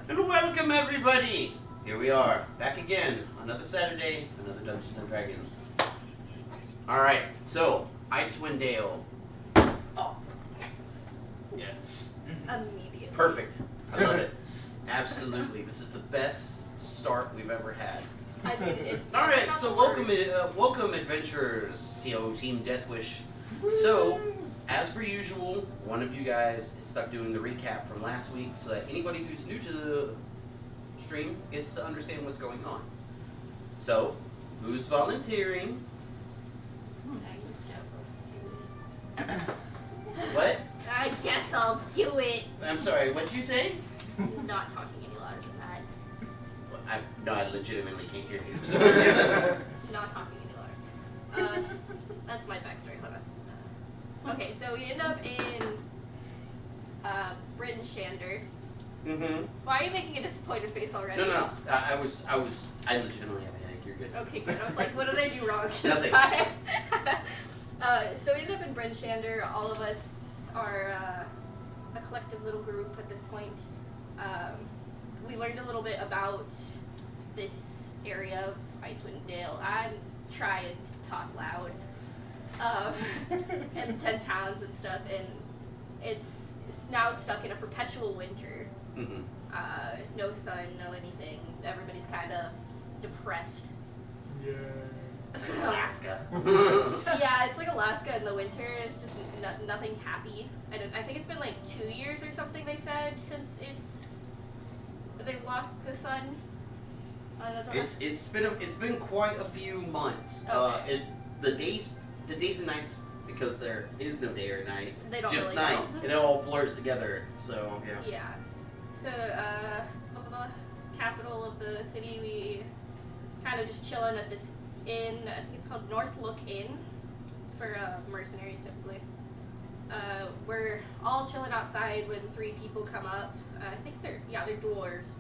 And welcome everybody! Here we are, back again, another Saturday, another Dungeons and Dragons. Alright, so, Icewind Dale. Oh. Yes. Immediately. Perfect. I love it. Absolutely. This is the best start we've ever had. I mean, it's Alright, so welcome adventurers to Team Deathwish. So, as per usual, one of you guys is stuck doing the recap from last week so that anybody who's new to the stream gets to understand what's going on. So, who's volunteering? What? I guess I'll do it. I'm sorry, what'd you say? Not talking any louder than that. No, I legitimately can't hear you. So. Not talking any louder. That's my backstory. Hold on. Okay, so we end up in Bryn Shander. Mm-hmm. Why are you making a disappointed face already? No. I legitimately have a headache. You're good. Okay, good. I was like, what did I do wrong this Nothing. time? So we end up in Bryn Shander. All of us are a collective little group at this point. We learned a little bit about this area of Icewind Dale. I'm trying to talk loud. And 10 towns and stuff, and it's now stuck in a perpetual winter. Mm-hmm. No sun, no anything. Everybody's kind of depressed. Yeah. Alaska. Yeah, it's like Alaska in the winter. It's just nothing happy. I think it's been like 2 years or something. They said since they've lost the sun. It's been quite a few months. Okay. The days and nights, because there is no day or night. They don't just really night. know. It all blurs together. So yeah. Yeah. So the capital of the city, we kind of just chilling at this inn. I think it's called North Look Inn. It's for mercenaries typically. We're all chilling outside when 3 people come up. I think they're dwarves,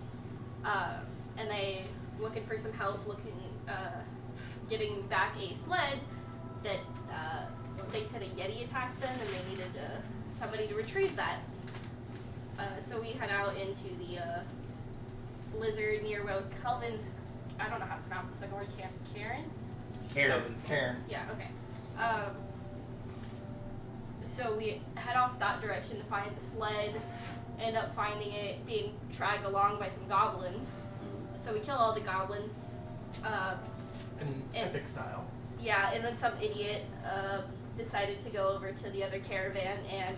and they looking for some help, getting back a sled that they said a yeti attacked them, and they needed somebody to retrieve that. So we head out into the blizzard near where Kelvin's. I don't know how to pronounce the second word. Karen. Yeah. Okay. So we head off that direction to find the sled. End up finding it being dragged along by some goblins. So we kill all the goblins. In epic style. Yeah, and then some idiot decided to go over to the other caravan and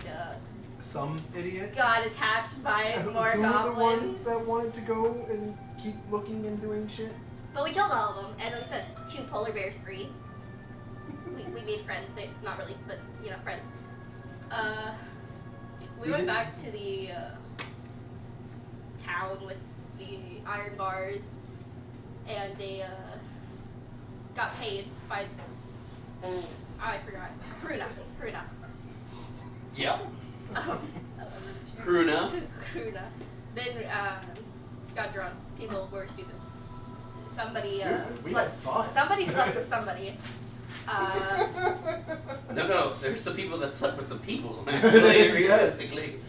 Some idiot. got attacked by more Who goblins. were the ones that wanted to go and keep looking and doing shit? But we killed all of them, and we set 2 polar bears free. We made friends. They not really, but friends. We went back to the town with the iron bars, and they got paid by. I forgot. Kruna. Yep. Kruna. Kruna. Then got drunk. People were stupid. Somebody We had fun. Somebody slept with somebody. No. There's some people that slept with some people. Actually, Yes. realistically.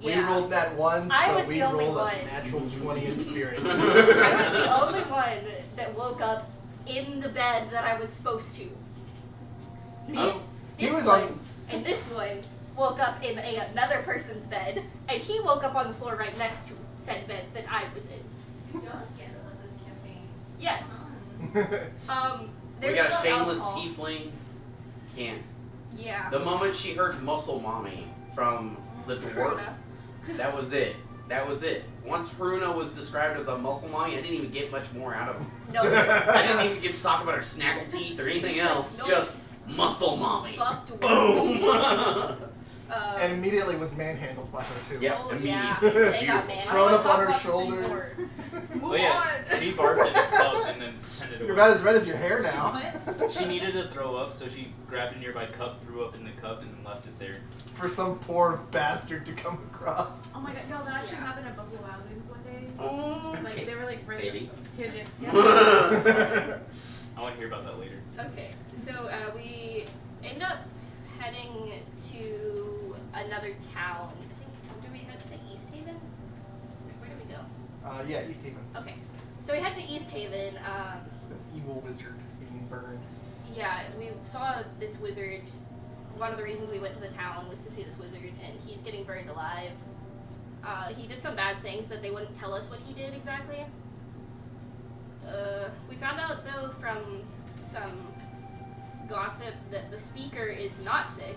We Yeah. rolled that once, I was but we the only rolled one. a natural 20 in spirit. I was the only one that woke up in the bed that I was supposed to. He This was one on. and this one woke up in another person's bed, and he woke up on the floor right next to said bed that I was in. Y'all scandalous this campaign. Yes. We There's got a no shameless alcohol. tiefling. Can't. Yeah. The moment she heard Muscle Mommy from the dwarf, Kruna. that was it. Once Kruna was described as a muscle mommy, I didn't even get much more out of her. No. I didn't even get to talk about her snaggle teeth or anything else. No. Just muscle mommy. Buff dwarf. Boom! And immediately was manhandled by her too. Yep. Oh yeah. immediately. They got Beautiful. man. Thrown up on her Talk about the shoulder. same word. Oh yeah, she barfed in a cup and then pretended to You're about as red as your hair now. What? She needed to throw up, so she grabbed a nearby cup, threw up in the cup, and then left it there. For some poor bastard to come across. Oh my god, no, that actually Yeah. happened at Buffalo Wild Wings one day. Oh, Like, okay. they were like ready. Baby. Yeah. I want to hear about that later. Okay, so we end up heading to another town. I think, did we head to Easthaven? Where did we go? Yeah, Easthaven. Okay. So we head to Easthaven. It's an evil wizard being burned. Yeah, we saw this wizard. One of the reasons we went to the town was to see this wizard, and he's getting burned alive. He did some bad things that they wouldn't tell us what he did exactly. We found out, though, from some gossip that the speaker is not sick,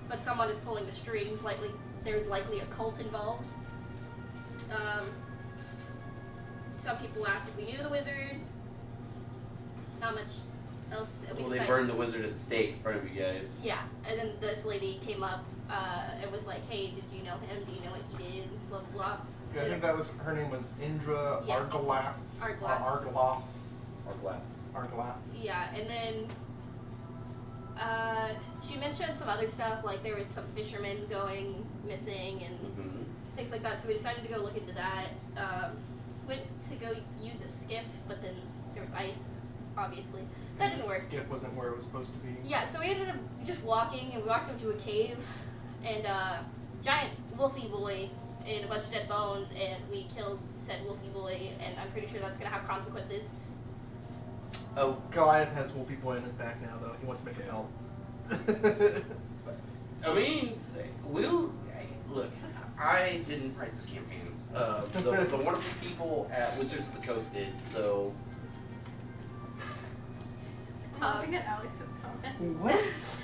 but someone is pulling the strings. There's likely a cult involved. Some people asked if we knew the wizard. Not much else. Well, they burned the wizard at the stake in front of you guys. Yeah, and then this lady came up and was like, "Hey, did you know him? Do you know what he did?" Blah blah blah. Yeah, I think that was her name was Indra Yeah. Argalath. Argalath. Argalath. Yeah, and then she mentioned some other stuff, like there was some fishermen going missing and Mm-hmm. things like that. So we decided to go look into that. Went to go use a skiff, but then there was ice, obviously. That didn't work. The skiff wasn't where it was supposed to be. Yeah, so we ended up just walking, and we walked into a cave, and giant wolfy boy and a bunch of dead bones, and we killed said wolfy boy, and I'm pretty sure that's gonna have consequences. Oh, Goliath has Wolfie Boy in his back now, though. He wants to make a belt. I mean, look. I didn't write this campaign. The wonderful people at Wizards of the Coast did. So, I'm laughing at Alex's comment. What?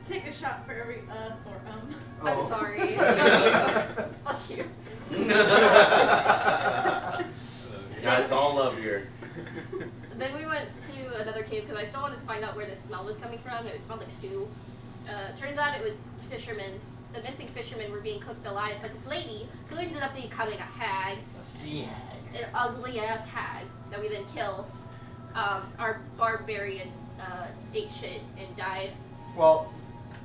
Take a shot for every or I'm Oh. sorry. Fuck you. yeah, it's all love here. Then we went to another cave because I still wanted to find out where the smell was coming from. It smelled like stew. Turns out it was fishermen. The missing fishermen were being cooked alive by this lady who ended up becoming a hag, A sea hag. an ugly ass hag that we then kill. Our barbarian ate shit and died. Well,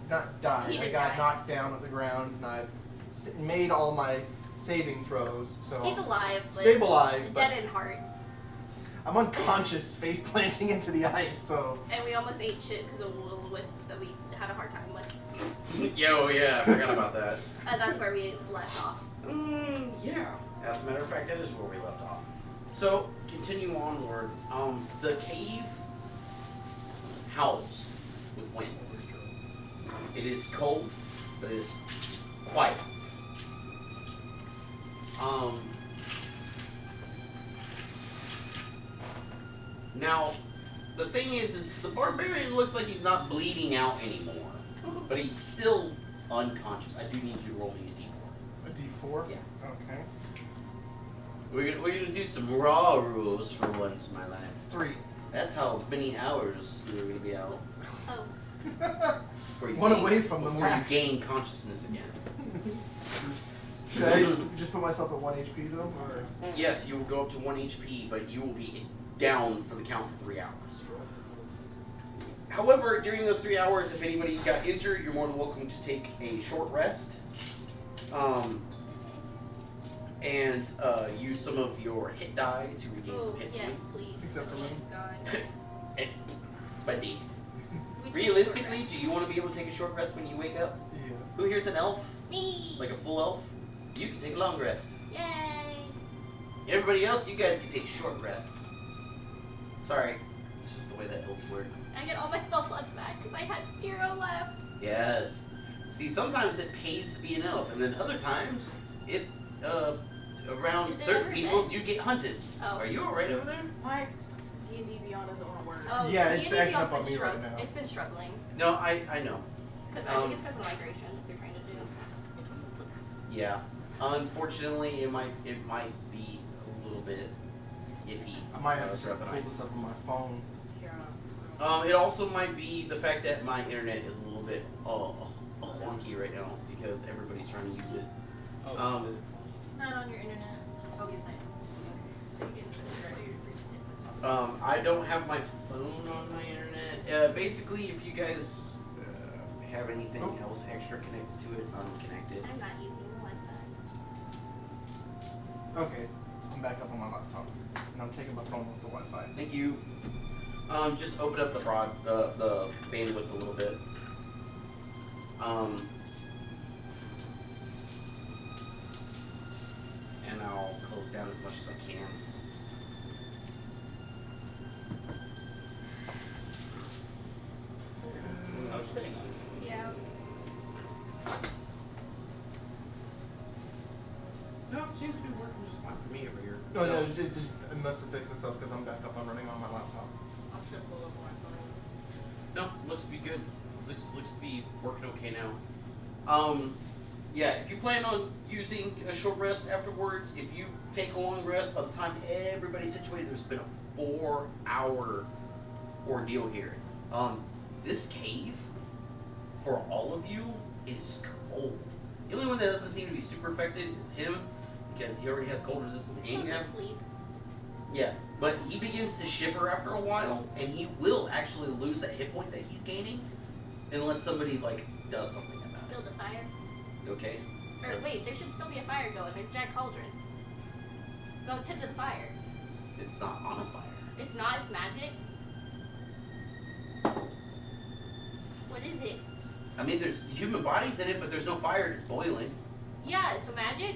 not died. He I did got die. knocked down at the ground, and I've made all my saving throws, so He's alive, but stabilized, but dead in heart. I'm unconscious, face planting into the ice. So And we almost ate shit because of a will wisp that we had a hard time with. Yo, yeah, I forgot about that. And that's where we left off. Yeah. As a matter of fact, that is where we left off. So, continue onward. The cave howls with wind. It is cold, but it is quiet. Now, the thing is the barbarian looks like he's not bleeding out anymore, but he's still unconscious. I do need you rolling a d4. a D4. Yeah. Okay. We're gonna do some raw rules for once in my life. 3. That's how many hours you're gonna be out. Oh. Before you One gain- away from the before you max. gain consciousness again. Should I just put myself at 1 HP though, or? Yes, you will go up to 1 HP, but you will be down for the count for 3 hours. However, during those 3 hours, if anybody got injured, you're more than welcome to take a short rest. And use some of your hit die to regain some hit yes, points. please. Except for me. God. Buddy, We took realistically, short do you want to be able to take a short rest when you wake up? Yes. Who here's an elf? rest. Me. Like a full elf? You can take a long rest. Yay. Everybody else, you guys can take short rests. Sorry, it's just the way that elves work. I get all my spell slots back because I had 0 left. Yes. See, sometimes it pays to be an elf, and then other times, it, around Is it certain ever people, been? you get hunted. Oh. Are you alright over there? My D&D Beyond doesn't want to work. Oh, Yeah, it's D&D acting up Beyond's on been me right now. It's been struggling No, I know. because I think it's because of migration that they're trying to do. Yeah. Unfortunately, it might be a little bit iffy. I might have to stuff, just and pull this up on my phone. It also might be the fact that my internet is a little bit wonky right now because everybody's trying to use it. Not on your internet. Oh, yes, I So you can I don't have my phone on my internet. Basically, if you guys have anything else extra connected to it, I'm connected. I'm not using the Wi-Fi. Okay, I'm back up on my laptop, and I'm taking my phone with the Wi-Fi. Thank you. Just open up the bandwidth a little bit. And I'll close down down as much as I can. I was sitting on it. Yeah. No, it seems to be working just fine for me over here. No, no, it must have fixed itself because I'm back up and running on my laptop. I'm just gonna pull up my phone. No, looks to be good. Looks to be working okay now. Yeah, if you plan on using a short rest afterwards, if you take a long rest, by the time everybody's situated, there's been a 4-hour ordeal here. This cave, for all of you, is cold. The only one that doesn't seem to be super affected is him, because he already has cold resistance and He's you have. asleep. Yeah, but he begins to shiver after a while, and he will actually lose that hit point that he's gaining, unless somebody like does something about it. Build a fire. Okay. Or wait, there should still be a fire going. There's a giant cauldron. Go tip to the fire. It's not on a fire. It's not. It's magic. What is it? I mean, there's human bodies in it, but there's no fire. It's boiling. Yeah, so magic.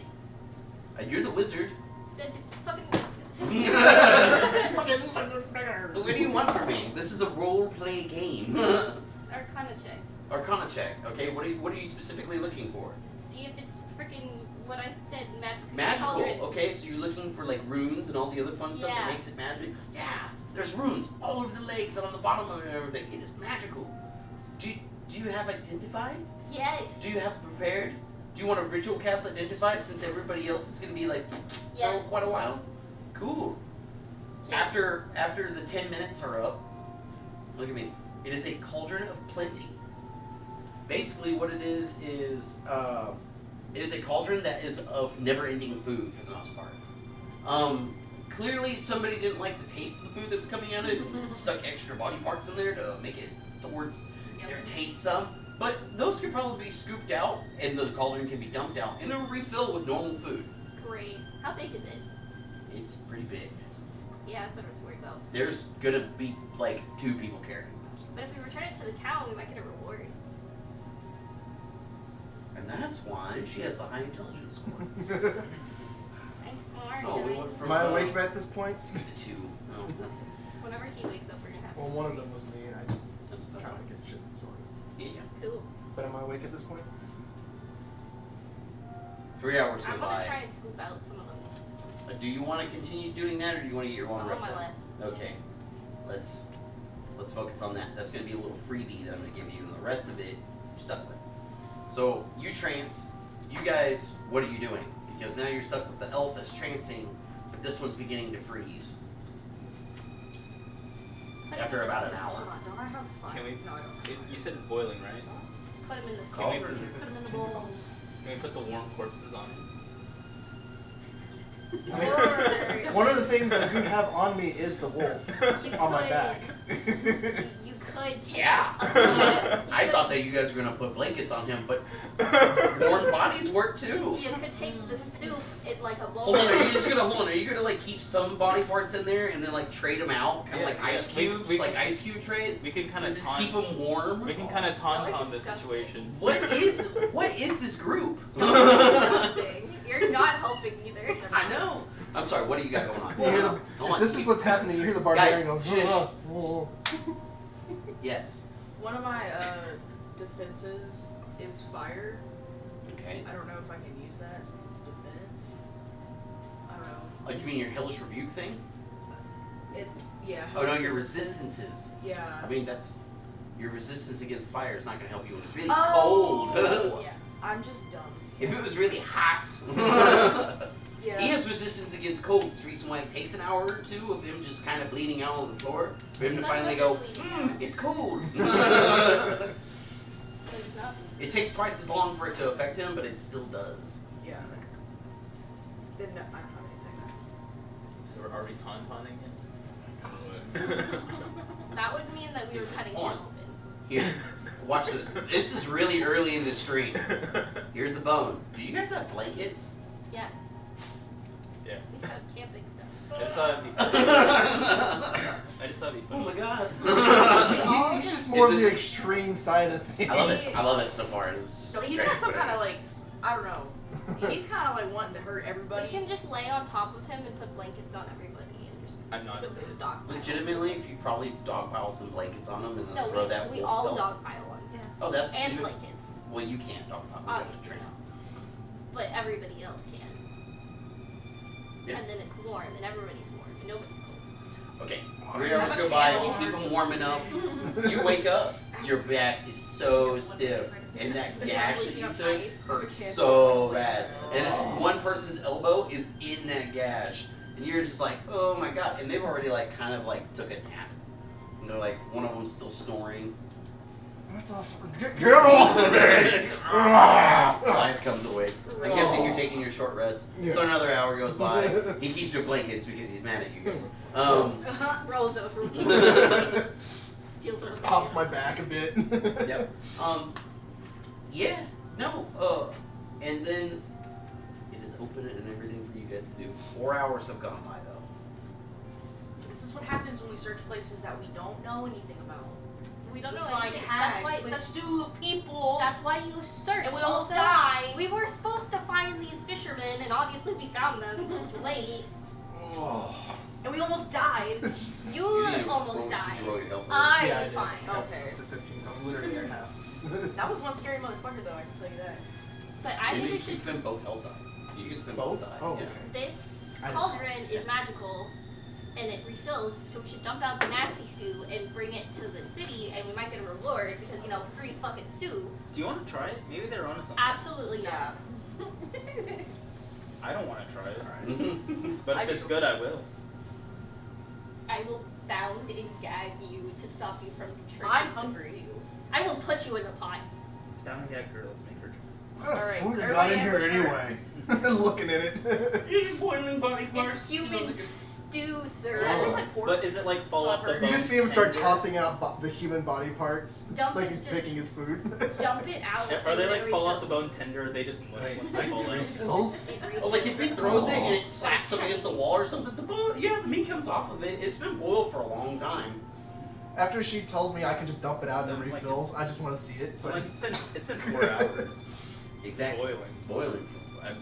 You're the wizard. The fucking. What do you want from me? This is a role play game. Arcana check. Arcana check. Okay. What are you specifically looking for? See if it's freaking what I said. Magical. Cauldron. Okay, so you're looking for like runes and all the other fun stuff that Yeah. makes it magic. Yeah. There's runes all over the legs and on the bottom of it and everything. It is magical. Do you have identified? Yes. Do you have prepared? Do you want a ritual cast identify since everybody else is going to be like Yes. for quite a while? Cool. Okay. After the 10 minutes are up, look at me. It is a cauldron of plenty. Basically, what it is it is a cauldron that is of never-ending food for the most part. Clearly, somebody didn't like the taste of the food that was coming out of it. Stuck extra body parts in there to make it towards their taste some. But those could probably be scooped out, and the cauldron can be dumped out, and it'll refill with normal food. Great. How big is it? It's pretty big. Yeah, that's what I was worried about. There's gonna be like 2 people carrying this. But if we return it to the town, we might get a reward. And that's why she has the high intelligence score. I'm smart. Oh, we went from Am I awake at this point? 6 to 2. No, that's it. Whenever he wakes up, we're gonna have. Well, one of them was me, and I just That's trying fine. to get shit sorted. Yeah. Cool. But am I awake at this point? 3 hours go I'm gonna by. try and scoop out some of them. Do you want to continue doing that, or do you want to get your long On rest? my in? list. Okay. Let's focus on that. That's gonna be a little freebie that I'm gonna give you, and the rest of it you're stuck with. So you trance. You guys, what are you doing? Because now you're stuck with the elf that's trancing, but this one's beginning to freeze. Put After him in the about an soup. hour. Hold on, don't I have fire? Can we? No, I don't. You said it's boiling, right? Put him in the soup. Cauldron. Put him in the bowl. Can we put the warm corpses on it? I mean, one of the things I do have on me is the wolf You on my could- back. You could take Yeah. You I could- thought that you guys were gonna put blankets on him, but warm bodies work too. You could take the soup in like a bowl. Hold on, are you gonna like keep some body parts in there and then like trade them out, kind of Yeah, like yeah. ice cubes, We like can- ice cube trays? We can kind And of just keep them warm. We can kind of Y'all are taunt the disgusting. situation. What is this group? Disgusting. You're not helping either. I know. I'm sorry. What do you got going on? You hear Hold on. this is what's happening. You hear the barbarian Guys, go. shush. "Oh, oh, oh." Yes. One of my defenses is fire. Okay. I don't know if I can use that since it's defense. I don't know. Oh, you mean your hellish rebuke thing? Yeah. Oh no, hellish your resistance. resistances. Yeah. I mean that's your resistance against fire is not going to help you when it's really Oh, cold. yeah. I'm just dumb. If it was really hot. Yeah. He has resistance against cold. It's the reason why it takes an hour or 2 of him just kind of bleeding out on the floor for him to Not finally really go, bleeding. it's cold. But it's not. It takes twice as long for it to affect him, but it still does. Yeah. Then I don't have anything. So are we taunting him? That would mean that we were cutting him On. open. Here, watch this. This is really early in the stream. Here's a bone. Do you guys have blankets? Yes. Yeah. We have camping stuff. I just thought it'd be funny. I just thought it'd be Oh funny. my god. He's just more of This the is- extreme side of things. I love it. I love it so far. It's just So he's great, got some whatever. kind of like I don't know. He's kind of like wanting to hurt We everybody. can just lay on top of him and put blankets on everybody and just I'm not a sadist. dog pile. Legitimately, if you probably dogpile some blankets on them and then No, throw that we wolf all belt. dog pile one. Yeah. Oh, that's And even, blankets. well, you can't dogpile. You have Obviously trains. But everybody else can. Yeah. And then it's warm and everybody's warm and nobody's cold. Okay, 3 hours go by. You keep them warm enough. You wake up. Your back is so stiff, and that gash that you took hurts so bad. And one person's elbow is in that gash, and you're just like, oh my god. And they've already like kind of like took a nap. You know, like one of them's still snoring. Get off of me! Lions comes awake. I'm guessing you're taking your short rest. So another hour goes by. He keeps your blankets because he's mad at you guys. Rolls over. Steals over. Pops my back a bit. Yep. Yeah. No. And then it is open and everything for you guys to do. 4 hours have gone by though. So this is what happens when we search places that we don't know anything about. We don't We know find anything. hags, we stew of people, That's why you search. and we almost Also, die. We were supposed to find these fishermen, and obviously we found them. It's late. And we almost died. You didn't almost roll- died. Did you roll your health? I Yeah, was did. fine. Okay. It's a 15, so I'm literally at half. That was one scary motherfucker, though. I can tell you that. But I Maybe think you we can should. spend both health die. You can spend Both? both die. Oh, Yeah. okay. This I know. cauldron is magical, and it refills. So we should dump out the nasty stew and bring it to the city, and we might get a reward because free fucking stew. Do you want to try it? Maybe they're onto something. Absolutely not. I don't want to try it. Mhm. But I if it's do. good, I will. I will bound and gag you to stop you from drinking I'm the hungry. stew. I will put you in the pot. It's down with that girl. Let's make her. What kind of Alright, food they got in here everybody anyway? Looking at it. You're boiling body It's human stew, sir. Yeah, it tastes like pork. But is it like fall off the You bone? You just see him start tender? tossing out the human body parts, Dump like it, he's just picking his food. Dump it out. Are and they then like it fall off the refills. bone tender, or they just mush Wait, once they fall out? refills? It Oh, like if he throws it and it refills. slaps up against the wall or something, the meat comes off of it. It's been boiled for a long time. After she tells me I can just dump it out and it Like refills, I just want to see it. So I Like, just it's been 4 hours. Exactly. Boiling.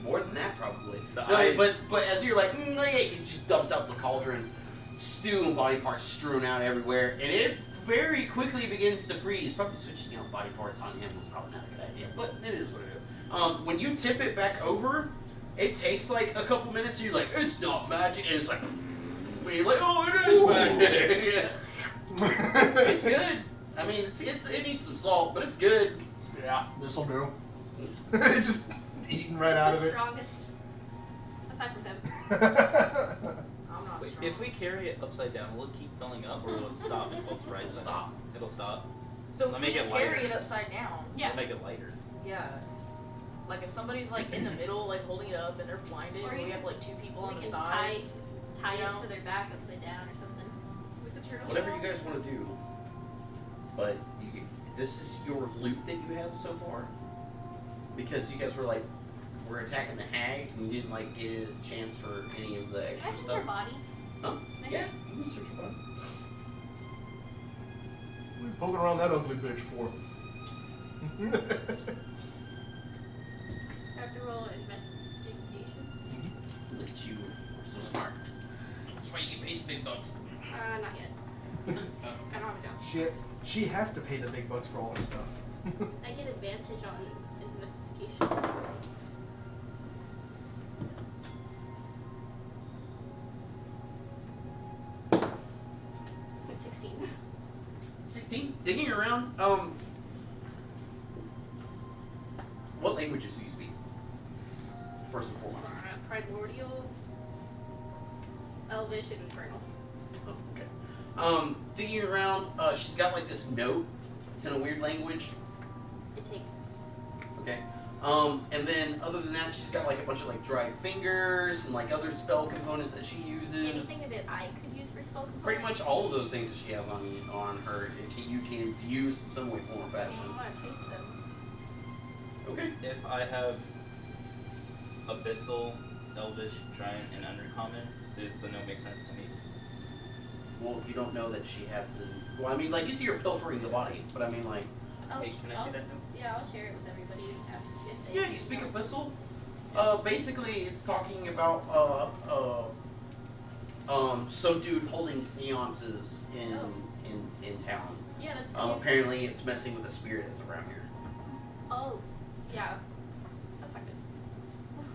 More than that, probably. The No, eyes- but as you're like, yeah, he just dumps out the cauldron, stew and body parts strewn out everywhere, and it very quickly begins to freeze. Probably switching out body parts on him was probably not a good idea, but it is what it is. When you tip it back over, it takes like a couple minutes, and you're like, it's not magic, and it's like, and you're like, oh, it is magic. Yeah. It's good. I mean, it needs some salt, but it's good. yeah, this'll do. Just eating right out It's of the it. strongest. Aside from him. I'm not Wait, strong. if we carry it upside down, will it keep filling up, or will it stop until it's right It'll side? stop. It'll stop. So Let if me we get just carry lighter. it upside down. Yeah. It'll make it lighter. Yeah. Like if somebody's like in the middle, like holding it up, and they're blinded, Or and we you have like 2 people on We the can sides. tie you it know? to their back upside down or something. With the turtle. Whatever you guys want to do, but this is your loot that you have so far, because you guys were like, we're attacking the hag, and you didn't like get a chance for any of the Can I extra search stuff. your body? Huh? Can I Yeah, search- you can search your body. What are you poking around that ugly bitch for? I have to roll investigation. Look at you, you're so smart. That's why you get paid the big bucks. Not yet. I don't have a job. she has to pay the big bucks for all her stuff. I get advantage on investigation. It's 16. 16. Digging around. What languages do you speak? First and foremost. Primordial, Elvish, and Infernal. Oh, okay. Digging around. She's got like this note. It's in a weird language. It takes. Okay. And then other than that, she's got like a bunch of like dried fingers and like other spell components that she uses. Anything that I could use for spell components? Pretty much all of those things that she has on her, you can use in some way, form, or I fashion. don't want to take them. Okay. If I have Abyssal, Elvish, Giant, and Undercommon, does the note make sense to me? Well, you don't know that she has the. Well, I mean, like you see her pilfering the body, but I mean, like. I'll Hey, sh- can I I'll- see that note? Yeah, I'll share it with everybody. And ask if they Yeah, you speak Abyssal. Basically, it's talking about some dude holding seances in town. Yeah, that's the Apparently, it's messing with a spirit that's around here. Oh, yeah. That's not good.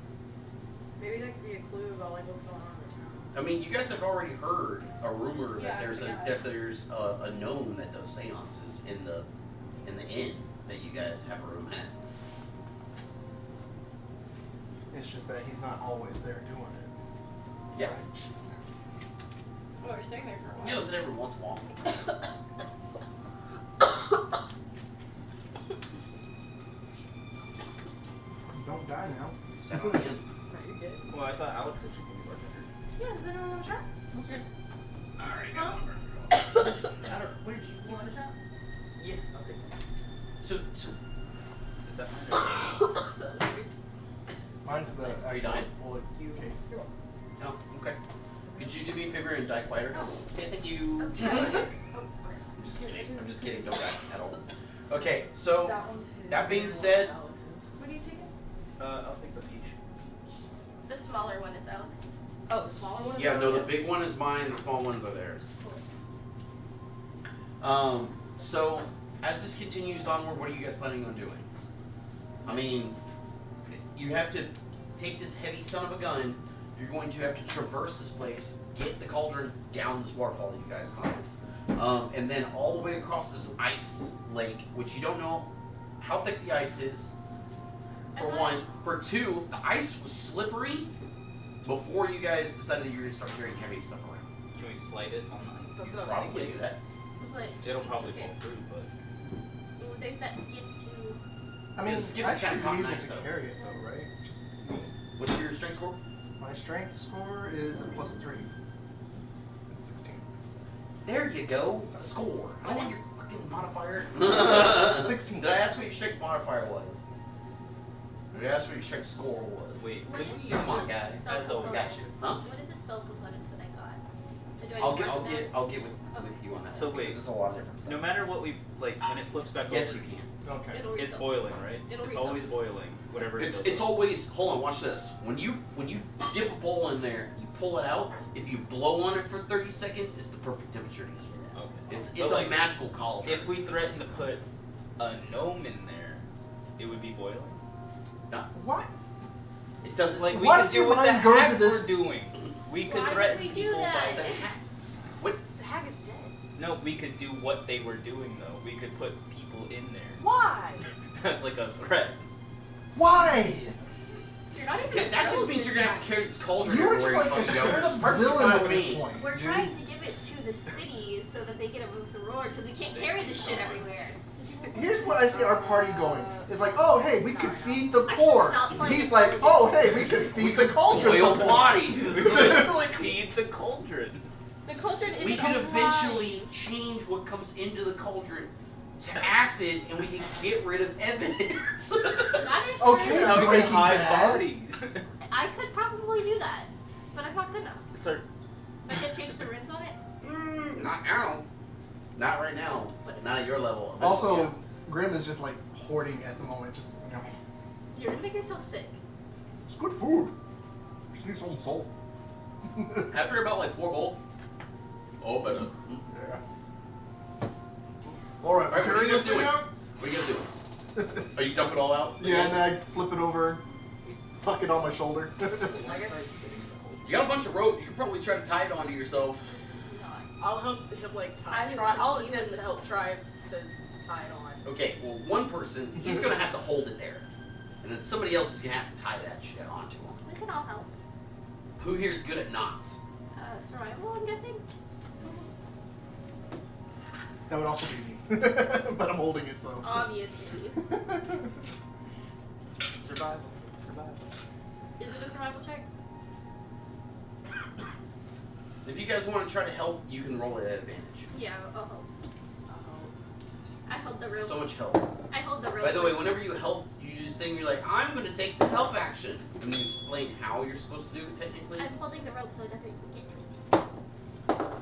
Maybe that could be a clue about like what's going on in the town. I mean, you guys have already heard a rumor Yeah, that there's a gnome that does seances in the inn that you guys have a room at. It's just that he's not always there doing it. Yeah. Oh, we're staying there for a while. He does it every once in a while. Don't die now. Set on the inn. Are you good? Well, I thought Alex said she was gonna be bartender. Yeah, does anyone want a shot? That's good. Alright, Huh? I don't. Where did You want a shot? Yeah, I'll take that. So Is that mine? Mine's the Are you actual dying? bullet case. oh, okay. Could you do me a favor and die quieter? Okay, thank you. Okay. I'm just kidding. I'm just kidding. Don't die at all. Okay, so That one's his. that being and said- one's Alex's. What are you taking? I'll take the peach. The smaller one is Alex's. Oh, the smaller one is yeah, no, the Alex's? big one is mine, and the small ones are theirs. So as this continues onward, what are you guys planning on doing? I mean, you have to take this heavy son of a gun. You're going to have to traverse this place, get the cauldron down this waterfall that you guys climbed, and then all the way across this ice lake, which you don't know how thick the ice is. For one, for two, the ice was slippery before you guys decided that you were going to start carrying heavy stuff around. Can we slide it on the ice? That's You what could I was probably thinking. do that. But It'll probably fall through, but Well, there's that skiff too. I mean, the skiff I is should kinda be able nice, to though. carry it though, right? Just What's your strength score? my strength score is a +3. 16. There you go. Score. I don't want your fucking modifier. 16. Did I ask what your strength modifier was? Or did I ask what your strength score was? wait, What could is we the Come on, use guys. spell as a components? Got you. Huh? What is the spell components that I got? Or do I I'll need get to I'll mark get I'll get with you on that. So one, wait, because it's a lot of different stuff. no matter what we like when it flips back Yes, over, you can. Okay. It'll it's refill. boiling, right? It'll It's refill. always boiling, whatever it It's does. it's always hold on. Watch this. When you dip a bowl in there, you pull it out. If you blow on it for 30 seconds, it's the perfect temperature to eat it at. Okay. It's But, a like, magical cauldron. If we threaten to put a gnome in there, it would be boiling. What? It doesn't Like we Why could does do your what the mind go to hacks this- were doing. We could Why would threaten we do people that? by the the hack. What? The hag is dead. No, we could do what they were doing though. We could put people in there Why? as like a threat. Why? You're not even. Okay, that just opposed means you're gonna have to carry this cauldron You were everywhere just like a you fucking go. straight It's up perfectly villain fine at with this me. point. We're dude. trying to give it to the city so that they get a boost reward because we can't carry this shit everywhere. Here's what I see our party going. It's like, oh hey, we could feed the I should poor. stop playing He's this like, game. oh hey, we could feed the cauldron. Boil the poor. bodies. We could Like- feed the cauldron. The cauldron is We could alive. eventually change what comes into the cauldron to acid, and we can get rid of evidence. That is Okay. true. That's how we Breaking can hide Bad. bodies. I could probably do that, but I'm not gonna. It's our I can change the runes on it. Not now. Not right now. Not at your level. Also, Yeah. Grim is just like hoarding at the moment. Just You're gonna make yourself sick. it's good food. Just need some salt. After about like 4 bowl. Oh, better. Yeah. All right, Alright, what are carry you this guys thing doing? out. What are you guys doing? Are you dumping it all out? Yeah, and then I flip it over, huck it on my shoulder. I guess You got a bunch of rope. You could probably try to tie it onto yourself. Not. I'll help him like I'm try. I'll not attempt even- to help try to tie it on. Okay, well, one person, he's gonna have to hold it there. And then somebody else is gonna have to tie that shit onto him. We can all help. Who here is good at knots? Survival, I'm guessing. That would also be me, but I'm holding it so. Obviously. survival. Survival. Is it a survival check? If you guys want to try to help, you can roll it at advantage. Yeah, I'll help. I hold the rope. So much help. I hold the rope. By the way, whenever you help, you do this thing, you're like, I'm gonna take the help action. And you explain how you're supposed to do it technically. I'm holding the rope so it doesn't get twisted.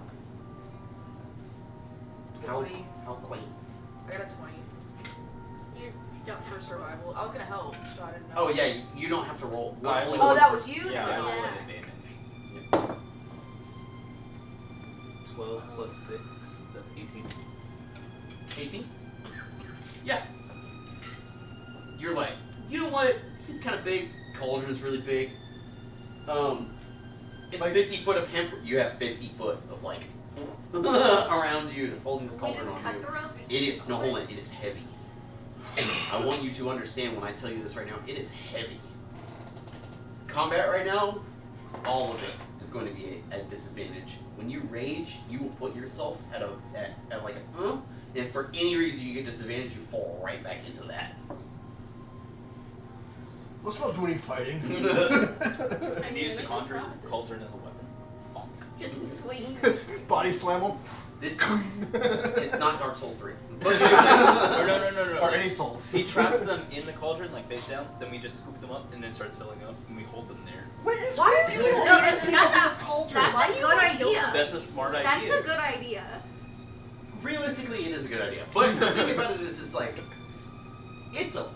How, 20. how quaint. I got a 20. You're Don't. for survival. I was gonna help, so I didn't know. Oh yeah, you don't have to roll. I only will. Oh, one that person. was you? Yeah, I roll Yeah. an advantage. 12 plus 6, that's 18. 18? Yeah. You're like, you know what? He's kind of big. His cauldron's really big. It's Like- 50 foot of hemp. You have 50 foot of like around you that's holding this We cauldron didn't on cut you. the rope. It is no hold on, it is heavy. I want you to understand when I tell you this right now. It is heavy. Combat right now, all of it is going to be a disadvantage. When you rage, you will put yourself at like a and if for any reason you get disadvantage, you fall right back into that. Let's not do any fighting. I And mean, use the make conjuring promises. cauldron as a weapon. Bonk. Just swing. Body slam them. This it's not Dark Souls 3. Or no. Or any souls. He traps them in the cauldron, like face down, then we just scoop them up and it starts filling up and we hold them there. What is Why with do you? you No, feed people to that's this cauldron? That's Why a do you good wanna kill idea. some- That's a smart idea. That's a good idea. Realistically, it is a good idea. But the thing about it is, it's like, it's a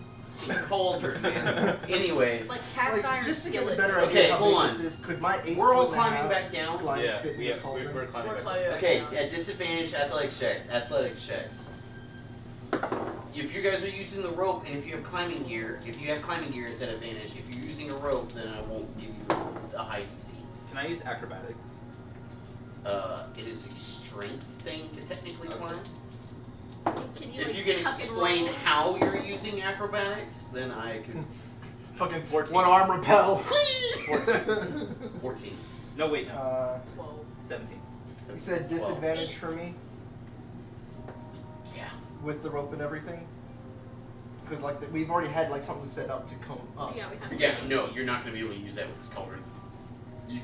cauldron, man. Anyways, Like cast iron just to get a skillet. better idea Okay, how hold big on. this is, could my 8 we're all foot and a climbing half back down. glide Yeah, fit in we this have, cauldron? we're climbing We're back climbing up. back. Okay, at disadvantage, athletics checks. Athletics checks. If you guys are using the rope, and if you have climbing gear, it's at advantage. If you're using a rope, then I won't give you the high DC. Can I use acrobatics? It is a strength thing to technically climb. Can you If like you can tuck and explain roll? how you're using acrobatics, then I could. Fucking 14. one arm repel. 14. No, wait, no. 12. 17. You said 12. disadvantage for me Yeah. with the rope and everything? Because like we've already had like something set up to come up. Yeah, we have. Yeah, no, you're not going to be able to use that with this cauldron. You,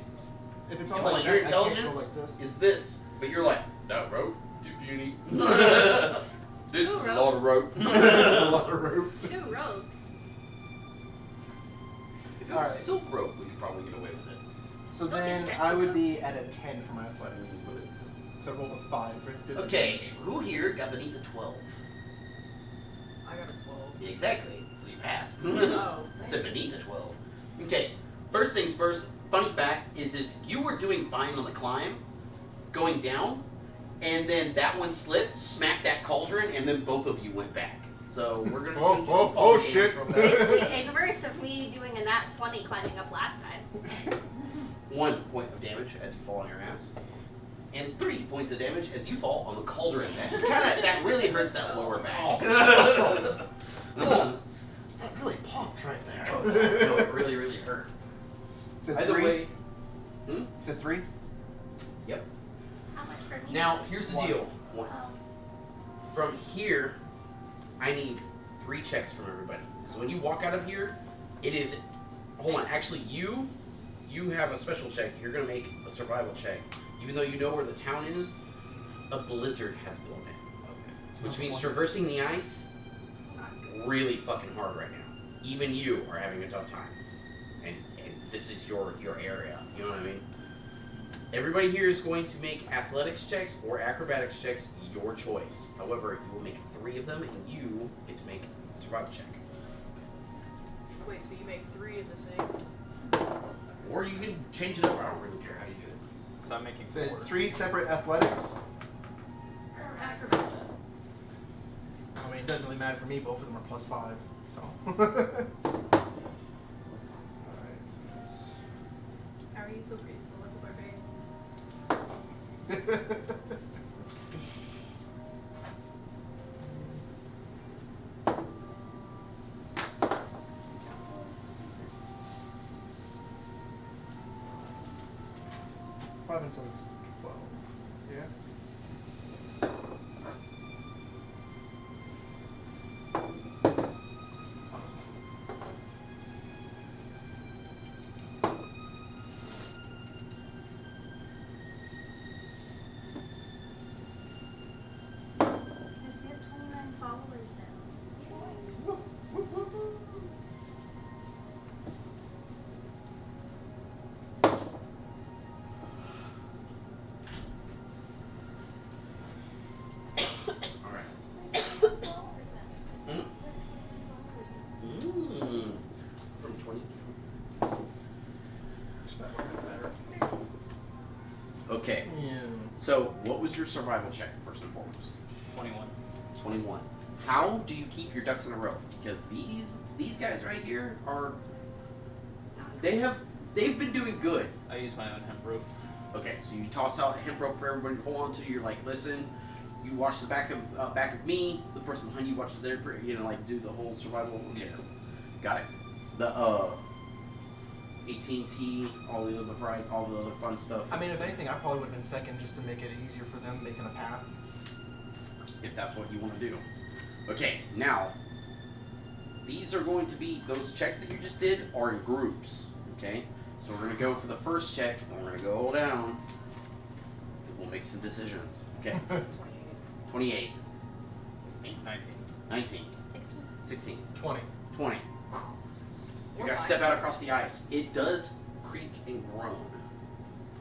If it's on hold like on, your that, I can't go intelligence like this. is this, but you're like, that rope? Too puny. This is a lot of rope. That's a lot of rope. 2 ropes. If it was Alright. silk rope, we could probably get away with it. So Silk is then stretchy, I would though. be at a 10 for my athletics. So I rolled a 5 for Okay, disadvantage. who here got beneath a 12? I got a 12. Exactly, so you passed. Oh. I said beneath a 12. Okay, first things first, funny fact is you were doing fine on the climb, going down, and then that one slipped, smacked that cauldron, and then both of you went back. So we're gonna do some fall shit. damage real It's fast. the inverse of me doing a nat 20 climbing up last time. 1 point of damage as you fall on your ass, and 3 points of damage as you fall on the cauldron. That really hurts that lower back. That really popped right there. Oh, no, it really, really hurt. Said Either 3? way, You said 3? yep. How much for me? Now here's the One. deal. Oh. From here, I need 3 checks from everybody. So when you walk out of here, it is. Hold on. Actually, you have a special check. You're gonna make a survival check, even though you know where the town is. A blizzard has blown in, which means traversing the ice really fucking hard right now. Even you are having a tough time, and this is your area. You know what I mean? Everybody here is going to make athletics checks or acrobatics checks, your choice. However, you will make 3 of them, and you get to make a survival check. Wait, so you make 3 of the same? Or you can change it up. I don't really care how you do it. So I'm making Said 4. 3 separate athletics. Acrobat. I mean, it doesn't really matter for me. Both of them are plus 5. So. Alright, so that's. How are you so graceful as a barbarian? Five and 7 is 12. Yeah. Because we have 29 followers now. Okay. Yeah. So, what was your survival check first and foremost? 21. 21. How do you keep your ducks in a row? Because these guys right here are they've been doing good. I use my own hemp rope. Okay, so you toss out a hemp rope for everybody to hold on to. You're like, listen, you watch the back of me. The person behind you watches their, like do the whole survival. Yeah, got it. The AT&T, all the other fun stuff. I mean, if anything, I probably would have been second just to make it easier for them making a path. If that's what you want to do. Okay, now these are going to be those checks that you just did are in groups. Okay, so we're gonna go for the first check, and we're gonna go down. And we'll make some decisions. Okay, 28, 19. 19, 16, 20. 20. You We're guys fine. step out across the ice. It does creak and groan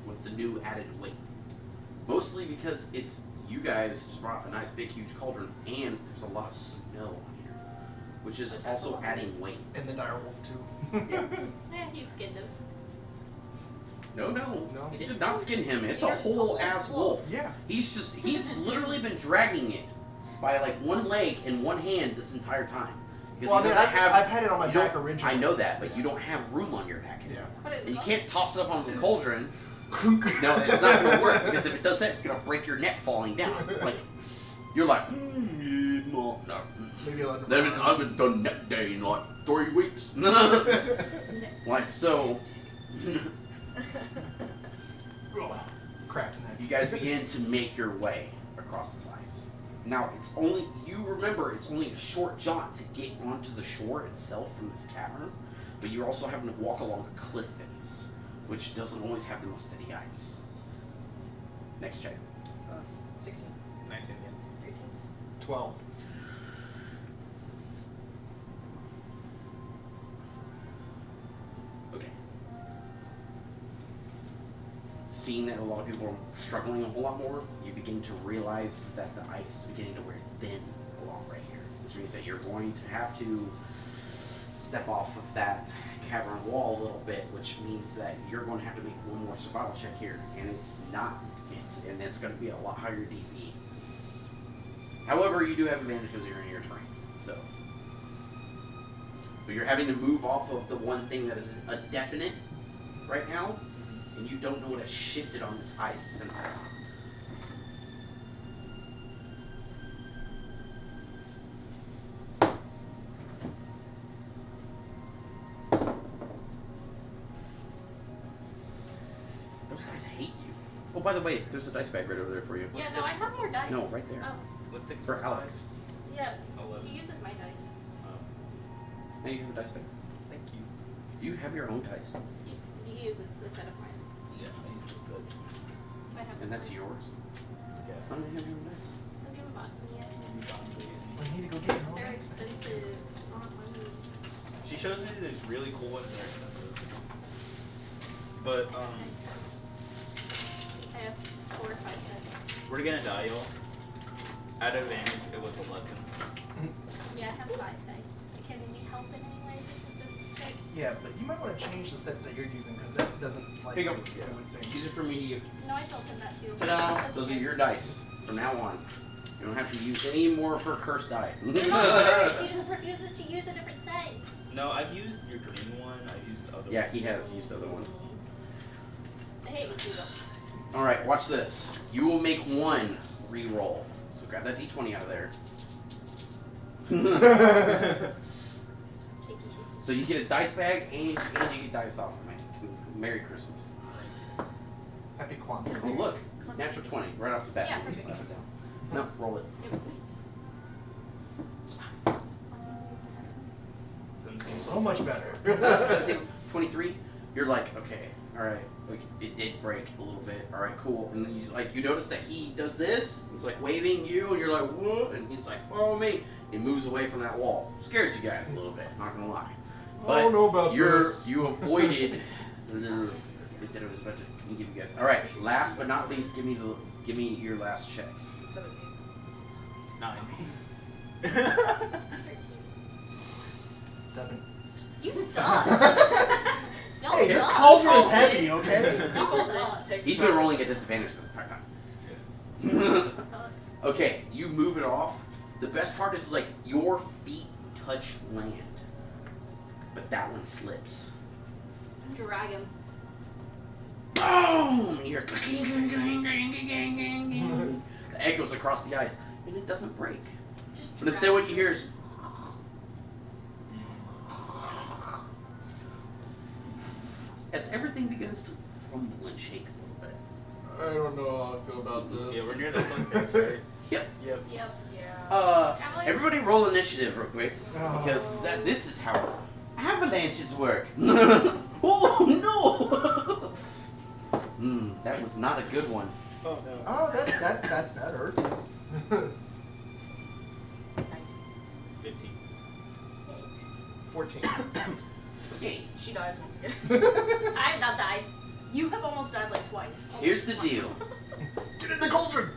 with the new added weight. Mostly because it's you guys just brought a nice big huge cauldron and there's a lot of snow on here. Which is also adding weight. And the direwolf, too. Yeah. You've skinned him. No. No. He did not skin him. It's a Here's the whole ass wolf. Yeah. He's literally been dragging it by like one leg and one hand this entire time. Because Well, I he mean, doesn't I've had it on my you don't- back originally. I know that, but you don't have room on your back anymore. Put it in And you the can't toss it up on the cauldron. No, it's not going to work because if it does that, it's going to break your neck falling down. Like, you're like, no. Maybe I'll I haven't done neck day in like 3 weeks. Like, so, Cracks neck. you guys begin to make your way across this ice. Now, it's only a short jaunt to get onto the shore itself from this cavern, but you're also having to walk along a cliff face, which doesn't always have the most steady ice. Next check. 16. 19 again. 18. 12. Okay. Seeing that a lot of people are struggling a whole lot more, you begin to realize that the ice is beginning to wear thin along right here, which means that you're going to have to step off of that cavern wall a little bit, which means that you're going to have to make one more survival check here, and it's going to be a lot higher DC. However, you do have advantage because you're in your terrain, so. But you're having to move off of the one thing that is a definite right now, and you don't know what has shifted on this ice since then. Those guys hate you. Oh, by the way, there's a dice bag right over there for you. Yeah, no, I have more dice. No, right there. Oh, What's 6 For plus Alex. yeah. 11. He uses my dice. Oh, Now you have a dice bag. thank you. Do you have your own dice? He uses a set of mine. Yeah, I used to set. I have. And that's yours? Yeah. How many have your own dice? I haven't bought them yet. You got me. I need to go get him. They're expensive. I want money. She shows me there's really cool ones that are expensive. But I have 4 or 5 sets. we're gonna die, y'all. At advantage, it was 11. Yeah, I have 5 dice. Can we help in any way? This is this check. Yeah, but you might want to change the set that you're using because that doesn't like Here you go. it would sing. Use it for me to you. No, I told him that too. Ta-da! Doesn't Those are care. your dice from now on. You don't have to use any more of her cursed die. No, he just refuses to use a different set. No, I've used your green one. I've used other Yeah, ones. he has used other ones. I hate when you go. Alright, watch this. You will make one re-roll. So grab that d20 out of there. Shaky, shaky. So you get a dice bag and you get dice off of me. Merry Christmas. Happy Kwanzaa. Oh look, natural 20 right off the bat. Yeah, You perfect. slap it down. No, roll it. Yep. So much better. 17, 23. You're like, okay, all right, like it did break a little bit. All right, cool. And then you notice that he does this. He's like waving you, and you're like, what? And he's like, follow me. He moves away from that wall. Scares you guys a little bit. Not gonna lie. I But don't know about this. you avoided. That I was about to give you guys. All right. Last but not least, give me your last checks. 17. 9. 7. You suck. No, Hey, this stop. cauldron is Pulse heavy, it. okay? He pulls it, Stop. just takes He's it. been rolling at disadvantage this entire time. Okay, you move it off. The best part is like your feet touch land, but that one slips. Drag him. Boom! You're echoes across the ice, and it doesn't break. Just But instead, what you hear is as everything begins to rumble and shake a little bit. I don't know how I feel about this. Yeah, we're near the fun face, right? Yep. Yep. Yep. Yeah. Avalanche? Everybody roll initiative real quick, because Oh. this is how avalanches work. Oh no! That was not a good one. Oh no. Oh, that's better. 19. 15. 14. Okay, She dies once again. I have not died. You have almost died like twice. here's the deal. Get in the cauldron!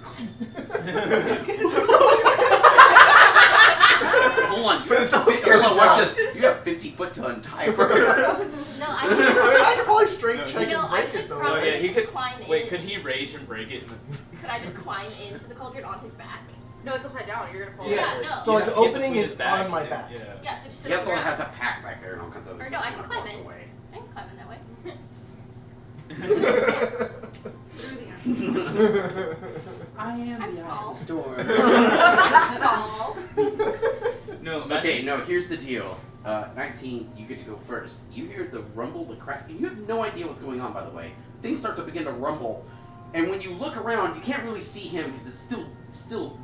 Hold on, But it's hold on, watch this. You have 50 foot to untie first. No, I I can mean, I could probably straight No, check No, and I break could it though. probably- Oh yeah, he just could climb in. Wait, could he rage and break it? Could I just climb into the cauldron on his back? No, it's upside down. You're gonna fall. Yeah. over. no. So like the You have to get opening between is his back on my and- back. Yeah. Yeah, so just He sit also on the has ground. a pack back there and all kinds of other Or stuff. no, I You can wanna climb walk in. away. I can climb in that way. Through the air. I am I'm the eye of the small. storm. I'm small. No, Okay, no, here's the deal. 19, you get to go first. You hear the rumble, the crack, and you have no idea what's going on, by the way. Things start to begin to rumble, and when you look around, you can't really see him because it's still,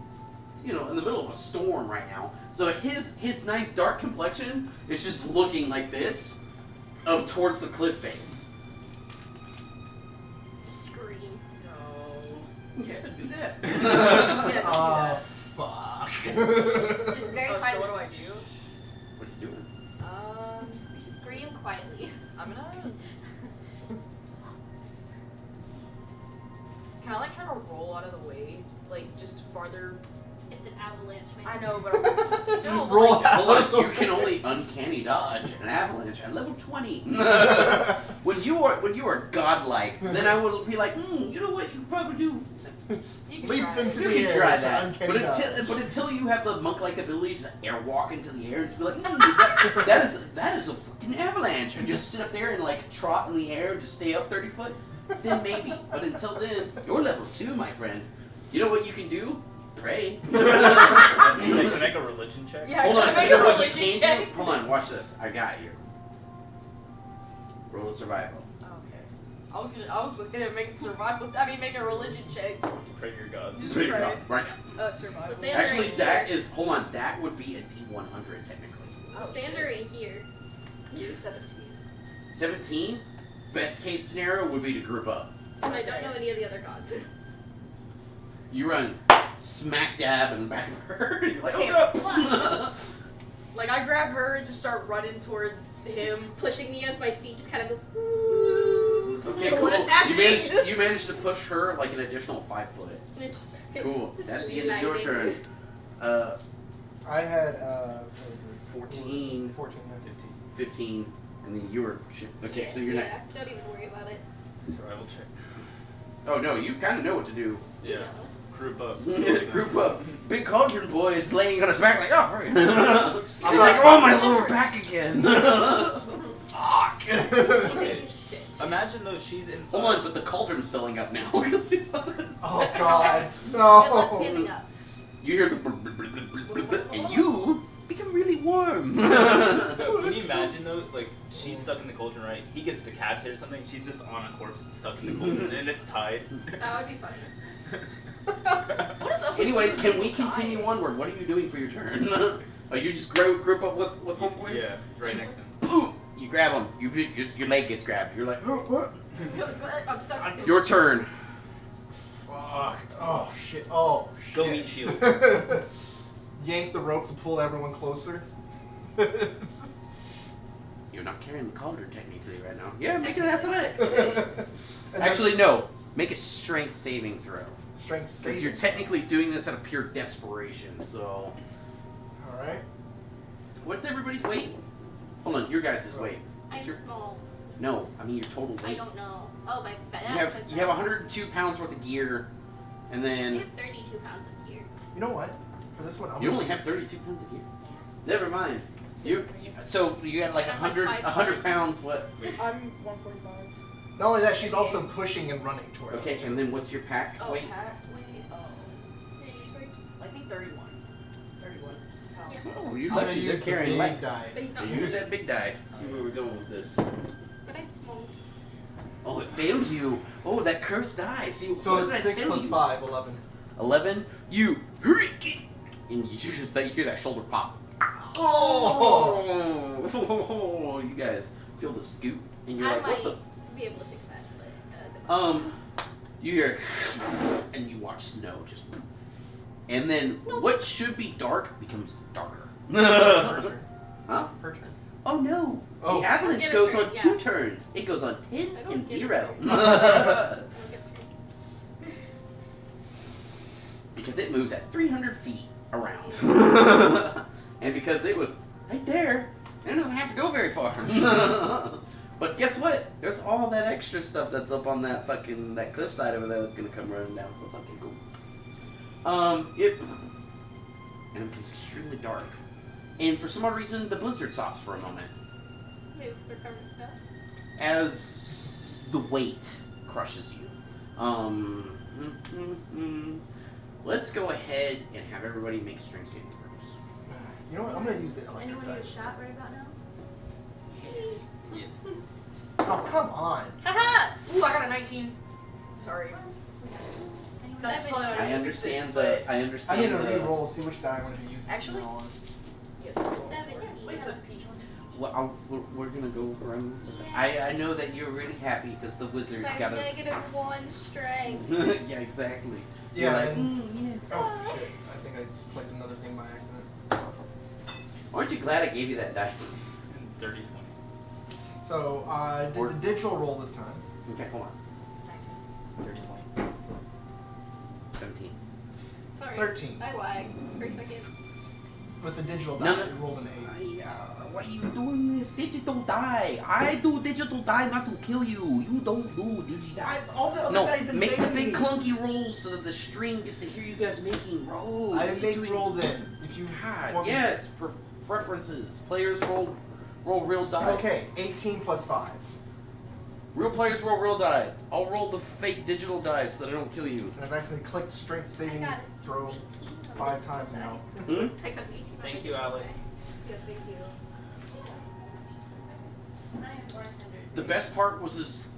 you know, in the middle of a storm right now. So his nice dark complexion is just looking like this, up towards the cliff face. Scream. No. Yeah, do that. Yeah, Oh, fuck. Just very Oh, so quietly. what do I do? What are you doing? Scream quietly. I'm gonna. Can I like try to roll out of the way, like just farther? It's an avalanche, man. I know, but I'm still Roll like. out. Hold on, you can only uncanny dodge an avalanche at level 20. when you are godlike, then I would be like, you know what, you could probably do. You can Leaps try it. into You the can air. try It's an that. uncanny dodge. But until you have the monk-like ability to airwalk into the air and just be like, that is a fucking avalanche, and just sit up there and like trot in the air and just stay up 30 foot, then maybe. But until then, you're level 2, my friend. You know what you can do? Pray. Does he say to make a religion check? Yeah, Hold can I on, make you a know what you religion can do? check? Hold on, watch this. I got you. Roll a survival. Okay. I was gonna make it survival. I mean, make a religion check. Pray to your god. Just Right pray. now, right now. Survival. But they- Actually, that is, hold on, that would be a D100 technically. Oh, Thunder in here. shit. 17. 17, best case scenario would be to group up. And I don't know any of the other gods. You run smack dab in the back of her. You're like, Damn. oh god! Like I grab her and just start running towards him. Pushing me as my feet just kind of go. Okay, What cool. is happening? You managed to push her like an additional 5 foot. And it just, Cool. That's the end of your sliding. turn. I had, what was it? 14. 14, 15, and then you were. Okay, Yeah, so you're yeah, next. Don't even worry about it. Survival check. Oh no, you kind of know what to do. Yeah. Group up. Group up. Big cauldron boy is laying on his back like, oh, hurry. He's like, oh, my lower back again. Fuck. Okay. Shit. Imagine though she's inside. Hold on, but the cauldron's filling up now. 'Cause he's on his- Oh god, Good luck no. standing up. You hear the and you become really warm. No, can you imagine though, like she's stuck in the cauldron, right? He gets decapitated or something. She's just on a corpse stuck in the cauldron, and it's tied. That would be funny. What is up with Anyways, you can we dying? continue onward? What are you doing for your turn? Oh, you just group up with homeboy? Yeah, right next to him. Boom! You grab him. Your leg gets grabbed. You're like, oh, I'm stuck. what? Your turn. Fuck. Oh shit. Oh shit. Go meet Shield. Yank the rope to pull everyone closer. You're not carrying the cauldron technically right now. Yeah, make it athletics. And Actually, no. Make a strength saving throw. then strength Because saving. you're technically doing this out of pure desperation, so... Alright. What's everybody's weight? Hold on, your guys' weight. I'm What's your... small. No, I mean your total weight. I don't know. Oh, my You have 102 pounds worth of gear, and I then have 32 pounds of gear. You know what? For this one, I'm you gonna only use- have 32 pounds of gear. Never mind. So you got like I'm like 100 5'9". pounds. What? I'm 145. Not only that, she's also pushing and running towards Okay, us, too. and then what's your pack Oh, weight? pack weight. I think 31. 31 pounds. Oh, you're I'm gonna lucky. They're use the carrying big light. die. But he's not Use that big die. See where we're going with this. But I'm small. Oh, it failed you. Oh, that cursed die. See, So what did I it's 6 tell plus you? 5, 11. 11. You and you just you hear that shoulder pop. Oh! Oh, you guys feel the scoop, and you're I like, what might the? be able to fix that, but You hear, and you watch snow just, and then what should be dark becomes darker. Her turn. Huh? Her turn. Oh no! Oh. The avalanche Get a goes turn, on yeah. 2 turns. It goes on 10 I don't and get a 0. turn. I'll get through. Because it moves at 300 feet around. And because it was right there, it doesn't have to go very far. But guess what? There's all that extra stuff that's up on that that cliffside over there that's gonna come running down, so it's okay, cool. It and it becomes extremely dark. And for some odd reason, the blizzard stops for a moment. Maybe it's our covered stuff. As the weight crushes you. Let's go ahead and have everybody make strength saving throws. You know what? I'm gonna use the electric Anyone need a dice. shot right about now? Yes. Yes. Oh, come on. Haha! Ooh, I got a 19. Sorry. Anyone That's have fine. I understand But- the. I I understand need to the. re-roll, see which die I want to use. Actually- from now on. Yes. Wait, the peach one. Well, we're gonna go around. I know that you're really happy because the wizard I'm got a. -1 strength. Yeah, exactly. Yeah, You're like, and- yes. Oh, shit. I think I just clicked another thing by accident. Aren't you glad I gave you that dice? And 30, 20. So, I did the digital roll this time. Okay, hold on. 30, 20. 17. Sorry. 13. I lagged for a second. With the digital die, No, I no. rolled an 8. Why are you doing this? Digital die. I do digital die not to kill you. You don't do digi die. All the other No, dice been make the failing big me. clunky rolls so that the stream gets to hear you guys making rolls. I didn't make Doing- roll then. If you God, want me- yes. Preferences. Players roll real die. Okay, 18 plus 5. Real players roll real die. I'll roll the fake digital die so that I don't kill you. And I've actually clicked strength I saving got throw 18 on 5 the times die. now. Hmm? I got 18 on Thank the you, die. Alex. Yeah, thank you. I am bartender. The best part was this,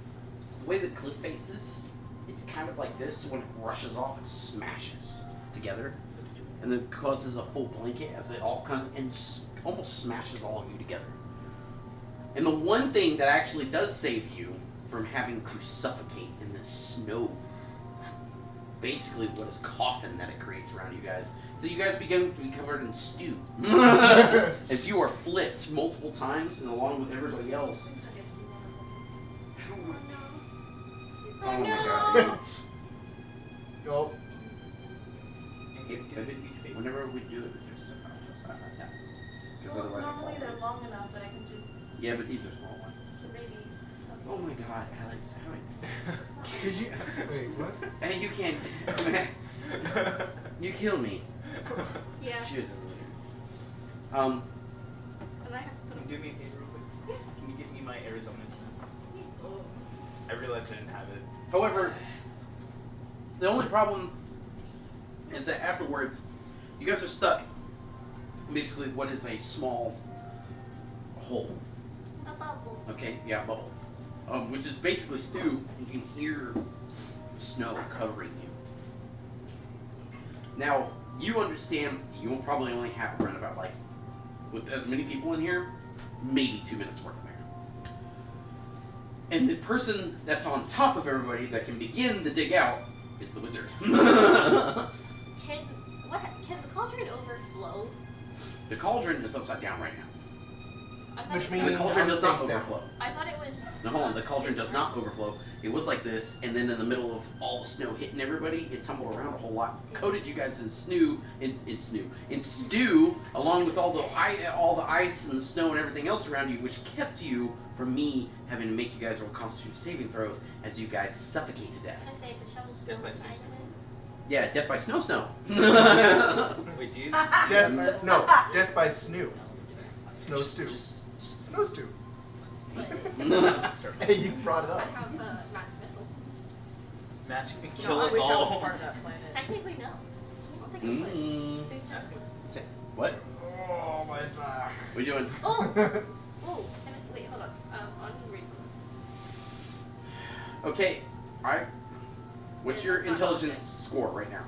the way the cliff faces, it's kind of like this, so when it rushes off, it smashes together. And then causes a full blanket as it all comes and just almost smashes all of you together. And the one thing that actually does save you from having to suffocate in the snow, basically what is coffin that it creates around you guys, so you guys begin to be covered in stew. As you are flipped multiple times and along with everybody else. Oh Oh my no! God. Go. Whenever we do it, there's some like that. Because Well, otherwise normally it they're falls. long enough that I can just Yeah, but these are small ones. to babies. Okay. Oh my God, Alex, how Did you? Wait, what? and you can't. You kill me. Yeah. Cheers, And I have to Can put you do me a favor real quick? Can you give me my Arizona tea? I realized I didn't have it. However, the only problem is that afterwards, you guys are stuck. Basically, what is a small hole? a bubble. Okay, yeah, bubble. Which is basically stew. You can hear snow covering you. Now, you understand you will probably only have around about like, with as many people in here, maybe 2 minutes worth of air. And the person that's on top of everybody that can begin the dig out is the wizard. Can the cauldron overflow? The cauldron is upside down right now. I thought Which it- means- The cauldron does not face down. overflow. I thought it was. No, hold on. The cauldron does not overflow. It was like this, and then in the middle of all the snow hitting everybody, it tumbled around a whole lot, coated you guys in stew, along with all the ice and the snow and everything else around you, which kept you from me having to make you guys roll Constitution saving throws as you guys suffocate to death. Can I say if the shovel's still Death by inside of snow. it? Yeah, death by snow. Wait, do you? Death, no, death by snoo. Snow stew. Just Snow stew. But Start. Hey, you brought it I up. have a magic missile. Magic can No, kill I us wish I was all. part of that planet. Technically, no. I don't think it would. Space Ask him. What? Oh, my back. What are you doing? Oh! Oh! Can I, wait, hold on. On reason. Okay, alright. What's your intelligence score right now?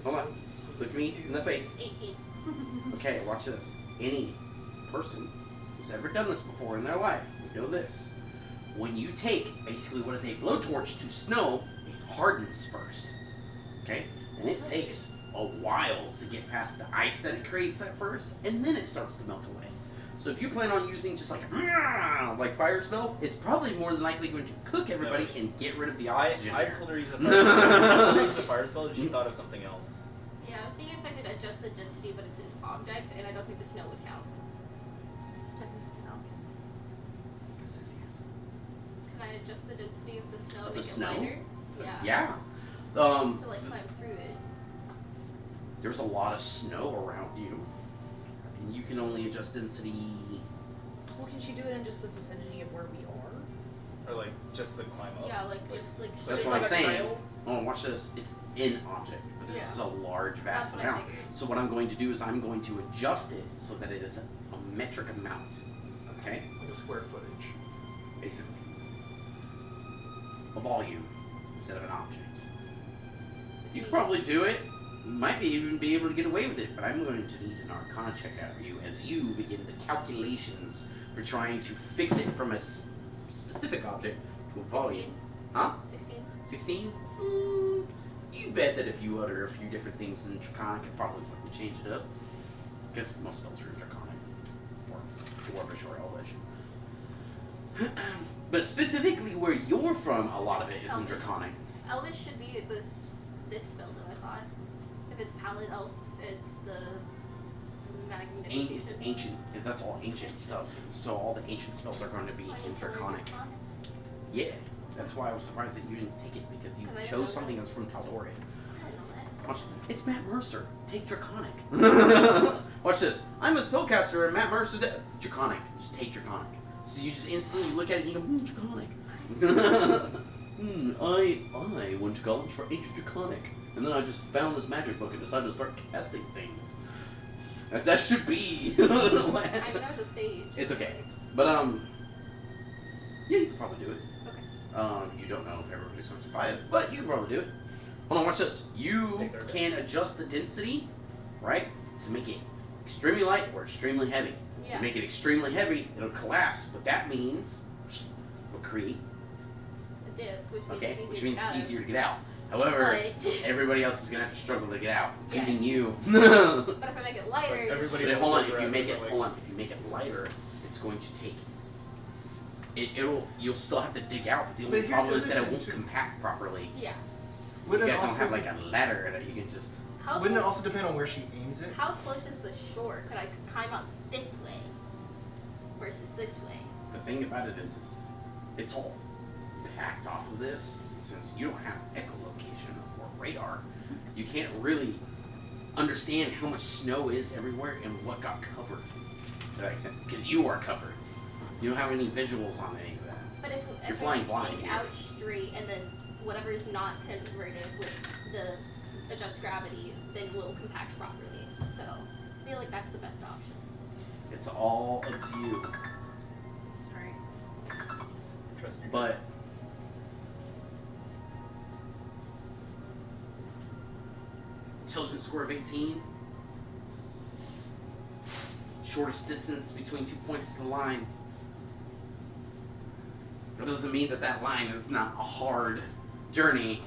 Hold on. Look me in the face. 18. Okay, watch this. Any person who's ever done this before in their life would know this. When you take basically what is a blowtorch to snow, it hardens first. Okay? And it takes a while to get past the ice that it creates at first, and then it starts to melt away. So if you plan on using just like a fire spell, it's probably more than likely going to cook everybody and get rid of the oxygen. I there. told her to use a fire spell. I told her to use a fire spell and she thought of something else. Yeah, I was thinking if I could adjust the density, but it's an object, and I don't think the snow would count. Can I adjust the density of the snow Of to the make snow? it lighter? Yeah. Yeah. To like climb through it. There's a lot of snow around you. And you can only adjust density. Well, can she do it in just the vicinity of where we are? Or like just the climb up. Yeah, like just like. That's Just what I'm like a saying. trail? Oh, watch this. It's an object, but this Yeah. is a large, vast That's what I amount. figured. So what I'm going to do is I'm going to adjust it so that it is a metric amount. Okay? Like a square footage. Basically. A volume instead of an object. You could probably do it. You might even be able to get away with it, but I'm going to need an Arcana check out of you as you begin the calculations for trying to fix it from a specific object to a volume. 16. Huh? 16. 16? You bet that if you utter a few different things in Draconic, it probably fucking change it up. Because most spells are in Draconic. Or Dwarvish or Elvish. But specifically where you're from, a lot of it is in Elvish. Draconic. Elvish should be this spell that I thought. If it's Paladin Elf, it's the magnification. It's ancient. That's all ancient stuff. So all the ancient spells are going to be in Draconic. Yeah. That's why I was surprised that you didn't take it, because you 'Cause I didn't know chose something that. that's from Tal'Dorei. I didn't know that. Watch, it's Matt Mercer. Take Draconic. Watch this. I'm a spellcaster and Matt Mercer's Draconic. Just take Draconic. So you just instantly look at it and you go, Draconic. I went to college for ancient Draconic. And then I just found this magic book and decided to start casting things. That should be. I mean, I was a sage. It's okay. But, yeah, you can probably do it. Okay. You don't know if everybody's going to survive, but you can probably do it. Hold on, watch this. You Take their can bets. adjust the density, right, to make it extremely light or extremely heavy. Yeah. You make it extremely heavy, it'll collapse. What that means, will create, The dip, which means okay, it's which easier means to get it's out easier to get out. However, But- everybody else is going to have to struggle to get out, including Yes. you. of. But if I make it It's lighter, like everybody But hold on, if forever, you make it, like- hold on, if you make it lighter, it's going to take. You'll still have to dig out, but the only But here's problem the is that it other won't thing, too. compact properly. yeah. You Wouldn't it guys don't also, have like a ladder that you can just. How wouldn't it close, also depend on where she aims it? how close is the shore? Could I climb up this way versus this way? The thing about it is it's all packed off of this. Since you don't have echolocation or radar, you can't really understand how much snow is everywhere and what got covered. To that extent, because you are covered. You don't have any visuals on any of that. But if You're I flying blind dig here. out straight and then whatever is not converted with the adjust gravity, then will compact properly. So I feel like that's the best option. It's all up to you. Alright. Trust your But intelligence score of 18. Shortest distance between 2 points is the line. That doesn't mean that that line is not a hard journey.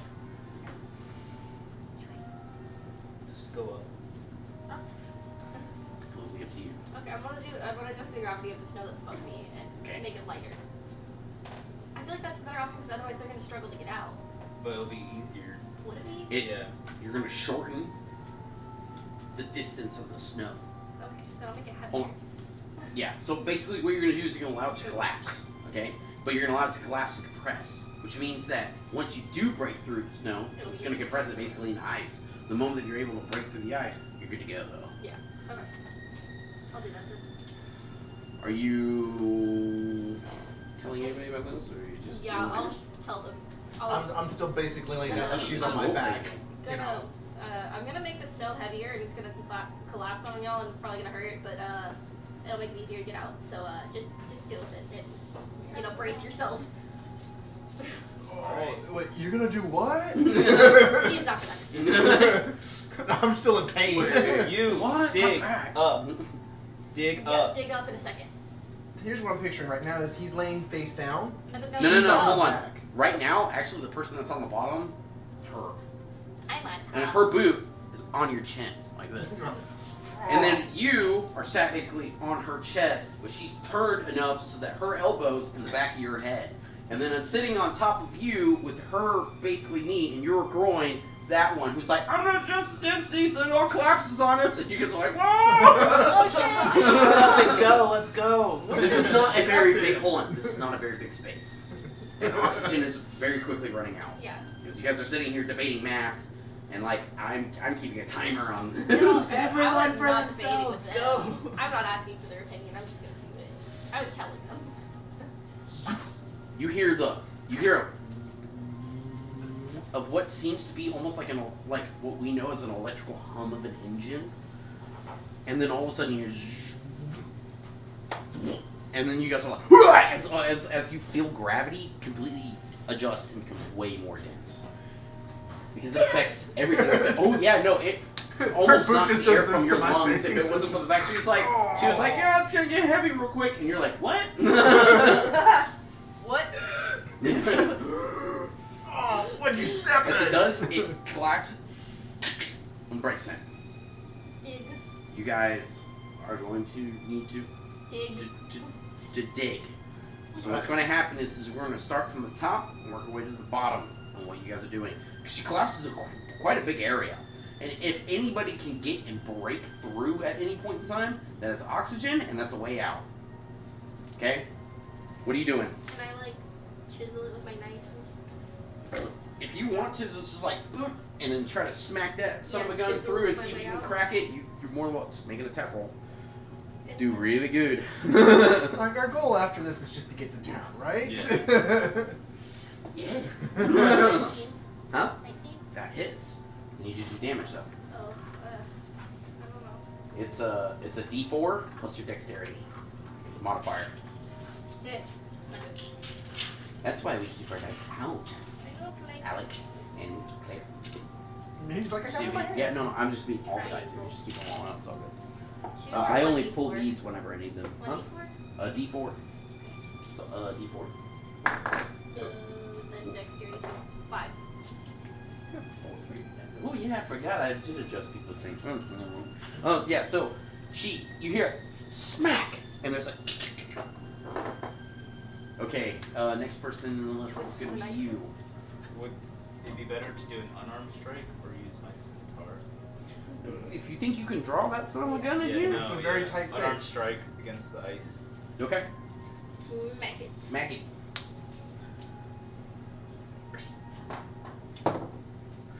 Let's just go up. Completely up to you. Okay, I wanna adjust the gravity of the snow that's above me and Okay. make it lighter. I feel like that's a better option because otherwise they're gonna struggle to get out. But it'll be easier. Would it be? Yeah. You're gonna shorten the distance of the snow. Okay, then I'll make it heavier. Hold on. Yeah, so basically what you're going to do is you're going to allow it to collapse, okay? But you're going to allow it to collapse and compress, which means that once you do break through the snow, it's going to compress it basically into ice. The moment that you're able to break through the ice, you're good to go, though. Yeah. Okay. I'll do that then. Are you telling anybody about this, or are you just Yeah, doing I'll it? tell them. I'm still basically laying down. Gonna- She's on my back. I'm gonna make the snow heavier and it's gonna collapse on y'all and it's probably gonna hurt, but it'll make it easier to get out. So just deal with it. And, brace yourselves. Oh, wait, you're gonna do what? He's not gonna. I'm still in pain. You What? dig My back. up. Dig Yeah, up. dig up in a second. Here's what I'm picturing right now: is he's laying face down. And then No, She's on hold his on. back. Right now, actually, the person that's on the bottom is her. I'm on And top. her boot is on your chin, like this. And then you are sat basically on her chest, but she's turned enough so that her elbow's in the back of your head. And then it's sitting on top of you with her basically knee and your groin is that one who's like, I'm gonna adjust the density so it all collapses on us. And you guys are like, whoa! Oh shit! Shut up and go. Let's go. This is not a very big, hold on, this is not a very big space. And oxygen is very quickly running out. Yeah. Because you guys are sitting here debating math, and like, I'm keeping a timer on No, this. everyone for themselves, go. I'm not asking for their opinion. I'm just gonna do it. I was telling them. You hear of what seems to be almost like like what we know as an electrical hum of an engine, and then all of a sudden you hear, and then you guys are like, as you feel gravity completely adjust and become way more dense because it affects everything. Oh yeah, no, it almost boot knocks just the air does this from to your my lungs. If it face. wasn't for the fact she was like, yeah, it's gonna get heavy real quick, and you're like, what? What? Oh, what'd you step As in? it does, it collapses and breaks in. Dig. You guys are going to need to dig. So what's going to happen is we're going to start from the top and work our way to the bottom on what you guys are doing. Because she collapses quite a big area. And if anybody can get and break through at any point in time, that is oxygen and that's a way out. Okay? What are you doing? Can I chisel it with my knife or something? If you want to just boom, and then try to smack that son of a Yeah, gun chisel through and my see if way you can out. crack it, you're more than welcome. Just make it a tap roll. Do really good. Like, our goal after this is just to get to town, right? Yes. 19? Huh? 19? That hits. You need to do damage though. Oh, I don't know. It's a D4 plus your dexterity modifier. Yeah. That's why we keep our dice out, I don't like Alex and Claire. He's like, I So got you it in my can- hand. yeah, no, I'm just being all the dice. You just keep them all out. It's all good. Two I or only 1d4? pull these whenever I need them. Huh? 1d4? A D4. So D4. Then dexterity, so 5. Oh yeah, I forgot I did adjust people's things. Oh yeah, so you hear smack, and there's a. Okay, next person in the list is gonna be you. Would it be better to do an unarmed strike or use my scimitar? If you think you can draw that son of a gun in here, no, It's a very tight unarmed space. strike against the ice. okay, Smack it. smack it.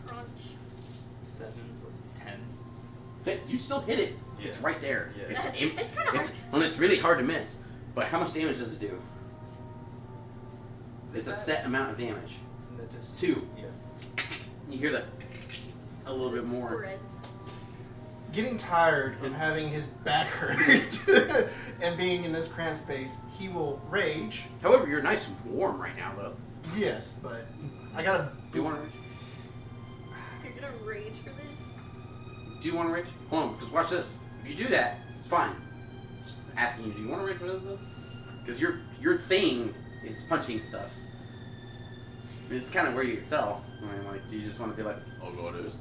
Crunch. 7 plus 10. Okay, you still hit it. Yeah. It's right there. Yeah. It's It's kinda hard. and it's really hard to miss. But how much damage does it do? It's a Is that- set amount of damage. That just 2. Yeah. You hear that a little bit more. Spreads. Getting tired of having his back hurt and being in this cramped space, he will rage. However, you're nice and warm right now, though. Yes, but I gotta. Do you want to rage? You're gonna rage for this? Do you want to rage? Hold on, because watch this. If you do that, it's fine. Just asking you, do you want to rage for this though? Because your thing is punching stuff. I mean, it's kind of where you excel. I mean, do you just want to be like, oh god, it is.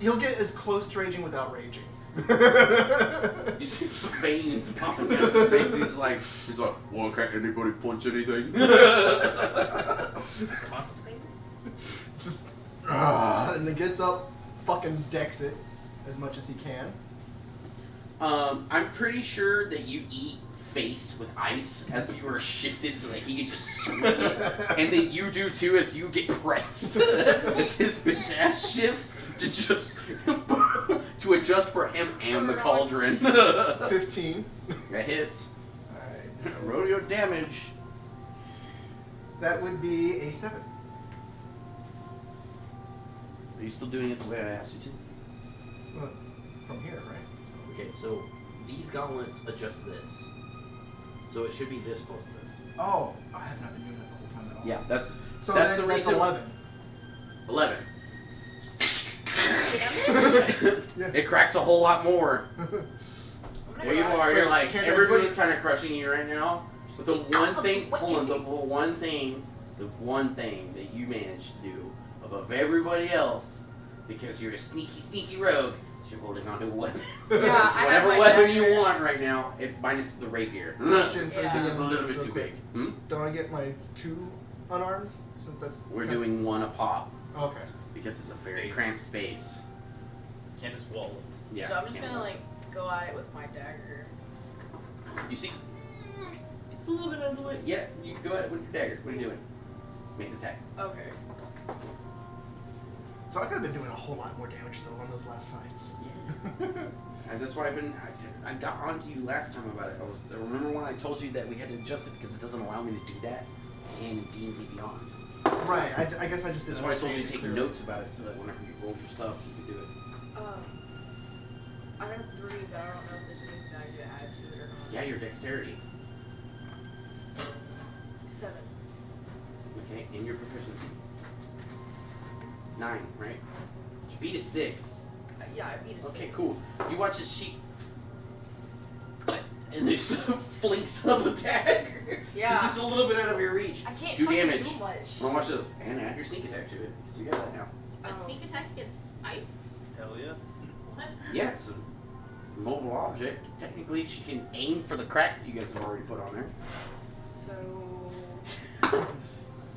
He'll get as close to raging without raging. You see the veins popping out of his face. He's like, well, can't anybody punch anything? Constipated? Just. And then gets up, fucking decks it as much as he can. I'm pretty sure that you eat face with ice as you are shifted so that he can just swing it, and then you do too as you get pressed. As his big ass shifts to just to adjust for him and the cauldron. 15. That hits. Alright. Rodeo damage. That would be a 7. Are you still doing it the way I asked you to? Well, it's from here, right? Okay, so these gauntlets adjust this. So it should be this plus this. Oh, I have not been doing that the whole time at all. Yeah, that's So that's then the reason. 11. 11. Damage? Yeah. It cracks a whole lot more. There you are. You're Wait, like can't I do everybody's it? kind of crushing you right now. But the Get one out of thing, the hold on, way. the one thing that you managed to do above everybody else, because you're a sneaky rogue, is you're holding onto a weapon. Yeah, It's I have whatever my weapon dagger. you want right now, minus the rapier. Question for Yeah. This is a DM little bit real too quick. big. Don't I get my 2 unarmed? Since that's We're doing one a pop Okay. because it's a very Space. cramped space. Can't just wall. Yeah. So I'm just can't gonna work. like go at it with my dagger. You see, it's a little bit out of the way. Yeah, you can go ahead with your dagger. What are you doing? Make an attack. Okay. So I could have been doing a whole lot more damage though on those last fights. Yes. And that's why I got onto you last time about it. I remember when I told you that we had to adjust it because it doesn't allow me to do that in D&D Beyond. Right. I guess I just That's didn't. why I told you to understand take it clearly. notes about it so that whenever you roll your stuff, you can do it. I have 3, but I don't know if there's anything I need to add to it or not. Yeah, your dexterity. 7. Okay, and your proficiency. 9, right? You beat a 6. Yeah, I beat a 6. Okay, cool. You watch as she and there's flinks up a dagger. Yeah. This is a little bit out of your reach. I can't do fucking damage. do much. Well, watch this. And add your sneak attack to it. So you got that now. A Oh. sneak attack against ice? Hell yeah. What? Yeah, it's a mobile object. Technically, she can aim for the crack that you guys have already put on there. So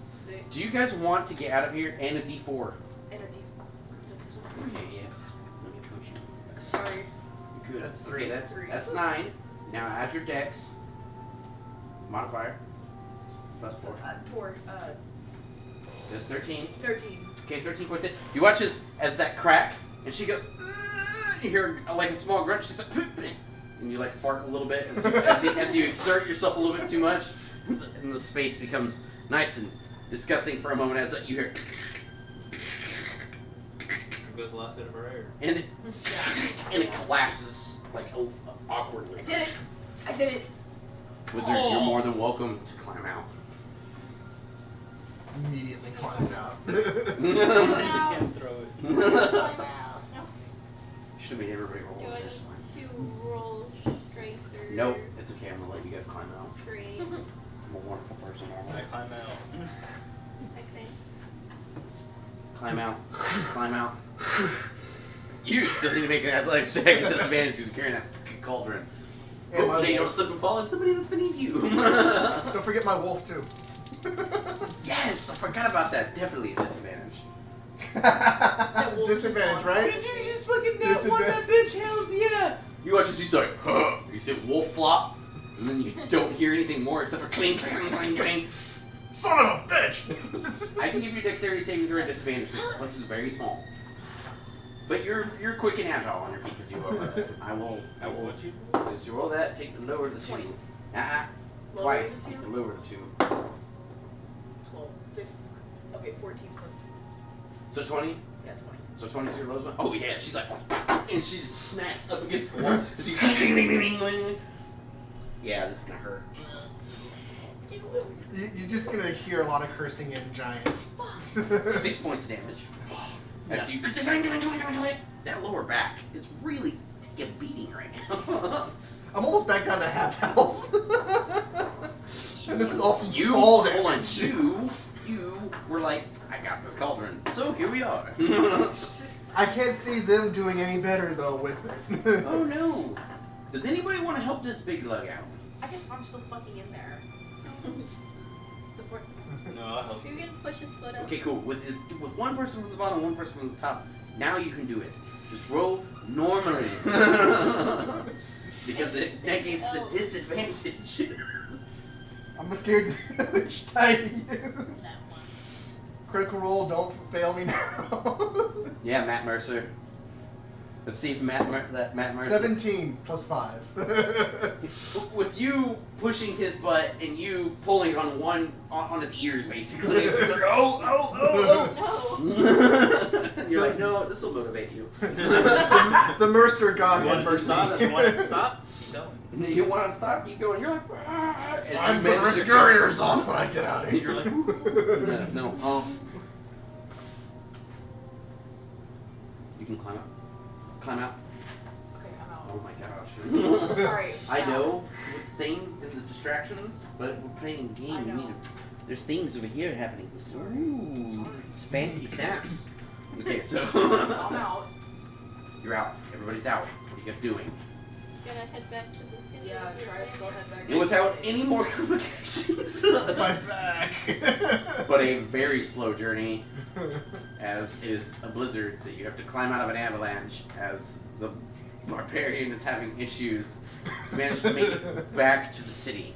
6. Do you guys want to get out of here and a D4? And a D. Is that this one? Okay, yes. Let me coach you. Sorry. Good. That's Okay, 3. that's 9. Now add your dex. Modifier. Plus 4. 4. That's 13. 13. Okay, 13 points in. You watch as that crack, and she goes, "Ugh," you hear like a small grunt, she's like, and you like fart a little bit as you exert yourself a little bit too much, and the space becomes nice and disgusting for a moment as you hear, There goes the last bit of her hair. and it, Yeah. and it collapses like awkwardly. I did it. I did it. Wizard, you're more than welcome to climb out. Immediately climbs out. You can't throw it. Climb out. No. Should have made everybody roll Do I on need this one. to roll strength or? Nope, it's okay. I'm gonna let you guys climb out. Great. I'm a wonderful person. I climb out. Okay. Climb out. Climb out. You still need to make an athletics check at disadvantage who's carrying that freaking cauldron. And my Hopefully you don't wolf. slip and fall on somebody that's beneath you. Don't forget my wolf too. Yes, I forgot about that. Definitely a disadvantage. wolf is Disadvantage, on. right? You just fucking net one that bitch hounds, yeah. You watch as he's like, huh. You see wolf flop, and then you don't hear anything more except for cling, cling, cling, cling. Son of a bitch! I can give you a dexterity saving throw at disadvantage because this place is very small. But you're quick and agile on your feet because you are. I will. What you? As you roll that, take the lower of the 20. two. Lower Twice. the Take two? the lower of the 2. 12. 15. Okay, 14 plus. So 20. Yeah, 20. So 20 is your lowest one? Oh yeah, she's like, and she just smacks up against the wall. As you ding, ding, ding, ding, ding. Yeah, this is gonna hurt. You're just gonna hear a lot of cursing in giant. 6 points of damage. As you that lower back is really taking a beating right now. I'm almost back down to half health. And this is all from You fall hold on, damage. you were like, I got this cauldron. So here we are. I can't see them doing any better though with it. Oh no. Does anybody want to help this big lug out? I guess I'm still fucking in there. Support. No, I'll help. Maybe we can push his foot up. Okay, cool. With one person from the bottom, one person from the top. Now you can do it. Just roll normally. Because it negates the disadvantage. I'm scared which die to use. Critical roll, don't fail me now. Yeah, Matt Mercer. Let's see if Matt Mercer. 17 plus 5. With you pushing his butt and you pulling on his ears, basically. It's just like, oh. And you're like, no, this will motivate you. The Mercer God You had want it to mercy. stop? You want it to stop? Keep going. You want to stop? Keep going. You're like, "Ah," and I'm you gonna manage rip to your ears off when I get out of here. You're like, no. You can climb up. Climb out. Okay, I'm out. Oh my gosh. Sorry. I know the thing and the distractions, but we're playing a game. I We know. need to, there's things over here happening. Ooh, fancy snaps. Okay, so So I'm out. you're out. Everybody's out. What are you guys doing? Gonna head back to the city. Yeah, try to still head back. And without any more complications. My back. But a very slow journey, as is a blizzard that you have to climb out of an avalanche, as the barbarian is having issues. Managed to make it back to the city.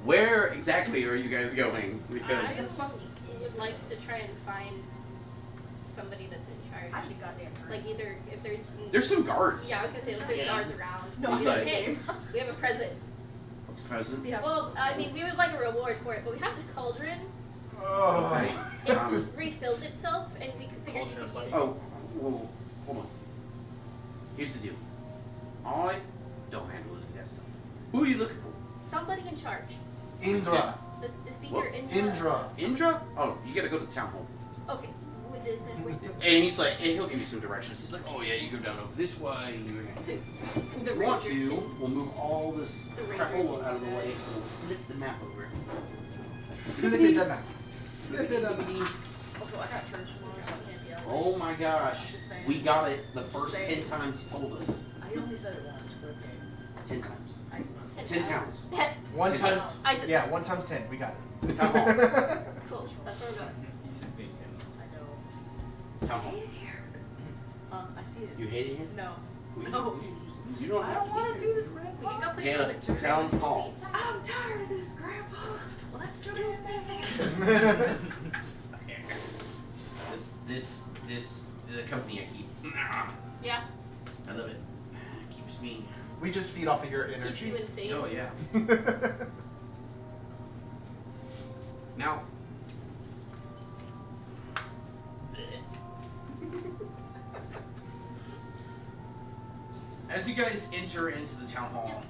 Where exactly are you guys going? Because I would like to try and find somebody that's in charge. I'd be goddamn right. Like either if there's some guards. Yeah, I was gonna say if there's guards around. No, I'd be I'm like, hey, we have a present. Present. Yeah. Well, I mean, we would like a reward for it, but we have this cauldron. Oh. Okay. It refills itself, and we could figure you Cauldron could use Oh, whoa, hold on. Here's the deal. I don't handle any of that stuff. Who are you looking for? somebody in charge. Indra. The speaker What? Indra. Indra? Oh, you gotta go to the town hall. Okay. We did And he's like, and he'll give you some directions. He's like, oh yeah, you go down over this way. If the you want ranger to, kid. we'll move all this The crap ranger out of the kid. way and we'll flip the map over. Flip it up. Flip it up. Also, I got church tomorrow, so I can't be out. Oh my gosh. Just saying. We got it the first saying. 10 times you told us. I only said it once, but okay. 10 times. 10 10 towns. One Ten times. I said, Yeah, 1 times 10. We got it. Town hall. cool. That's where we're going. I know. Town I hall. hate it here. I see it. You hate it here? No. Well, No. You don't I have don't want to to do this, Grandpa. We can go play Yeah, with let's the town hall. I'm tired of this, Grandpa. Well, let's do it. This is a company I keep. Yeah. I love it. It keeps me. We just feed off of your Keeps you energy. insane. Oh yeah. Now. As you guys enter into the town hall,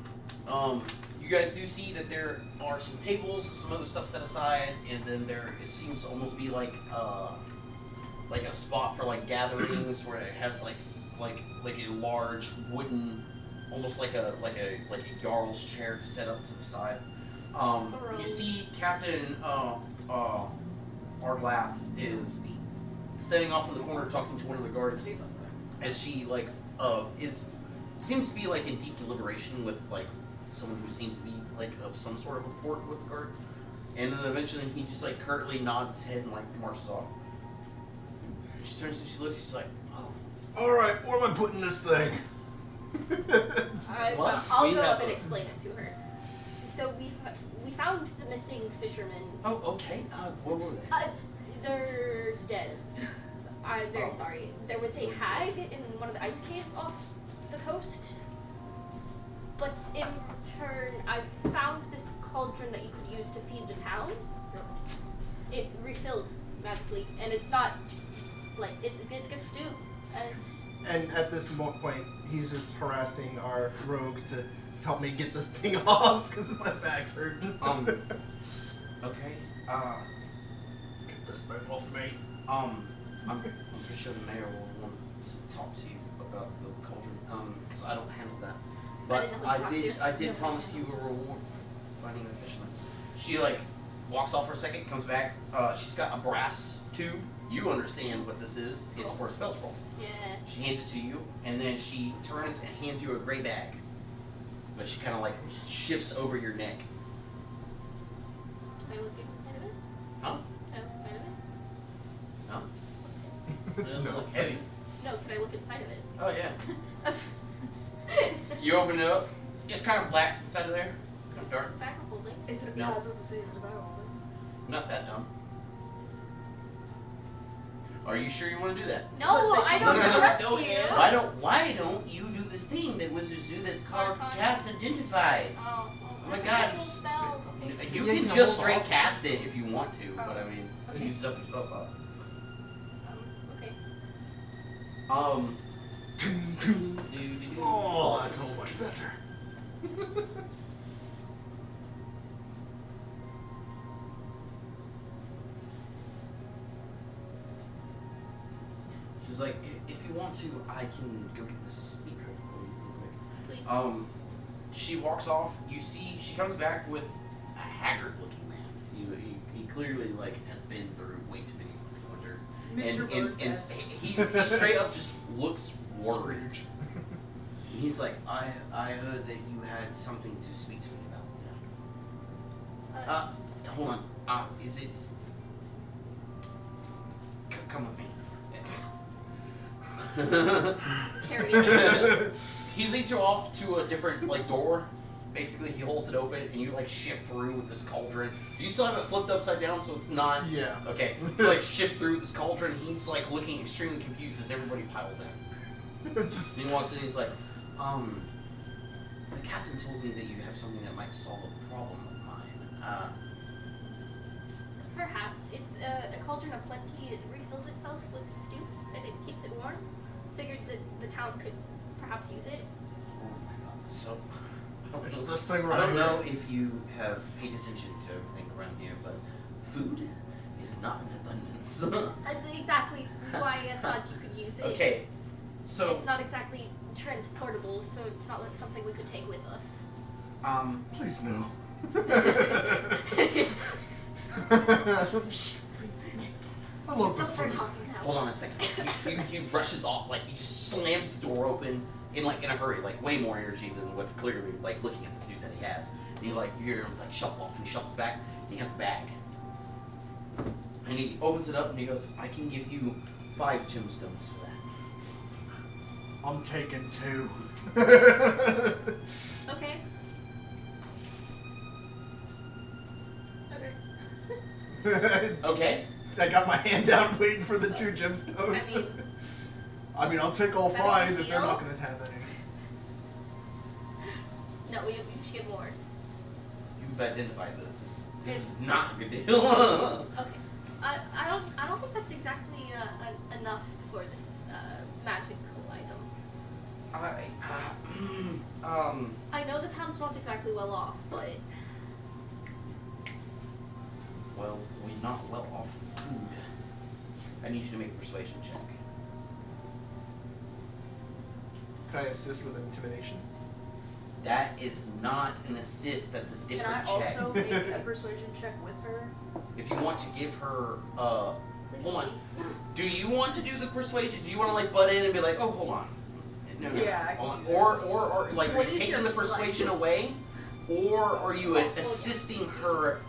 you guys do see that there are some tables, some other stuff set aside, and then it seems to almost be like a spot for like gatherings where it has like a large wooden, almost like a jarl's chair set up to the side. You see Captain Arglath is standing off in the corner talking to one of the guards as she seems to be like in deep deliberation with like someone who seems to be like of some sort of rapport with the guard. And then eventually he just like curtly nods his head and like marches off. She turns and she looks, she's like, oh. Alright, where am I putting this thing? What? I'll We go have up and a- explain it to her. So we found the missing fishermen. Oh, okay. Where were they? They're dead. I'm very Oh. sorry. There was a hag in one of the ice caves off the coast. But in turn, I found this cauldron that you could use to feed the town. It refills magically, and it's not like it's good stew. And And at this point, he's just harassing our rogue to help me get this thing off because my back's hurting. Okay. Get this thing off me. I'm pretty sure the mayor will want to talk to you about the cauldron. So I don't handle that. But didn't know who to talk to. I did promise you a reward for finding the fisherman. She like walks off for a second, comes back. She's got a brass tube. You understand what this is. It's for a spell scroll. yeah. She hands it to you, and then she turns and hands you a gray bag. But she kind of like shifts over your neck. Can I look inside of it? Huh? Can I look inside of it? No? It doesn't look heavy. No, can I look inside of it? Oh yeah. You open it up. It's kind of black inside of there. Kind of dark. Back of holding. Is it a No. I was about to say, is it a battle? Not that dumb. Are you sure you want to do that? No, I don't trust No, you. Why don't you do this thing that wizards do that's called Arcana. cast identify? Oh my that's a gosh. natural spell. Okay. You Yeah, can you can just hold straight off. cast it if you want to, but I mean, it Okay. uses up your spell slots. Okay. Oh, that's so much better. She's like, if you want to, I can go get the speaker for you real quick. Please. She walks off. You see, she comes back with a haggard-looking man. He clearly like has been through way too many winters. Mr. And Burns. he straight up just looks worried. And he's like, I heard that you had something to speak to me about. Hold on. Is it? Come with me. Carry it. He leads you off to a different like door. Basically, he holds it open, and you like shift through with this cauldron. You still have it flipped upside down, so it's not. Yeah. Okay. You like shift through this cauldron. And he's like looking extremely confused as everybody piles in. Just He walks in. And he's like, the captain told me that you have something that might solve a problem of mine. Perhaps it's a cauldron of plenty. It refills itself with stew, and it keeps it warm. Figured that the town could perhaps use it. Oh my god. So. it's this thing I right don't here. know if you have paid attention to everything around here, but food is not in abundance. Exactly why I thought you could use it. Okay, so It's not exactly transportable, so it's not like something we could take with us. Please no. I love Don't start food. talking now. hold on a second. He rushes off, like he just slams the door open in like in a hurry, like way more energy than what clearly like looking at this dude that he has. And you hear him like shuffle off, and he shuffles back, and he has a bag. And he opens it up and he goes, I can give you 5 gemstones for that. I'm taking 2. Okay. Okay. I got my hand out waiting for the 2 gemstones. I mean, I'll take all Better 5 if they're deal. not going to have any. No, we should get more. You've identified this. This is not a good deal. Okay. I don't think that's exactly enough for this magical item. I know the town's not exactly well off, but Well, we're not well off food. I need you to make a persuasion check. Can I assist with intimidation? That is not an assist, that's a Can different I check. also make a persuasion check with her? If you want to give her, please hold on. leave. Do you want to do the persuasion? Do you want to like butt in and be like, oh, hold on. No. Yeah, I Hold can on. do that. Or like, What are you is taking your the persuasion plus? away? Or are you Oh, assisting her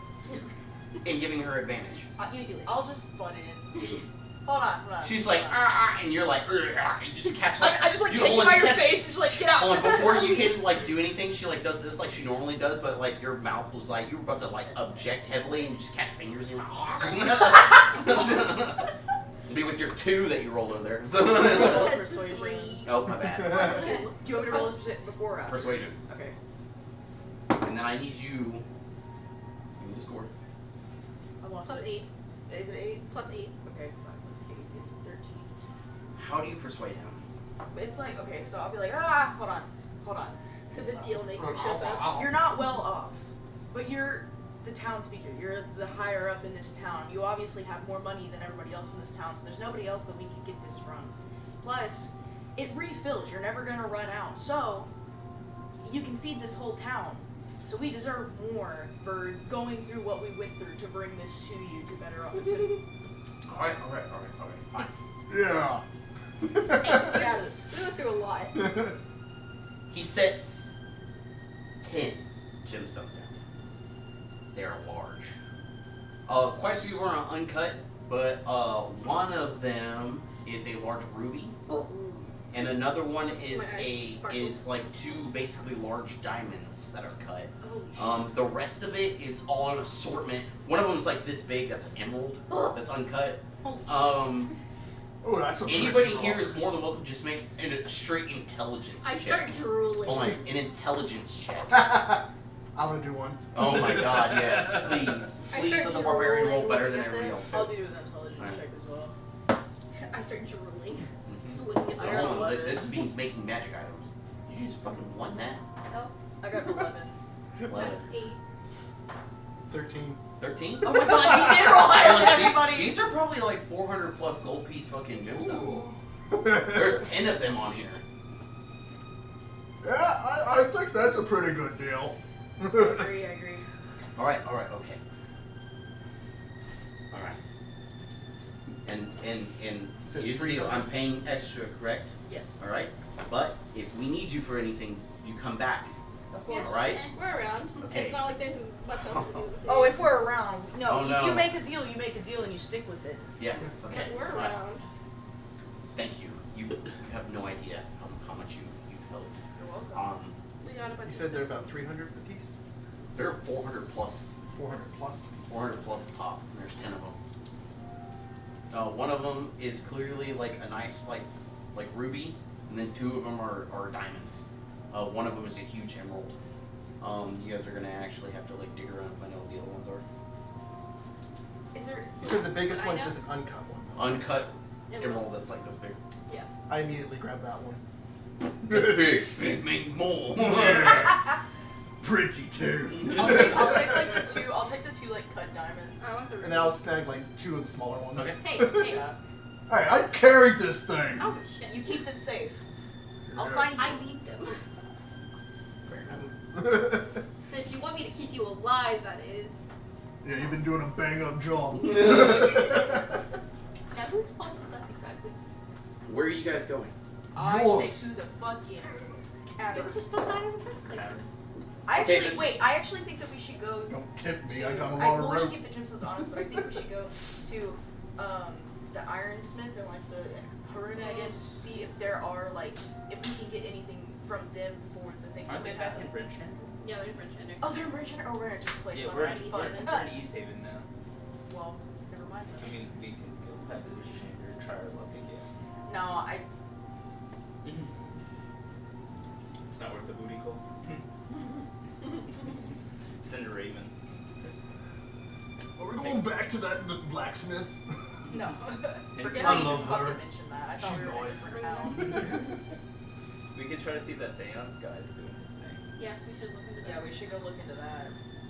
and giving her advantage? You do it. I'll just butt in. Hold on. She's like, and you're like, and you just catch like, I just like you take you hold by on, your catch- face and just like get out. Hold on, before you can like do anything, she like does this like she normally does, but like your mouth was like you were about to like object heavily and you just catch fingers in your mouth. Be with your 2 that you rolled over there. So That's Persuasion. 3 oh my bad. plus 2. Do you want me to roll it before or after? Persuasion. Okay. And then I need you. Give me the score. I lost Plus it. 8. Is it 8? Plus 8. Okay, 5 plus 8 is 13. How do you persuade him? It's like, okay, so I'll be like, hold on. The deal maker shows up. You're not well off, but you're the town speaker. You're the higher up in this town. You obviously have more money than everybody else in this town, so there's nobody else that we can get this from. Plus, it refills. You're never gonna run out. So, you can feed this whole town. So we deserve more for going through what we went through to bring this to you to better up. Alright, fine. Yeah. Hey, status. We went through a lot. He sets 10 gemstones down. They are large. Quite a few are uncut, but one of them is a large ruby. and another one is My eyes sparkle. like two basically large diamonds that are cut. Oh, The rest of it is all an assortment. One of them is like this big. That's an emerald. That's uncut. holy Oh, that's a Anybody pretty here rock. is more than welcome. Just make a straight intelligence I check. start drooling. Hold on, an intelligence check. I'm gonna do one. Oh my God, yes, please, I please start let the barbarian roll drooling better than looking at everybody this. else. I'll do an intelligence Alright. check as well. I start drooling. Mhm. Just looking at I the got Hold on, 11. this means making magic items. You just fucking won that. Oh, I got 11. 11. 8. 13. 13? Oh my god, you did roll higher than These- everybody! These are probably like 400 plus gold piece fucking gemstones. Ooh. There's 10 of them on here. Yeah, I think that's a pretty good deal. I agree. Alright, okay. Alright. And Said here's the three deal. dollars. I'm paying extra, correct? Yes. Alright? But if we need you for anything, you come back. Of Yeah, course. Alright? We're around. Okay. It's not like there's much else to do in the city. Oh, if we're around. No, Oh, if no. you make a deal, you make a deal and you stick with it. Yeah, okay. We're Alright. around. Thank you. You have no idea how much you've helped. You're welcome. We got a bunch You of said they're stuff. about 300 a piece? There are 400 plus. 400 plus? 400 plus top, and there's 10 of them. One of them is clearly like a nice like ruby, and then 2 of them are diamonds. One of them is a huge emerald. You guys are gonna actually have to like dig around to find out what the other ones are. Is there. You said the biggest I one's know. just an uncut one. Though. Uncut Emerald. emerald that's like this big. Yeah. I immediately grabbed that one. This big, big, big more. Pretty too. I'll take like the two. I'll take the 2 like cut diamonds. I want the And then I'll snag like 2 of the smaller ones. Okay. Hey. Yeah. Hey, I carried this thing. Oh shit. You keep them safe. I'll Yeah. find you. I need them. Fair enough. If you want me to keep you alive, that is. Yeah, you've been doing a bang up job. Now, whose fault is that exactly? Where are you guys going? I Yours. say to the fucking We cavern. just don't die in the first place. Cavern. I Okay, actually this wait. is- I actually think that we should go Don't tempt me, to. I got a lot well, of we should rope. keep the gemstones honest, but I think we should go to the ironsmith and like the Haruna again to see if there are like if we can get anything from them for the things Aren't that they we have. back in Bridgeton? Yeah, they're French ender. Oh, they're merchant. Oh, we're in a different place. Yeah, All we're right, in, fine. Easthaven. we're in Easthaven now. Well, never mind. I Then. mean, we can go back to the chamber and try our luck again. No, I. It's not worth the booty call. Send a raven. Are we going back to that blacksmith? No. Forget I I love even her. fucking mentioned that. I thought She's we were in a nice. different town. We could try to see if that seance guy is doing his thing. Yes, we should look into that. Yeah, we should go look into that.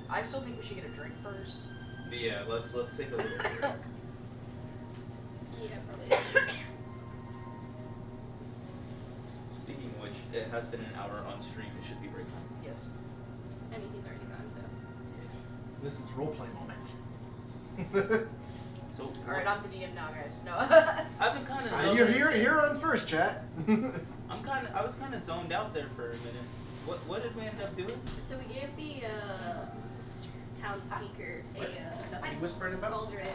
I still think we should get a drink first. But yeah, let's take a look at it. Yeah, probably. Speaking of which, it has been an hour on stream. It should be break time. Yes. I mean, he's already gone, so. This is roleplay moment. So, All right, I'm the DM now, guys. No. I've been kind of. You're on first, chat. I was kind of zoned out there for a minute. What did we end up doing? So we gave the town speaker What? a You whispering about? cauldron.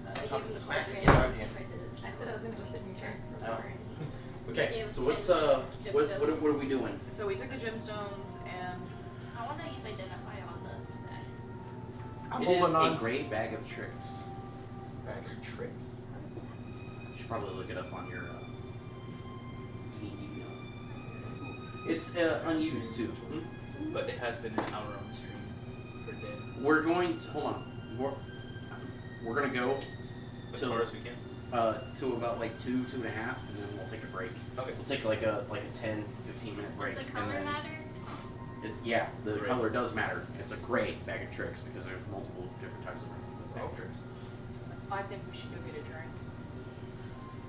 I gave Talking him the smack, cauldron. get out of and here. he tried to. I said I was gonna go sit in your chair. Oh. Okay, Yeah, so it what's was what are we doing? So we took the gemstones and I want to use identify on the. I'm It is holding on. a great bag of tricks. Bag of tricks. You should probably look it up on your D&D email. It's unused too. But it has been an hour on stream per day. We're going to hold on. We're gonna go As So- far as we can. to about like 2.5, and then we'll take a break. Okay. We'll take like a 10, 15-minute break. Does the and color then matter? it's the Gray. color does matter. It's a gray bag of tricks because there's multiple different types of bag of tricks. I think we should go get a drink.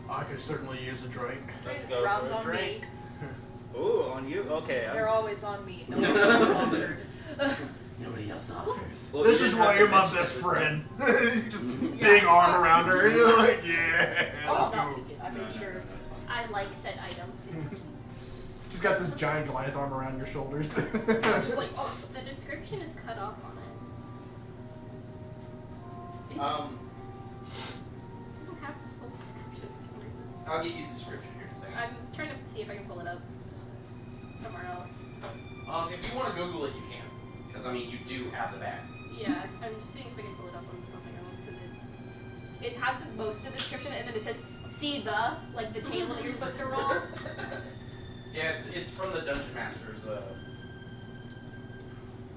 I could certainly use a drink. Let's go Rounds for a on drink. me. Ooh, on you? Okay. They're always on me. No one else is offered. Nobody else offers. Well, This you is didn't why have you're to my mention best it this friend. time. Just big arm around her. You're like, yeah. Oh, let's stop go. thinking. I No, made no, sure. no, it's fine. I like said item. She's got this giant Goliath arm around your shoulders. I'm just like, oh. The description is cut off on it. It Um, doesn't have the full description for some reason. I'll get you the description here in a second. I'm trying to see it has the most of the description, and then it says see the like the table that you're supposed to roll. Yeah, it's from the Dungeon Master's.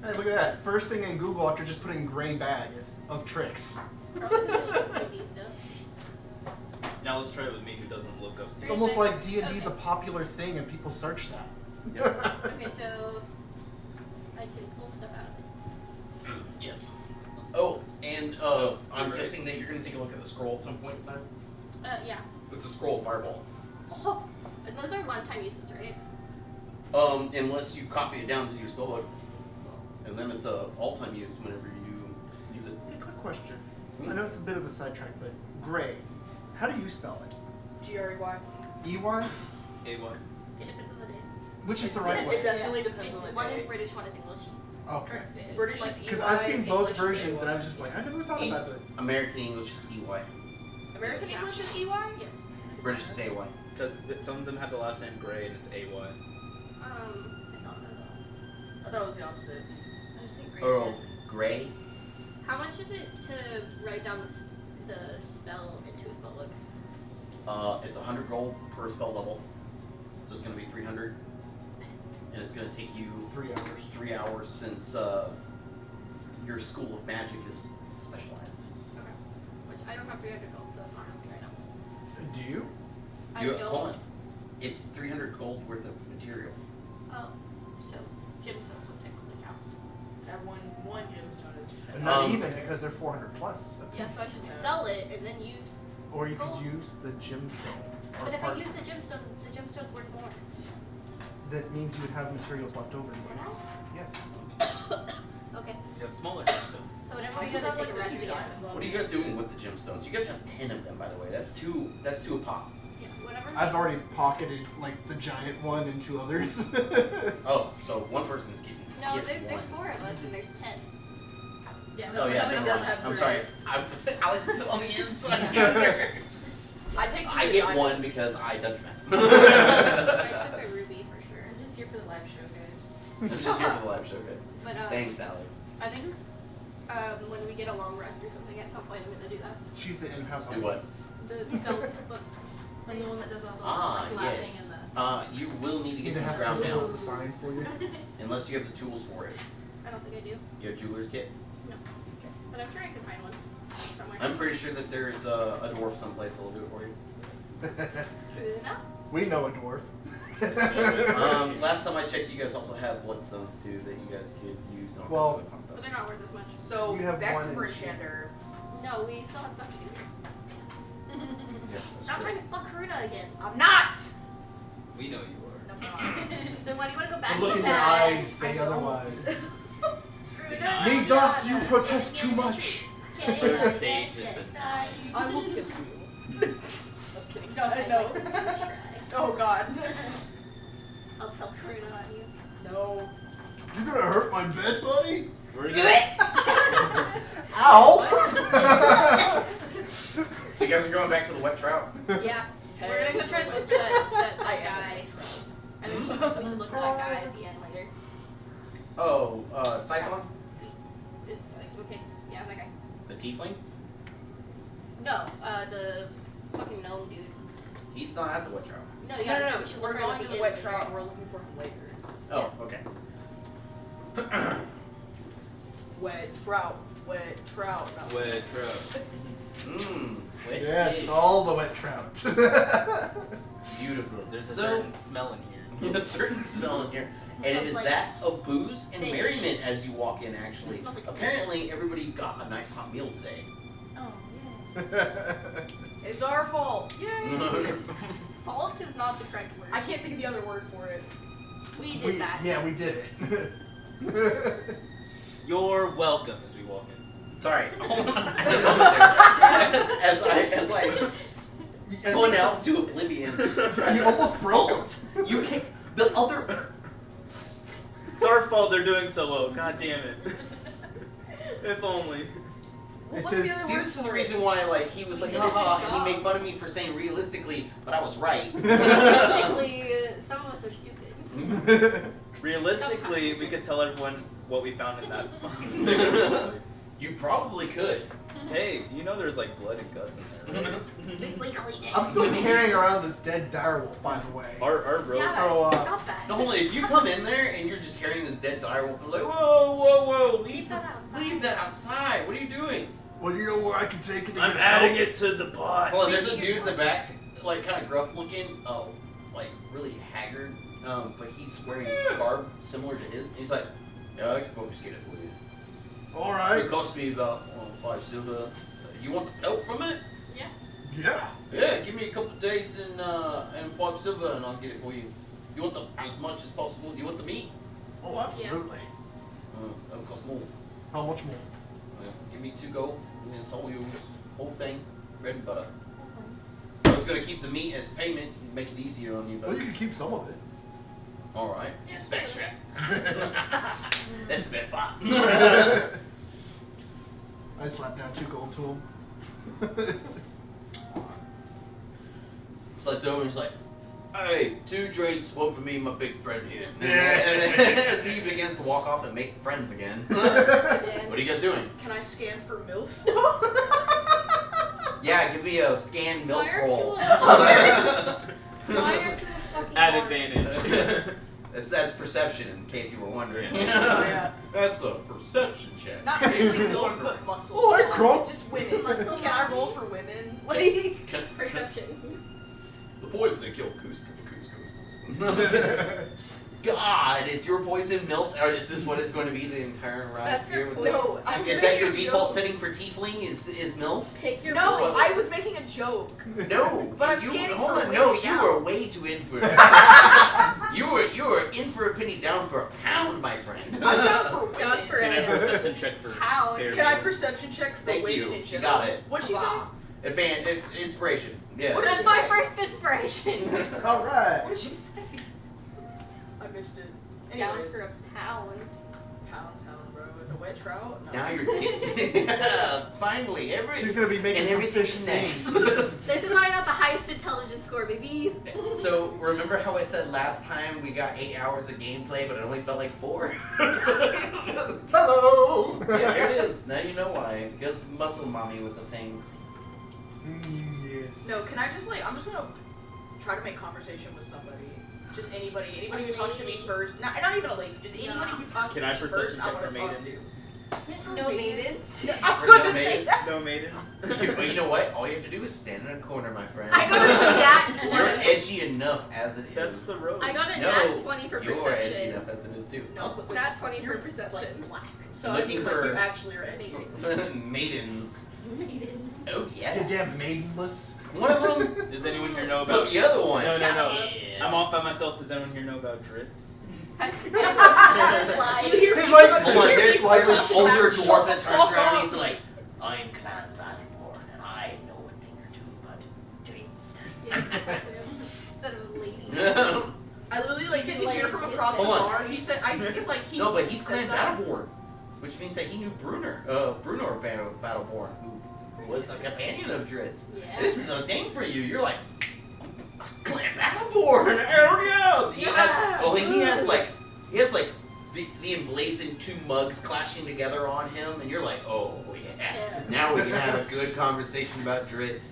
Hey, look at that. First thing in Google after just putting gray bag is of tricks. Probably D&D stuff. Now let's try it with me, who doesn't look up. It's almost like D&D's a popular thing and people search that. Okay, so I can pull stuff out of it. Yes. Oh, and I'm guessing that you're gonna take a look at the scroll at some point in time. Yeah. It's a scroll fireball. Oh, and those are one-time uses, right? Unless you copy it down to your spellbook, and then it's a all-time use whenever you use it. Hey, quick question. I know it's a bit of a sidetrack, but gray, how do you spell it? G-R-E-Y. E-Y? A1. It depends on the day. Which is the right It way? definitely depends on the One is day. British, one is English. Okay. British Like, is Because EY, I've seen both English is versions and AY. I'm just like, I never thought about it. American English is EY. American Yeah. English is EY? Yes. British is AY. Because some of them have the last name Gray and it's AY. It's not I thought it was the opposite. I just think great. Earl Grey. How much is it to write down the spell into a spell book? It's 100 gold per spell level, so it's gonna be 300, and it's gonna take you 3 hours. 3 hours since your school of magic is specialized. Okay. Which I don't have 300 gold, so that's not happening right now. Do you? I You don't. hold on. It's 300 gold worth of material. Oh, so gemstones will technically count. That one gemstone is. But not Um, even because they're 400 plus. a Yeah, so I piece. should sell it and then use. Or you could gold. use the gemstone. Or But if I parts. use the gemstone's worth more. That means you would have materials left over to Would I? use. Yes. Okay. You have smaller gemstones. So whenever I we just go have to take like a rest 2 again. diamonds on What are you guys doing with the gemstones? You guys have 10 of them, by the way. That's two a pop. Yeah, whenever I've already pocketed like the giant one and 2 others. Oh, so one person's keeping No, skip there's one. 4 of us and there's 10. Yeah, Oh, yeah, somebody never does mind. have I'm 3. sorry. Alex is still on the inside counter. I take 2 I of the get diamonds. one because I dungeon master. I took a ruby for sure. I'm just here for the live show, guys. I'm just here for the live show, guys. But Thanks, Alex. I think when we get a long rest or something at some point, I'm gonna do that. She's the in-house Do what? The spell book. Like the one that does all the Ah, like, laughing yes. and the. You will need to You get need to these have ground people down, the sign for you. unless you have the tools for it. I don't think I do. You have jeweler's kit. No. But I'm sure I can find one somewhere. I'm pretty sure that there's a dwarf someplace that'll do it for you. True enough. We know a dwarf. Last time I checked, you guys also have bloodstones too that you guys could use. And all Well- kinds of fun But stuff. they're not worth as much. So You have back one to in Bridgehander. No, we still have stuff to do. Yes, that's Stop true. trying to fuck Karuna again. I'm not. We know you are. No, I'm not. Then why do you want to go The back look to in your that? eyes say I don't. otherwise. Karuna, Me I'm doth not you protest too much. Okay, Their yes, stage yes, is yes, I will kill you. I'm kidding. God, I'd no. like to see you try. Oh God. I'll tell Karuna on you. No. You're gonna hurt my bed, buddy? We're gonna. Ow! So you guys are going back to the wet trout? Yeah. We're gonna go try and look for that I guy. am. And then we should look for that guy at the end later. Oh, Cyclone? Is like okay, yeah, that guy. The tiefling? No, the fucking gnome dude. He's not at the wet trout. No, No, yeah, no, so no. we should We're look for him going at to the the end wet later. trout and we're looking for him later. Oh, okay. Wet trout. Wet trout. No. Wet trout. Mmm. Wet Yes, fish. all the wet trout. Beautiful. There's a So- certain smell in here. a certain smell in here. And it is Like that of booze and fish. merriment as you walk in, actually. It smells like Apparently, everybody got a nice hot meal today. Oh, yeah. It's our fault. Yay! Fault is not the correct word. I can't think of the other word for it. We did that. Yeah, we did it. You're welcome as we walk in. Sorry. as I spun out to oblivion. You almost broke it. You can't. The other. It's our fault they're doing so well. God damn it. If only. What's It the is- other See, word this is the for it? reason why, like, he was like, You did a good haha, and job. he made fun of me for saying realistically, but I was right. Realistically, some of us are stupid. Realistically, Sometimes. we could tell everyone what we found in that. You probably could. Hey, you know there's like blood and guts in there, right? We cleaned it. I'm still carrying around this dead direwolf, by the way. Our roads. Yeah, So, stop that. No, if you come in there and you're just carrying this dead direwolf, they're like, whoa, Keep that outside. leave that outside. What are you doing? Well, you know where I can take it to I'm get adding help? it to the pot. Hold on, there's a dude in the back, like kind of gruff looking, like really haggard, but he's wearing a garb similar to his. And he's like, yeah, I can confiscate it for you. All right. It cost me about 5 silver. You want the pelt from it? Yeah. Yeah. Yeah, give me a couple of days and 5 silver, and I'll get it for you. You want as much as possible? You want the meat? Oh, absolutely. That'll cost more. How much more? Give me 2 gold, and it's all yours. Whole thing, bread and butter. I was gonna keep the meat as payment and make it easier on you, but Well, you can keep some of it. all right. Yeah. Backstrap. That's the best part. I slapped down 2 gold to him. So it's over and he's like, hey, 2 drinks, 1 for me and my big friend here. Yeah. And as he begins to walk off and make friends again. What are you guys doing? Can I scan for MILFs? Yeah, give me a scan milk Why aren't you roll. Why aren't you a fucking At bard? advantage. That's perception, in case you were wondering. Yeah. That's a perception check. Not actually MILF, but muscle. Oh, I crunk. Just women. Muscle Can I roll mommy? for women? Like, Perception. The poison that killed Cusco. God, is your poison milfs, or is this what it's going to be the entire ride That's here? her With point. no, I'm is that making your a default joke. setting for tiefling? Is milfs? Take your No, This was- I was making a joke. No, But I'm you, scanning hold for on, a no, way you down. were way too in for it. you were in for a penny, down for a pound, my friend. I'm down for women. Down for Can I it. perception check for How? fair Can I measure? perception check for Thank women you. in She general? got it. What'd she say? Inspiration. Yeah. What did That's she my say? first inspiration. All right. What did she say? I missed it. Down Anyways, for a pound. Pound Town, bro. The wet trout? No. Now you're finally She's gonna be making and some fish everything's snacks. This is why I got the highest intelligence score, baby. So remember how I said last time we got 8 hours of gameplay, but it only felt like 4? Hello. Yeah, there it is. Now you know why. Because muscle mommy was the thing. Yes. No, can I just I'm just gonna try to make conversation with somebody. Just anybody who talks to me first. Not even a lady, just anybody who talks Can to I me perception first, I check wanna for talk to. maidens? No maidens. I was For about no to say maiden? that. No maidens? But you know what? All you have to do is stand in a corner, my friend. I got a nat You're 20. edgy enough as it is. That's the road. I got a No, nat 20 for you're edgy perception. enough as it is too. No, but Nat 20 for you're perception. like black. So Looking I mean, for- like, you actually are edgy. Maidens. Maiden. Oh You yeah. damn maidenless. One of them. Does anyone here know But about... the other one. No. Yeah. I'm off by myself. Does anyone here know about drits? Slide. He's like, Hold on, there's Slightly an older dwarf that turns Fuck around and off. he's like, I'm Clan Vanborn and I know a thing or two about treats. Yeah. Instead of a lady. I literally You can hear like from his across the Hold on. bar. He said, it's like he. No, but he's says Clan that. Battleborn, which means that he knew Bruner Battleborn, who was a companion of Dritz. Yeah. This is a thing for you. You're like, Clan Battleborn, hell yeah! He has like the emblazoned 2 mugs clashing together on him, and you're like, oh yeah. Yeah. Now we can have a good conversation about Dritz.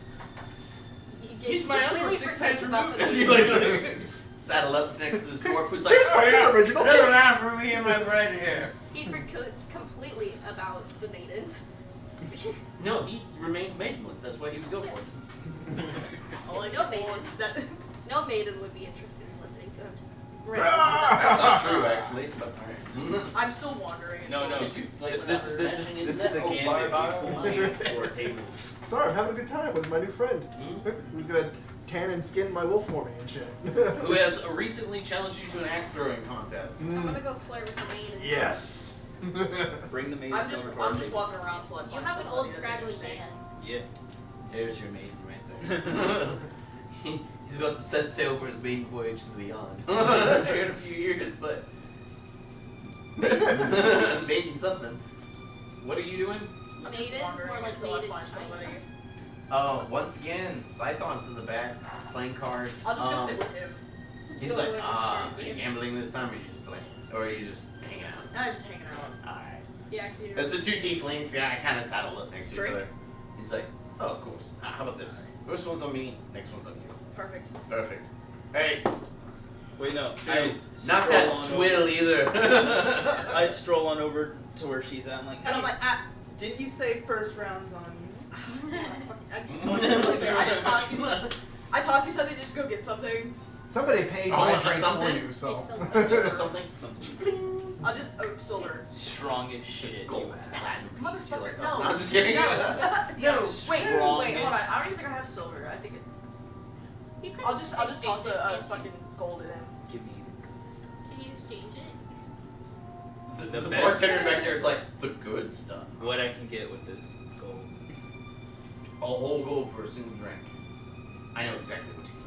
He's completely forgets about the She maiden. like saddle up next to this dwarf who's like, Here's oh, yeah, original another cake." round for me and my friend here. He forgets completely about the maidens. No, he remains maidenless. That's what he was going for. All I No know maidens. is that. No maiden would be interested in listening to him. That's not true, actually. But alright. I'm still wandering. No. Did you play This without is smashing the into that? Oh, gambit bye-bye. between maidens or tables. Sorry, I'm having a good time with my new friend. Hmm? Who's gonna tan and skin my wolf for me and shit. Who has recently challenged you to an axe throwing contest? I'm gonna go flirt with the maiden. Yes. Bring the maidens I'm just over to our walking table. around till I find You have an somebody old that's scraggly interesting. man. Yeah. There's your maiden right there. He's about to set sail for his maiden voyage to the beyond. Here in a few years, but maiden something. What are you doing? I'm just Maidens wandering more like until I maiden find China. somebody. Once again, Scython's in the back playing cards. I'll just go sit with him. He's like, are you gambling this time, or you just playing, or are you just hanging out? No, just hanging out. Alright. Yeah, 'cause you're- As the two tieflings, I kind of saddled up next to each Drink? other. He's like, oh, of course. How about this? First one's on me, next one's on you. Perfect. Perfect. Hey, Wait, no. not stroll that on swill over- either. I stroll on over to where she's at. I'm like, And I'm like, ah. didn't you say first round's on you? I just toss you something. I toss you something just to go get something. Somebody paid Oh, my just drink for something? you, so. It's just a something. Something I'll just silver. strong as shit. Gold, you have. platinum piece. You're Motherfucker, like, no. oh, I'm just kidding. No. Wait, hold on. I Strongest. don't even think I have silver. I think it, You could I'll just exchange toss it, a can't you? fucking gold at him. Give me the good stuff. Can you exchange it? The best. bartender back there is like, the good stuff. What I can get with this gold. A whole gold for a single drink. I know exactly what to do.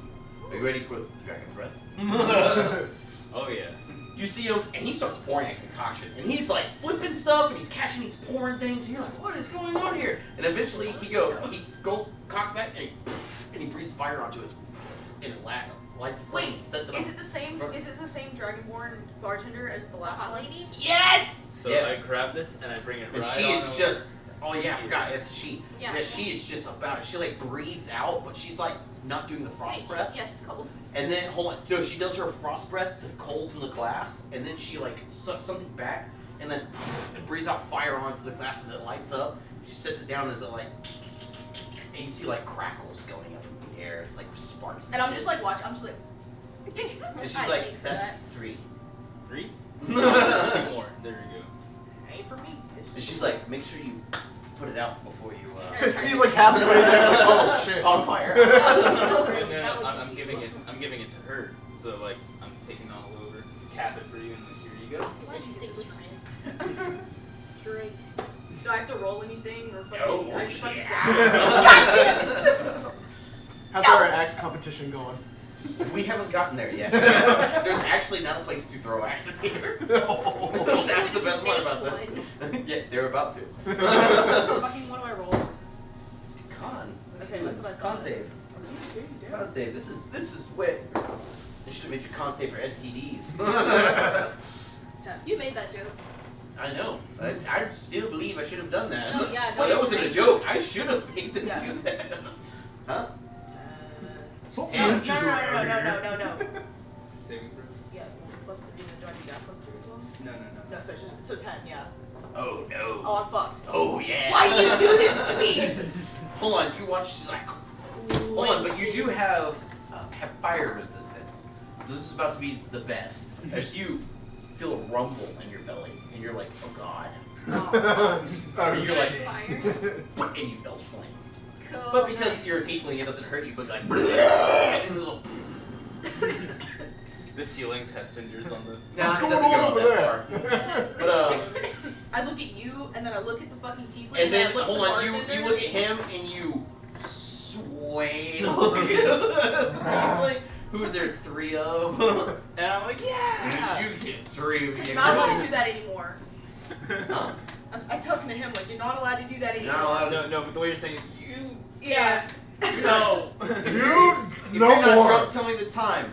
Are you ready for the dragon's breath? Oh yeah. You see him, and he starts pouring a concoction, and he's like flipping stuff, and he's catching, he's pouring things, and you're like, what is going on here? And eventually he goes, cocks back, and he breathes fire onto his, and it lights a flame, Wait, sets it up. is it the same? Is it the same Dragonborn bartender as the last Hot one? lady? Yes! So Yes. I grab this and I bring it And right she on is over. just, oh yeah, I forgot, it's a she. Yeah. Yeah, she is just about it. She like breathes out, but she's like not doing the frost Wait, breath. Yeah, she's cold. And then, hold on, no, she does her frost breath to cold in the glass, and then she like sucks something back, and then breathes out fire onto the glass as it lights up. She sets it down as it like, and you see like crackles going up in the air. It's like sparks. And I'm shit. just like watching. I'm just like. And she's I like, think that's that. 3. 3? No, 2 more. There you go. Ain't for me. It's And just- she's like, make sure you put it out before you. He's like halfway there, like, oh shit. On fire. And then I'm giving it to her. So like I'm taking all over, cap it for you, and like, here you go. Let's stick with Drink. Do I have to roll anything or fucking? No, I just fucking yeah. God damn it! How's our axe competition going? We haven't gotten there yet. There's actually not a place to throw axes here. That's the best part about that. Yeah, they're about to. Fucking what do I roll? Con. Okay, that's what I Con thought. save. Con save. This is what. They should have made your con save for STDs. 10. You made that joke. I know. I still believe I should have done that. No, yeah, no, Well, that you wasn't a made- joke. I should have made them Yeah. do that. Huh? 10. So No, Damn. no. Saving throw? Yeah, plus the do I do that plus 3 as well? No. No, so it's just so 10. Yeah. Oh no. Oh, I'm fucked. Oh yeah. Why do you do this to me? Hold on. You watch. She's like. Hold on, but you do have fire resistance. So this is about to be the best. As you feel a rumble in your belly, and you're like, oh god. Oh, You're like, Fire. and you belch flame. Cool. But because you're a tiefling, it doesn't hurt you, but like, and it's like, The ceilings has cinders on the. nah, What's it going doesn't on go over that there? far. But I look at you, and then I look at the fucking tiefling, and then I look hold at the on, you bartender. look at him and you sway to look at the tiefling, who there are 3 of. And I'm like, yeah. You get 3 of you. You're not allowed to do that anymore. Huh? I'm talking to him like you're not allowed to do that anymore. Not allowed. No, but the way you're saying it, you. Yeah. No. You If no you're not more. drunk, tell me the time.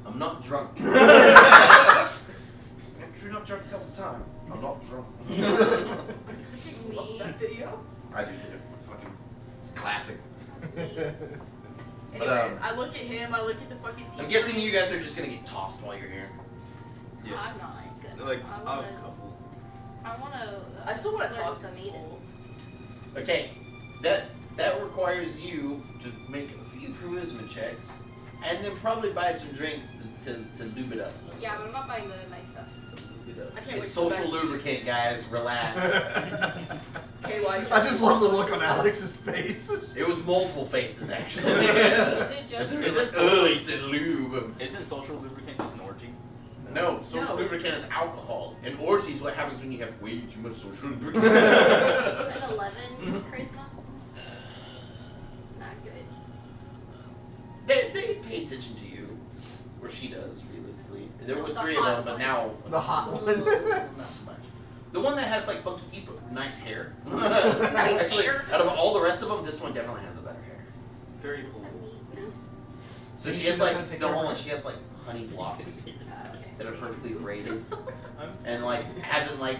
I'm not drunk. If you're not drunk, tell the time. I'm not drunk. Love that video. I do too. It's classic. Anyways, I look at him, I look at the fucking tiefling. I'm guessing you guys are just gonna get tossed while you're here. I'm not good. Like I a wanna. couple. I wanna. I still wanna learn talk to the them. maidens. Okay, that requires you to make a few charisma checks, and then probably buy some drinks to lube it up. Yeah, but I'm not buying the nice stuff. To lube it up. I can't wait It's to go social back to- lubricant, guys. Relax. Okay, why? I just love the look on Alex's face. It was multiple faces actually. Is it just? It's Is it like, ugh, he said lube. Isn't social lubricant just an orgy? No, social No. lubricant is alcohol. And orgy is what happens when you have way too much social lubricant. An 11 charisma? Not good. They pay attention to you, or she does, realistically. There was The 3 of hot them, but one. now The hot one. not so much. The one that has like funky teeth, but nice hair. Nice Actually, hair? out of all the rest of them, this one definitely has a better hair. Very cool. So Maybe she she's has just like gonna take no, care of hold on, her. she has like honey blocks Okay, that are see. perfectly braided, I'm and like hasn't like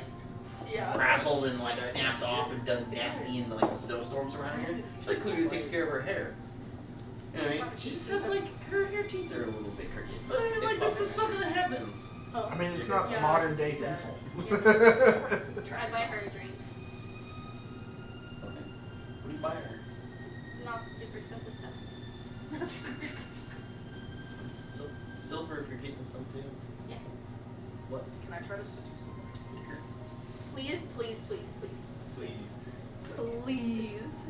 Yeah. frazzled and like snapped off and done nasty in like the snowstorms around here. She like clearly takes care of her hair. You know what I mean? She just has like her teeth are a little bit crooked, but I mean, like this is something that happens. Oh. I mean, it's not Yeah, modern I day see that. dental. I buy her a drink. Okay. What do you buy her? Not super expensive stuff. Silver if you're getting some too. Yeah. What? Can I try to seduce them? Please, please, please, please. Please.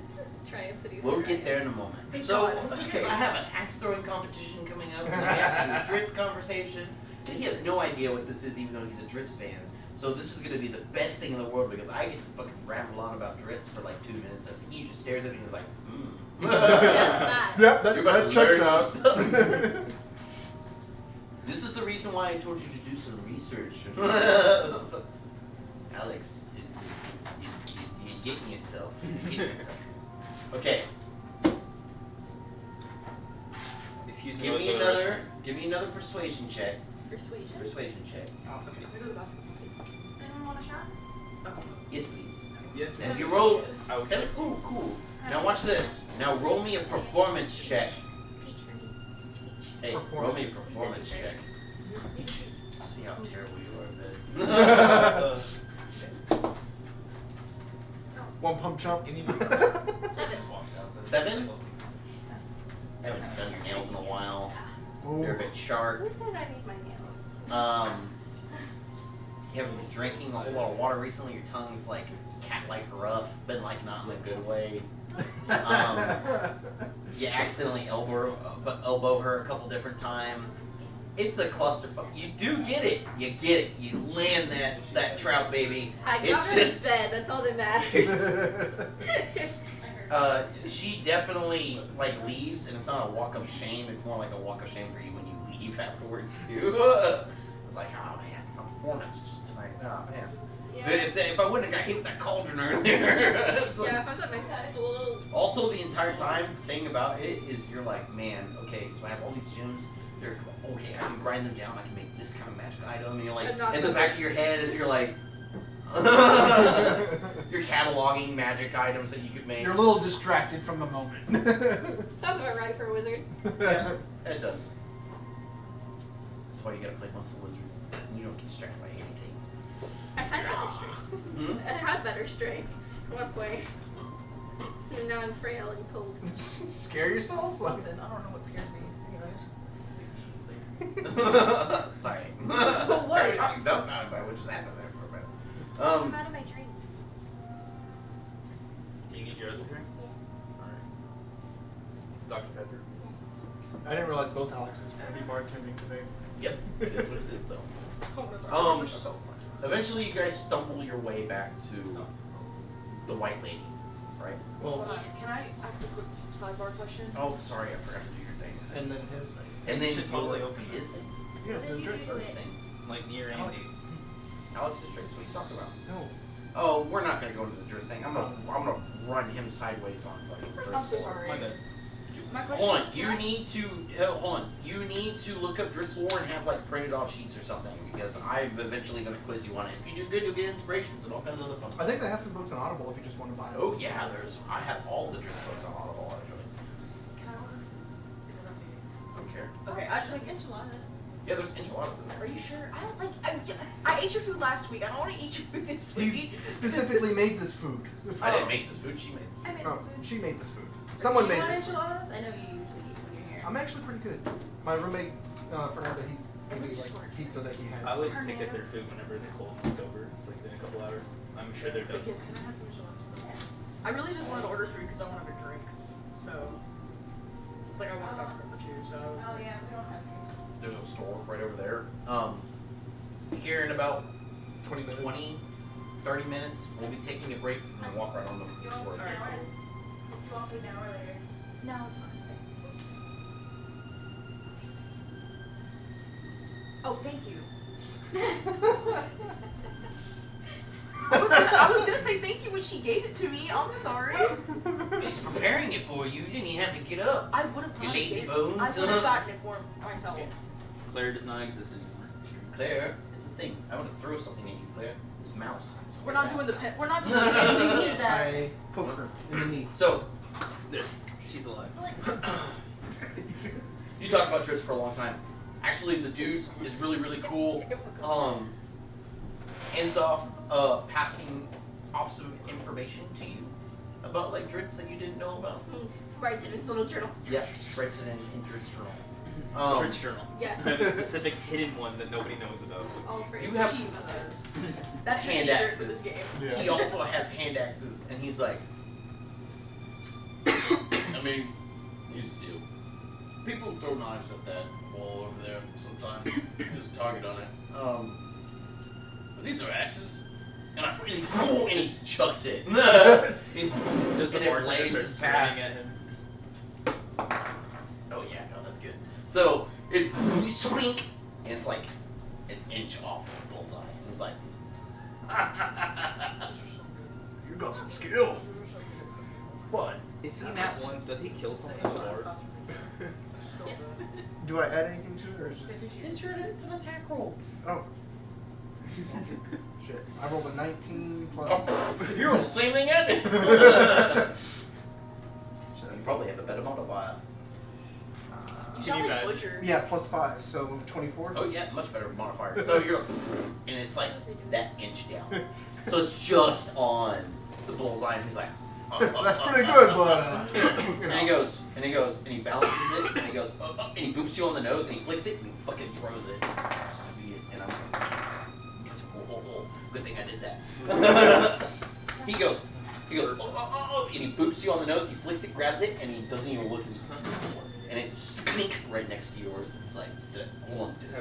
Try and seduce We'll her. get there in a moment. Thank So, God. okay, I have an axe throwing competition coming up. And I have a Dritz conversation. And he has no idea what this is, even though he's a Dritz fan. So this is going to be the best thing in the world because I get to fucking ramble on about Dritz for like 2 minutes. And he just stares at me and is like, Yeah, Yep, You're about that to checks learn out. some stuff. This is the reason why I told you to do some research. Alex, you're getting yourself. You're getting yourself. Okay, Excuse me. give me another persuasion check. Persuasion. Persuasion check. Oh, okay. Can I go to the bathroom? Anyone want a shot? Oh. Yes, please. Yes. And if you roll I would- 7, cool. Now watch this. Now roll me a performance check. Peach for me. Peach. Hey, roll me a Performance. performance check. See how terrible you are, Uh, One pump chump. you need 7. 7? Haven't done your nails in a while. They're a bit sharp. Who says I make my nails? You haven't been drinking a whole lot of water recently. Your tongue's like cat-like rough, but like not in a good way. You accidentally elbow her a couple different times. It's a clusterfuck. You do get it. You get it. You land that trout, baby. I got It's her just instead. That's all that matters. she definitely like leaves, and it's not a walk of shame. It's more like a walk of shame for you when you leave afterwards too. It's like, oh man, my performance just tonight. Oh man. Yeah. If I wouldn't have got hit with that cauldron earlier. It's like- Yeah, if I was at my full. Also, the entire time, the thing about it is you're like, man, okay, so I have all these gems. They're okay. I can grind them down. I can make this kind of magic item. And you're like, But not in the for back this. of your head is you're like, you're cataloging magic items that you could make. You're a little distracted from the moment. Sounds about right for a wizard. Yeah, it does. That's why you gotta play Muscle Wizard, because you don't get distracted by anything. I had better strength. Hmm? I had better strength at one point. And now I'm frail and cold. Scare yourself? Like, Something. I don't know what scared me. Anyways. Sorry. What? I was talking dumbfounded by what just happened there for a minute. I'm out of my drink. Do you need your other drink? Alright. It's Dr. Pepper. I didn't realize both Alexes were going to be bartending today. Yep, it is what it is though. Oh, Eventually you guys stumble your way back to the White Lady, right? Well, Hold on. Can I ask a quick sidebar question? Oh, sorry, I forgot to do your thing. and then his thing. And then should totally your- open his this. thing. Yeah, Then the you drinks. do His it. thing. Like near Alex. Andy's. Alex's drinks. What are you talking about? No. Oh, we're not gonna go into the dress thing. I'm gonna run him sideways on fucking I'm dress so lore. sorry. My bad. My question Hold on, is, you can I- need to hold on. You need to look up Driss lore and have like printed off sheets or something because I'm eventually gonna quiz you on it. If you do good, you'll get inspirations and all kinds of other fun I stuff. think they have some books on Audible if you just want to buy them. Oh yeah, I have all the Driss books on Audible actually. Can I order? Is it not me? I don't care. Okay, I just Like like. enchiladas. Yeah, there's enchiladas in Are there. you sure? I don't like. I ate your food last week. I don't want to eat your food this week. He specifically made this food. I didn't make this food. She made this I food. made No, this food. she made this food. Someone You made want this food. enchiladas? I know you usually eat when you're here. I'm actually pretty good. My roommate, Fernando, he gave me like pizza that he had. I always pick at their food whenever it's cold and it's over. It's like in a couple hours. I'm sure they're done. But yes, can I have some enchiladas still? I really just wanted to order food because I wanted a drink. So, like, I wanted Dr. Pepper too. So. I was Oh like, yeah, we don't have any. There's a store right over there. Here in about 20 minutes. 20, 30 minutes, we'll be taking a break and walk right on the store. Alright, cool. You want food now or later? No, it's fine. Oh, thank you. I was gonna say thank you when she gave it to me. I'm sorry. She's preparing it for you. You didn't even have to get up. I would have You lazy I bones. would have gotten it for myself. Claire does not exist anymore. Claire, is the thing. I want to throw something at you, Claire. This mouse is We're not doing the pin. We're not doing the pin. We need that. I poke her in the knee. So, There, she's alive. you talked about Tris for a long time. Actually, the dude is really, really cool. Ends off passing off some information to you about like Dritz that you didn't know about. Writes it in his little journal. Yeah, writes it in Dritz journal. French journal. Yeah. I have a specific hidden one that nobody knows about. All for You have Jesus. That's your hand secret for this axes. game. Yeah. He also has hand axes, and he's like, I mean, used to. People throw knives at that wall over there sometimes. There's a target on it. But these are axes. And I really cool, and he chucks it. Just the And it bartender blazes starts past. screaming at him. Oh yeah, no, that's good. So it swink, and it's like an inch off of the bullseye. And he's like, You got some skill. But If he nat ones, does he kill someone in the bar? Yes. do I add anything to it or is it just it's an attack roll. oh shit. I rolled a 19 plus You're on the same thing, Ed. Shit, You that's- probably have a better modifier. You Can sound you like imagine? Butcher. Yeah, plus 5, so 24. Oh yeah, much better modifier. So you're, and it's like that inch down. So it's just on the bullseye, and he's like, That's pretty good, but and he goes, and he balances it, and he goes, and he boops you on the nose, and he flicks it, and he fucking throws it. Just to be it, and I'm like, good thing I did that. he goes, and he boops you on the nose, he flicks it, grabs it, and he doesn't even look at you. And it's squeak right next to yours. And he's like, hold on, dude.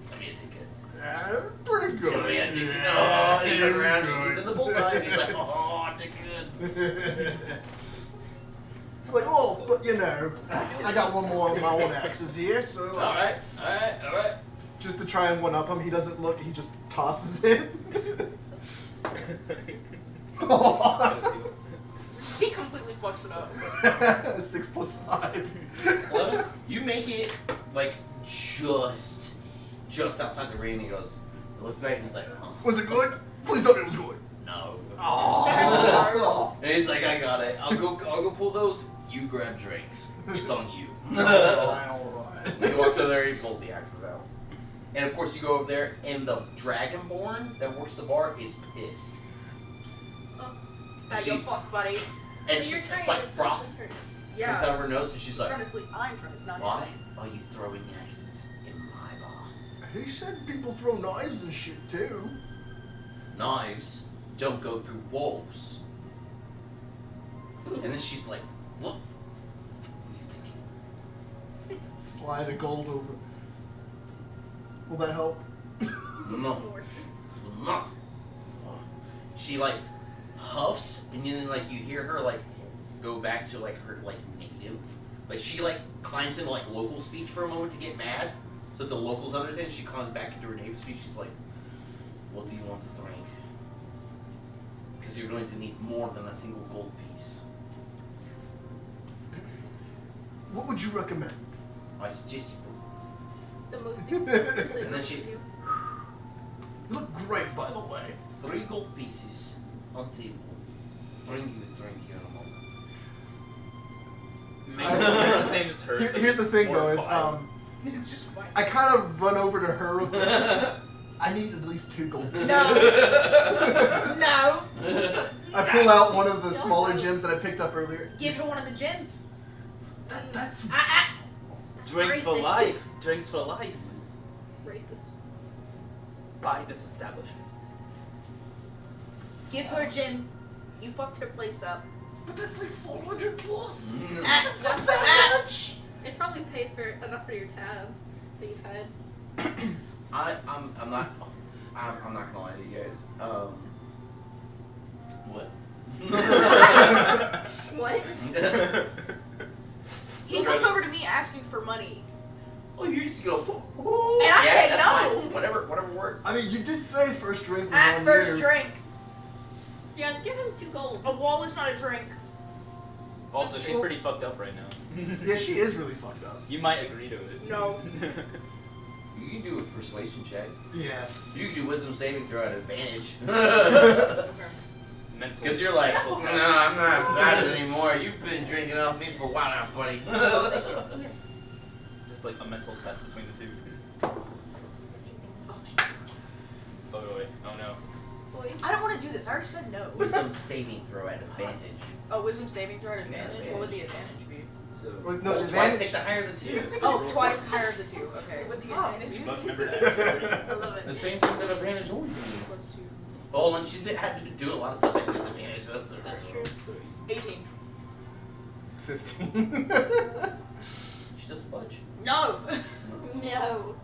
Tell me to take it. pretty good. Tell me to take it. Oh, and he turns around and he's in the bullseye. And he's like, oh, I did good. It's like, well, but you know, I got one more of my own axes here, so All right. just to try and one up him, he doesn't look, he just tosses it. He completely fucks it up. 6 plus 5. 11. You make it like just outside the ring. And he goes, he looks back and he's like, oh, Was it good? Please tell me it was good. no. Oh. And he's like, I got it. I'll go pull those. You grab drinks. It's on you. Alright. He walks over there, he pulls the axes out. And of course you go over there, and the Dragonborn that works the bar is pissed. You're fucked, buddy. And But she, you're trying like, to frost sleep with her. Yeah. comes out of her nose, and she's She's like, trying to sleep. I'm trying to not why are you throwing axes in my bar? He said people throw knives and shit too. Knives don't go through walls. And then she's like, look. Slide a gold over. Will that help? No. No. She like huffs, and then like you hear her like go back to like her like native. Like she like climbs into like local speech for a moment to get mad, so that the locals understand. She climbs back into her native speech. She's like, "What do you want to drink? Because you're going to need more than a single gold piece. What would you recommend? I suggest The most expensive thing And then we she- can do. You look great, by the way. 3 gold pieces on table. Bring you a drink here in a moment." Makes the same as hers. but Here's the thing, more though, is vile. It's just fine. I kind of run over to her real quick. I need at least 2 gold pieces. No. No. I pull out one of the smaller gems that I picked up earlier. Give her one of the gems. That's Drinks for Racist. life. Drinks for life. Racist. By this establishment. Give her a gem. You fucked her place up. but that's like 400 plus. That's Not that much. It probably pays for enough for your tab that you've had. I'm not gonna lie to you guys. What? What? He comes over to me asking for money. Well, you just go. And I said that's no. fine. Whatever works. I mean, you did say first drink was At on first you. drink. Yeah, just give him 2 gold. A wall is not a drink. Also, she's pretty fucked up right now. Yeah, she is really fucked up. You might agree to it. No. You can do a persuasion check. Yes. You can do wisdom saving throw at advantage. Mental. Because you're like, mental no, test. I'm not bad anymore. You've been drinking off me for a while now, buddy. Just like a mental test between the two. Oh wait. Oh no. Boy. I don't want to do this. I already said no. Wisdom saving throw at advantage. Oh, wisdom saving throw at advantage. Yeah, What would the advantage be? So, Well, no, well, advantage- twice take the higher of the two. Oh, twice higher of the two. Okay. With the Oh, advantage. dude. But remember that. I love it. The same thing that advantage always means. Plus 2. Oh, and she's had to do a lot of stuff at disadvantage. That's true. 18. 15. She doesn't budge. No. No.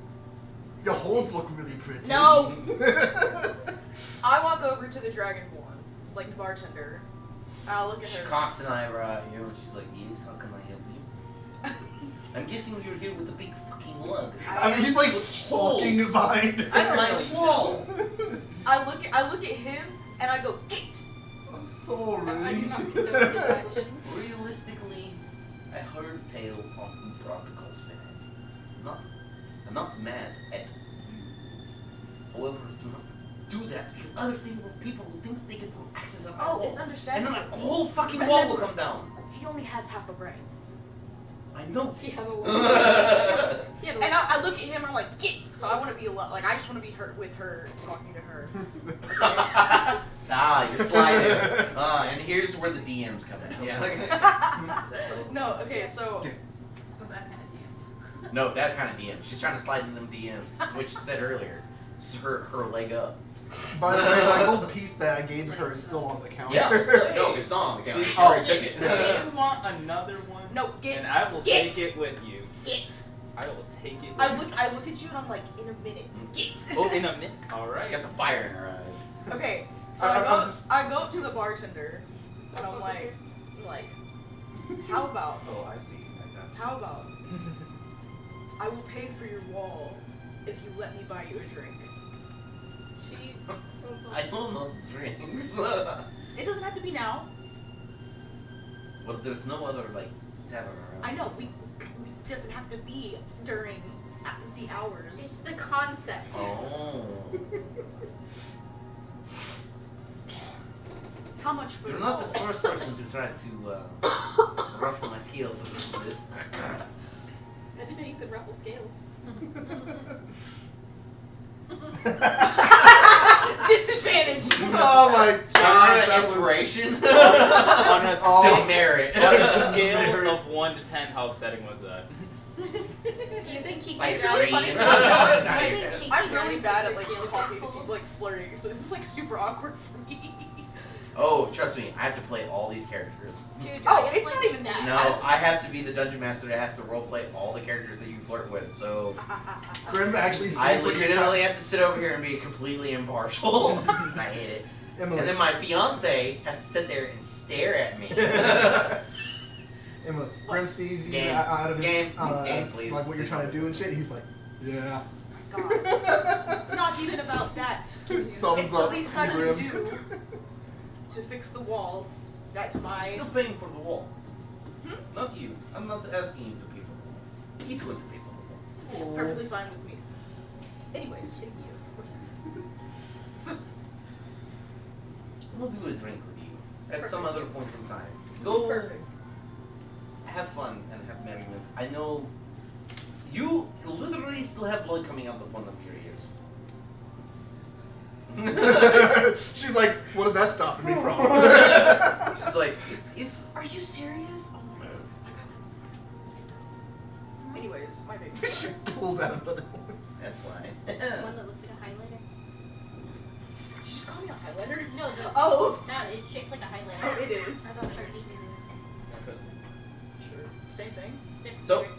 Your holds look really pretty. No. I walk over to the Dragonborn, like the bartender. I'll look at She her. cocks an eyebrow at you and she's like, yes, how can I help you? I'm guessing you're here with a big fucking lug. I mean, he's like With sulking holes. behind I don't her. like wall. I look at him and I go, "Get!" I'm I do sorry. not condone his actions. Realistically, I heard tale on who brought the Coltsman. I'm not mad at you. However, do not do that because other people will think they get to access on my Oh, wall. it's And understandable. then a whole fucking wall will come down. He only has half a brain. I know. He had a this. little- He had a And little- I look at him and I'm like, "Get!" So I want to be like I just want to be her with her, talking to her. Ah, you're sliding. And here's where the DMs come in. Yeah. No, okay, so Of that kind of DM. No, that kind of DM. She's trying to slide in them DMs. This is what she said earlier. This is her leg up. By the way, my gold piece that I gave her is still on the counter. Yeah. No, it's not on the counter. She Oh. already took it. Do you want another one? no, get. And I will Get. take it with you. Get. I will take it with I you. look at you and I'm like, in a minute. Get. Oh, in a minute. She's Alright. got the fire in her eyes. Okay, so I'm I go just- I go up to the bartender and I'm like, how about Oh, I see. I got you. how about I will pay for your wall if you let me buy you a drink. She. I don't know drinks. It doesn't have to be now. Well, there's no other like tavern around. I know it doesn't have to be during the It's hours. the concept. Oh. How much for You're the not wall? the first person to try to ruffle my scales a little bit. I didn't know you could ruffle scales. Disadvantage. Oh my gosh, that was Inspiration. On a Oh. Still merit. On a scale of 1 to 10, how upsetting was that? Do you think he Like could It's really funny. three. Do you think he I'm could really run bad for at like scales talking to ruffle? people, like flirting, so this is like super awkward for me. Oh, trust me, I have to play all these characters. Dude, Oh, I guess, it's like, not even that. No, I have to be the dungeon master that has to roleplay all the characters that you flirt with. So Grim actually sees I what you're legitimately have to sit over here and be completely impartial. I hate it. Emily, And then my fiance has to sit there and stare at me. Emily, Grim sees you Game. out of his, Game. Game, please. like what you're trying to do and shit. He's like, yeah. God. Not even about that. Thumbs It's the up. least I can Grim. do to fix the wall. That's my. Still paying for the wall. Hmm? Not you. I'm not asking you to pay for the wall. He's going to pay for the wall. It's perfectly fine with me. Anyways, thank you. We'll do a drink with you at some other point in time. Go Perfect. have fun and have merriment. I know you literally still have blood coming out the front of your ears. She's like, what is that stopping me from? She's like, it's Are you serious? Oh my god. Anyways, my baby. She pulls out another one. that's why. One that looks like a highlighter. Did you just call me a highlighter? No, no. Oh. No, it's shaped like a highlighter. Oh, it is. I thought Sharpie. Sure. Same thing. Different So- story.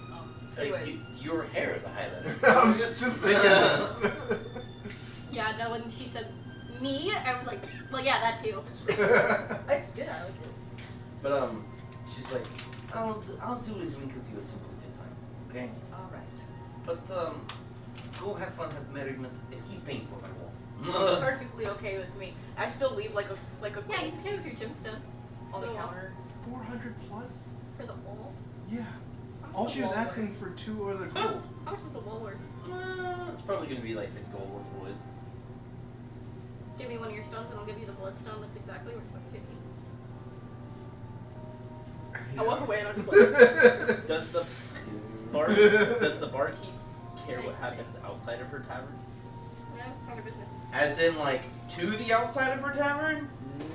Anyways. Your hair is a highlighter. I was just thinking this. Yeah, no, when she said me, I was like, well, yeah, that too. It's good. I like it. But she's like, I'll do this drink with you at some point in time. Okay? All right. But go have fun, have merriment, and he's paying for my wall. Perfectly okay with me. I still leave like a Yeah, you gold can pay with piece your gemstone on the Go on. counter. 400 plus? for the wall. Yeah. All she was asking for 2 other gold. How much is the wool worth? It's probably gonna be like 50 gold worth of wood. Give me one of your stones and I'll give you the bloodstone that's exactly worth like 50. I walk away and I'm just like, Does the barkeep care what happens outside of her tavern? No, it's not her business. As in, like, to the outside of her tavern?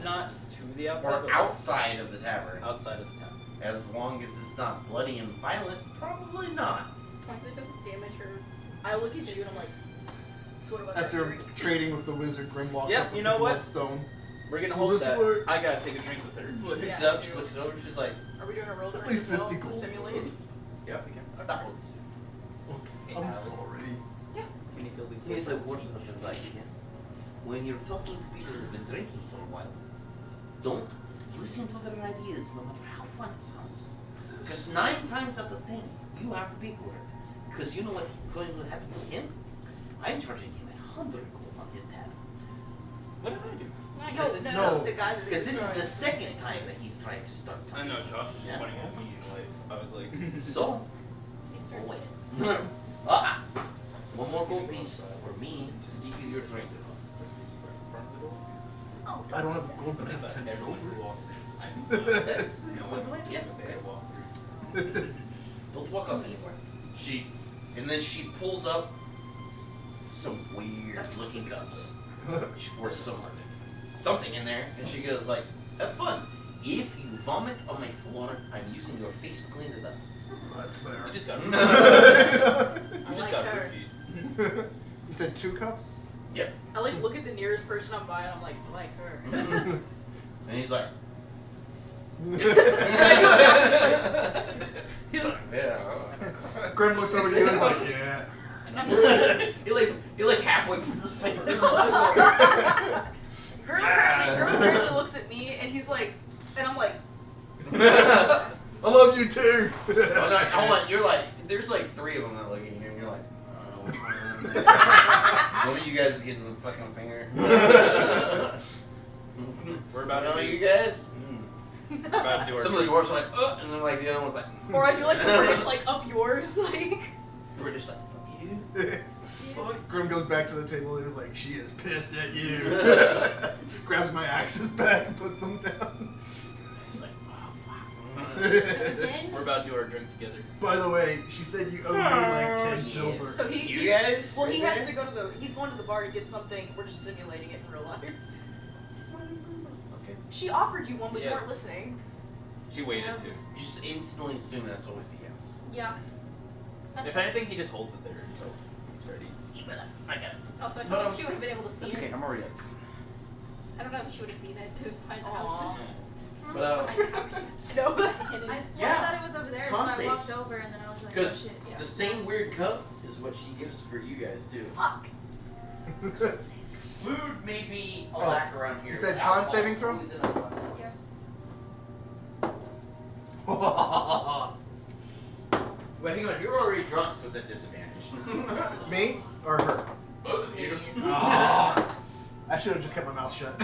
Not to the outside. Or but outside of the tavern? outside of the tavern. As long as it's not bloody and violent, probably not. As long as it doesn't damage her. I look at you and I'm like, so what about that After drink? trading with the wizard, Grim walks Yep, up with you know the what? bloodstone. We're gonna Will hold this that. work? I gotta take a drink with her. She picks it Yeah, up, I she do. looks it over, she's like, Are we doing a roll It's at drink least as well 50 to gold. simulate? Yeah, we can. that one's. Okay, I'm sorry. Can you feel these? Here's a word of advice. When you're talking to people who've been drinking for a while, don't listen to their ideas, no matter how fun it sounds. Because 9 times out of 10, you have to pay for it. Because you know what's going to happen to him? I'm charging him 100 gold on his tab. What did I do? Nice. Because this, No. the guy that because this is the destroyed. second time that he's trying to start I something. know Josh was Yeah. pointing at me. Like I was like. So, go away. One more gold piece for me to give you your drink. Oh, I don't have gold, but I have 10 Everyone silver. who walks in, I see. That's equivalent, yeah. They walk through. Don't walk up anymore. And then she pulls up some weird looking cups. She pours something in there, and she goes like, "Have fun. If you vomit on my floor, I'm using your face to clean it up." That's fair. You just got. I You I just like got her. roofied. You said 2 cups? Yep. I like look at the nearest person I'm by and I'm like, I like her. And he's like, he's like, yeah. Grim looks over to you and is like, yeah. And I'm just like, he like halfway puts his face in. Girl apparently looks at me and he's like, and I'm like, I love you too. Oh, no, hold on, you're like, there's like 3 of them that look at you, and you're like, I don't know which one. One of you guys is getting the fucking finger. We're about Oh, to you do. guys? We're about to do our. Some of the dwarves are like, and then like the other one's like, or I do like the British like up yours, like. British like, fuck you. Grim goes back to the table and is like, she is pissed at you. Grabs my axes back and puts them down. He's like, oh fuck. Again? We're about to do our drink together. By the way, she said you owe me like 10 Yes. silver. So You guys? Well, he right has there? to go to he's going to the bar to get something. We're just simulating it in real life. Okay. She offered you one, but you Yeah. weren't listening. She waited Yeah. too. You just instantly assume that's always a yes. Yeah. If anything, he just holds it there until he's ready. I got it. Also, I But, told her she would have been able to see That's okay, it. I'm already up. I don't know if she would have seen it. It was behind the Aw. house. But, Behind the house. No. Hidden. I Yeah. thought it was over there, Con so I walked saves. over and then I was like, oh Because shit, yeah. the same weird cup is what she gives for you guys too. Fuck. Food may be a Oh, lack around here. you said but con alcohol saving is throw? always in abundance. Yeah. Wait, hang on. You're already drunk, so it's at disadvantage. Me or her? Both of you. Ah, I should have just kept my mouth shut.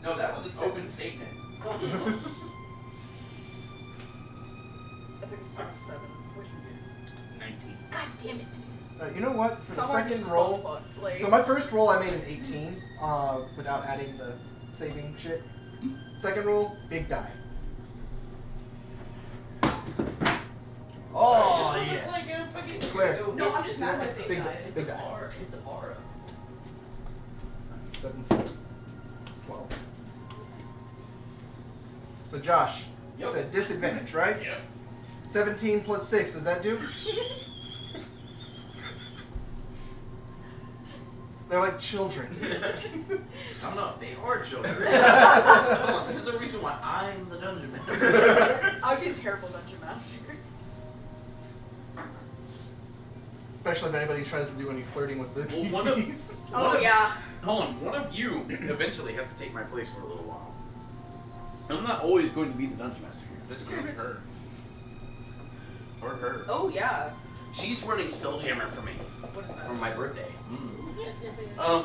No, that was an open statement. That's like a 7. What'd you 19. get? God damn it. You know what? For the Someone second just roll, fucked, like, so my first roll I made an 18 without adding the saving shit. Second roll, big die. Oh It's yeah. like a fucking Claire. No, I'm just mad Yeah, with big guy. die. Big die. bar. Hit the bar up. 17. 12. So Josh, you Yep. said disadvantage, right? Yep. 17 plus 6, does that do? They're like children. I'm not. They are children. Hold on, there's a reason why I'm the dungeon master. I would be a terrible dungeon master. Especially if anybody tries to do any flirting with the Well, one of- PCs. Oh yeah. Hold on, one of you eventually has to take my place for a little while. I'm not always going to be the dungeon master here. This is going to be her. Or her. Oh yeah. She's running Spelljammer for me What is that? for my birthday.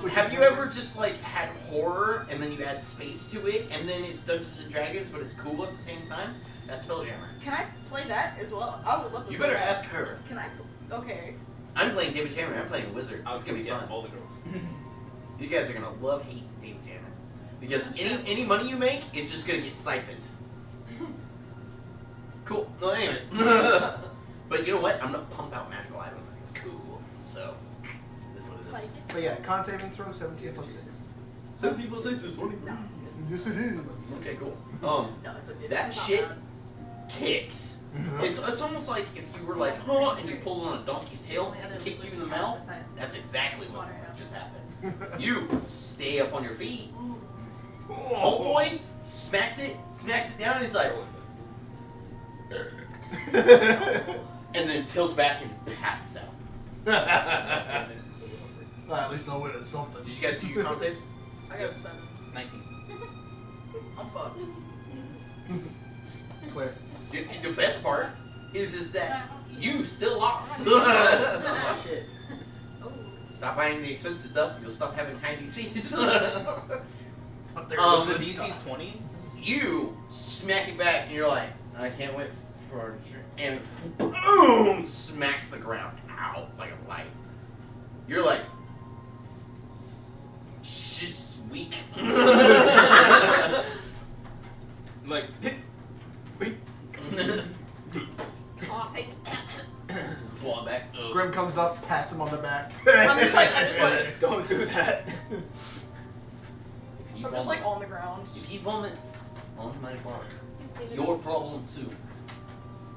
Which Have is you very ever just like had horror and then you add space to it and then it's Dungeons and Dragons but it's cool at the same time? That's Spelljammer. Can I play that as well? I would love to You play better that. ask her. Can I? I'm Okay. playing David Cameron. I'm playing a wizard. I was It's gonna gonna be guess fun. all the girls. You guys are gonna love hate David Cameron because any money you make is just gonna get siphoned. Cool. Well, anyways, but you know what? I'm gonna pump out magical items. I think it's cool. So this is what it is. Like it. But yeah, con saving throw 17 plus 6. 17 plus 6 is 20. No. Yes, it is. Okay, cool. No, it's a, That it's not shit bad. kicks. It's almost like if you were like, huh, and you pulled on a donkey's tail and it kicked you in the mouth. That's exactly what just happened. You stay up on your feet. Homeboy smacks it down, and he's like, and then tilts back and passes out. Well, at least I'll win at something. Did you guys do your con saves? I got a 7. 19. I'm fucked. Claire. The best part is that you still lost. Shit. Oh. Stop buying the expensive stuff. You'll stop having high DCs. Up there Was was the this DC stuff. 20? You smack it back, and you're like, I can't wait for a drink. And boom, smacks the ground out like a light. You're like, she's weak. Like, Coughing. Swallow back. Ugh. Grim comes up, pats him on the back. I'm just like, don't do that. If he I'm just vomits- like on the ground. if he vomits on my bar, your problem too.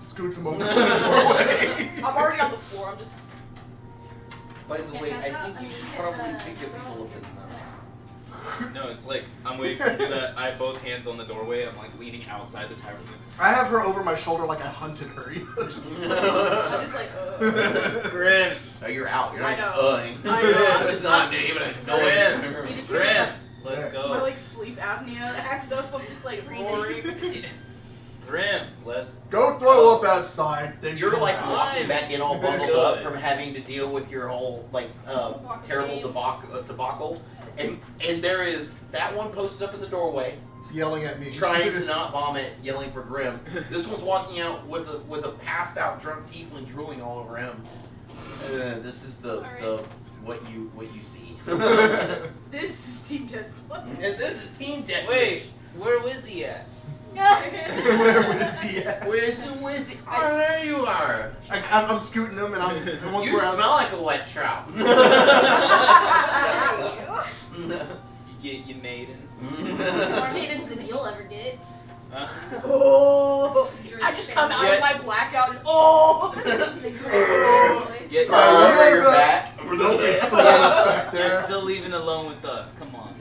Scoots him over to the doorway. I'm already on the floor. I'm just. By the way, I think you should probably pick your people up in the No, it's like, I'm waiting for him to do that. I have both hands on the doorway. I'm like leaning outside the tavern. I have her over my shoulder like I hunted her. Just- I'm just like. Grim. Oh, you're out. You're I like, know. uhing. I know. I'm just not even a Grim. noise. You just Grim. Let's Yeah. My go. like sleep apnea acts up. I'm just like roaring. Grim. Let's Go throw up outside. Then You're come like out. walking back in all bundled Good. up from having to deal with your whole like terrible debacle, and there is that one posted up in the doorway yelling at me. trying to not vomit, yelling for Grim. This one's walking out with a passed out drunk tiefling drooling all over him. This is the what you see. This is Team Deathwish. And this is Team Deathwish. Wait, where was he at? Where was he at? Where's the wizard? Oh, there you are. I'm scooting him, and and once You we're smell outside, like a wet trout. You get your maiden. More maidens than you'll ever get. Oh! I just come out of my blackout and oh! Get All over your back. back You're there. still leaving alone with us. Come on.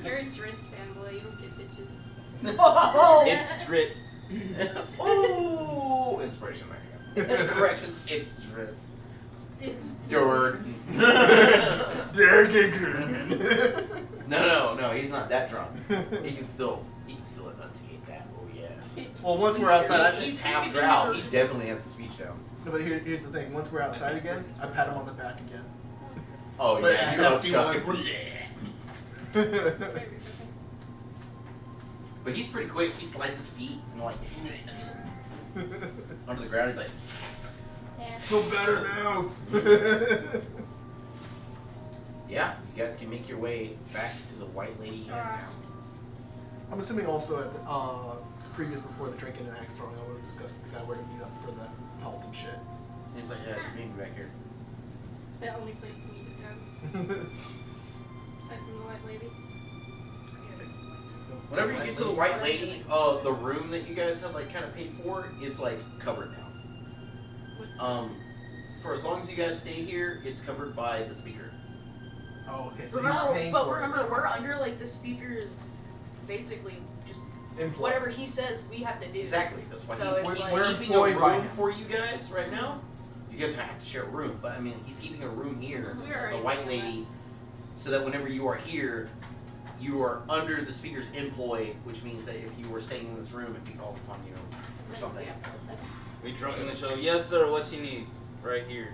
You're a Drist fanboy. You don't get bitches. Oh! It's Dritz. Ooh, inspiration there. Corrections. It's Drizzt. Dord. No, he's not that drunk. He can still enunciate that. Oh yeah. Well, once we're outside, He's half drow. He definitely has a speech down. no, but here's the thing. Once we're outside again, I pat him on the back again. Oh But yeah, I you're have up to, chucking. like- But he's pretty quick. He slides his feet and like under the ground. He's like, Yeah. Feel better now. yeah, you guys can make your way back to the White Lady Inn now. I'm assuming also at the, previous before the drinking and axe throwing, I would have discussed with the guy where to meet up for the pelt and shit. And he's like, yeah, just meet me back here. The only place to meet the town. Aside from the White Lady. Whenever you get to the White Lady, the room that you guys have like kind of paid for is like covered now. For as long as you guys stay here, it's covered by the speaker. Oh, okay. So he's Remember, paying but for remember, we're under like the speakers, basically just it. Employed. whatever he says we have to do. Exactly. That's why So he's it's keeping like- We're a employed by room him. for you guys right now. You guys have to share a room, but I mean, he's keeping a room here, We're at the already White doing Lady, so that whenever you are here, you are under the speaker's employ, which means that if you were staying in this room, if he calls upon you or something. Yeah, listen. We drunk in the show. Yes, sir. What you need? Right here.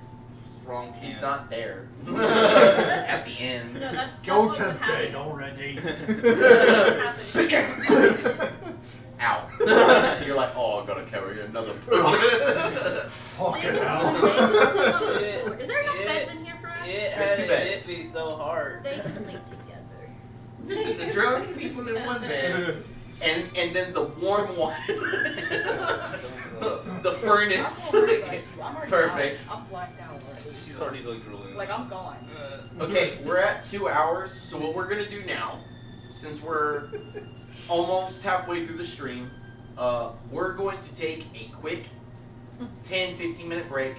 Wrong hand. He's not there. At the end. No, that's Go what to would bed happen. already. That's what happened. Ow. You're like, oh, I gotta carry another person. Fucking They hell. can sleep on the floor. Is there enough beds in here for us? It There's had two it beds. hit me so hard. They can sleep together. The drunk people in one bed, and then the warm one, the furnace. I'm already Perfect. out. I'm blacked out already. She's already like drooling. Like, I'm gone. Okay, we're at 2 hours. So what we're gonna do now, since we're almost halfway through the stream, we're going to take a quick 10-15 minute break,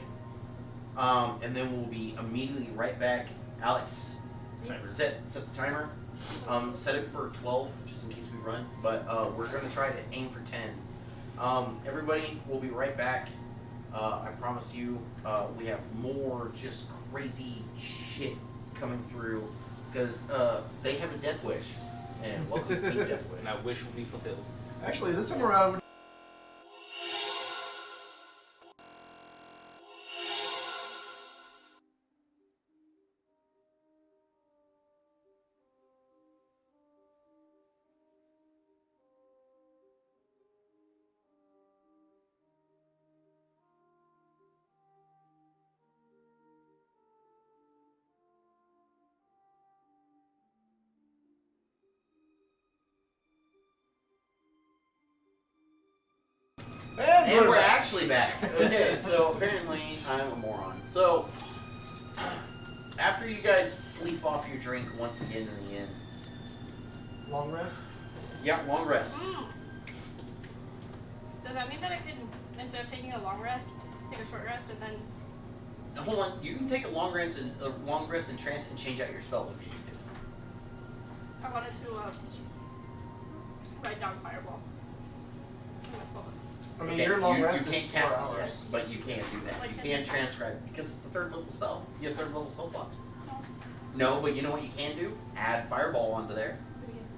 and then we'll be immediately right back. Alex, set the timer. Set it for 12, just in case we run. But we're gonna try to aim for 10. Everybody, we'll be right back. I promise you, we have more just crazy shit coming through because they have a death wish. And welcome to Team Deathwish. And I wish would be fulfilled. Actually, this time around. And we're actually back. Okay, so apparently I'm a moron. So, after you guys sleep off your drink once again in the end. Long rest? Yeah, long rest. Does that mean that I can, instead of taking a long rest, take a short rest and then... Now, hold on, you can take a long rest and trance and change out your spells if you need to. I wanted to write down Fireball. In my spell book. I mean, Okay, your long you rest can't is cast 4 it yet, hours. but you can do that. Like You 10 can minutes. transcribe it because it's the third level spell. You have third level spell slots. Oh. No, but you know what you can do? Add Fireball onto there.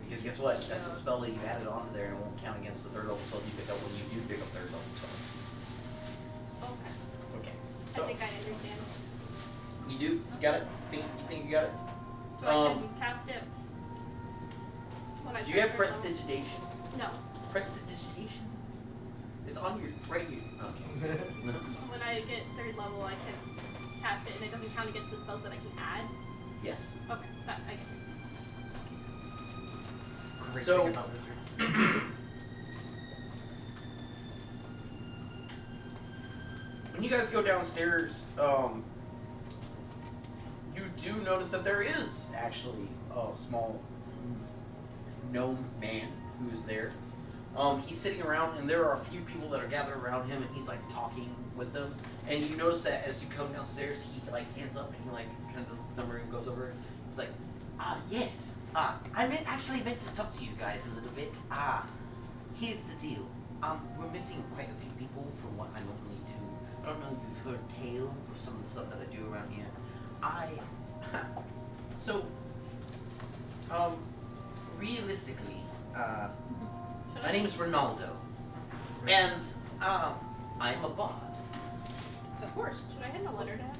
Because guess what? That's a spell that you added onto there and it won't count against the third level spells you pick up when you do pick up third level spells. Okay. Okay. I So, think I understand. you do? You got it? You think you got it? So I can cast it when I Do you turn have third level? prestidigitation? No. Prestidigitation? It's on your right here. Okay. No. When I get third level, I can cast it, and it doesn't count against the spells that I can add. Yes. Okay, that I get it. It's a great So- thing about wizards. When you guys go downstairs, you do notice that there is actually a small gnome man who's there. He's sitting around, and there are a few people that are gathered around him, and he's like talking with them. And you notice that as you come downstairs, he like stands up and he like kind of does his number and goes over. He's like, yes. I actually meant to talk to you guys a little bit. Here's the deal. We're missing quite a few people from what I normally do. I don't know if you've heard tale of some of the stuff that I do around here. Realistically, Should my I? name is Ronaldo, and I'm a bard. Of course. Should I hand a letter to him?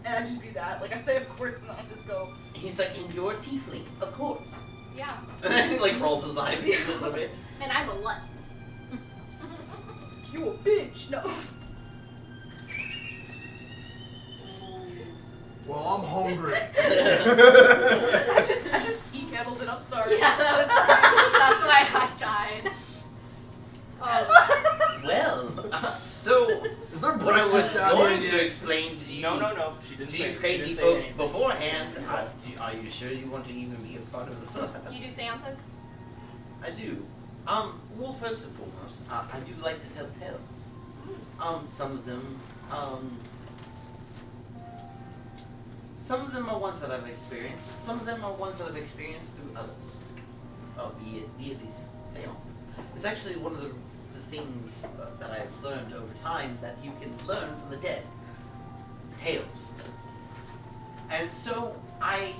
And I just do that. Like, I say, of course, and then I just go, He's like, and you're a tiefling, of course. Yeah. And then he like rolls his eyes a little bit. And I'm a what? you a bitch. No. Well, I'm hungry. I just tea kettled it. I'm sorry. Yeah, that's why I died. Well, so Is there what I was breakfast down going here to yet? explain to you, No. She didn't to say you she crazy didn't say folk anything. beforehand, are you sure you want to even be a part of it? You do seances? I do. Well, first and foremost, I do like to tell tales. Some of them are ones that I've experienced. Some of them are ones that I've experienced through others. Via these seances. It's actually one of the things that I've learned over time that you can learn from the dead. Tales. And so I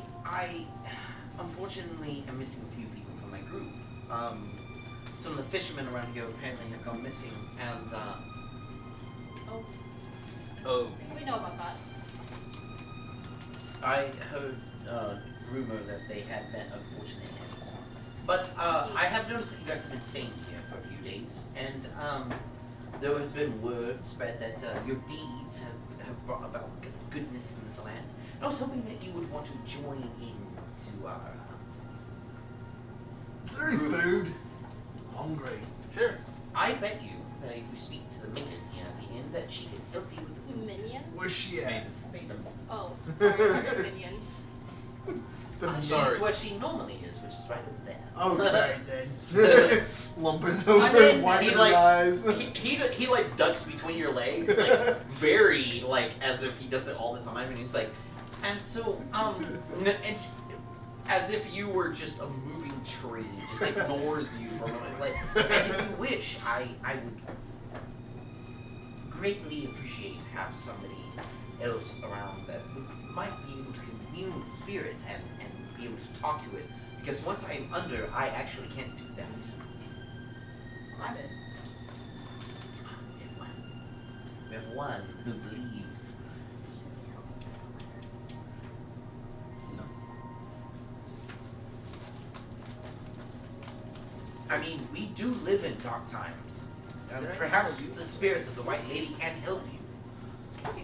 unfortunately am missing a few people from my group. Some of the fishermen around here apparently have gone missing, and Oh. Oh. We know about that. I heard rumor that they had met unfortunate ends. But I have noticed that you guys have been staying here for a few days, and there has been word spread that your deeds have brought about goodness in this land. I was hoping that you would want to join in to our Is there any food? Hungry. Sure. I bet you that if you speak to the maiden here at the inn, that she can help you with the food. Minion? Where's she at? Maiden. Oh, sorry, I heard minion. She's sorry. where she normally is, which is right over there. Okay then. Lumpers over didn't- and wiping he, his like- eyes. He like ducks between your legs, like very like as if he does it all the time, and he's like, and so and as if you were just a moving tree, just ignores you for a moment. It's like, and if you wish, I would greatly appreciate to have somebody else around that might be able to commune with the spirit and be able to talk to it. Because once I'm under, I actually can't do that. I'm in. We have one who believes. No. I mean, we do live in dark times. Perhaps the spirit of the White Lady can help you.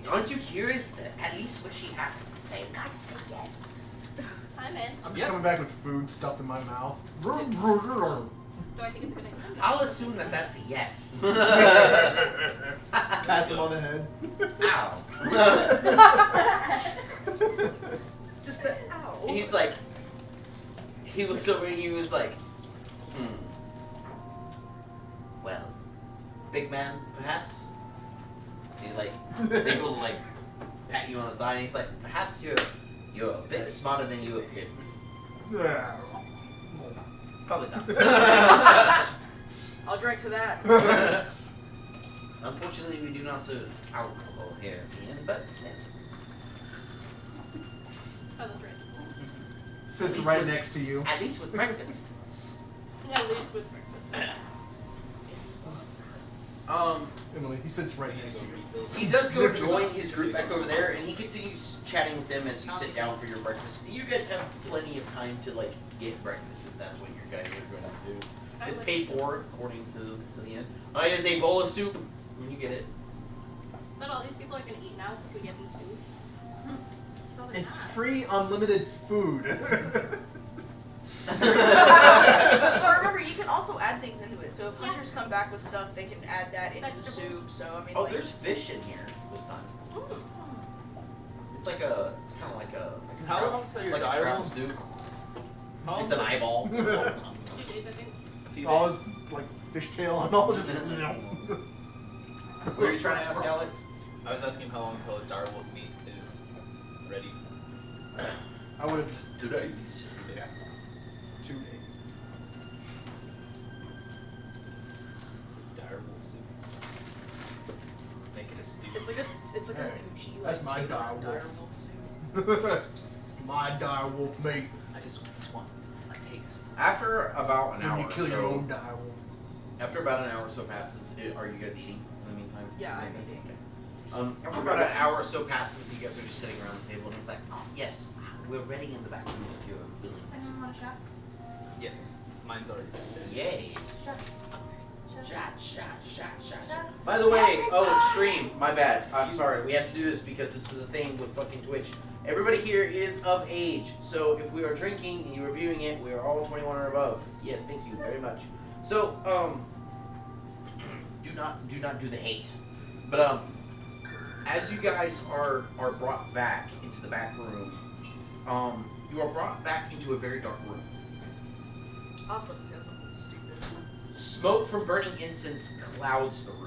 Aren't you curious to at least what she has to say? I say yes. I'm in. I'm just Yeah. coming back with food stuffed in my mouth. Do I think it's a good idea? I'll assume that that's a yes. Pats him on the head. Ow. Just the ow. He's like, he looks over at you and is like, well, big man, perhaps? He like, is able to like pat you on the thigh and he's like, perhaps you're a bit smarter than you appear. Yeah. Probably not. I'll drink to that. Unfortunately, we do not serve alcohol here at the inn, but Oh, that's right. Sits He's right with- next to you. at least with breakfast. At least with breakfast. Emily, he sits right next to you. He does go join his group back over there, and he continues chatting with them as you sit down for your breakfast. You guys have plenty of time to like get breakfast if that's what you guys are going to do. It's paid for according to the end. It is a bowl of soup when you get it. Is that all these people are gonna eat now if we get these food? It's free, unlimited food. But remember, you can also add things into it. So if Yeah. hunters come back with stuff, they can add that into the Vegetables. soup. So I mean, Oh, like, there's fish in here this time. It's like a, it's kind of like a How trout- long till it's your like a diary trout will- soup. How It's an long- eyeball. 2 days, I think. a few All days. his like fishtail and all just. What are you trying to ask, Alex? I was asking him how long until his direwolf meat is ready. I would have just 2 days. yeah, 2 days. Direwolf soup. Make it a stew. it's like a Hey, Gucci. that's like, my take on direwolf. soup. My direwolf meat. I just want a taste. After about an When hour you or kill your so, own direwolf. after about an hour or so passes, are you guys eating in the meantime? Yeah, I'm Okay. eating. After about an hour or so passes, you guys are just sitting around the table, and he's like, "Oh yes, we're ready in the back room if you're willing." Anyone want a shot? Yes. Mine's already done. Yes. Shot. Shot. By the way, stream, my bad. I'm sorry. We have to do this because this is a thing with fucking Twitch. Everybody here is of age, so if we are drinking and you are viewing it, we are all 21 or above. Yes, thank you very much. So, do not do the hate. But as you guys are brought back into the back room, you are brought back into a very dark room. I was about to say something stupid. Smoke from burning incense clouds the room.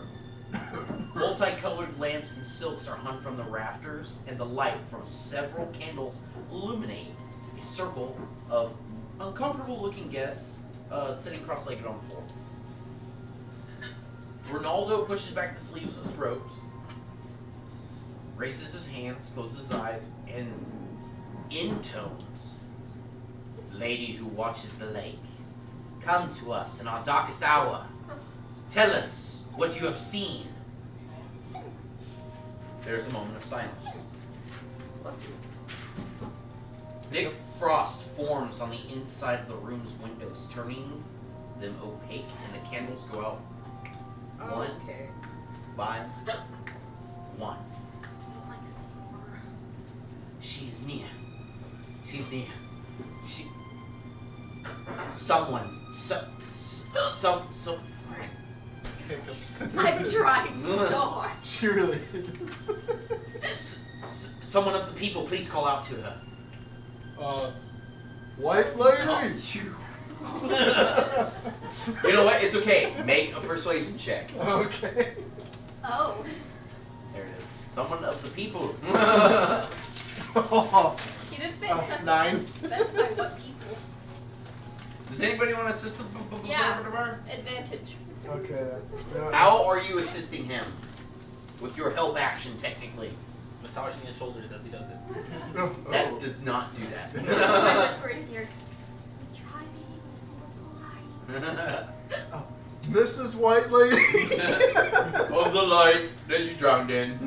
Multicolored lamps and silks are hung from the rafters, and the light from several candles illuminate a circle of uncomfortable-looking guests sitting cross-legged on the floor. Ronaldo pushes back the sleeves of his robes, raises his hands, closes his eyes, and intones, "Lady who watches the lake, come to us in our darkest hour. Tell us what you have seen." There's a moment of silence. Bless you. Thick frost forms on the inside of the room's windows, turning them opaque, and the candles go out one Okay. by one. I don't like this anymore. She is near. She's near. She. Someone. Hiccups. I'm trying so hard. She really is. Someone of the people, please call out to her. White lady. You know what? It's okay. Make a persuasion check. Okay. Oh. There it is. Someone of the people. He didn't specify 9. specify what people. Does anybody want to assist the Yeah. Advantage. Okay. How are you assisting him? With your help action, technically. Massaging his shoulders as he does it. That does not do My that. whisper in his ear. We try being more polite. Mrs. White Lady. Of the light that you drowned in.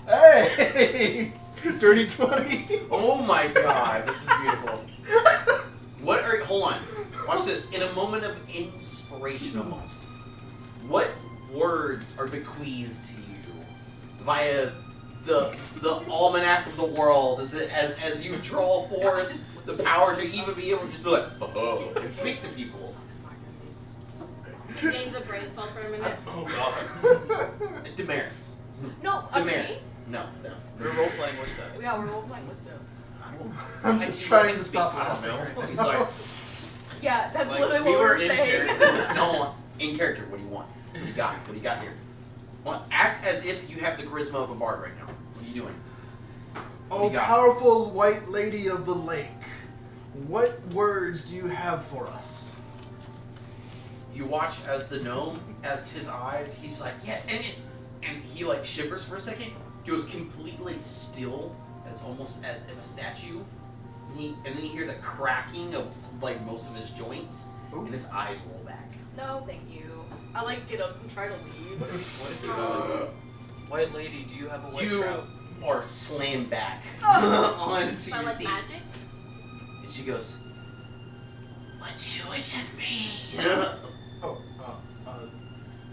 Hey! Dirty 20. Oh my god, this is beautiful. Hold on. Watch this. In a moment of inspiration almost. What words are bequeathed to you via the almanac of the world as you draw forth the power to even be able to just be like, oh, and speak to people? He gains a brain cell for a minute. Oh god. Demerits. No, underneath. Demerits. No. We're role playing with that. Yeah, we're role playing with them. I'm just trying to stop I don't know. laughing. He's like, Yeah, that's Like, literally we what were we're in saying. character. no, in character, what do you want? What do you got? What do you got here? Well, act as if you have the charisma of a bard right now. What are you doing? Oh, you got? powerful White Lady of the Lake. What words do you have for us? You watch as the gnome, as his eyes, he's like, yes, and he like shivers for a second, goes completely still, almost as if a statue, and then you hear the cracking of like most of his joints, and his eyes roll back. No, thank you. I like get up and try to leave. What if he goes, White lady, do you have a white You trout? are slammed back Oh. onto By your like seat, magic? and she goes, "What do you wish of me?" Oh,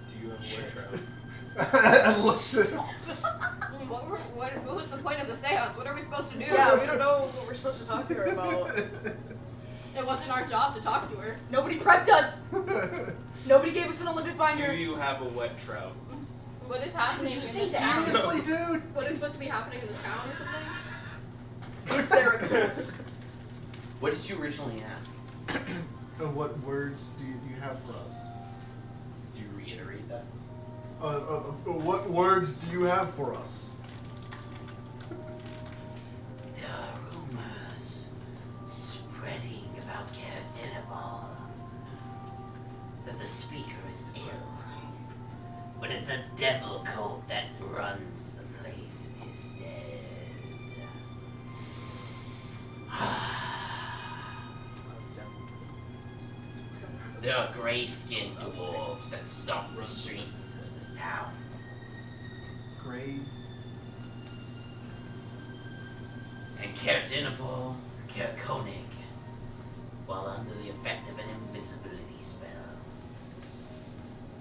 Do you have a white trout? I looked at What was the point of the seance? What are we supposed to do? Yeah, we don't know what we're supposed to talk to her about. It wasn't our job to talk to her. Nobody prepped us. Nobody gave us an Olympic binder. Do you have a wet trout? What is happening Did you in say this that? town? Seriously, dude? What is supposed to be happening in this town or something? Is there a cult? What did you originally ask? What words do you have for us? Do you reiterate that? What words do you have for us? There are rumors spreading about Caer that the speaker is ill, but it's a devil cult that runs the place instead. There are gray-skinned dwarves that stalk the streets of this town. Gray. And Caer Koenig, while under the effect of an invisibility spell.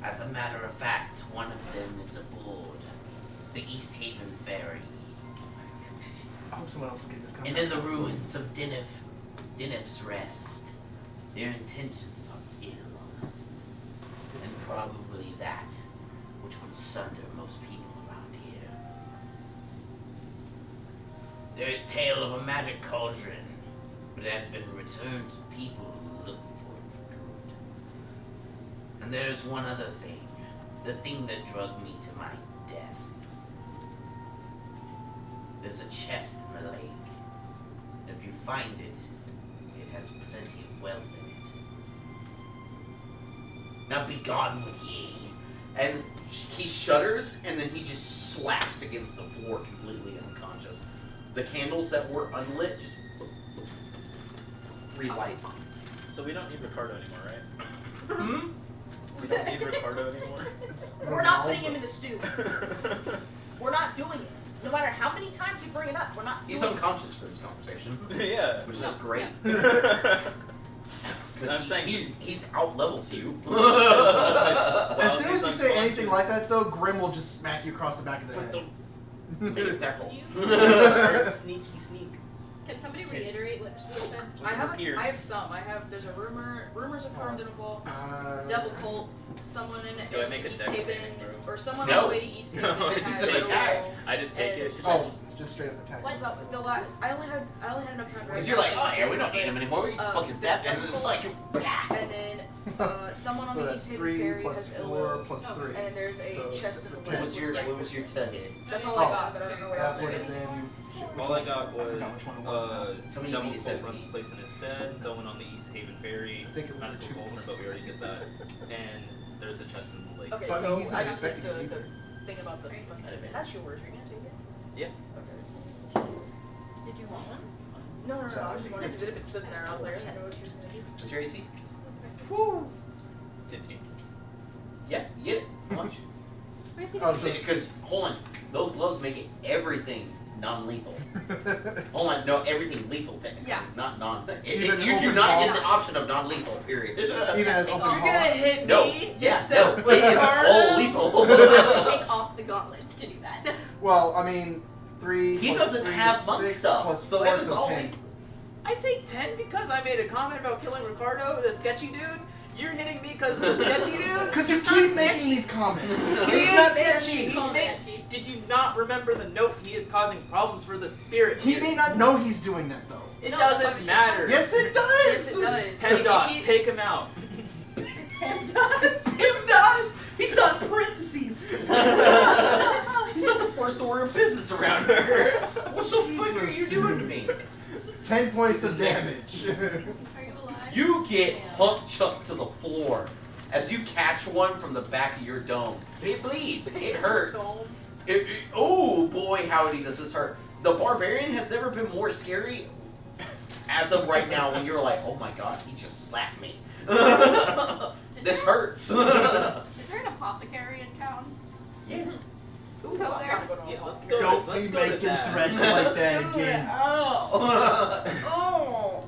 As a matter of fact, one of them is aboard the Easthaven ferry. I hope someone else will get this coming. And in the ruins of Dinif's Rest, their intentions are ill. And probably that which would sunder most people around here. There is tale of a magic cauldron, but it has been returned to people who look for it for good. And there is one other thing, the thing that drugged me to my death. There's a chest in the lake. If you find it, it has plenty of wealth in it. Now be gone with ye. And he shudders, and then he just slaps against the floor completely unconscious. The candles that were unlit just relight. So we don't need Ricardo anymore, right? Hmm? We don't need Ricardo anymore. We're not putting him in the stew. We're not doing it. No matter how many times you bring it up, we're not He's doing unconscious for this conversation, Yeah. which is great. I'm saying he's out levels you. As soon as you say anything like that, though, Grim will just smack you across the back of the head. Make it tackle. Sneaky sneak. Can somebody reiterate what you said? I have some. There's a rumors of Carnival, Devil Cult, someone in Do I make a dex Easthaven, saving throw? or someone No. on the way to Easthaven. No, it's has just an a attack. role. I just take it. Oh, it's just straight up attack. What's up? I only had enough time to Because write you're like, down oh yeah, we don't need him anymore. We just fucking stab them. And it's like, And then someone on So the that's Easthaven 3 ferry plus has 4 ill, plus 3. and there's a So chest of ten. what was your tughead? That's all I got, but I don't know what else That there would have is. been. All I got I forgot was which one it was. Tell me you Devil beat a Cult 17. runs place in his stead, someone on the Easthaven ferry, I think it was a Magical 2 Cauldron, plus but we already did that. And there's a chest in the lake. Okay, But I mean, so he's not I got just expecting the it either. thing about the. That's yours. Are you gonna take it? Yeah. Okay. Did you want one? No. I was just wondering because it had been sitting there. I was like, I didn't know what she was gonna do. What's your AC? Woo! 15. Yeah, you get it. How much? Oh, so Because, hold on, those gloves make it everything non-lethal. Hold on, no, everything lethal technically. Yeah. Not non. Even You do open not palm? get the option of non-lethal, period. even as Take open off. palm. hit No, yeah, no, it is all lethal. You have to take off the gauntlets to do that. Well, I mean, 3. He plus doesn't 3 have is monk 6 stuff, plus so 4, it is so all 10. I take 10 because I made a comment about killing Ricardo, the sketchy dude. You're hitting me because of the sketchy dude. Because you He's not keep sketchy. making these comments. He He's is not sketchy. sketchy. He's called make- sketchy. Did you not remember the note? He is causing problems for the spirit. He may not know he's doing that, though. It No, that's why doesn't we should matter. Yes, it does! Yes, it does. Like, if PEMDAS, he- take him out. Him does. He's not in parentheses. He's not the first order of business around here. What the fuck are Jesus, you doing to me? 10 points of damage. Are you alive? You get hump chucked to the floor as you catch one from the back of your dome. It bleeds. It hurts. Oh boy, howdy does this hurt. The barbarian has never been more scary as of right now when you're like, oh my god, he just slapped me. This hurts. Is there an apothecary in town? Yeah. Ooh, Goes I'm there. kinda going Yeah, all let's out go. here. Don't Let's be go to making that. threats like that again. Oh.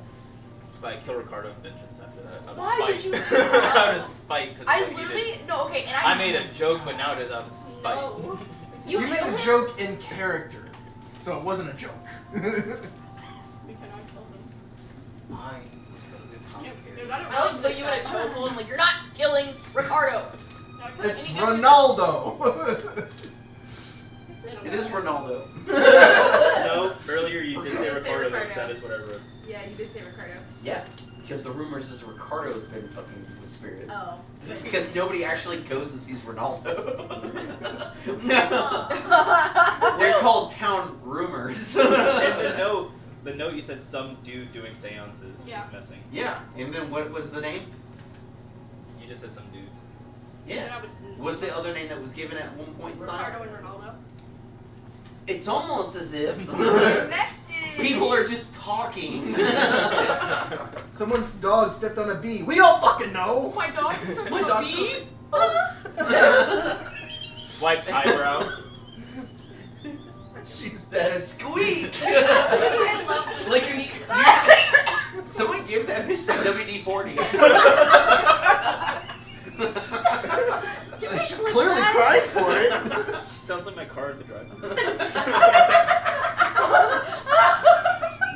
But I kill Ricardo in vengeance after that. Out of Why spite. would you do that? Out of spite. Cause I what you literally did. no. Okay, and I made a joke, but now it is out of spite. No. You made killed a him? joke in character, so it wasn't a joke. We cannot kill them. Fine. Let's go to the apothecary. I like put you in a chokehold and like you're not killing Ricardo. It's Ronaldo! It is Ronaldo. No, earlier you did say You did say Ricardo, Ricardo. but that is what I wrote. Yeah, you did say Ricardo. Yeah, because the rumors is Ricardo's been fucking with spirits. Oh. Because nobody actually goes and sees Ronaldo. They're called town rumors. And the note you said some dude doing seances Yeah. is missing. Yeah, and then what was the name? You just said some dude. Yeah. What's the other name that was given at one point in time? Ricardo and Ronaldo. It's almost as if Connected. people are just talking. Someone's dog stepped on a bee. We don't fucking know! My dog is stuck My on a dog's bee. Wipes eyebrow. She's That dead. squeak. I love this Like, streak. Someone give that bitch the WD-40. She's clearly crying for it. She sounds like my car at the drive-thru.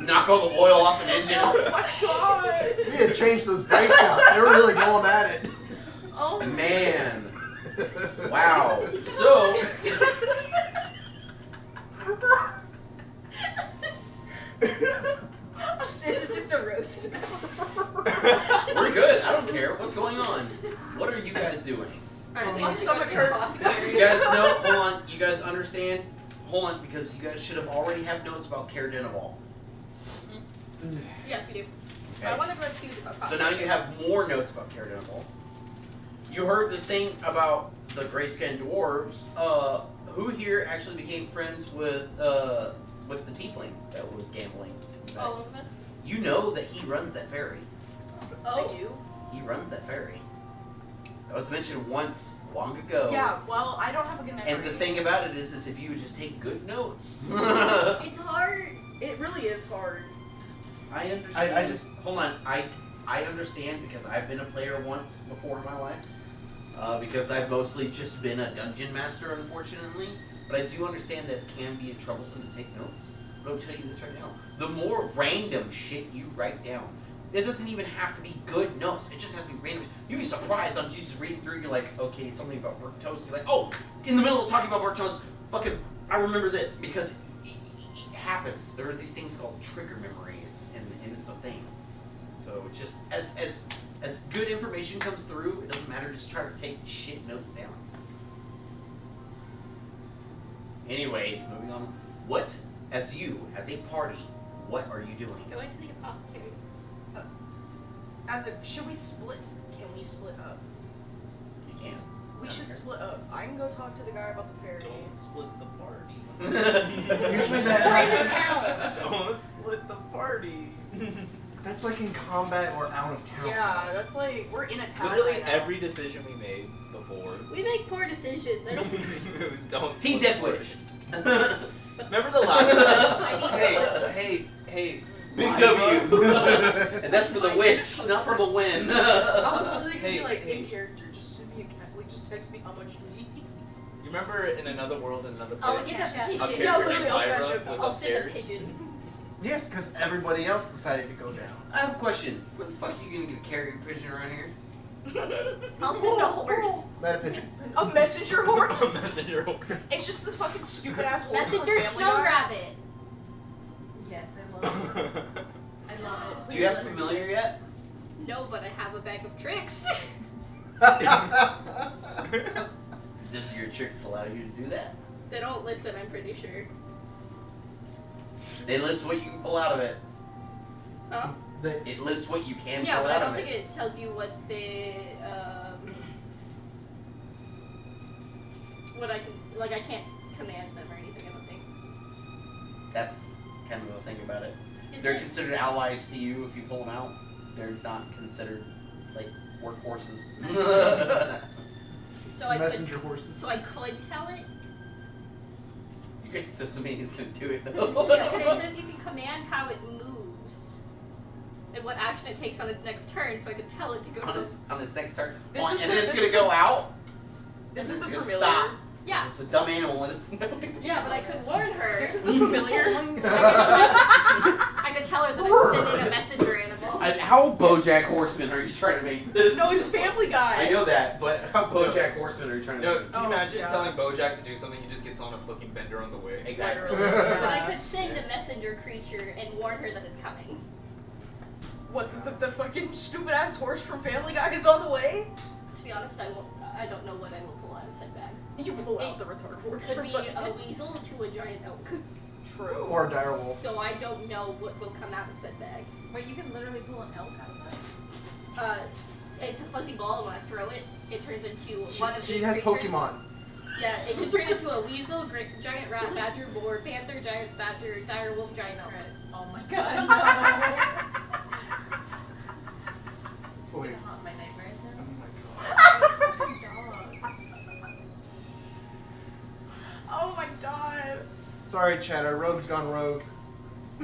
Knock all the oil off an engine. Oh my god. We need to change those brakes out. They were really going at it. Oh Man. Wow. So, This is just a roast. we're good. I don't care. What's going on? What are you guys doing? Alright, My we have to go stomach to the hurts. apothecary. You guys know, hold on, you guys understand? Hold on, because you guys should have already have notes about Care Denival. Yes, we do. Okay. I want to go to the apothecary. So now you have more notes about Care Denival. You heard this thing about the gray-skinned dwarves. Who here actually became friends with the tiefling that was gambling? All of us? You know that he runs that ferry. I Oh. do. He runs that ferry. That was mentioned once, long ago. Yeah, well, I don't have a good memory. And the thing about it is if you would just take good notes. It's hard. It really is hard. I understand. I just hold on. I understand because I've been a player once before in my life. Because I've mostly just been a dungeon master, unfortunately. But I do understand that it can be troublesome to take notes. But I'll tell you this right now: the more random shit you write down, it doesn't even have to be good notes. It just has to be random. You'd be surprised on just reading through. You're like, okay, something about burnt toast. You're like, oh, in the middle of talking about burnt toast, fucking, I remember this because it happens. There are these things called trigger memories, and it's a thing. So just as good information comes through, it doesn't matter. Just try to take shit notes down. Anyways, moving on. What, as a party, what are you doing? Going to the apothecary. Should we split? Can we split up? You can. We should split up. I can go talk to the guy about the ferry. Don't split the party. usually We're in the that town. Don't split the party. that's like in combat or out of town. Yeah, that's like we're in a town. Literally right now. every decision we made before. We make poor decisions. I don't think It was don't Team split the Deathwish. party. Remember the last time? Hey. Big my W. bro. And that's for the witch, not for the win. I was literally gonna Hey, be like, hey. in character, just send me a cat. Like, just text me how much you need. You remember in another world, in another I'll place, get Yeah. a a pigeon. character Yeah, named literally, I'll Lyra crash it. was I'll send a upstairs. pigeon. Yes, because everybody else decided to go down. I have a question. Where the fuck are you gonna get a carrier pigeon around here? I'll send a horse. Let a pigeon. A messenger horse. Messenger horse. It's just this fucking stupid ass horse. from Messenger Family snow Guy. rabbit. Yes, I love it. I love it. Do you have a familiar yet? No, but I have a bag of tricks. Does your tricks allow you to do that? They don't listen, I'm pretty sure. It lists what you can pull out of it. Huh? It lists what you can Yeah, pull but I out don't of think it. it tells you what what I can, like I can't command them or anything, I don't think. That's kind of the thing about it. Is They're it? considered allies to you if you pull them out. They're not considered like workhorses. So I Messenger could, horses. so I could tell it. You guys doesn't mean he's gonna do it Yeah, though. but it says you can command how it moves and what action it takes on its next turn, so I could tell it to go on to. this next turn. This On- is and the- then it's this gonna is go the- out. This and is then the it's familiar. gonna stop. Yeah, It's a dumb animal and it's yeah, but I could warn her. This is the familiar. I could tell her that I'm sending a messenger animal. How BoJack Horseman are you trying to make this? No, it's Family Guy. I know that, but how BoJack Horseman are you trying to No, make? can you imagine yeah. telling Bojack to do something? He just gets on a fucking bender on the way. Exactly. Literally, But I yeah. could send a messenger creature and warn her that it's coming. What the fucking stupid ass horse from Family Guy is on the way? To be honest, I don't know what I will pull out of said bag. You pull out the retard horse. Could from be fucking- a weasel to a giant elk. True. Or a dire wolf. So I don't know what will come out of said bag. Wait, you can literally pull an elk out of that? It's a fuzzy ball, and when I throw it, it turns into one of She these has creatures. Pokemon. Yeah, it can turn into a weasel, giant rat, badger, boar, panther, giant badger, dire wolf, giant elk. Oh my god, no! It's Wait. gonna haunt my nightmares Oh now. my Oh my god. Sorry, Chad, our rogue's gone rogue. I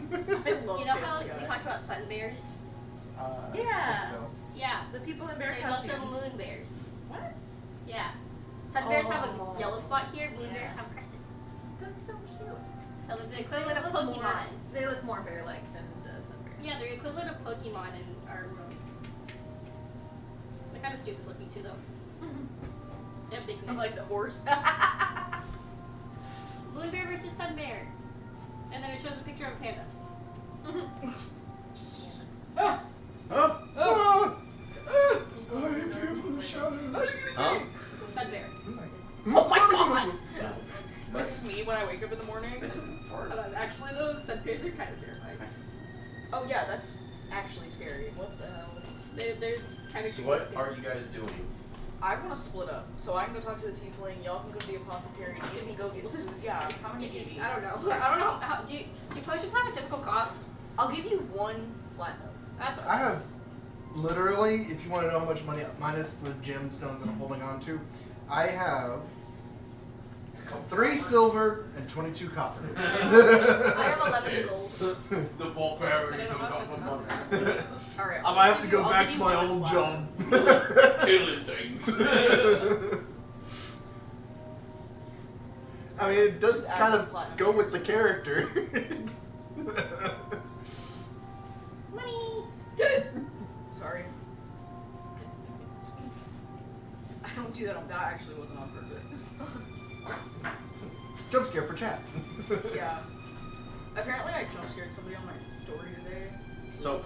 love You know how Family we Guy. talked about sun bears? I Yeah. think so. Yeah. The people in bear There's also costumes. moon bears. What? Yeah. Sun bears have Oh. a yellow spot here, moon bears Yeah. have crescent. That's so cute. So they're the equivalent of They look Pokemon. more- They look more bear-like than the sun bear. Yeah, they're the equivalent of Pokemon and are they're kind of stupid looking too, though. They have big I'm necks. like the horse. Moon bear versus sun bear. And then it shows a picture of pandas. Yes. Oh! Oh. Huh? Sun bear. Oh my god. No. That's me when I wake up in the morning. Fart. Actually, though, sun bears are kind of terrifying. Oh yeah, that's actually scary. What the hell? They're kind of. So what are you guys doing? I want to split up, so I can go talk to the tiefling. Y'all can go to the apothecary. You can go get food. Yeah. How many do you need? I don't know. I don't know. How, do potions have a typical cost? I'll give you one platinum. That's what. I have Literally, if you want to know how much money, minus the gemstones that I'm holding on to, I have 3 silver and 22 copper. I have 11 gold. The barbarian But I don't know if that's enough. All right. I might have to go back to my old job. Killing things. I mean, it does Just add kind the of platinum go with the years. character. Money. Sorry. I don't do that. That actually wasn't on purpose. Jump scare for chat. Yeah. Apparently, I jump scared somebody on my story today. So,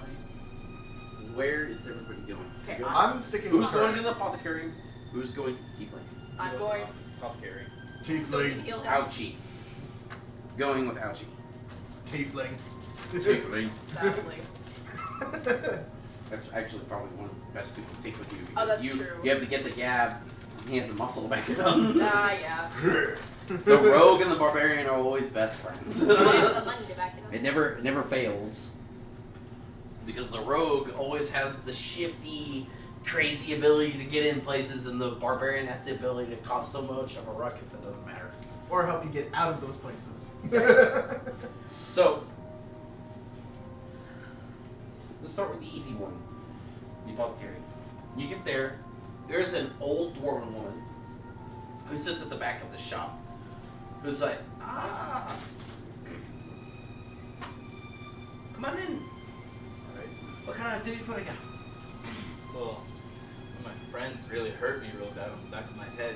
where is everybody going? Okay, You guys- I'm sticking Who's with her. going to the apothecary? Who's going to Tiefling? I'm going. Apothecary. So we can Tiefling. heal him. Ouchie. Going with Ouchie. Tiefling. Tiefling. Sadly. That's actually probably one of the best people to take with you. Oh, Because that's you, true. You have to get the gab. He has the muscle to back it up. Yeah. The rogue and the barbarian are always best friends. I have the money to back it up. It never fails. Because the rogue always has the shifty, crazy ability to get in places, and the barbarian has the ability to cause so much of a ruckus that doesn't matter. Or help you get out of those places. So, let's start with the easy one. The apothecary. You get there, there's an old dwarven woman who sits at the back of the shop, who's like, come on in. Alright. What can I do for you? Well, my friends really hurt me real bad on the back of my head.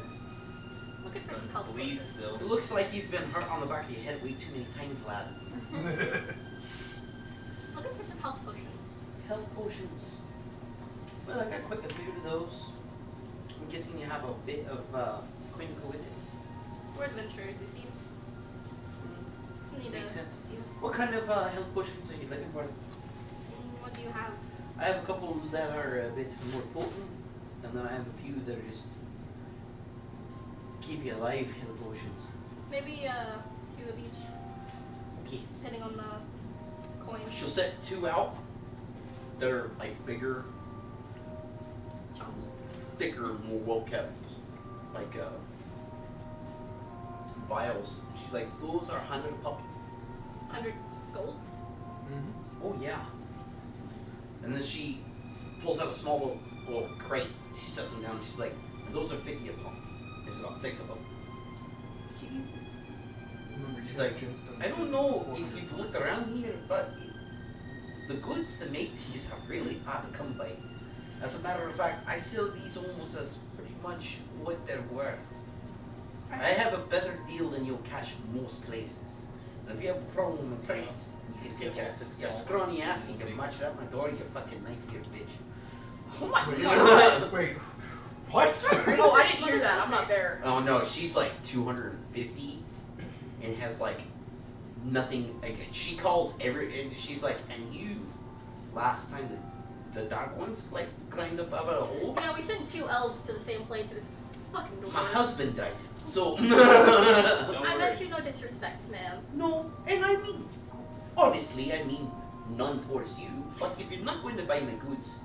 Look at It's some starting health to bleed potions. still. It looks like you've been hurt on the back of your head way too many times, lad. Looking for some health potions. Health potions. Well, I got quite a few of those. I'm guessing you have a bit of clinical with it. We're adventurers, you see. Need Makes a sense. few. What kind of health potions are you looking for? What do you have? I have a couple that are a bit more potent, and then I have a few that are just keep you alive health potions. Maybe 2 of each, Okay. depending on the coin. She'll set 2 out. They're like bigger, thicker, more well kept, like vials. She's like, those are 100 puppy. 100 gold? Oh yeah. And then she pulls out a small little crate. She sets them down. And she's like, and those are 50 a pop. There's about 6 of them. Jesus. She's like, I don't know if you've looked around here, but the goods to make these are really hard to come by. As a matter of fact, I sell these almost as pretty much what they're worth. I have a better deal than you'll catch most places. And if you have a problem with prices, you can take your scrawny ass and you can match it up my door, you fucking knife-eared bitch. Oh my Wait, god! wait, what? Oh, I didn't hear that. I'm not there. Oh no, she's like 250 and has like nothing. Like, she calls and she's like, and you, last time the dark ones like climbed up out of a hole. You know, we sent 2 elves to the same place and it's fucking My door. husband died, so Don't I worry. meant you no disrespect, ma'am. no, and I mean, honestly, I mean none towards you. But if you're not going to buy my goods,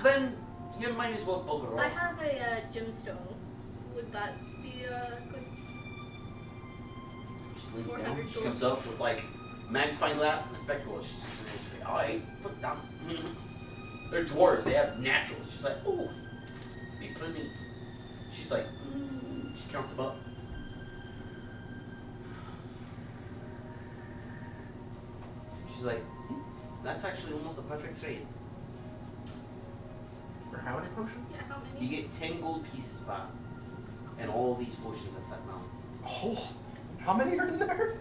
then you might as well bugger I off. have a gemstone. Would that be good? She leans 400 down, she gold. comes up with like magnifying glass and a spectacle. She's like, I put down. They're dwarves. They have naturals. She's like, oh, be plenty. She's like, she counts them up. She's like, that's actually almost a perfect trade. For how many potions? Yeah, how You many? get 10 gold pieces back, and all these potions I set down. Oh, how many are in there?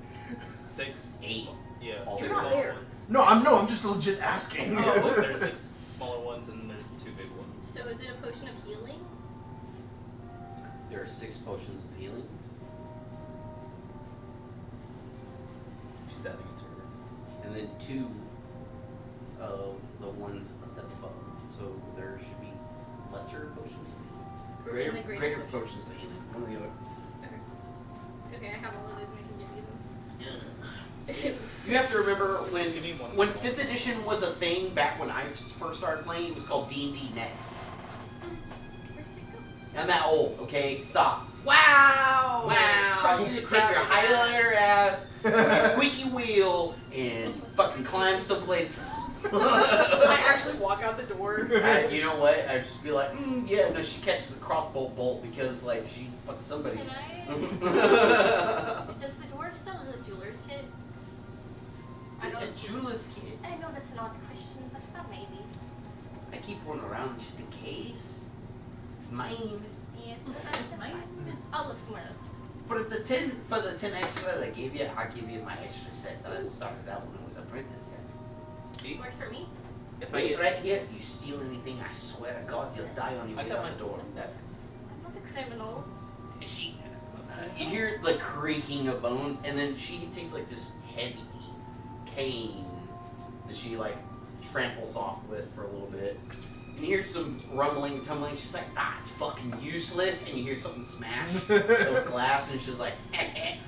6. 8. Yeah. All 6 You're not small there. ones. No, I'm just legit asking. Oh, there's 6 smaller ones and then there's 2 big ones. So is it a potion of healing? There are 6 potions of healing. She's adding it to her. And then 2 of the ones a step above. So there should be lesser potions of healing. And the Greater greater potions of healing. One or the other. Okay, I have all of those and I can give you them. You have to remember when Just give me one. 5th edition was a thing back when I first started playing. It was called D&D Next. I'm that old. Okay, stop. Wow. Wow. Crushing You the take your crowd. highlighter ass, your squeaky wheel, and fucking climb someplace. I actually walk out the door. You know what? I'd just be like, yeah, no, she catches the crossbow bolt because, like, she fucked somebody. Can I? Does the dwarf sell a jeweler's kit? I know. A jeweler's kit. I know that's an odd question, but I thought maybe. I keep one around just in case. It's mine. Yes, that's mine. I'll look somewhere else. For the 10 extra that I gave you, I'll give you my extra set that I started out when I was apprentice. Yeah. Works for me. If I Wait, get, right here. If you steal anything, I swear to God, you'll die on your I way got out my the door. door back. I'm not a criminal. You hear the creaking of bones, and then she takes like this heavy cane that she like tramples off with for a little bit. And you hear some rumbling, tumbling. She's like, "That's fucking useless." And you hear something smash those glass, and she's like, and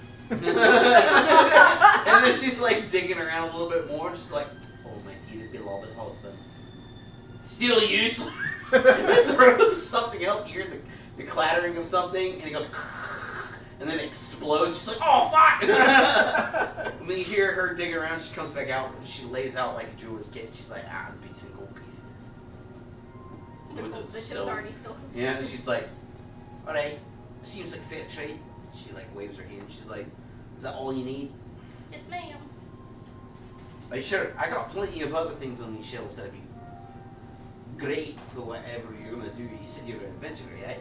then she's like digging around a little bit more. And she's like, "Oh my dear beloved husband, still useless." Throws something else. You hear the clattering of something, and it goes, and then it explodes. She's like, "Oh fuck!" And then you hear her dig around. She comes back out, and she lays out like a jeweler's kit. She's like, beats and gold pieces. The ship's already still. Yeah, and she's like, "Alright, seems like fair trade." She like waves her hand. She's like, "Is that all you need?" Yes, ma'am. Like, sure, I got plenty of other things on these shelves that'd be great for whatever you're gonna do. You said you're an adventurer, right?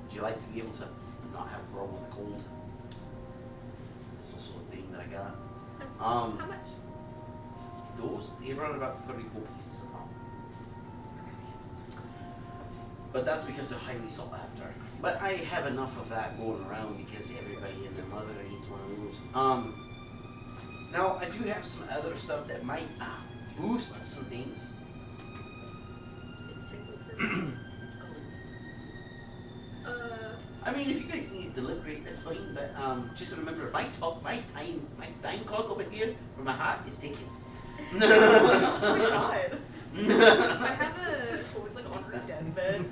Would you like to be able to not have a problem with the cold? That's also a thing that I got. How much? Those, they run about 30 gold pieces a pop. But that's because they're highly sought after. But I have enough of that going around because everybody and their mother needs one of those. Now, I do have some other stuff that might boost some things. It's strictly for I mean, if you guys need to deliberate, that's fine. But just remember, my time clock over here for my heart is ticking. Oh my god. I have a. This woman's like on her deathbed.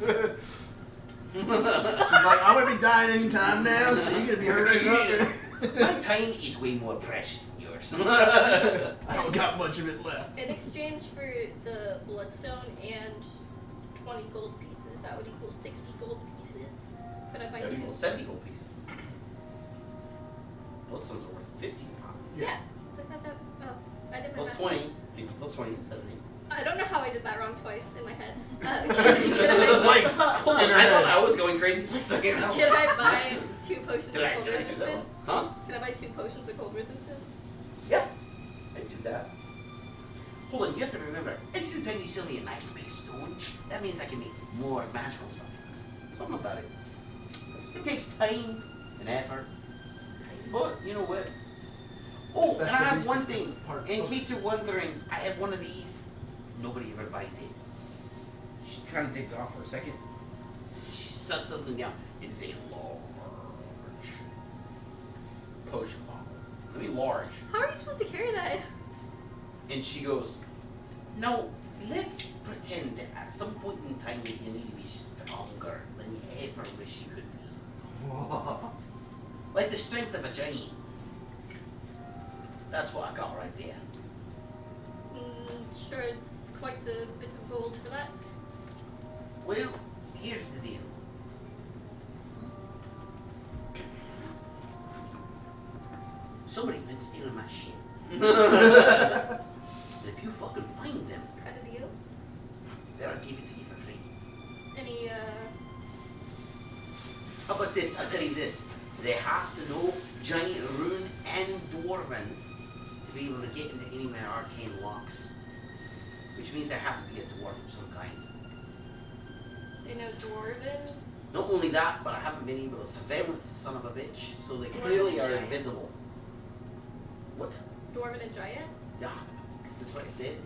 She's like, I'm gonna be dying anytime now, so you're gonna be hurrying up. My time is way more precious than yours. I don't got much of it left. In exchange for the bloodstone and 20 gold pieces, that would equal 60 gold pieces. Could I buy That two? equals 70 gold pieces. Both ones are worth 50 pounds. Yeah. I thought that. Oh, I didn't. Plus remember. 20. 50 plus 20 is 70. I don't know how I did that wrong twice in my head. Like, Hold on. in her I thought head. I was going crazy for a second. Can I buy 2 potions Did of I cold do that one? resistance? Huh? Can I buy 2 potions of cold resistance? Yeah. I do that. Hold on, you have to remember, every time you sell me a nice big stone, that means I can make more magical stuff. Something about it. It takes time and effort. But, you know what? Oh, That's and I the have least one thing. expensive part. In case you're wondering, I have one of these. Nobody ever buys it. She kind of digs off for a second. She sets something down. It is a large potion bottle. I mean large. How are you supposed to carry that? And she goes, "No, let's pretend that at some point in time that you need to be stronger than you ever wish you could be. Like the strength of a giant." That's what I got right there. Sure, it's quite a bit of gold for that. Well, here's the deal. Somebody's been stealing my shit. If you fucking find them, Kind of deal. then I'll give it to you for free. Any, How about this? I'll tell you this. They have to know Giant Rune and Dwarven to be able to get into any of my arcane locks. Which means they have to be a dwarf of some kind. you know, dwarven? Not only that, but I haven't been able to surveillance the son of a bitch, so they Dwarven clearly are giant. invisible. What? Dwarven and giant? Yeah, that's what I said.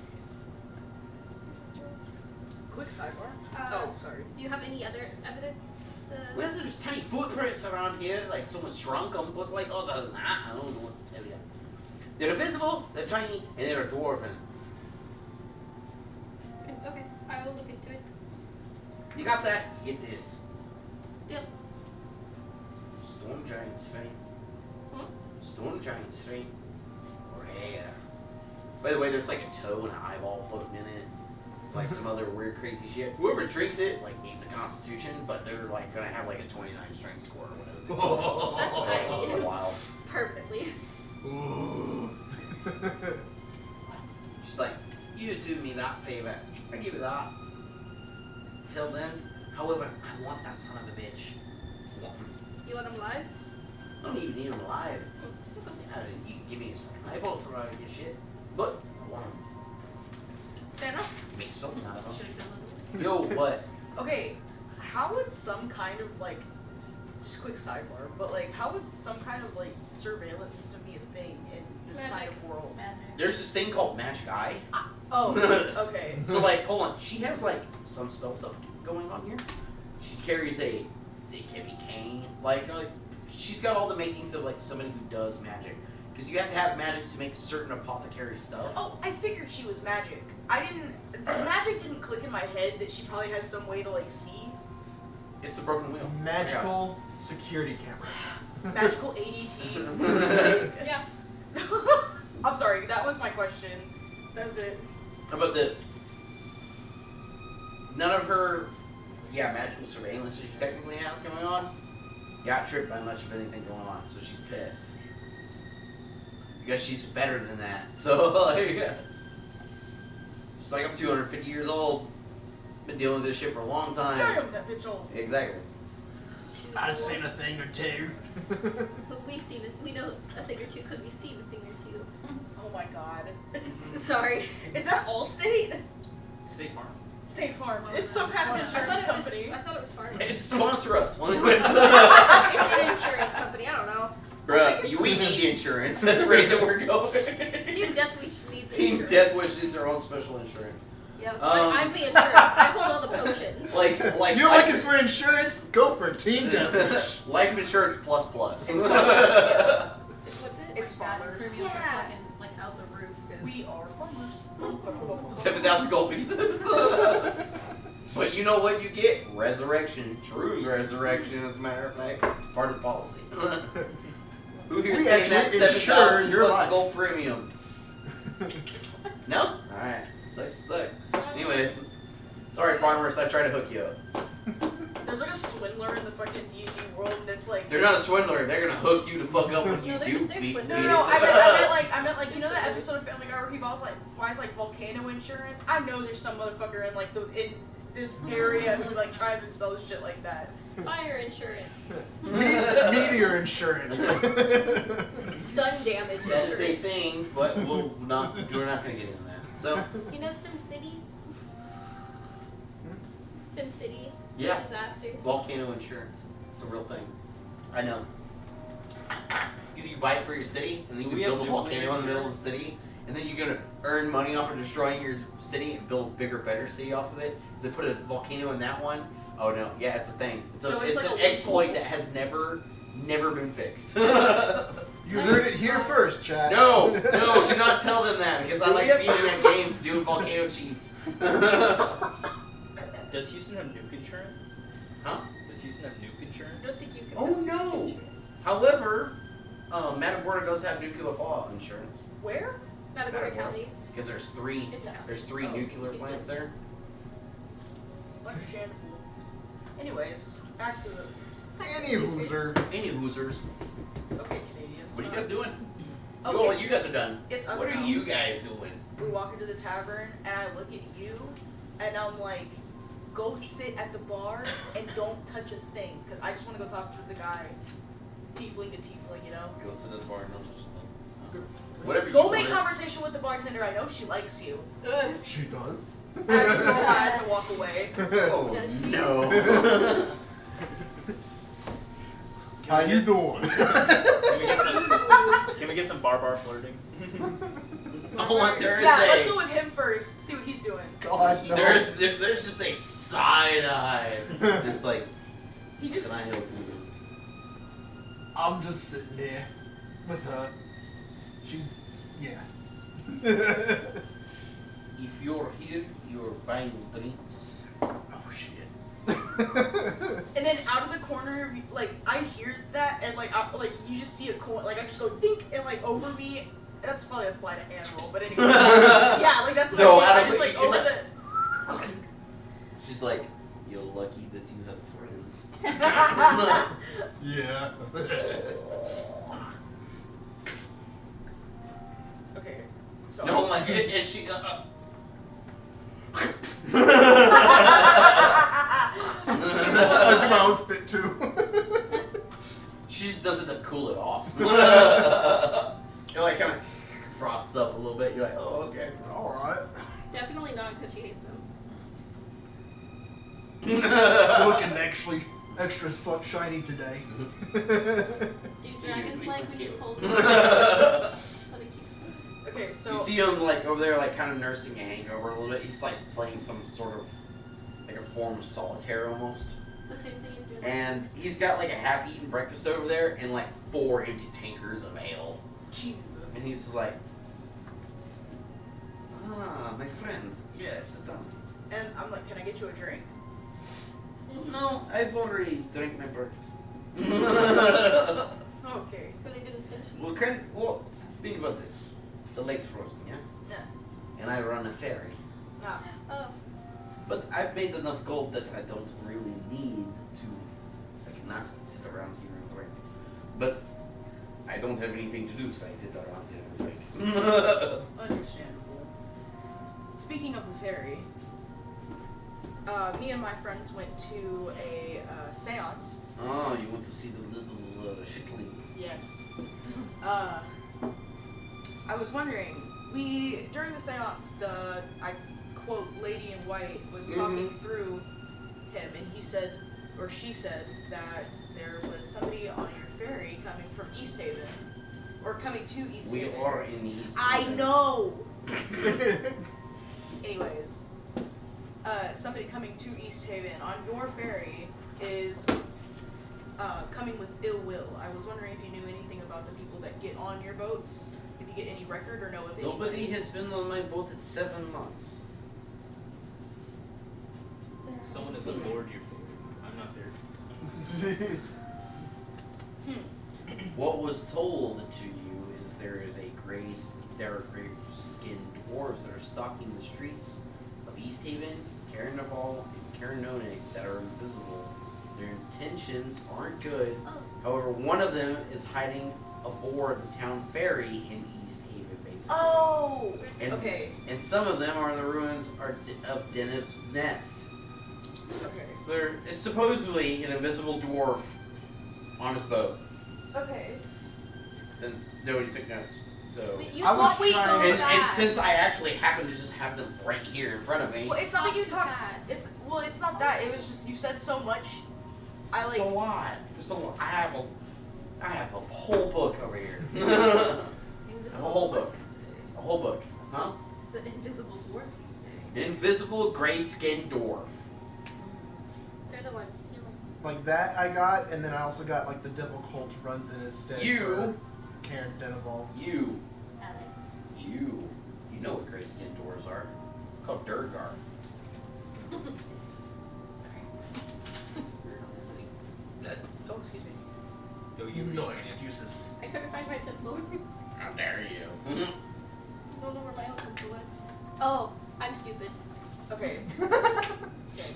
Quick sidebar. Uh, Oh, sorry. Do you have any other evidence? Well, there's tiny footprints around here, like someone shrunk them, but like other than that, I don't know what to tell you. They're invisible, they're tiny, and they're dwarven. Okay, I will look into it. You got that? Get this. Yep. Storm Giant's Fate. Hmm? Storm Giant's Fate. Rare. By the way, there's like a toe and an eyeball floating in it. Like some other weird crazy shit. Whoever drinks it, like, needs a constitution, but they're like gonna have like a 29 strength score or whatever. That's fine. Wild. Perfectly. Ooh. She's like, you do me that favor. I give you that. Till then, however, I want that son of a bitch. I want him. You want him live? I don't even need him alive. You can give me his fucking eyeballs for all I give shit. But I want him. Fair enough. Make something out of him. Should've done it. Yo, what? Okay, how would some kind of like, just quick sidebar, but like, how would some kind of like surveillance system be a thing in this kind Magic. of world? Magic. There's this thing called Magic Eye. Oh, okay. So like, hold on. She has like some spell stuff going on here. She carries a thick, heavy cane. Like she's got all the makings of like somebody who does magic. Because you have to have magic to make certain apothecary stuff. Oh, I figured she was magic. The magic didn't click in my head that she probably has some way to like see. It's the broken wheel. Magical security cameras. Magical ADT. Yeah. I'm sorry, that was my question. That was it. How about this? None of her, magical surveillance she technically has going on got tripped by much of anything going on, so she's pissed. Because she's better than that. So, like, she's like, I'm 250 years old. Been dealing with this shit for a long time. Damn, that bitch old. Exactly. I've seen a thing or two. But we've seen it. We know a thing or two because we've seen a thing or two. Oh my god. Sorry. Is that Allstate? State Farm. State Farm. It's some kind of I insurance thought company. I thought it was farming. Hey, sponsor us. It's an insurance company. I don't know. Bruh, we need insurance at the rate that we're going. Team Deathwish needs Team insurance. Deathwish needs their own special insurance. Yeah, that's right. I'm the insurance. I hold all the potions. Like You're life, looking for insurance? Go for Team Deathwish. life insurance plus. It's What's it? It's Like that, farmers. premiums are Yeah. fucking like out the roof. 'Cause We are farmers. 7,000 gold pieces. But you know what you get? Resurrection. True resurrection, as a matter of fact. Part of the policy. Who here's We paying that actually insure 7,000 your life. gold premium? No? Alright. So stuck. Anyways. Sorry, farmers. I tried to hook you up. There's like a swindler in the fucking D&D world, and it's like. They're not a swindler. They're gonna hook you to fuck up when you No, do they're beat swindlers. No, it. I meant like, you know that episode of Family Guy where he was like, why is like volcano insurance? I know there's some motherfucker in like in this area who like tries and sells shit like that. Fire insurance. Meteor insurance. Sun damage That is a insurance. thing, but we're not gonna get into that. So You know SimCity? SimCity. yeah. Disasters. Volcano insurance. It's a real thing. I know. Because you buy it for your city, and then you Do can we have build a nuclear volcano in the middle of the insurance? city, and then you're gonna earn money off of destroying your city and build a bigger, better city off of it. They put a volcano in that one. Oh no, yeah, it's a thing. So It's it's like an a exploit that has never been fixed. You heard it here first, Chad. No, do not tell them that because I Do we like have- beating that game doing volcano cheats. Does Houston have nuke insurance? Huh? Does Houston have nuke insurance? I don't think you can. Oh, no. However, Matagorda does have nuclear fallout insurance Where? Matagorda County. because there's three It's a county. nuclear Houston. plants there. Understandable. Anyways, back to the. Any loser. Any hoosers. Okay, Canadians. What are you guys doing? Oh, Oh, it's- you guys are done. It's us What are now. you guys doing? We walk into the tavern, and I look at you, and I'm like, go sit at the bar and don't touch a thing, because I just want to go talk to the guy. Tiefling to tiefling, you know? Go sit at the bar and don't touch the thing. Whatever Go you make want. conversation with the bartender. I know she likes you. Ugh. She does. I just roll my eyes and walk away. Oh Does she? no. How you doing? Can we get some bar flirting? Oh, there is Yeah, a let's go with him first. See what he's doing. God, no. there's just a side eye. It's like He just. can I help you? I'm just sitting there with her. She's Yeah. If you're here, you're buying drinks. Oh shit. And then out of the corner, of like I hear that, and like you just see a coin. Like I just go dink, and like over me. That's probably a sleight of hand roll, but anyway. Yeah, like that's what No, I out do. I of just it, like you over just the. She's like, you're lucky that you have friends. Yeah. Okay. So. No, my, and she. I do my own spit too. She just does it to cool it off. It like kind of frosts up a little bit. You're like, oh, okay. Alright. Definitely not because she hates him. Looking actually extra shiny today. Do dragons like when you pull them? Okay, so. You see him like over there, like kind of nursing a hangover a little bit. He's like playing some sort of like a form of solitaire almost. The same thing he's doing. And he's got like a half-eaten breakfast over there and like 4 empty tankers of ale. Jesus. And he's like, ah, my friends, yes, sit down. And I'm like, can I get you a drink? No, I've already drank my breakfast. Okay. But they didn't finish it. Well, think about this. The lake's frozen, yeah? Yeah. And I run a ferry. Nah. Oh. But I've made enough gold that I don't really need to, like, not sit around here and drink. But I don't have anything to do, so I sit around here and drink. Understandable. Speaking of the ferry, me and my friends went to a seance. Oh, you want to see the little shitling? Yes. I was wondering, during the seance, I quote, Lady in White was talking through him, and he said, or she said, that there was somebody on your ferry coming from Easthaven, or coming to Easthaven. We are in the East. I know! Anyways, somebody coming to Easthaven on your ferry is coming with ill will. I was wondering if you knew anything about the people that get on your boats, if you get any record or know of anybody. Nobody has been on my boat in 7 months. Someone is aboard your boat. I'm not there. What was told to you is there are gray-skinned dwarves that are stalking the streets of Easthaven, Carnival, and Carnonik that are invisible. Their intentions aren't good. However, one of them is hiding aboard the town ferry in Easthaven, basically. Oh! And- And some of them are in the ruins of Denev's Nest. Okay. So it's supposedly an invisible dwarf on his boat, Okay. since nobody took notes. So. But you I was talk so trying- And fast. since I actually happen to just have them right here in front of me. Well, it's not like you too talk. fast. It's not that. It was just you said so much. I like. So what? I have a whole book over here. A whole book. A whole book. Huh? It's an invisible dwarf, you say. Invisible gray-skinned dwarf. They're the ones stealing. Like that I got, and then I also got like the devil cult runs in his stead. You. For Karen Denival. You. Alex. You know what gray-skinned dwarves are. Called Durgar. Oh, excuse me. Yo, you No read excuses. I couldn't find my pencil. How dare you? I don't know where my own pencil went. Oh, I'm stupid. Okay. Okay.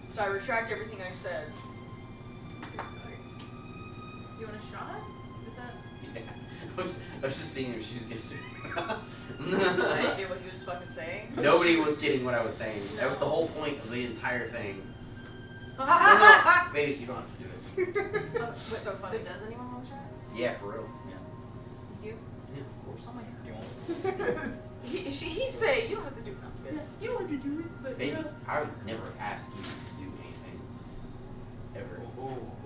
So I retract everything I said. You want a shot? Is that? Yeah. I was just seeing if she was getting I didn't get what he was fucking saying. Nobody was getting what I was saying. That was the whole point of the entire thing. No, baby, you don't have to do this. Oh, so funny. Does anyone want a shot? Yeah, for real. Yeah. You? Yeah, of course. Oh my god. You want? He say you don't have to do nothing. You don't have to do it, but Baby, I would never ask you to do anything. Ever.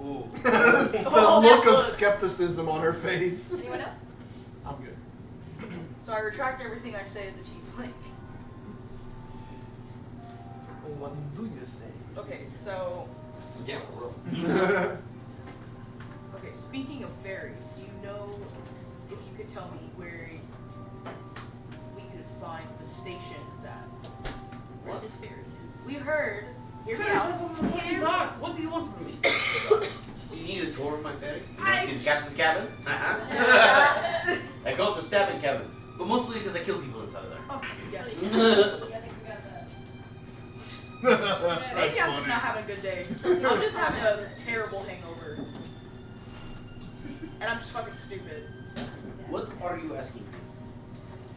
Ooh. The Oh, look that of look. skepticism on her face. Anyone else? I'm good. So I retract everything I say at the Tiefling. What do you say? Okay, so Yeah, for real. okay. Speaking of fairies, do you know if you could tell me where find the station it's at. What? We heard. Hear me Ferry's out. up on the fucking Hear- dock. What do you want from me? You need a tour of my ferry? You want to see the captain's cabin? I call it the stabbing cabin, but mostly because I kill people inside of there. Oh, yes. I think we got that. Maybe I'm just not having a good day. I'm just having a terrible hangover. And I'm just fucking stupid. What are you asking?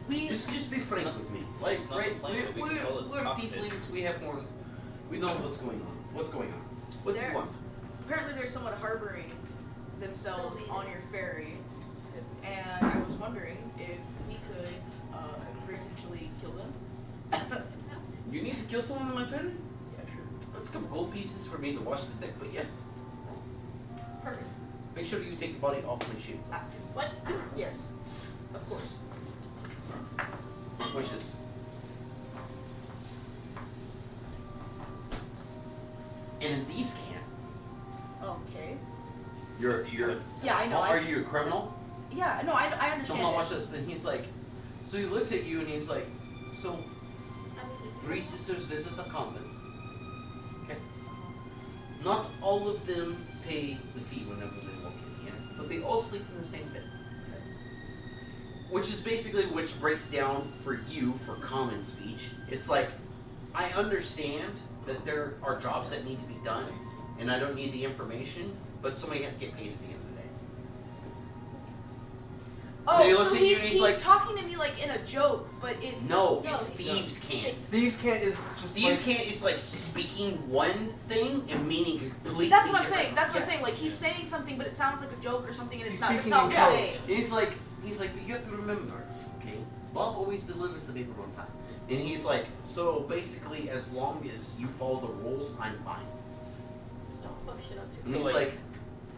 We Just be frank with me. Like, It's not right? complaint, but we can call it We're cockpit. tieflings. We have horns. We know what's going on. What's going on? What do you There- want? apparently there's someone harboring themselves on your ferry, and I was wondering if we could potentially kill them. You need to kill someone on my ferry? Yeah, sure. That's a couple gold pieces for me to wash the deck, but yeah. Perfect. Make sure you take the body off my ship. What? Yes, of course. Watch this. And thieves can't. Okay. You're. Yeah, I know. Are you a criminal? Yeah, no, I No, understand. no, it. watch this. Then he's like, so he looks at you and he's like, so three sisters visit the convent. Okay. Not all of them pay the fee whenever they walk in here, but they all sleep in the same bed. Which is basically which breaks down for you for common speech. It's like, I understand that there are jobs that need to be done, and I don't need the information, but somebody has to get paid at the end of the day. Then he Oh, looks so at you he's, and he's he's like- talking to me like in a joke, but it's No, No, it's thieves can't. Thieves can't is just Thieves like, can't is like speaking one thing and meaning completely That's what I'm different. saying. That's what I'm Yeah. saying. Like he's saying something, but it sounds like a joke or something, and it's He's not. That's speaking not in what he's code. saying. He's like, but you have to remember, okay? Bob always delivers the paper on time. And he's like, so basically, as long as you follow the rules, I'm fine. Just don't fuck shit up And too. So, he's like- like,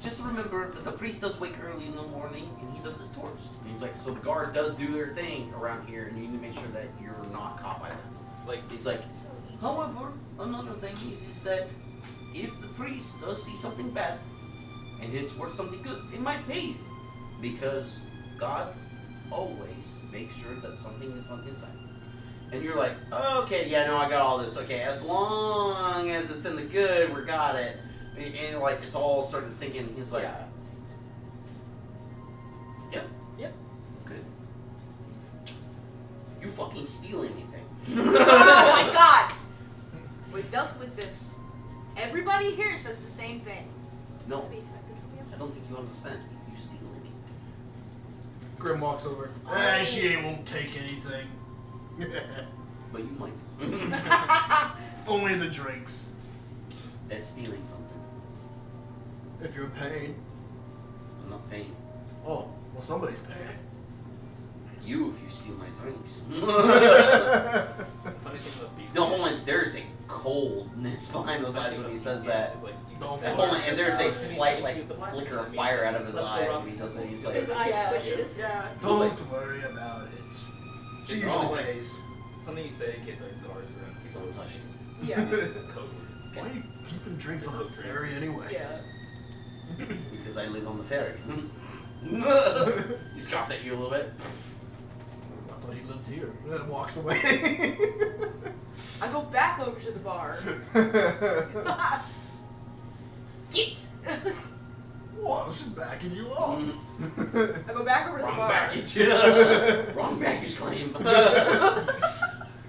just remember that the priest does wake early in the morning and he does his tours. And he's like, so the guard does do their thing around here and you need to make sure that you're not caught by them. Like, He's like, however, another thing is that if the priest does see something bad and it's worth something good, it might pay you. Because God always makes sure that something is on his side. And you're like, okay, yeah, no, I got all this. Okay, as long as it's in the good, we got it. And like, it's all starting to sink in. He's like, yep. Yep. Good. You fucking steal anything. Oh my god! We've dealt with this. Everybody here says the same thing. No, To be expected from you. I don't think you understand. You steal anything. Grim walks over. She won't take anything. But you might. Only the drinks. That's stealing something. If you're paying. I'm not paying. Oh, well, somebody's paying. You if you steal my drinks. funny thing about thieves. No, hold on. There's a coldness behind those eyes when he says that. It's like, you Don't can And, say- hold on, and there's a slight like flicker of fire out of his eye when he does it. He's like, His eye Yeah, twitches. Yeah. Don't worry about it. She It's usually all- pays. Something you say in case like guards or people don't listen. touch it. Yeah. It's code words. Why are you keeping drinks on the ferry anyways? Yeah. Because I live on the ferry. He scoffs at you a little bit. I thought he lived here. And then walks away. I go back over to the bar. Get! What? I was just backing you up. I go back over to the Wrong bar. baggage. Wrong baggage claim.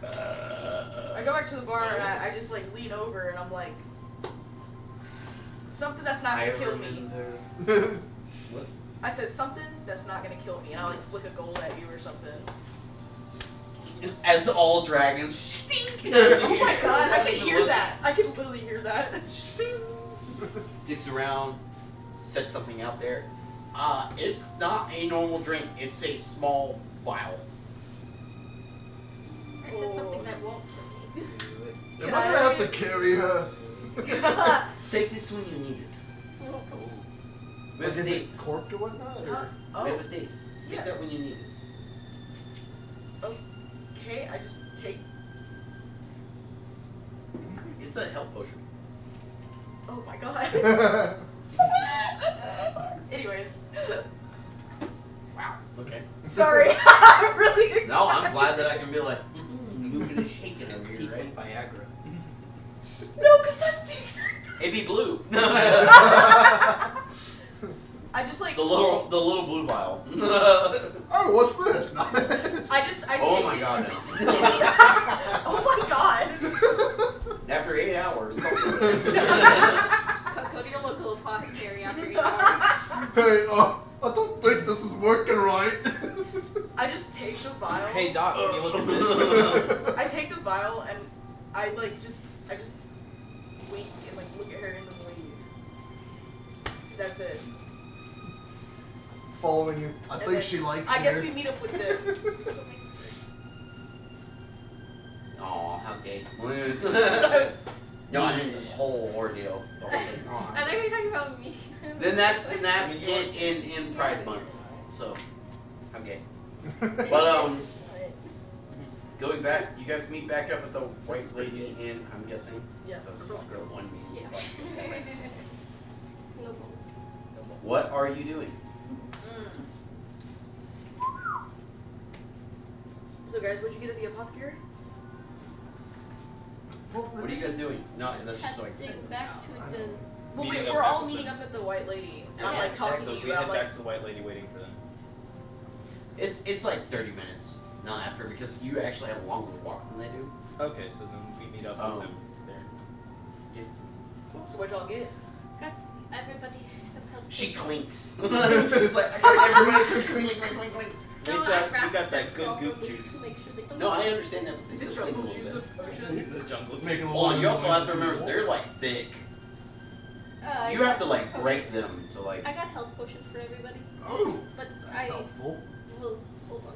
I go back to the bar and I just like lean over and I'm like, something that's not I gonna kill me. remember. What? I said something that's not gonna kill me, and I like flick a gold at you or something. As all dragons stink. Oh my god, I can hear that. I can literally hear that. Digs around, sets something out there. It's not a normal drink. It's a small vial. I said something that won't kill me. Am I gonna have to carry her? Take this when you need it. We have a Is date. it corked or whatnot? Or? We have a date. Take Yeah. that when you need it. Okay, I just take. It's a health potion. Oh my god. Anyways. Wow. Okay. Sorry, I'm really excited. No, I'm glad that I can be like, moving and shaking It's over here, Tiefling right? Viagra. No, because that's the exact. It'd be blue. I just like. The little blue vial. Oh, what's this? Nice. I Oh take my it. god, no. Oh my god. After 8 hours. Go to your local apothecary after 8 hours. Hey, I don't think this is working right. I just take the vial. Hey Doc, can you look at this? I take the vial and I just wink and like look at her and then leave. That's it. Following you. I And think then she likes I you. guess we meet up with the. Aw, how gay. No, I mean this whole ordeal. The whole thing. I think you're talking about me. Then that's in Pride Month. So, how gay. But going back, you guys meet back up with the white lady in, I'm guessing. Yes. That's girl one meeting. Yeah. No balls. What are you doing? So guys, what'd you get at the apothecary? What are you guys doing? No, that's just so I can say. Heading back to the. Well, Meeting up we're all back with meeting them. up at the white lady, and I'm Yeah. like talking So to we you. head I'm like, back to the white lady waiting for them. It's like 30 minutes, not after, because you actually have a longer walk than they do. Okay, so then we meet up with them there. so what'd y'all get? Got everybody some help. She potions. clinks. She's like, everybody clink, clink, clink, clink. No, We I got wrapped that them good goop properly juice. to make sure they don't. No, I understand that, but they still clink a little bit. The jungle. Make a Well, little and you also have to noises remember, and they're like thick. You have to like break them to like. I got health potions for everybody, Oh, but that's helpful. will hold on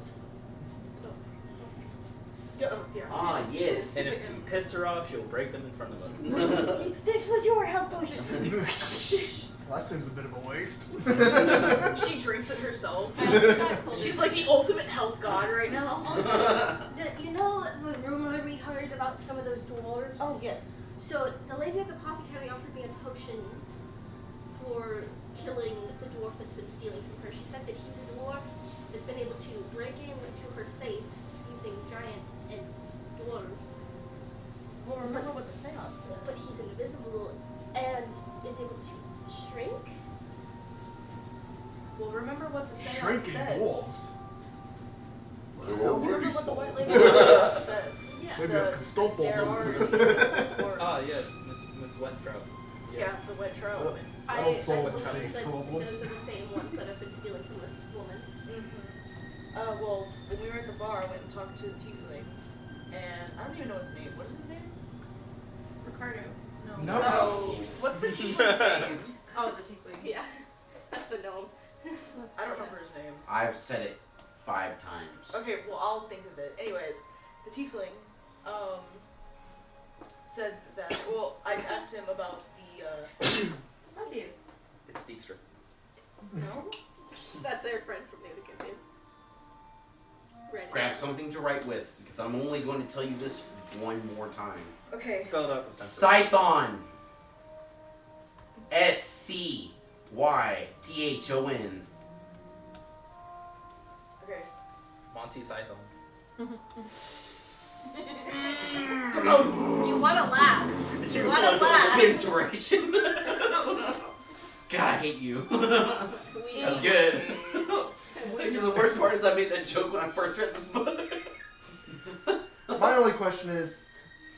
to Oh dear. Ah, yes. And if you piss her off, she'll break them in front of us. it. This was your health potion. Well, that seems a bit of a waste. She drinks it herself. I also got cold. She's like the ultimate health god right now. Also, you know the rumor we heard about some of those dwarves? Oh yes. So the lady at the apothecary offered me a potion for killing the dwarf that's been stealing from her. She said that he's a dwarf that's been able to break into her safes using giant and dwarf, Well, remember what the seance said. but he's invisible and is able to shrink. Well, remember what the seance Shrinking said. dwarves. Remember what the white lady said. Yeah. Maybe I can stomp on There them. are dwarves. Ah, yes, Miss Westrout. Yeah, the wet trout woman. That'll solve I the believe safe that problem. those are the same ones that have been stealing from this woman. Well, when we were at the bar, I went and talked to the tiefling, and I don't even know his name. What is his name? Ricardo. No. No. What's the tiefling's name? Oh, the tiefling. Yeah, that's the gnome. I don't remember his name. I've said it 5 times. Okay, well, I'll think of it. Anyways, the tiefling, said that, well, I asked him about the, That's you. It's Dijkstra. no? That's their friend from New Campaign. Grab something to write with, because I'm only going to tell you this one more time. Okay. Spell it out this time. Scython. SCYTHON. Okay. Monty Scython. You wanna laugh. You wanna laugh. Inspiration. God, I hate you. That's good. Because the worst part is I made that joke when I first read this book. My only question is,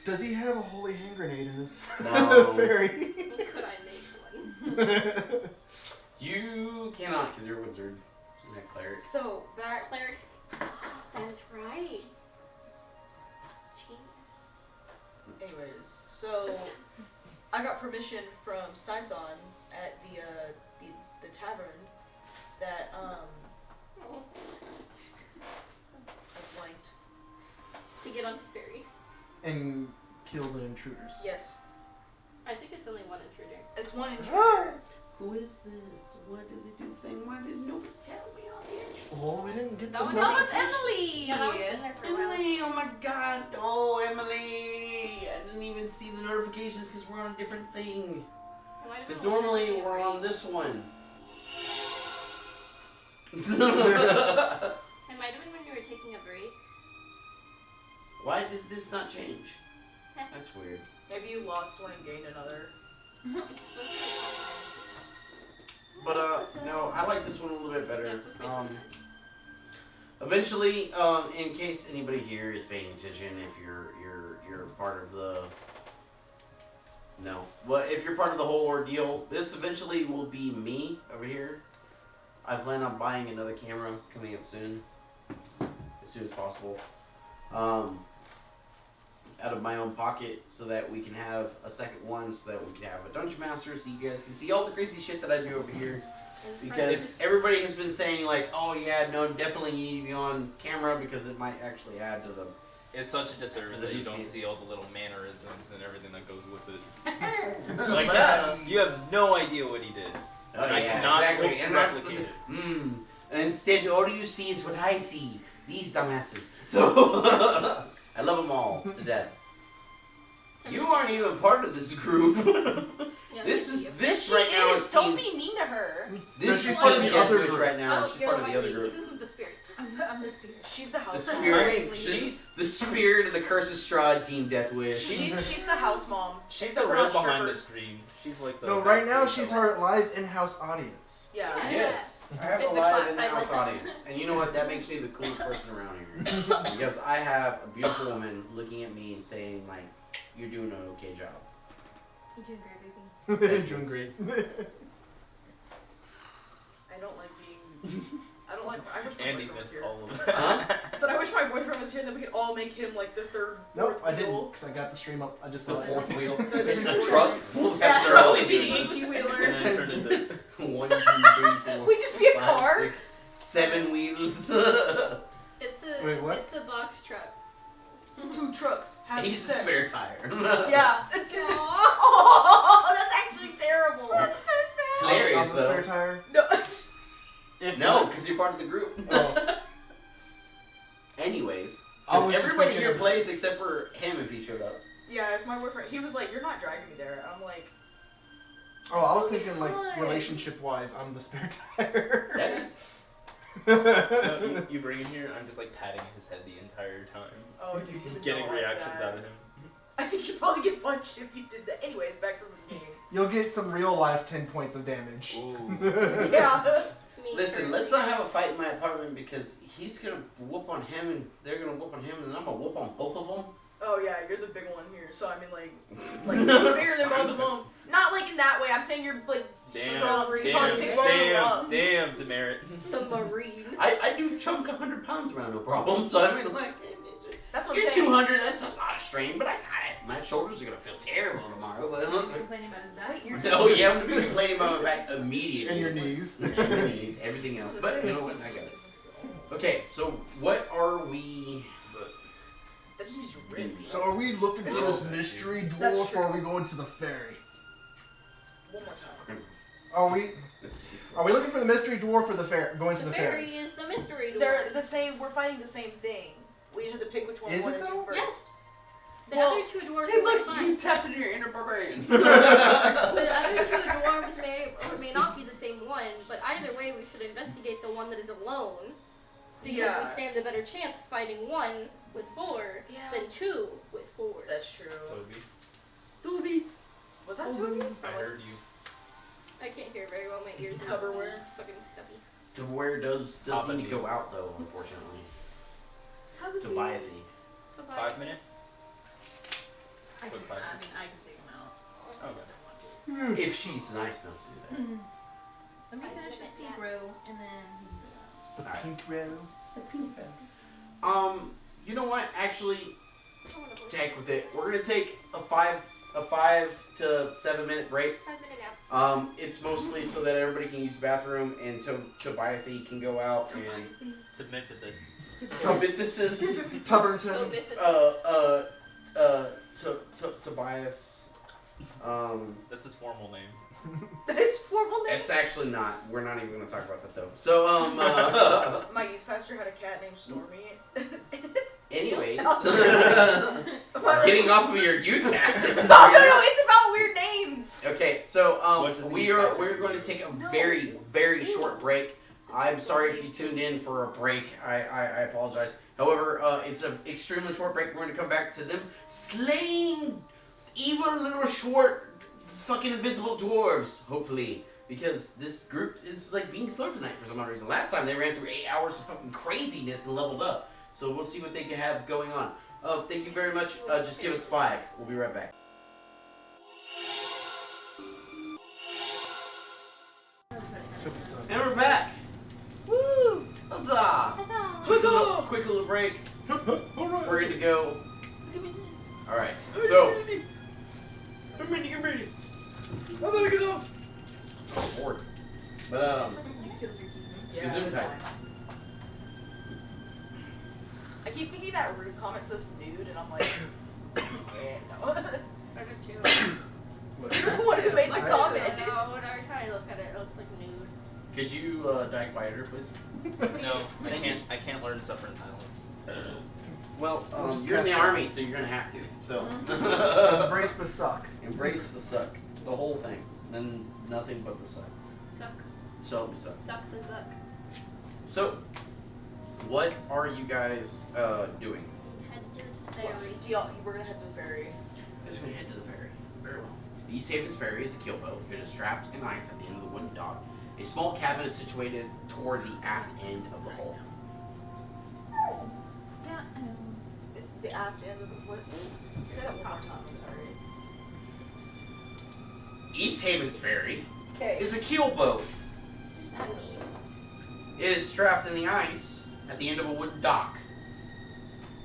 does he have a holy hand grenade in his No. fairy? Could I make one? You cannot, because you're a wizard. You're not a cleric. So, back, Clerics. That's right. Jeez. anyways, so, I got permission from Scython at the tavern that, I blanked. To get on his ferry. And kill the intruders. Yes. I think it's only one intruder. It's one intruder. Who is this? Why did they do the thing? Why didn't nobody tell me all the interest? Well, we didn't get That the one money. was Emily! Yeah, that one's been there for a while. Emily, oh my god, oh Emily! I didn't even see the notifications because we're on a different thing. Well, I don't Because know. normally we're on this one. Have might have been when you were taking a break. Why did this not change? That's weird. Maybe you lost one and gained another. But no, I like this one a little bit better. That's what's making it. Eventually, in case anybody here is paying attention, if you're part of the if you're part of the whole ordeal, this eventually will be me over here. I plan on buying another camera coming up soon, as soon as possible, out of my own pocket, so that we can have a second one, so that we can have a dungeon master, so you guys can see all the crazy shit that I do over here. Because everybody has been saying like, oh yeah, no, definitely you need to be on camera because it might actually add to the. It's such a disservice that you don't see all the little mannerisms and everything that goes with it. Like that, you have no idea what he did. Oh, I yeah, cannot exactly. hope to And that's replicate the, it. And instead, all you see is what I see. These dumbasses. So I love them all to death. You aren't even part of this group. Yeah, This She right now is. is Don't team. be mean to her. This No, is she's part of part the of the other other group group. right now. Oh, She's you're part of the my other lead. group. The spirit. I'm the spirit. She's the The house. spirit, She's- the spirit of the Curse Strahd Team Deathwish. She's the house mom. She's Except the we're real not behind the strippers. screen. She's like the. No, right backstage now she's element. our live in-house audience. Yeah. Yeah. Yes, I have a In the live class, in-house I like audience, and you know what? That makes me the coolest person around here because I have a beautiful woman looking at me and saying like, "You're doing an okay job." You're doing great, baby. Doing great. I don't like being. I don't like. I wish my Andy boyfriend was missed here. all of Huh? that. I said I wish my boyfriend was here, then we could all make him like the third. Nope, I didn't, wheel. because I got the stream up. I just The saw it. fourth wheel. It's A truck. We'll Yeah, have truck to would be the 18-wheeler. And then turned into 1, 2, 3, 4. We just be a 5, car. 6, 7 wheels. It's what? a box truck. 2 trucks. Have He's a sex. spare tire. Yeah. Aww. Oh, that's actually terrible. That's so sad. Hilarious, I'm the though. spare tire. No. If No, because you're part of the group. Oh. Anyways, I 'cause was just everybody thinking here of- plays except for him if he showed up. Yeah, if my boyfriend, he was like, "You're not dragging me there." I'm like, Oh, I was thinking like Fine. relationship-wise, I'm the spare tire. That's you bring him here, I'm just like patting his head the entire time. "Oh, dude, you should Getting not like reactions that." out of him. I think you'd probably get punched if you did that. Anyways, back to this game. You'll get some real-life 10 points of damage. Ooh. Yeah. Me Listen, too. let's not have a fight in my apartment because he's gonna whoop on him and they're gonna whoop on him and then I'm gonna whoop on both of them. Oh yeah, you're the big one here. So I mean, like you're bigger than both of them. Not like in that way. I'm saying you're like stronger. You probably pick both of them up. damn, Demerit. The Marine. I do chunk 100 pounds around, no problem. So I mean, like, That's what I'm you're saying. 200. That's a lot of strain, but I got it. My shoulders are gonna feel terrible tomorrow. But You're complaining about his back. Wait, oh yeah, I'm gonna be complaining about my back immediately. And your knees. And your knees, everything else. But you know what? I got it. Okay, so what are we? That just means you're ripped. So are we looking for this mystery That's dwarf, true. or are we going to the ferry? One more time. Are we looking for the mystery dwarf or the fair? Going to The the fairy ferry? is the mystery door. They're the same. We're fighting the same thing. We just have to pick which one we Is want it to do though? first. Yes. The Well, other 2 dwarves Hey, are look, fine. you tapped into your inner barbarian. The other 2 dwarves may or may not be the same one, but either way, we should investigate the one that is alone. Because Yeah. we stand a better chance fighting 1 with 4 Yeah. than 2 with 4. That's true. Toby, Doobie. Was that two of you? I heard you. I can't hear very well. My ears are Tupperware. fucking stuffy. To where does Top need of to you. go out though? Unfortunately, to buy a thing. Bye-bye. 5 minute? I can, Quick I fire. mean, I can take him out. Oh, I just don't want to. If she's nice enough to do Let me finish this pink row and then. The Alright. pink row. that. You know what? Actually, I wanna go. to heck with it. We're gonna take a 5 to 7 minute break. 5-minute nap. It's mostly so that everybody can use the bathroom and Tobias can go out and Submit to this. this is Tubberton. Tobias. That's his formal name. His formal name. It's actually not. We're not even gonna talk about that though. So My youth pastor had a cat named Stormy. anyways, But- getting off of your youth pastor. No, it's about weird names. Okay, so What's the we're password? going to take a No. very short break I'm sorry if you tuned in for a break. I apologize. However, it's an extremely short break. We're going to come back to them slaying evil little short fucking invisible dwarves, hopefully. Because this group is like being slow tonight for some odd reason. Last time they ran through 8 hours of fucking craziness and leveled up. So we'll see what they can have going on. Thank you very much. Just give us 5. We'll be right back. And we're back. Woo! Huzzah! Huzzah! Quick little break. We're good to go. Alright, so. I'm ready. I'm gonna go. Oh, bored. But, Yeah, Gesundheit. fine. I keep thinking that rude comment says nude, and I'm like, yeah, no. I do too. You're the one who made the comment. No, when I try to look at it, it looks like nude. Could you die quieter, please? No, I can't learn to suffer in silence. Well, Just you're in the catch up. army, so you're gonna have to. So Embrace the suck. embrace the suck, the whole thing, then nothing but the suck. Suck. So help me suck. Suck the zuck. So, what are you guys doing? Head to the ferry. We're gonna head to the ferry. You guys are gonna head to the ferry. Very well. Easthaven's ferry is a keelboat. It is strapped in ice at the end of the wooden dock. A small cabin is situated toward the aft end of the hull. Yeah, I know. The aft end of the what? Say that one more time. I'm sorry. Easthaven's ferry Okay. is a keelboat. That means It is strapped in the ice at the end of a wooden dock.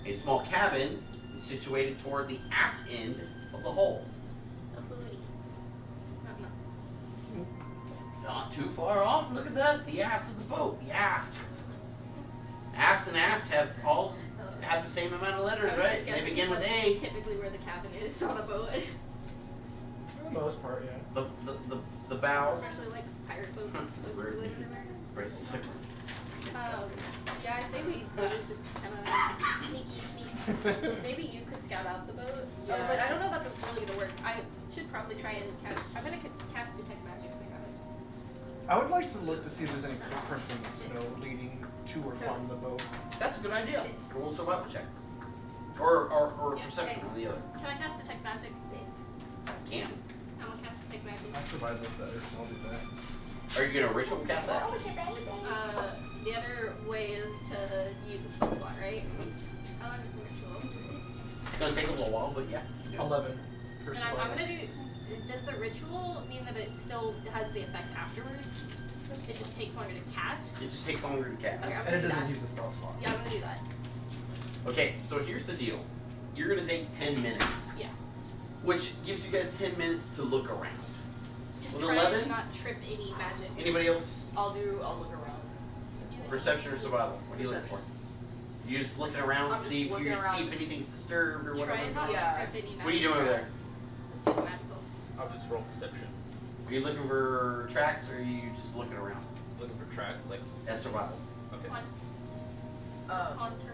A small cabin is situated toward the aft end of the hull. a booty. No. Not too far off. Look at that. The ass of the boat. The aft. Ass and aft have the same amount of letters, I was right? just They guessing begin with that's A. typically where the cabin is on a boat. For the most part, yeah. The bow. Especially like pirate boats. Those Weird. are Native Americans. Brace- Yeah, I say we just kind of sneak. Maybe you could scout out the boat. Yeah. But I don't know if that's really gonna work. I should probably try and cast. I'm gonna cast detect magic if I have it. I would like to look to see if there's any footprints in the snow leading to or from the boat. That's a good idea. Roll a survival check. Or Yeah, perception, okay. one or the other. Can I cast detect magic? Can. I'm gonna cast detect magic. I survived this better, so I'll do that. Are you gonna ritual cast that? The other way is to use a spell slot, right? How long is the ritual? It's gonna take a little while, but yeah. 11. For And I'm survival. gonna do. Does the ritual mean that it still has the effect afterwards? It just takes longer to cast? It just takes longer to cast. Okay, I'm And gonna it do doesn't that. use a spell slot. Yeah, I'm gonna do that. Okay, so here's the deal. You're gonna take 10 minutes. Yeah. Which gives you guys 10 minutes to look around. Just With try 11? to not trip any magic. Anybody else? I'll look around. Perception or survival? What are you looking for? You're just looking around, I'm just see if looking see around. if anything's disturbed or Try whatever. and not Yeah. trip any magic. What are you doing over there? tracks. Let's do magical. I'll just roll perception. Are you looking for tracks or are you just looking around? Looking for tracks, like, That's survival. okay. Hunt. Uh, Hunter.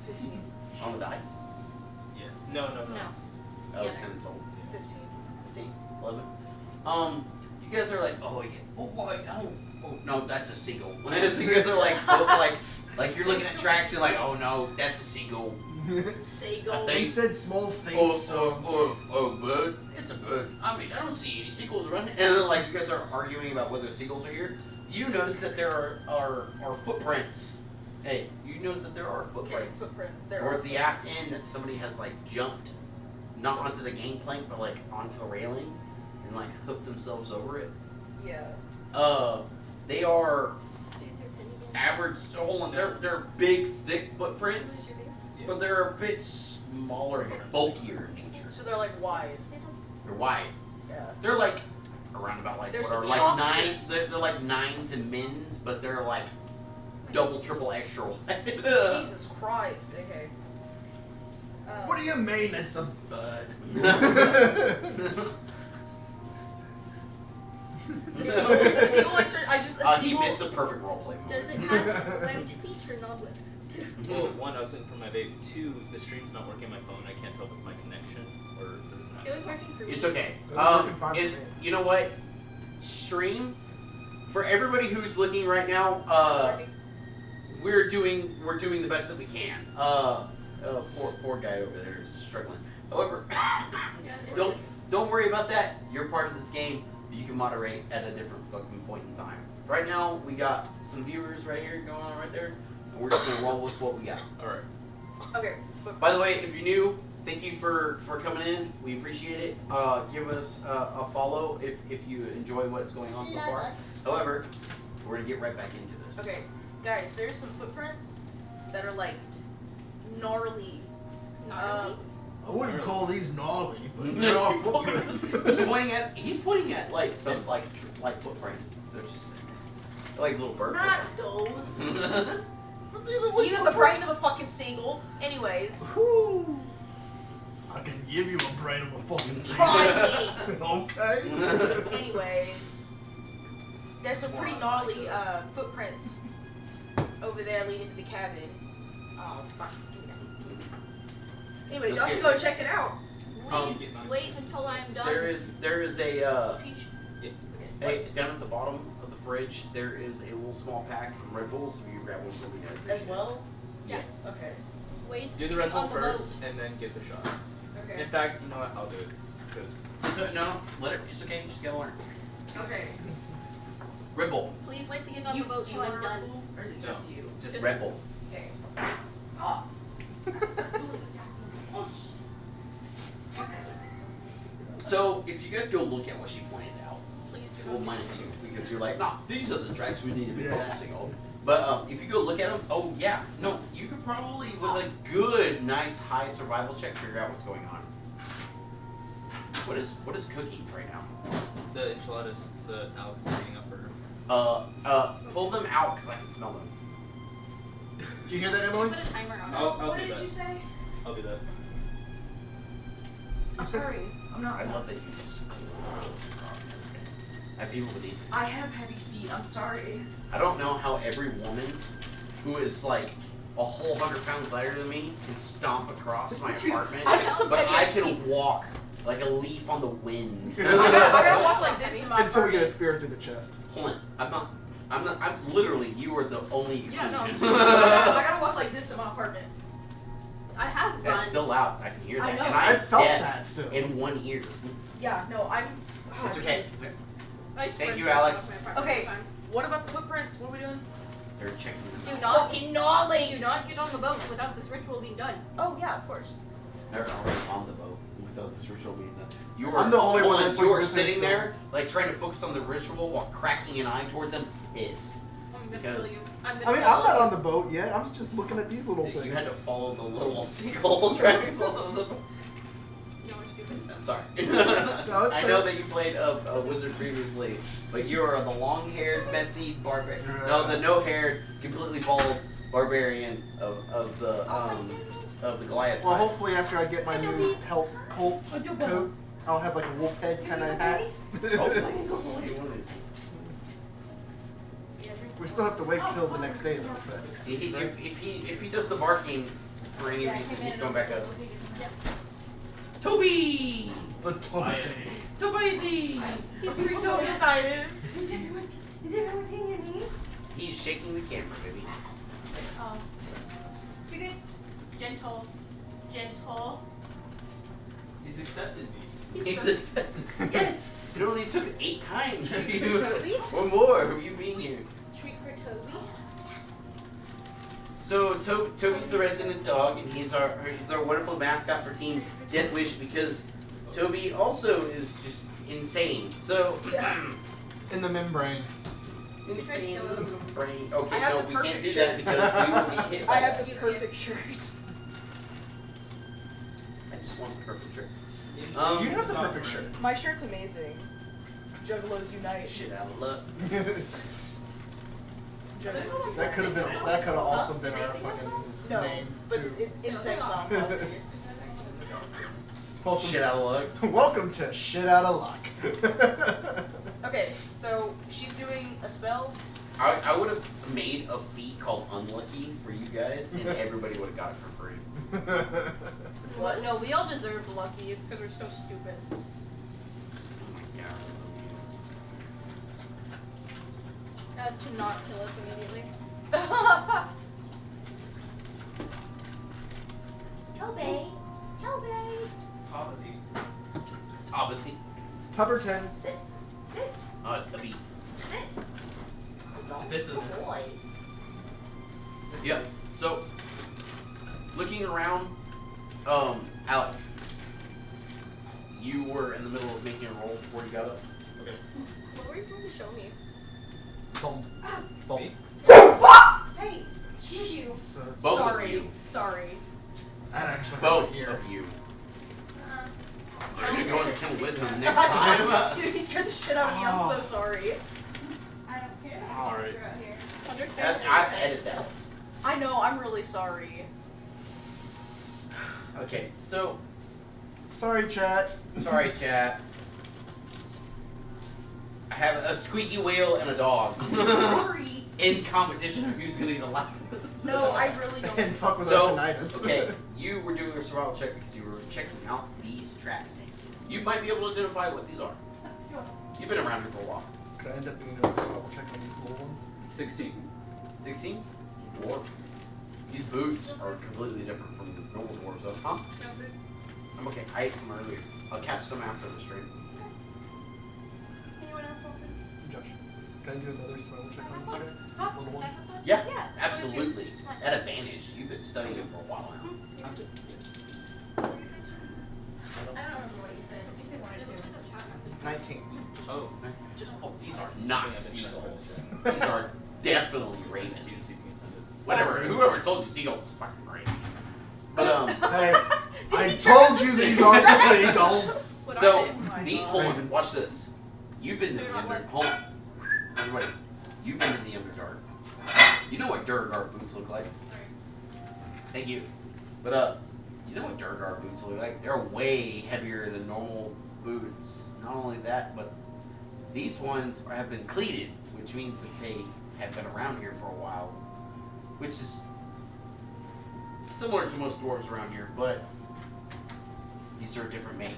15. On the die? Yeah. No. No. Oh, Yeah. 10 total. 15. 15, 11. You guys are like, oh yeah, oh boy, oh no, that's a seagull. You guys are like, both like you're looking at tracks, you're like, oh no, that's a seagull. Seagull. I He think- said small things. Bird. It's a bird. I mean, I don't see any seagulls running. And then, like, you guys are arguing about whether seagulls are here. You notice that there are footprints. Hey, you notice that there are Okay, footprints. footprints. There Towards are. the aft end that somebody has, like, jumped. Not onto the gangplank, but, like, onto the railing. And, like, hooked themselves over it. Yeah. They are These are penny bins. average, hold on, they're big, thick footprints. But they're a bit smaller, but bulkier in nature. So they're like wide. They're wide. Yeah. They're like around about like There's what are some like chalk nines. strips. They're like nines and mins, but they're like double, triple, extra wide. Jesus Christ. Okay. What do you mean it's a bud? The seagull extra. I just a He seagull. missed the perfect roleplay Does moment. it have webbed feet or non-webbed? Well, one, I was looking for my vape. Two, the stream's not working on my phone. I can't tell if it's my connection or there's not. It was working for me. It's okay. It was working fine for me. You know what? Stream, for everybody who's looking right now, we're doing the best that we can. Poor guy over there is struggling. However, don't worry about that. You're part of this game. You can moderate at a different fucking point in time. Right now, we got some viewers right here going on right there, and we're just gonna roll with what we got. All right. Okay. By the way, if you're new, thank you for coming in. We appreciate it. Give us a follow if you enjoy what's going on so far. However, we're gonna get right back into this. Okay, guys, there's some footprints that are like gnarly. Gnarly? I wouldn't call these gnarly, but they're all footprints. He's pointing at like some like footprints. They're just like little bird Not footprints. those. These are You have the brain of a fucking seagull. Anyways, Whew. I can give you a brain of a fucking try me. Okay. Anyways, there's some pretty gnarly footprints over there leading to the cabin. Oh fuck. Give me that. Anyways, y'all should go check it out. Wait until I'm done. There is a Speech. down at the bottom of the fridge. There is a little small pack of Red Bulls. If you grab one for me, I'd appreciate As well. Yeah. Okay. Wait Do to the Red get Bull on the first, boat. and then get the shot. Okay. In fact, you know what? I'll do it. Because No, let it. It's okay. Just gotta learn. Okay. Red Bull. Please wait to get on the boat till I'm done. Or is it just you? just Red Bull. Okay. Oh. So if you guys go look at what she pointed out, Please do well, not. minus you because you're like, nah, these are the tracks we need to be Yeah. focusing on. But if you go look at them, oh yeah, no, you could probably with a good, nice, high survival check figure out what's going on. What is cooking right now? the enchiladas that Alex is eating up for her. Pull them out because I can smell them. Did you hear that, Should we Emily? put a timer on I'll it? What do did that. you say? I'll do that. I'm sorry. I'm not. I love that you just. I have people with these. I have heavy feet. I'm sorry. I don't know how every woman who is like a whole 100 pounds lighter than me can stomp across my apartment, I got some but heavy I ass feet. can walk like a leaf on the wind. I gotta walk like this in my Until we get a apartment. spear through the chest. Hold on, I'm literally, you are the only Yeah, no. exclusion. I gotta walk like this in my apartment. I have run. That's still loud, I can hear that. I know. And I I'm felt deaf that still. in one ear. Yeah. No, I'm. It's okay. It's okay. I Thank sprint you, to the Alex. top of my apartment Okay. all the time. What about the footprints? What are we doing? They're checking them Do out. not, Fucking gnarly. do not get on the boat without this ritual being done. Oh yeah, of course. They're already on the boat without this ritual being done. You are, I'm the only hold one on, that's you are like sitting still. there, like trying to focus on the ritual while cracking an eye towards them. Pissed. I'm gonna Because- kill you. I'm I gonna mean, kill I'm not you. on the boat yet. I'm just looking at these little Dude, things. you had to follow the little seagull tracks on the boat. No, we're stupid. Sorry. it's I know fair. that you played a wizard previously, but you are the long-haired, messy barbarian. No, the no-haired, completely bald barbarian of the Goliath Well, type. hopefully after I get my new Colt coat, I'll have like a wolf head kind of hat. Hopefully, one of these things. We still have to wait till the next day though. But If he does the barking for any reason, he's going back up. Toby! the Toby. Toby! He's so excited. Is everyone saying your name? He's shaking the camera, baby. Oh. You good? Gentle. Gentle. He's accepted me. He's accepted. Yes! It only took 8 times for you, Toby? or more, of you being here. Treat for Toby. So Toby's the resident dog, and he's our wonderful mascot for Team Deathwish because Toby also is just insane. So In the membrane. insane brain. Okay, I have no, the we can't perfect do shirt. that because we will be hit. I By have that. the perfect shirt. I just want the perfect shirt. You have the perfect shirt. My shirt's amazing. Juggalos unite. Shit out of luck. Juggalos That could have been. That could have also been our fucking No, name but too. insect clown posse. Welcome, Shit out of luck. welcome to shit out of luck. Okay, so she's doing a spell. I would have made a feat called Unlucky for you guys, and everybody would have got it for free. What? No, we all deserve lucky because we're so stupid. Oh my god. That was to not kill us immediately. Toby. Toby. Obviously. Tubberton. Sit. Sit. A beat. Sit. It's a bit of Good this. boy. Yep. So, looking around, Alex, you were in the middle of making a roll before you got up. Okay. What were you trying to show me? Stomp. Stomp. Me? Hey, excuse you. Both Sorry. of you. Sorry. That actually Both here. of you. Uh, Are you gonna go and kill with him next time? Dude, he scared the shit out of me. I'm so sorry. I don't care. Alright. You're out here. understand. I edit that. I know. I'm really sorry. Okay, so Sorry, chat. sorry, chat. I have a squeaky wheel and a dog I'm sorry. in competition of who's gonna be the loudest. No, I really don't. And fuck with So, our tinnitus. okay, you were doing a survival check because you were checking out these tracks. You might be able to identify what these are. You've been around here for a while. Could I end up doing a survival check on these little ones? 16. 16? Dwarf. These boots are completely different from the normal dwarves, though. Huh? I'm okay. I ate some earlier. I'll catch some after the stream. Anyone else want to? Josh, can I do another survival check on these tracks? Huh? These little ones? Yeah, Yeah. absolutely. At advantage. You've been studying it for a while now. I don't remember what you said. Did you say 1 or 2? 19. Oh. Oh, these are not seagulls. These are definitely ravens. Whatever. Whoever told you seagulls is fucking right. But Hey, Did I he told try you to- these aren't seagulls. What so are they? hold on. Ravens. Watch this. You've been in They're the not under. what? Hold on. Everybody. You've been in the Underdark. You know what Durgar boots look like. Thank you. But you know what Durgar boots look like? They're way heavier than normal boots. Not only that, but these ones have been cleated, which means that they have been around here for a while, which is similar to most dwarves around here, but these are a different make.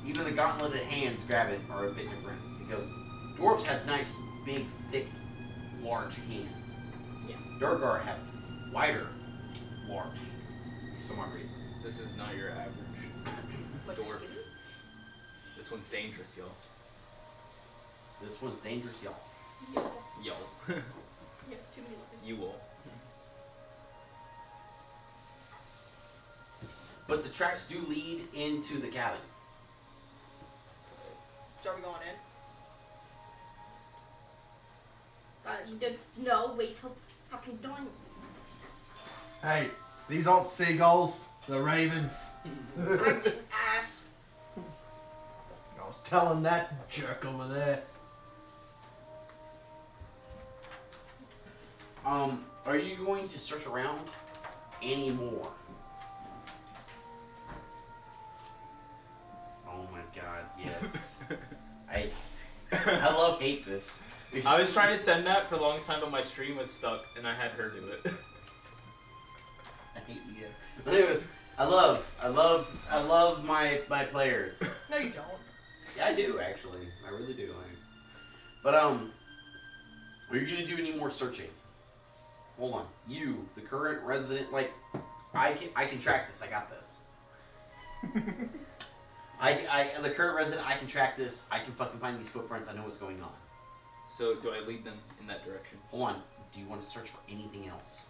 Even the gauntleted hands grab it are a bit different because dwarves have nice, big, thick, large hands. Yeah. Durgar have wider, large hands for some odd reason. This is not your average dwarf. This one's dangerous, y'all. This one's dangerous, y'all. Yo. Yes, too many letters. You will. But the tracks do lead into the cabin. So are we going in? No, wait till fucking done. Hey, these aren't seagulls. They're ravens. I didn't ask. I was telling that jerk over there. Are you going to search around anymore? Oh my god, yes. I hate this. I was trying to send that for the longest time, but my stream was stuck, and I had her do it. I hate you. But anyways, I love my players. No, you don't. Yeah, I do actually. I really do. But are you gonna do any more searching? Hold on. You, the current resident, like, I can track this. I got this. The current resident, I can track this. I can fucking find these footprints. I know what's going on. So, do I lead them in that direction? Hold on. Do you want to search for anything else?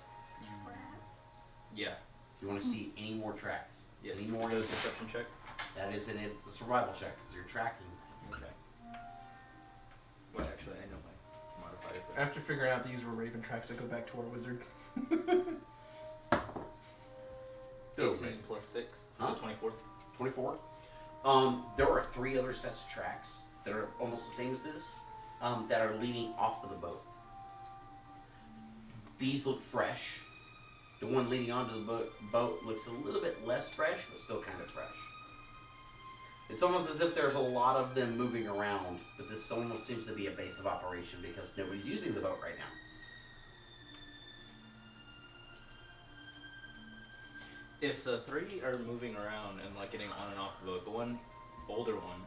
Yeah. Do you want to see any more tracks? Yes. Any more? So, perception check? That is in it. The survival check because you're tracking. Okay. Well, actually, I know my modifier. But... After figuring out these were raven tracks, I go back to our wizard. 18 plus 6, so Huh? 24. 24. There are 3 other sets of tracks that are almost the same as this, that are leading off of the boat. These look fresh. The one leading onto the boat looks a little bit less fresh, but still kind of fresh. It's almost as if there's a lot of them moving around, but this almost seems to be a base of operation because nobody's using the boat right now. If the 3 are moving around and like getting on and off the boat, the one older one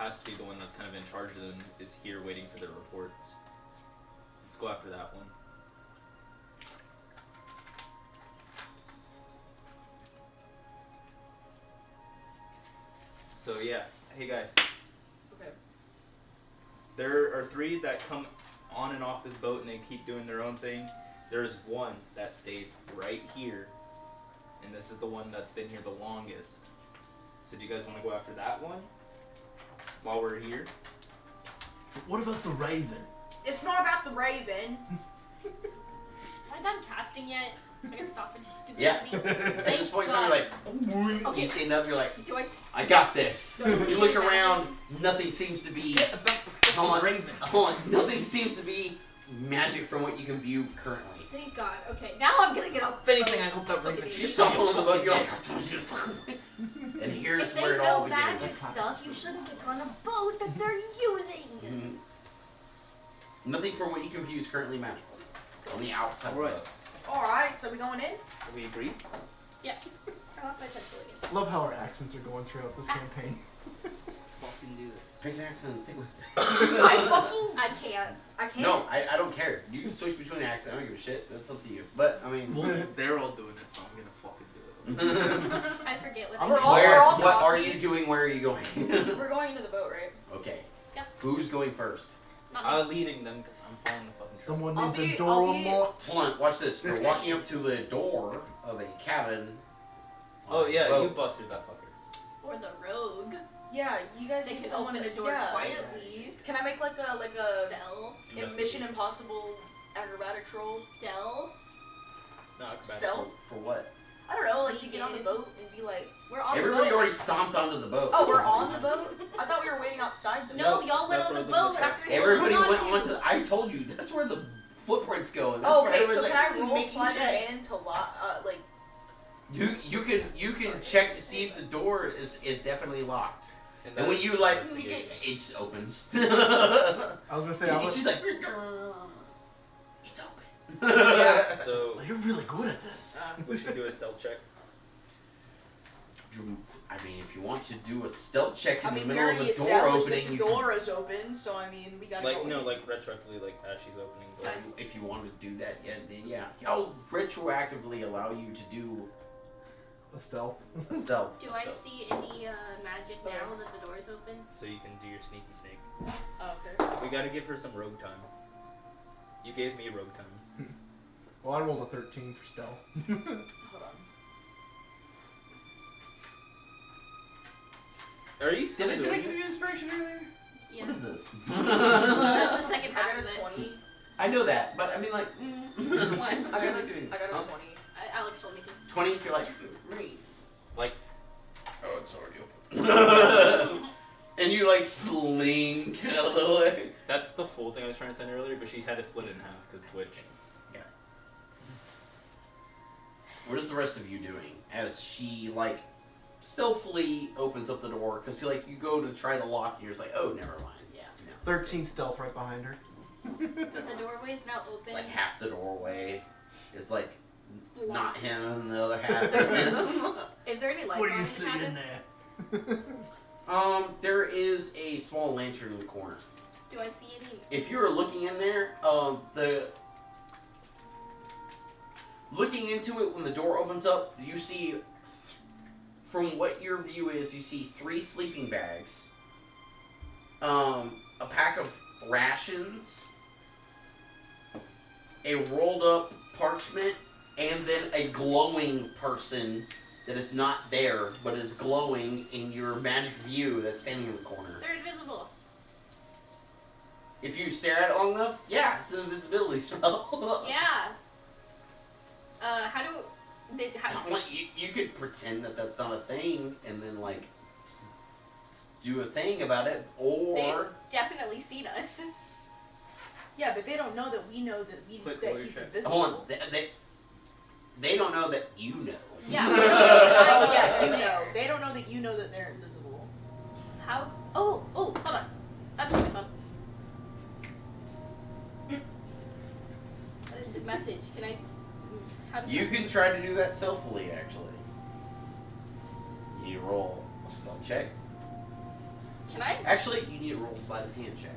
has to be the one that's kind of in charge of them, is here waiting for their reports. Let's go after that one. So yeah, hey guys. Okay. There are 3 that come on and off this boat and they keep doing their own thing. There's 1 that stays right here, and this is the one that's been here the longest. So do you guys want to go after that one while we're here? What about the Raven? It's not about the Raven. Am I done casting yet? I can stop and just do Yeah. it. At this point in time, you're like, Okay. you stand up, you're like, Do I? I got this. Do I see You look any around, nothing seems to be. About the Hold on, Raven. hold on. Nothing seems to be magic from what you can view currently. Thank God. Okay, now I'm gonna get off. If anything, I hope that Raven You shoots stop me. on the boat, you're like, I told you to fucking wait. And here's If they where it all know magic begins. stuff, you shouldn't get on a boat that they're using. Mhm. Nothing from what you can view is currently magical. On the outside. Alright. of Alright, so we going in? We agree? Yeah. Turn off my pencil again. Love how our accents are going throughout this campaign. Fucking do this. the boat. Pick an accent and stick with it. I can't. I can't. No, I don't care. You can switch between accents. I don't give a shit. That's up to you. But, I mean. Well, they're all doing it, so I'm gonna fucking do it. I forget what We're I all- Where, we're all what are copied. you doing? Where are you going? We're going into the boat, right? Okay. Yeah. Who's going first? Not me. I'm leading them because I'm following the fucking. Someone I'll needs be- a door I'll be- unlocked. Hold on, watch this. You're walking up to the door of a cabin. Oh yeah, Boat. you busted that fucker. Or the rogue. Yeah, you guys They need can someone open to the door yeah. quietly. Can I make like a Stealth. Mission Impossible acrobatics roll? Stealth. No, acrobatics. Stealth? For what? I don't know, like to get on the boat and be like, We're on Everybody the boat. already stomped onto the boat. oh, we're on the boat? I thought we were waiting outside the No, boat. y'all went That's on what the I was looking boat at. after you Everybody went went on onto. I told you that's where the footprints go. That's Oh, where okay, so everyone's can I like, roll making sleight of checks. hand to lock, like, You can check to see if the door is definitely locked. And that when is you like, investigation. it just opens. I was gonna say, I was. She's like, it's open. Yeah. So Well, you're really good at this. we should do a stealth check. I mean, if you want to do a stealth check in I mean, the we middle of already a door established opening, that the you door is open, so I mean, we gotta Like go no, in. like retroactively, like as she's opening. But Nice. if you want to do that, yeah, then yeah, I'll retroactively allow you to do A stealth. a stealth. Do I see any magic now that the door is open? so you can do your sneaky snake. Oh, okay. We gotta give her some rogue time. You gave me rogue time. Well, I rolled a 13 for stealth. Hold on. Are you still Did I doing give it? you inspiration earlier? Yeah. What is this? So that's the second I half got of a it. 20. I know that, but I mean, like, why am I got a, doing I got a Huh? 20. Alex told me to. 20, you're like, great. Like Oh, it's already open. And you like slink out of the way. that's the full thing I was trying to send earlier, but she had to split it in half because Twitch. What is the rest of you doing as she like stealthily opens up the door? Because you go to try the lock and you're just like, oh, never mind. Yeah. No, 13 stealth right behind her. But the doorway is now open. Like half the doorway is like Blocked. not him, and the other half is him. Is there any lights What on are you in the sitting cabin? there? There is a small lantern in the corner. Do I see any? If you're looking in there, looking into it when the door opens up, you see, from what your view is, you see 3 sleeping bags, a pack of rations, a rolled up parchment, and then a glowing person that is not there, but is glowing in your magic view that's standing in the corner. They're invisible. If you stare at it long enough, yeah, it's an invisibility spell. Yeah. How do they? Like, you could pretend that that's not a thing, and then like do a thing about it, or They've definitely seen us. Yeah, but they don't know that we know that Quick that warrior he's check. invisible. hold on, they don't know that you know. Yeah. they don't know that I Oh know yeah, they're you there. know. They don't know that you know that they're invisible. How? Oh, hold on. That's my phone. What is the message? Can I? How do You can try to do that stealthily, actually. You roll a stealth check. Can I? Actually, you need to roll sleight of hand check.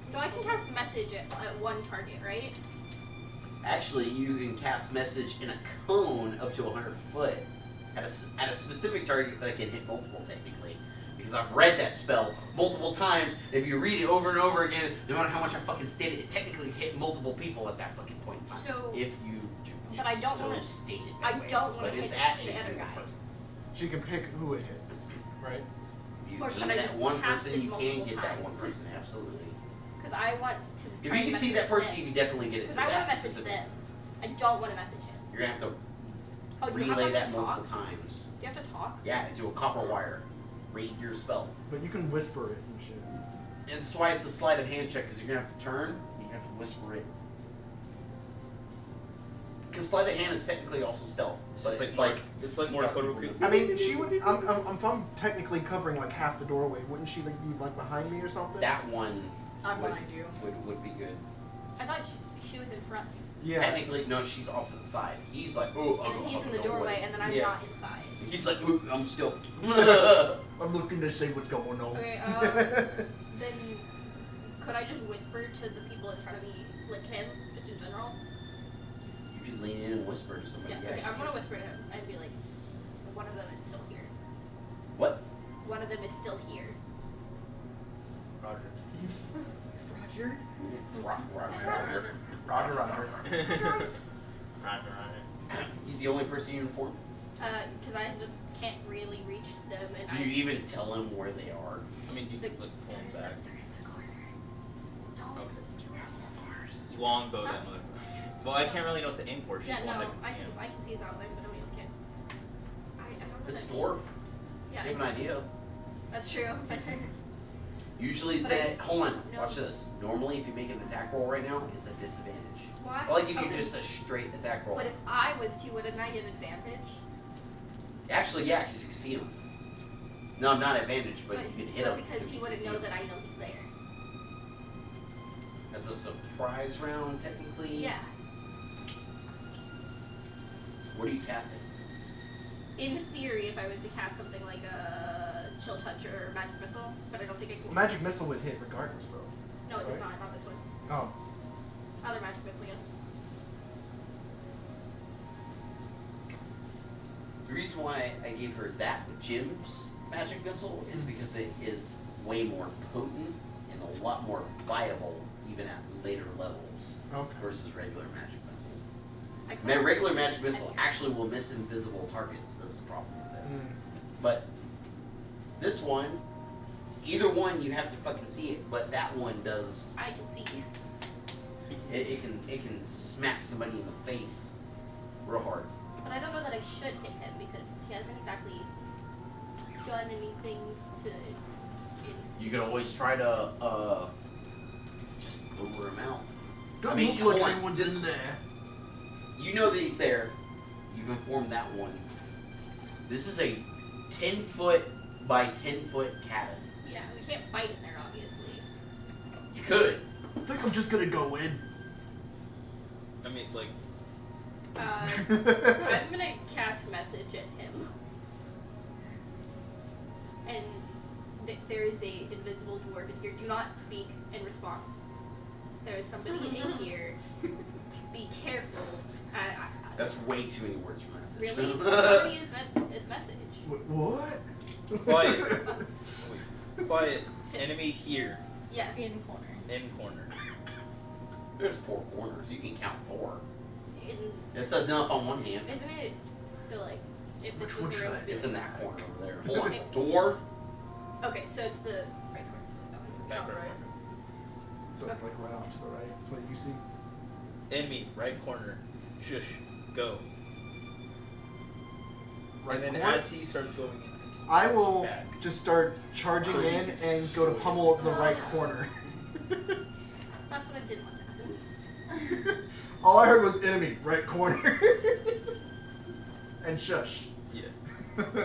So I can cast message at one target, right? Actually, you can cast message in a cone up to 100 foot at a specific target that can hit multiple, technically. Because I've read that spell multiple times. If you read it over and over again, no matter how much I fucking state it, it technically hit multiple people at that fucking point in time. So- if you do But I don't so wanna- state it I that way. don't wanna But it's hit at the a other single guy. person. She can pick who it hits, right? You Or aim can I at just one cast person, it you can multiple get that one times? person, absolutely. Because I want to. If try you and can see message that person, them. you can definitely get it to Because I want that to message specific. them. I don't want to message him. You're gonna have to Oh, do you have relay to that talk? multiple times. Do you have to talk? Yeah, into a copper wire. Read your spell. But you can whisper it and shit. And that's why it's a sleight of hand check, because you're gonna have to turn, and you have to whisper it. Because sleight of hand is technically also stealth. It's But just like it's like Morse code. I mean, she would. If I'm technically covering like half the doorway, wouldn't she like be like behind me or something? that one I'm would, behind you. would be good. I thought she was in front. Yeah. Technically, no, she's off to the side. He's like, oh, And then he's in the doorway, and then I'm Yeah. not inside. He's like, ooh, I'm stealth. I'm looking to see what's going on. Okay, then could I just whisper to the people in front of me, like him, just in general? You could lean in and whisper to somebody. Yeah, okay, I'm gonna whisper to him and be like, one of them is still here. What? One of them is still here. Roger. Roger. Roger. Roger, Roger. Roger, Roger. He's the only person you inform? Because I just can't really reach them, and Do you even tell him where they are? I mean, you could like pull him back. They're in the corner. Don't Okay. do it. It's longbow that motherfucker. Well, I can't really know what to aim for. She's Yeah, the one no, that can see him. I can see his outline, but nobody else can. I don't know. This that dwarf. Yeah, You have an idea. that's true. Usually it's But I- at, hold on, no. watch this. Normally if you make an attack roll right now, it's a disadvantage. Why? I'll give you Okay. just a straight attack roll. But if I was to, wouldn't I get advantage? Actually, yeah, because you can see him. No, not advantage, but you can hit him. because he you wouldn't can know see that him. I know he's there. As a surprise round, technically. Yeah. What are you casting? In theory, if I was to cast something like a chill touch or magic missile, but I don't think I can. Magic missile would hit regardless, though. No, it does right? not this one. Oh. Other magic missile, yes. The reason why I gave her that with Jim's magic missile is because it is way more potent and a lot more viable even at later levels Okay. versus regular magic missile. I can Man, also- regular magic missile actually will miss invisible targets. That's the problem with it. Mm. But this one, either one you have to fucking see it, but that one does. I can see. It can smack somebody in the face real hard. But I don't know that I should hit him because he hasn't exactly done anything to. You could always try to just lure him out. Don't I mean, look like hold on, anyone's just- in there. You know that he's there. You've informed that one. This is a 10-foot by 10-foot cabin. Yeah, we can't fight in there, obviously. You could. I think I'm just gonna go in. I mean, like, I'm gonna cast message at him. And there is a invisible dwarf in here. Do not speak in response. There is somebody in here. Be careful. That's way too many words for message. Really? Somebody is message. What? quiet. Wait, quiet. Enemy here. Yes. In corner. In corner. There's 4 corners. You can count 4. In, It's enough on one hand. isn't it? Feel like if this Which was one the room, should I- it'd It's be in like- that corner over there. Hold on. Okay. Door. Okay, so it's the right corner. So that one's Back top right. So it's like right off to the right. That's what you see. Enemy, right corner. Shush. Go. Right and then corner? as he starts going in, I will back. just start charging So you in can and just go to show pummel it. the right corner. That's what I didn't want to happen. All I heard was enemy, right corner. And shush. Yeah. And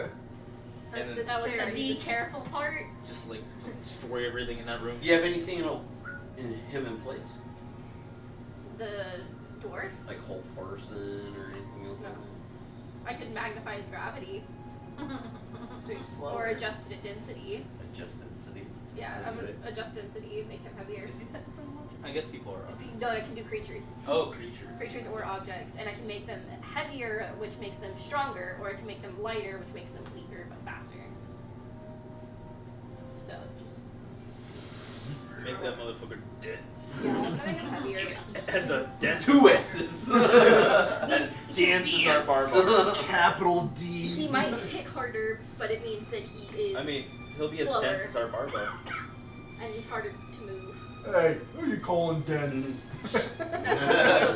then That was There, the be you- careful part. just like destroy everything in that room. Do you have anything in him in place? The dwarf. Like hold person or anything else? No. I could magnify his gravity. So he's slow. Or adjusted density. Adjusted city. Yeah, Let's I'm do it. adjusted density, make him heavier. Is he technically an object? I guess people are objects. No, I can do creatures. Oh, creatures. Creatures or objects, and I can make them heavier, which makes them stronger, or I can make them lighter, which makes them weaker but faster. So just Make that motherfucker dense. yeah, I'm gonna make them heavier. As a dense. Two S's. As dense as our barbar. Capital He D. might hit harder, but it means that he is. I mean, he'll be as slower. dense as our barbar. and he's harder to move. Hey, who are you calling dense? That's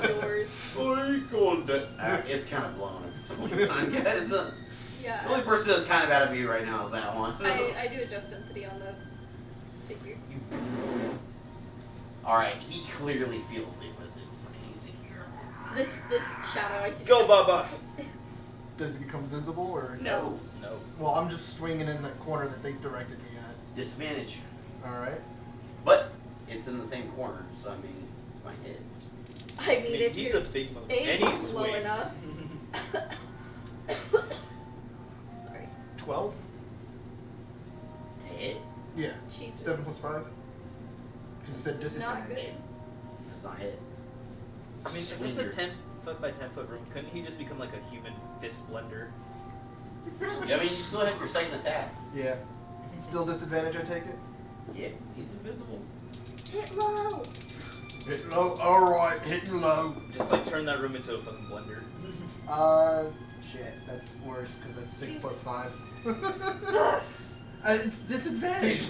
the doors. What are you calling that? It's kind of blown at this point in time, guys. The Yeah. only person that's kind of out of view right now is that one. I do adjust density on the figure. Alright, he clearly feels it was easier. This shadow I see. Go, Baba! Does it become visible or? No. No. Well, I'm just swinging in that corner that they directed me at. Disadvantage. All right. But it's in the same corner, so I mean, my head. I I mean, mean, if he's you're a big motherfucker. aim And he's low swing. enough. Sorry. 12. To hit? Yeah. Jesus. 7 plus 5. Because you said Not disadvantage. good. That's not hit. I mean, if it's a 10 foot by 10 foot room, couldn't he just become like a human fist blender? Yeah, I mean, you still have your second attack. Yeah. Still disadvantage, I take it. Yeah, he's invisible. Hit low. Hit low. All right, hitting low. Just like turn that room into a fucking blender. Shit. That's worse because that's 6 Jesus. plus 5. It's disadvantage.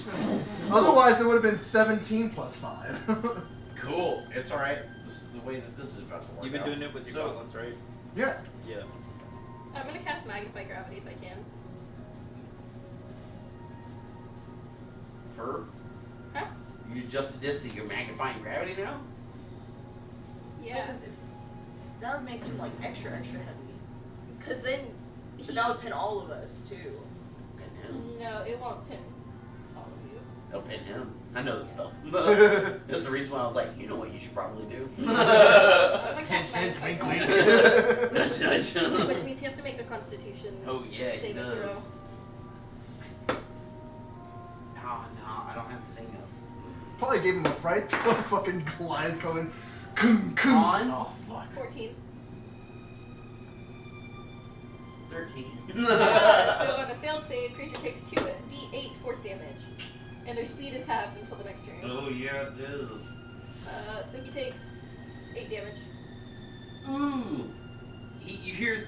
Otherwise, it would have been 17 plus 5. Cool. It's alright. This is the way that this is about to work. You've been out. doing it with your So, goblins, right? Yeah. Yeah. I'm gonna cast Magnify Gravity if I can. Fur? Huh? You adjusted this so you're magnifying gravity now? Yeah. Because that would make him like extra heavy. Because then But that would pin all of us too. Pin him. No, it won't pin all of you. They'll pin him. I know the spell. That's That's the reason why I was like, you know what you should probably do? I'm gonna cast Hint, hint, Magnify wink, Gravity, Nudge, nudge. which means he has to make a Constitution Oh yeah, he saving does. throw. No, I don't have a thing up. Probably gave him a fright. Fucking Goliath coming. Coom, coom. On Oh, fuck. 14. 13. So on a failed save, creature takes 2d8 force damage, and their speed is halved until the next turn. Oh yeah, it is. So he takes 8 damage. Ooh. You hear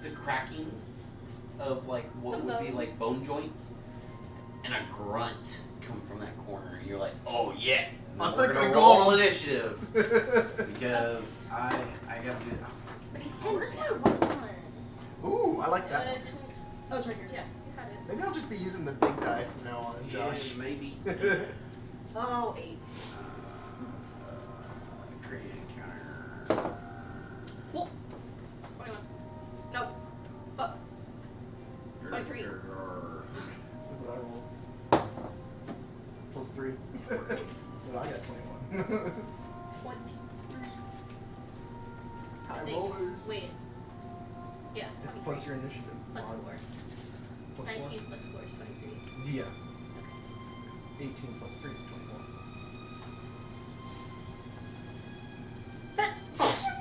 the cracking of like what Some would be bones. like bone joints, and a grunt come from that corner, and you're like, oh yeah. I We're think gonna I roll got him. initiative because I gotta do that. But he's Oh, where's pinned. my one? Ooh, I like that. Didn't- Oh, it's right here. yeah, you had it. Maybe I'll just be using the big die from now on, Josh. Yeah, maybe. Oh, 8. Create encounter. Whoa. 21. Nope. Fuck. 23. Look what I rolled. Plus 3. So I got 21. 23. High Wait. rollers. Wait. Yeah. It's 23. plus your initiative. Plus 4. Plus 19 4? plus 4 is 23. Yeah. 18 plus 3 is 24.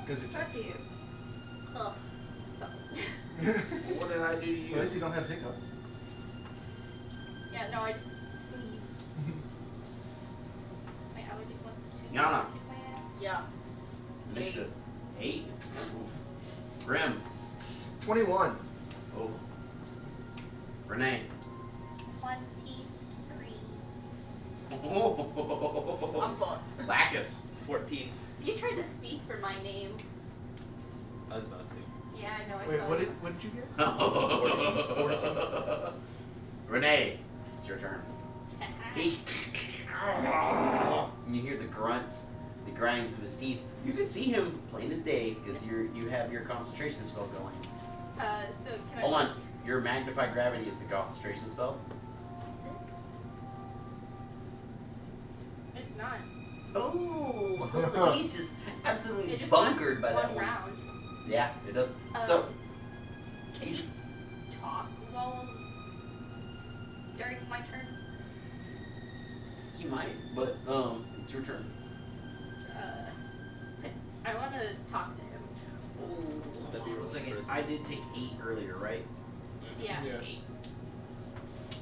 Because you're Fuck you. Oh. What did I do to you? At least you don't have hiccups. Yeah, no, I just sneeze. My allergies went to Yana. kick my ass. Yeah. Initiative. 8. Oof. Grim. 21. Oh. Renee. 23. I'm fucked. Lacus. 14. You tried to speak for my name. I was about to. Yeah, I know. I Wait, saw what you. did you get? 14. Renee, it's your turn. He, and you hear the grunts, the grinds of his teeth. You can see him plain as day because you have your concentration spell going. So can I? Hold on, your magnified gravity is the concentration spell. Is it? It's not. Oh, he's just absolutely It just bunkered lasts by that one one. round. Yeah, it does. So Can he's you talk he might, but it's your turn. I want to talk to him. That'd be Hold on a really second. crisp. I did take 8 earlier, right? Yeah. Yeah. 8.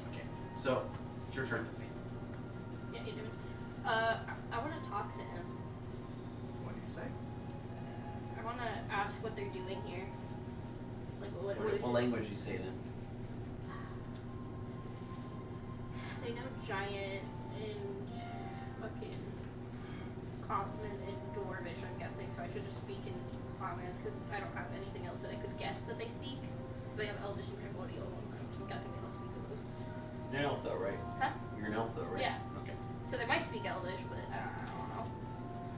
Okay, so it's your turn. Yeah, you do. I want to talk to him. What do you say? I want to ask what they're doing here. Like, what is What this? language do you say then? They know giant and fucking common and dwarvish, I'm guessing, so I should just speak in common because I don't have anything else that I could guess that they speak. So they have elvish and primordial. I'm guessing they don't speak those. You're an elf though, right? Huh? You're an elf though, right? Yeah. Okay. So they might speak elvish, but I don't know.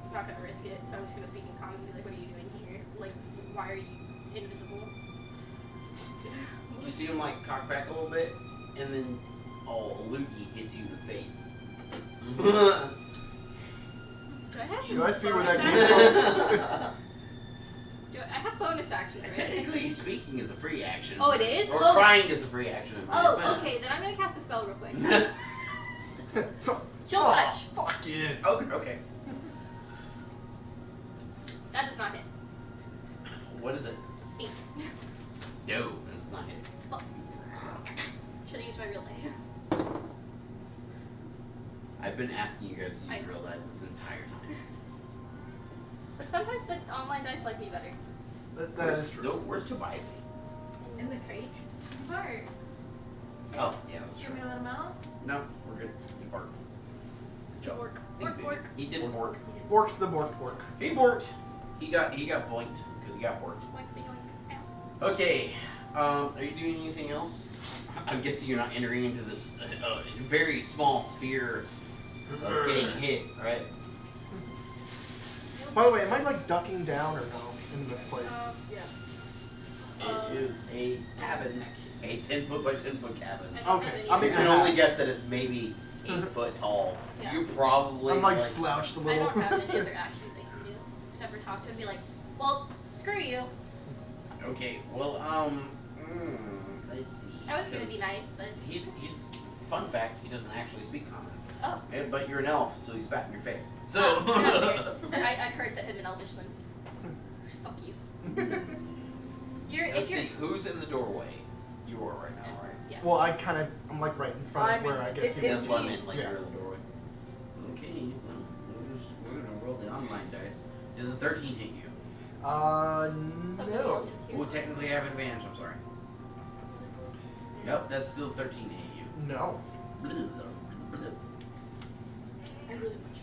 I'm not gonna risk it, so I'm just gonna speak in common and be like, what are you doing here? Like, why are you invisible? You see him like cock back a little bit, and then a loogie hits you in the face. Do I have Do I see where that bonus came action? from? I have bonus actions, right? Technically, speaking is a free action. Oh, it is? Or Well- crying is a free action. In my Oh, opinion. okay, then I'm gonna cast a spell real quick. Chill Oh, touch. Fuck yeah. Okay. That does not hit. What is it? 8. No, it's not hit. Should have used my real die. I've been asking you guys to I use know. real life this entire time. But sometimes the online dice like me better. That is true. No, where's Tobias? In the crate. Bart, Oh, yeah, that's should true. we let him out? No, we're good. He barked. Good work. He Work, did- work. He did bork. Borked the bork bork. He borked. He got boinked because he got borked. Like, they going, ow. Okay. Are you doing anything else? I'm guessing you're not entering into this very small sphere of getting hit, right? By the way, am I like ducking down or no in this place? Yeah. It is a cabin, a 10-foot by 10-foot cabin. I don't Okay, have any I'm other- You can only guess that it's maybe 8 foot tall. Yeah. You probably I'm like slouched a I little. don't have any other actions I can do. Except for talk to him and be like, well, screw you. Okay, well, let's see. I was gonna be 'cause nice, but He, fun fact, he doesn't actually speak common. oh. But you're an elf, so he's spat in your face. So. I curse at him in Elvish then. Fuck you. If Let's you're see, who's in the doorway? You are right now, right? yeah. Well, I'm like right in front of I'm where in- I guess it- he it's That's was. what I meant, like Yeah. you're in the doorway. Okay, well, we're gonna roll the online dice. Does a 13 hit you? Somebody No. else is here. Well, technically I have advantage, I'm sorry. Yep, that's still 13 to hit you. No. I really want you.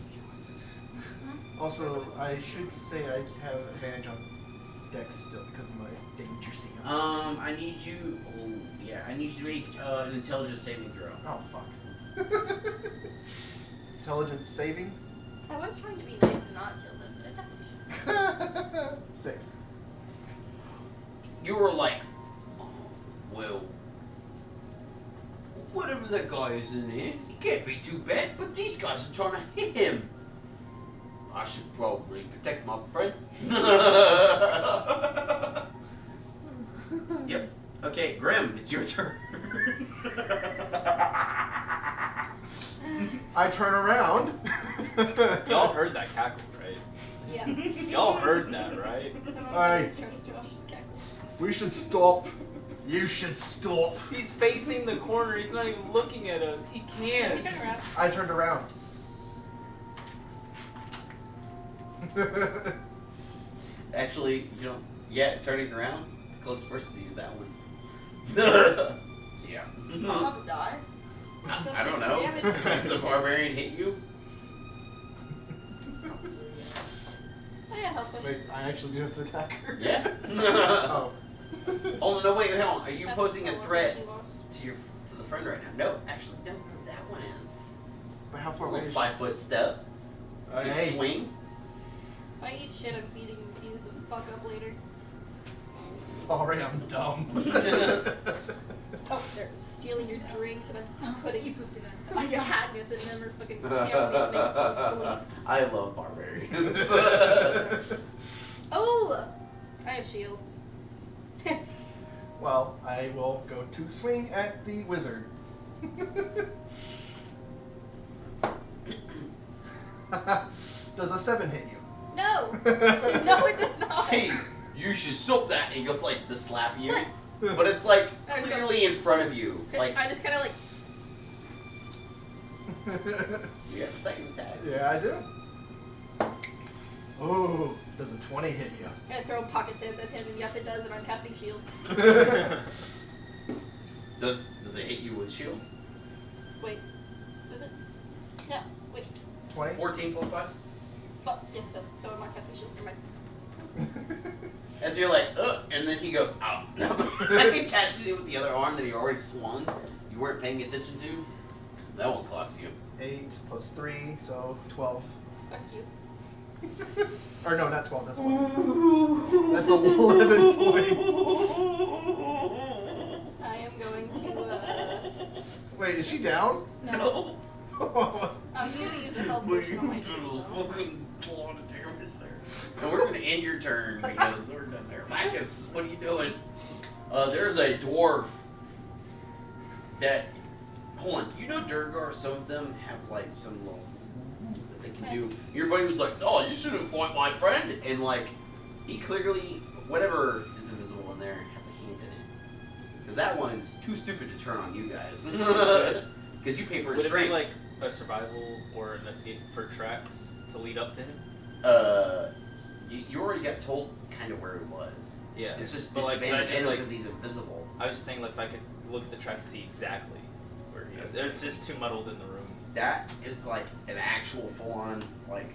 Also, I should say I have advantage on Dex still because of my danger stance. I need you. Oh, yeah, I need you to make an intelligence saving throw. Oh fuck. Intelligence saving. I was trying to be nice and not kill them, but I definitely should. 6. You were like, oh, well, whatever that guy is in there, he can't be too bad. But these guys are trying to hit him. I should probably protect my friend. Yep. Okay, Grim, it's your turn. I turn around. Y'all heard that cackle, right? Yeah. Y'all heard that, right? I don't Aye. trust Josh's cackle. We should stop. You should stop. He's facing the corner. He's not even looking at us. He Let me can't. turn around. I turned around. Actually, you know, yeah, turning around, the closest person to use that one. Yeah. I'm about to die. I don't know. Damage. Does the barbarian hit you? Oh yeah, help us. Wait, I actually do have to attack her. Yeah. Oh. Oh no! Wait, hold on. Are you That's posing a the one threat he lost. to the friend right now? No, actually, no. That one is But how a far away little is she? 5-foot step. Good Hey. swing. If I eat shit, I'm beating you the fuck up later. Sorry, I'm dumb. Oh, they're stealing your drinks and I'm putting you Pooped it in. I'm catnip in them or fucking chamomile make you fall asleep. I love barbarians. Oh! I have shield. Well, I will go to swing at the wizard. Does a 7 hit you? No! No, it does not! Hey, you should stop that. And he goes like to slap you, but it's like I just go- clearly in front of you. Like I just kind of like, you have a second attack. Yeah, I do. Oh, does a 20 hit you? I'm gonna throw pocket sands at him, and yes, it does, and I'm casting shield. Does it hit you with shield? Wait, is it? No, wait. 20? 14 plus 5? Oh, yes, it does. So I'm not casting shield. Never mind. As you're like, ugh, and then he goes, oh. And he catches you with the other arm that he already swung. You weren't paying attention to. So that one clocks you. 8 plus 3, so 12. Fuck you. Or no, not 12, that's 11. That's 11 points. I am going to, Wait, is she down? no. I'm gonna use a health potion on my turn. though. Fucking a lot of damage there. And we're gonna end your turn because we're done there. Marcus, what are you doing? There's a dwarf that. Hold on, you know Durgar, some of them have like some little that they can do. Your buddy was like, oh, you shouldn't fight my friend. And like, he clearly, whatever is invisible in there, has a hand in it. Because that one's too stupid to turn on you guys. Because you pay for his Would it be strengths. like a survival or investigate for tracks to lead up to him? You already got told kind of where he was. Yeah. It's just But, like, disadvantage can I just, like- because he's invisible. I was just saying, like, if I could look at the tracks to see exactly where he is. It's just too muddled in the room. That is like an actual full-on like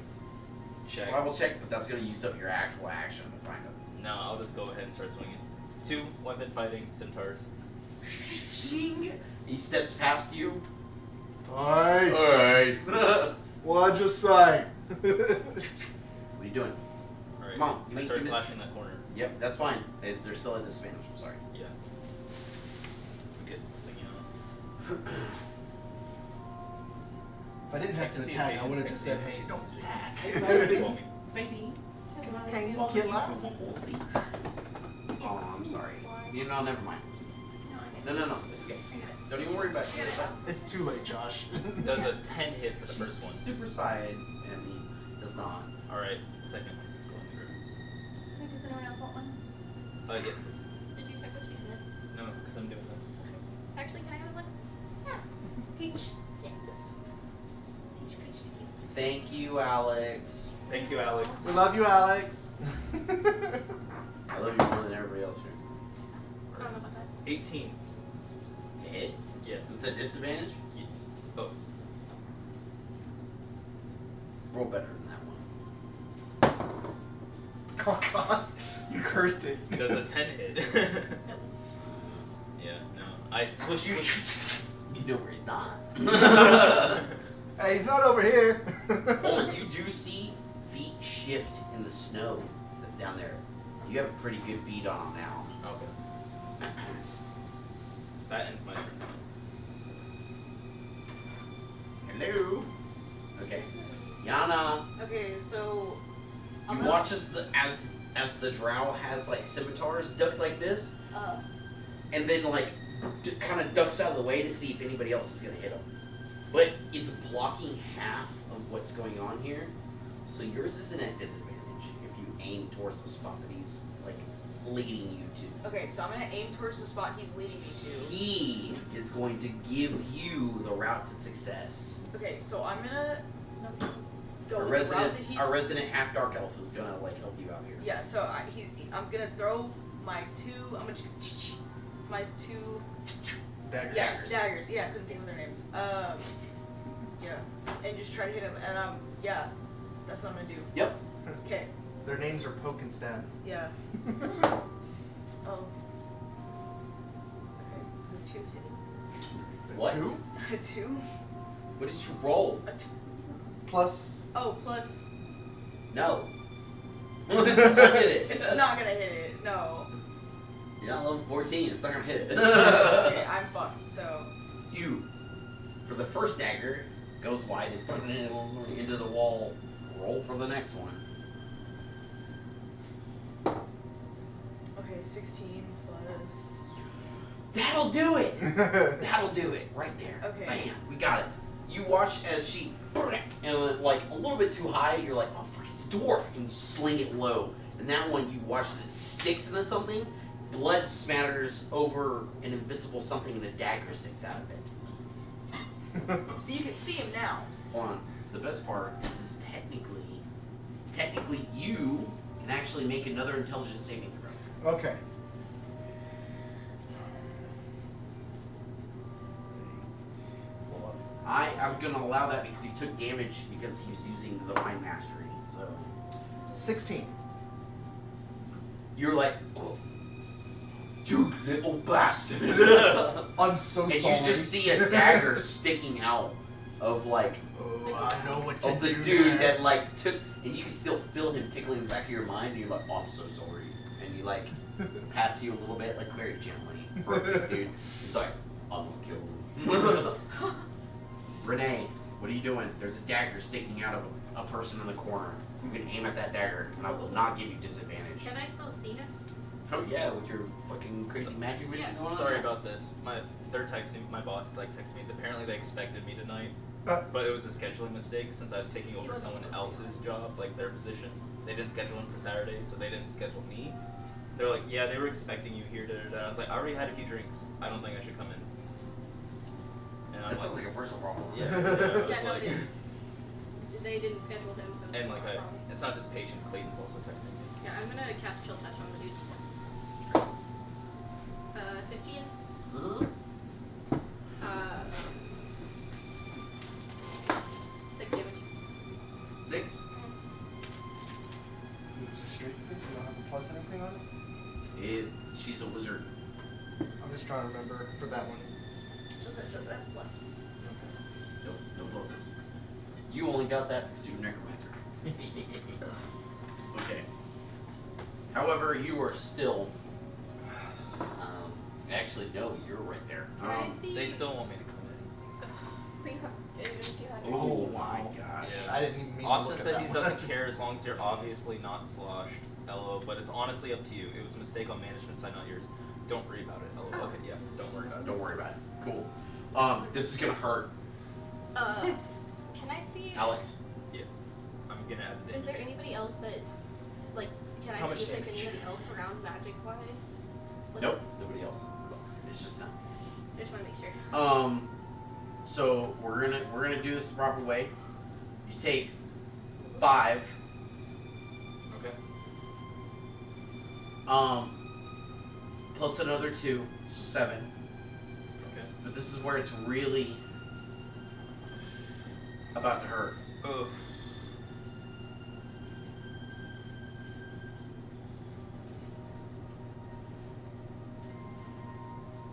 Check. survival check, but that's gonna use up your actual action to find him. No, I'll just go ahead and start swinging. 2 weapon fighting centaurs. He steps past you. Alright. Alright. What What'd you say? are you doing? Alright. Come on, I give start me- slashing that corner. Yep, that's fine. They're still at disadvantage. I'm sorry. Yeah. Good. Thinking on. If I didn't have to attack, I would have just said, hey, don't attack. Baby. Hey, killer. Oh, I'm sorry. You know, never mind. No, it's okay. Don't even worry about it. It's too late, Josh. Does a 10 hit for the first one? Super side, and he does not. Alright, second one. Going through. Wait, does anyone else want one? Yes, please. Did you check what she's in it? No, because I'm doing this. Actually, can I have one? Yeah. Peach. Yeah. Peach to keep. Thank you, Alex. Thank you, Alex. We love you, Alex. I love you more than everybody else here. I don't know about that. 18. To hit? Yes. It's a disadvantage? Both. Roll better than that one. Oh, God. You cursed it. Does a 10 hit? Yeah, no. I switched with... You know where he's not. Hey, he's not over here. Hold on, you do see feet shift in the snow that's down there. You have a pretty good beat on him now. Okay. That ends my turn. Hello. Okay. Yana, Okay, so you watch as the drow has like scimitars ducked like this, and then like kind of ducks out of the way to see if anybody else is gonna hit him. But is blocking half of what's going on here, so yours isn't at disadvantage if you aim towards the spot that he's like leading you to. okay, so I'm gonna aim towards the spot he's leading me to. He is going to give you the route to success. Okay, so I'm gonna go Our with the route that he's. resident half dark elf is gonna like help you out here. Yeah, so I'm gonna throw my two. I'm gonna my two. Daggers. Yeah, daggers. Yeah, I couldn't think of their names. Yeah, and just try to hit him. And yeah, that's what I'm gonna do. Yep. Okay. Their names are Poke and Stab. Yeah. Oh. Okay, so 2 hitting. What? 2 A 2. What did you roll? A 2. plus. Oh, plus. No. It's not hit it. It's not gonna hit it. No. You're not level 14. It's not gonna hit it. Okay, I'm fucked. So. You, for the first dagger, goes wide and put it into the wall. Roll for the next one. Okay, 16 plus. That'll do it. That'll do it. Right there. Okay. Bam. We got it. you watch as she and like a little bit too high. You're like, oh fuck, it's a dwarf, and you sling it low. And that one, you watch as it sticks into something. Blood smatters over an invisible something, and a dagger sticks out of it. So you can see him now. Hold on. The best part is technically you can actually make another intelligence saving throw. Okay. I'm gonna allow that because he took damage because he was using the Divine Mastery. So 16. you're like, oh, you little bastard. I'm so And sorry. you just see a dagger sticking out of like Oh, I know what to of the do dude now. that like took, and you can still feel him tickling the back of your mind. And you're like, oh, I'm so sorry, and he like pats you a little bit, like very gently for a big dude. He's like, I'm gonna kill him. Renee, what are you doing? There's a dagger sticking out of a person in the corner. You can aim at that dagger, and I will not give you disadvantage. Can I still see him? Oh yeah, with your fucking crazy magic which is going on. Sorry about this. They're texting. My boss like texted me. Apparently they expected me tonight, Uh. but it was a scheduling mistake since I was taking over wasn't someone supposed to. else's job, like their position. They didn't schedule him for Saturday, so they didn't schedule me. They're like, yeah, they were expecting you here. I was like, I already had a few drinks. I don't think I should come in. And I'm That sounds like a personal problem. yeah, Yeah, yeah, no, it is. They didn't schedule him, so. and like it's not just patience. Clayton's also texting me. Yeah, I'm gonna cast Chill Touch on the dude. 15. Mhm. 6 damage. 6. Is it just straight 6? You don't have a plus anything on it? She's a wizard. I'm just trying to remember for that one. Chill Touch does that plus. Nope, no pluses. You only got that because you're a necromancer. Okay. However, you are still. Actually, no, you're right there. Can I see? They still want me to come in. Even if you had Oh my gosh. Yeah. I didn't even mean Austin to look said at he that one. doesn't care as long as you're obviously not sloshed. LO, but it's honestly up to you. It was a mistake on management's side, not yours. Don't worry about it. LO. Okay, yeah, don't worry about it. Don't worry about it. Cool. This is gonna hurt, Can I see? Alex. I'm gonna add the Is damage. there anybody else that's like? Can How I much see if there's damage? anybody else around magic wise? Nope. Nobody else. It's just them. I just want to make sure. So we're gonna do this the proper way. You take 5. Okay. Plus another 2, so 7. Okay. But this is where it's really about to hurt. Ugh.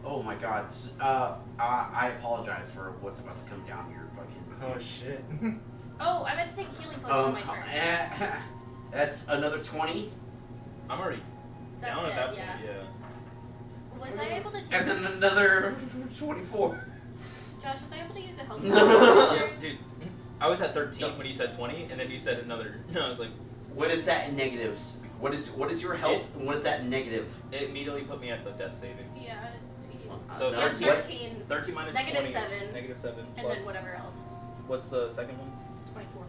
Oh my god. This is, I apologize for what's about to come down your fucking. Oh shit. Oh, I meant to take a healing potion on my turn. That's another 20, I'm already That's down it, at that point. yeah. Yeah. Was I able to take? and then another 24. Josh, was I able to use a health? Yeah, dude. I was at 13 when you said 20, and then you said another. I was like, What is that in negatives? What is your health, and what is that in negative? it immediately put me at the death saving. Yeah. So No, 13, what? 13, 13 minus Negative 20. 7. Negative 7 and plus. then whatever else. What's the second one? 24.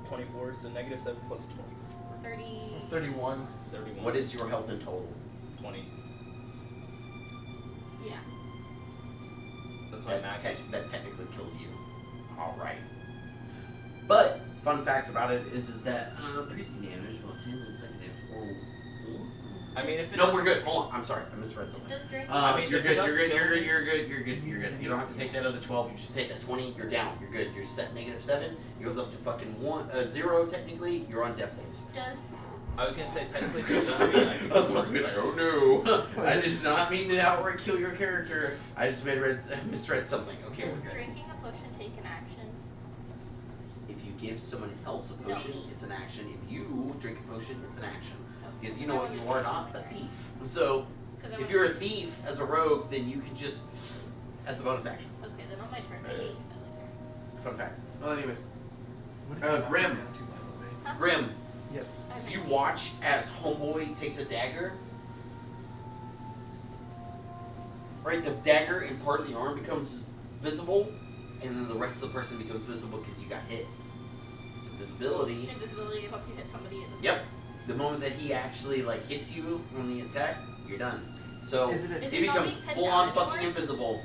24. So negative 7 plus 20. 30. 31. 31. What is your health in total? 20. Yeah. That's my max. That technically kills you. All right. But fun fact about it is that piercing damage will 10 consecutive. I mean, if it No, does- we're good. Hold on. I'm sorry. I misread something. Does drink? I mean, you're if it good. does You're good. kill You're good. me- You're good. You're good. You're good. You don't have to take that other 12. You just take that 20. You're down. You're good. You're set negative 7. It goes up to fucking 0 technically. You're on death saves. Does I was gonna say technically, there's I I was supposed to be like, oh no. I did not mean to outright kill your character. I just misread something. Okay, does we're good. drinking a potion take an action? If you give someone else a No, potion, me. it's an action. If you drink a potion, it's an action. Okay. Because you know what? You are not a thief. So, 'Cause I'm if you're a thief as a rogue, then you can just, as a bonus action. Okay, then on my turn, I can do that later. Fun fact. Well, anyways, What did you knock Grim. me down to, by the way? Huh? Grim, Yes. I have you 19. watch as Homeboy takes a dagger. Right, the dagger in part of the arm becomes visible, and then the rest of the person becomes visible because you got hit. It's invisibility. Invisibility once you hit somebody. Yep. The moment that he actually like hits you on the attack, you're done. So Is it a- Is he it not becomes being pinned full down on fucking anymore? invisible.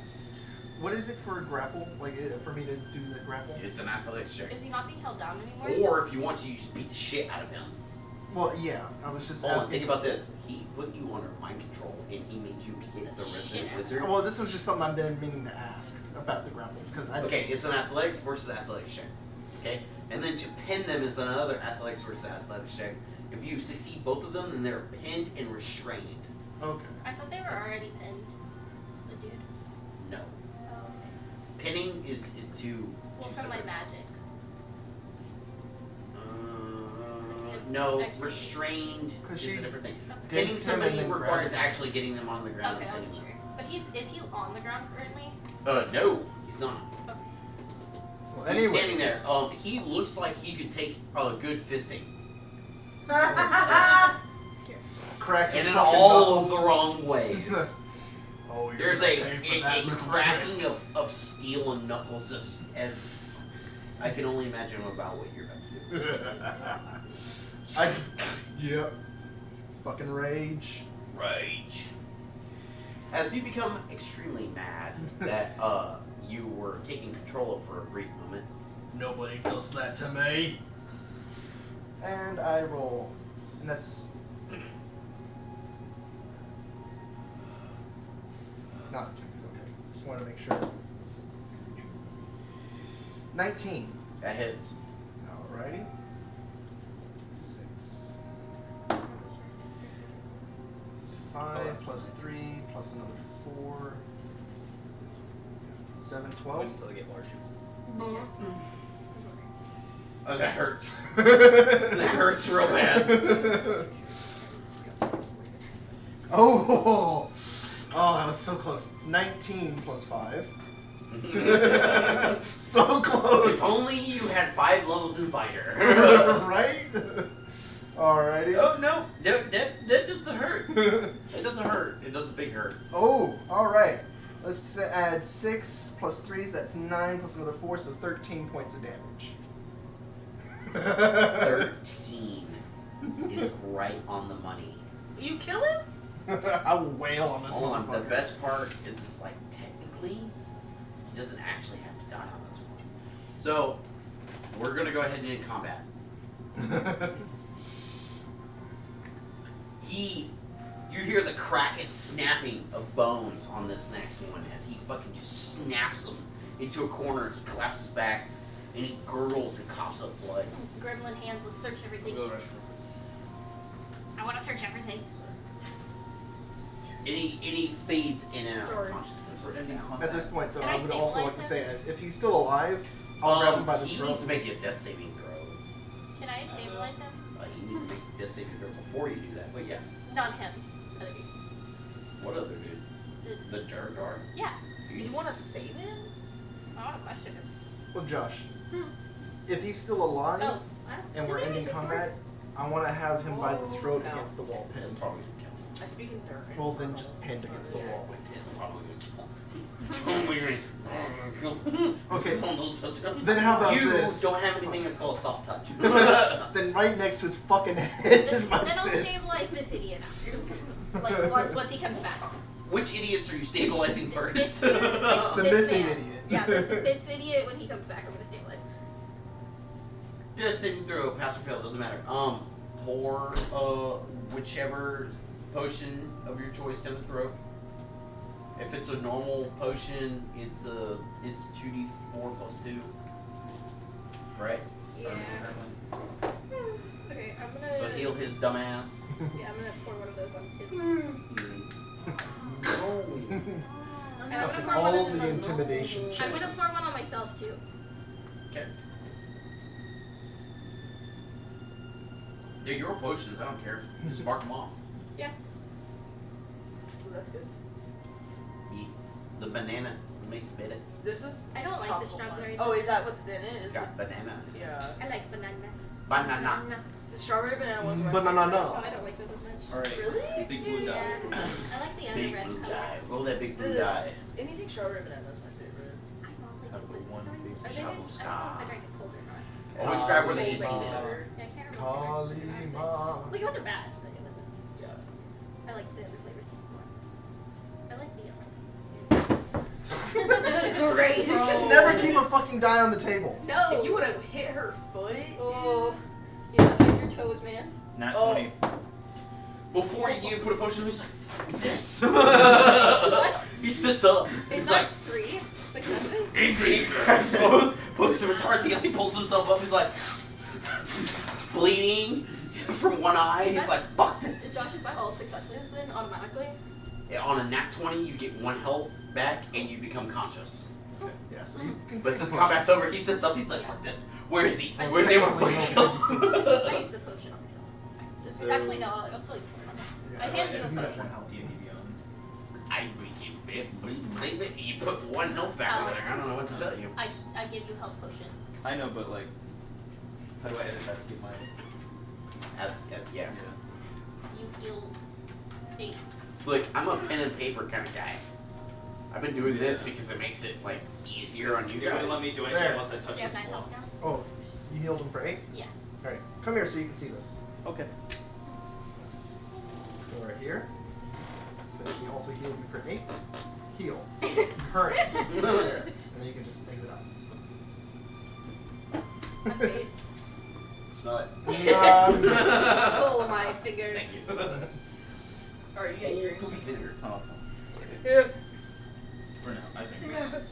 What is it for a grapple? Like for me to do the grapple? It's an athletics check. Is he not being held down anymore? Or if you want to, you just beat the shit out of him. Well, yeah. I was just Hold on, asking. think about this. He put you under mind control, and he made you hit the resident Shit. wizard. Well, this was just something I've been meaning to ask about the grapple because I. Okay, it's an athletics versus athletics check. Okay? And then to pin them is another athletics versus athletics check. If you succeed both of them, then they're pinned and restrained. Okay. I thought they were already pinned. The dude. No. Oh, okay. Pinning is to Well, to from my separate. magic. No, Extra. restrained 'Cause is she a different thing. diced Pinning him and somebody then requires grabbed him. actually getting them on the ground. Okay, I and wasn't pinning sure. But is he on the ground currently? them. No, he's not. Well, So he's standing there. anyways. He looks like he could take a good fisting. Cracked his And in fucking all of knuckles. the wrong ways. Oh, you're There's gonna a pay for that little cracking of steel and knuckles as I can only imagine about what you're about to do. trick. I just. Yep. Fucking rage. Rage. As you become extremely mad that you were taking control of for a brief moment, Nobody does that to me. And I roll. And that's. Not attack, it's okay. Just want to make sure. 19. that hits. Alrighty. 6. It's 5 plus 3 plus another 4. 7, 12. Wait until they get larges. Oh, that hurts. That hurts real bad. Oh! Oh, that was so close. 19 plus 5. So close! If only you had 5 levels in fighter. Right? Alrighty. Oh no, that doesn't hurt. It doesn't hurt. It does a big hurt. Oh, alright. Let's add 6 plus 3, so that's 9 plus another 4, so 13 points of damage. 13 is right on the money. You kill him? I will wail on this Hold on, the motherfucker. best part is this, like, technically, he doesn't actually have to die on this one. So, we're gonna go ahead and end combat. You hear the crack and snapping of bones on this next one as he fucking just snaps them into a corner. He collapses back and he gurgles and coughs up blood. Gremlin hands, let's search everything. Go to the restroom. I want to search everything. And he fades in and out Sorry. of consciousness. For ending At contact. this point, though, Can I I would also like to stabilize say, if he's still alive, I'll grab him by the he throat. needs to make a death saving throw. Can I stabilize him? He needs to make a death saving throw before you do that. But yeah, Not him. Other dude. what other dude? The dirt guard. Yeah. You want to save him? I want to question him. Well, Josh, Hmm. if he's still alive Oh, and we're ending combat, I want to have him by the throat against the wall pinned. That's probably gonna kill him. I speak in third. Well, then just pinned against the wall. It's probably gonna kill him. Oh my god. Okay. Don't touch him. Then how about you this? don't have anything that's called a soft touch. Then right next to his fucking head is my Then I'll fist. stabilize this idiot after. Like once he comes back. Which idiots are you stabilizing first? The this missing man. idiot. Yeah, this idiot when he comes back, I'm gonna stabilize. Just sitting through, pass or fail, doesn't matter. Pour whichever potion of your choice down his throat. If it's a normal potion, it's 2d4 plus 2. Right? Yeah. Okay, I'm gonna. So heal his dumbass. Yeah, I'm gonna pour one of those on his. And I'm gonna Fucking pour one all on the intimidation checks. I'm gonna pour one on myself too. Okay. They're your potions, I don't care. Just mark them off. Yeah. Ooh, that's good. The banana makes it better. This is. I don't like the tropical strawberry. one. Oh, is that what's in it? It's Is got banana. yeah. I like bananas. Banana. The strawberry banana ones were. Banana. Oh, I don't like those as much. Alright. Really? Big blue Yeah. dot. I like the other Big red blue color. die. Roll that big blue The- die. Anything strawberry banana is my favorite. I don't like Have it, the but one for some I think it's, I don't know if I drank it cold or not. Always grab where the Kali ETC Ma. is. Yeah, I can't remember. Kali Ma. Like, it wasn't bad, but it wasn't. Yeah. I like the other flavors more. I like the yellow. Great. You can never keep a fucking die on the table. No. If you would have hit her foot, Oh. Yeah, on your toes, man. Nat Oh. 20. Before you put a potion, he's like, fuck this. What? He sits up. It's He's not like, 3 successes. angry. He grabs both scimitars. He pulls himself up. He's like, bleeding from one eye. He's like, fuck Is this. Josh's by all successes then automatically? Yeah, on a nat 20, you get 1 health back and you become conscious. Yeah, so you can But take since a combat's over, he sits up. He's like, fuck this. Where is he? I Where's just- he? Before you kill I used the potion on myself. It's fine. So- Actually, no, I'll still use it on myself. I can't do because a he's at potion. 1 health. I believe it. You put 1 health back over there. I don't know what to tell you. I give you health potion. I know, but like, how do I edit that to get my? Yeah. You heal 8. Look, I'm a pen and paper kind of guy. I've been doing this because it makes it like easier on you You're guys. gonna let me do anything There. unless I touch Do you have this 9 wall. health Oh, you healed him for 8? Yeah. Alright, come here so you can see this. Okay. Go right here. So he also healed you for 8. Heal. Current. Right there. And then you can just exit out. My face. Smell it. Oh, my finger. Thank you. or you get your Poopy finger. It's not awesome. Yeah. For now, I think.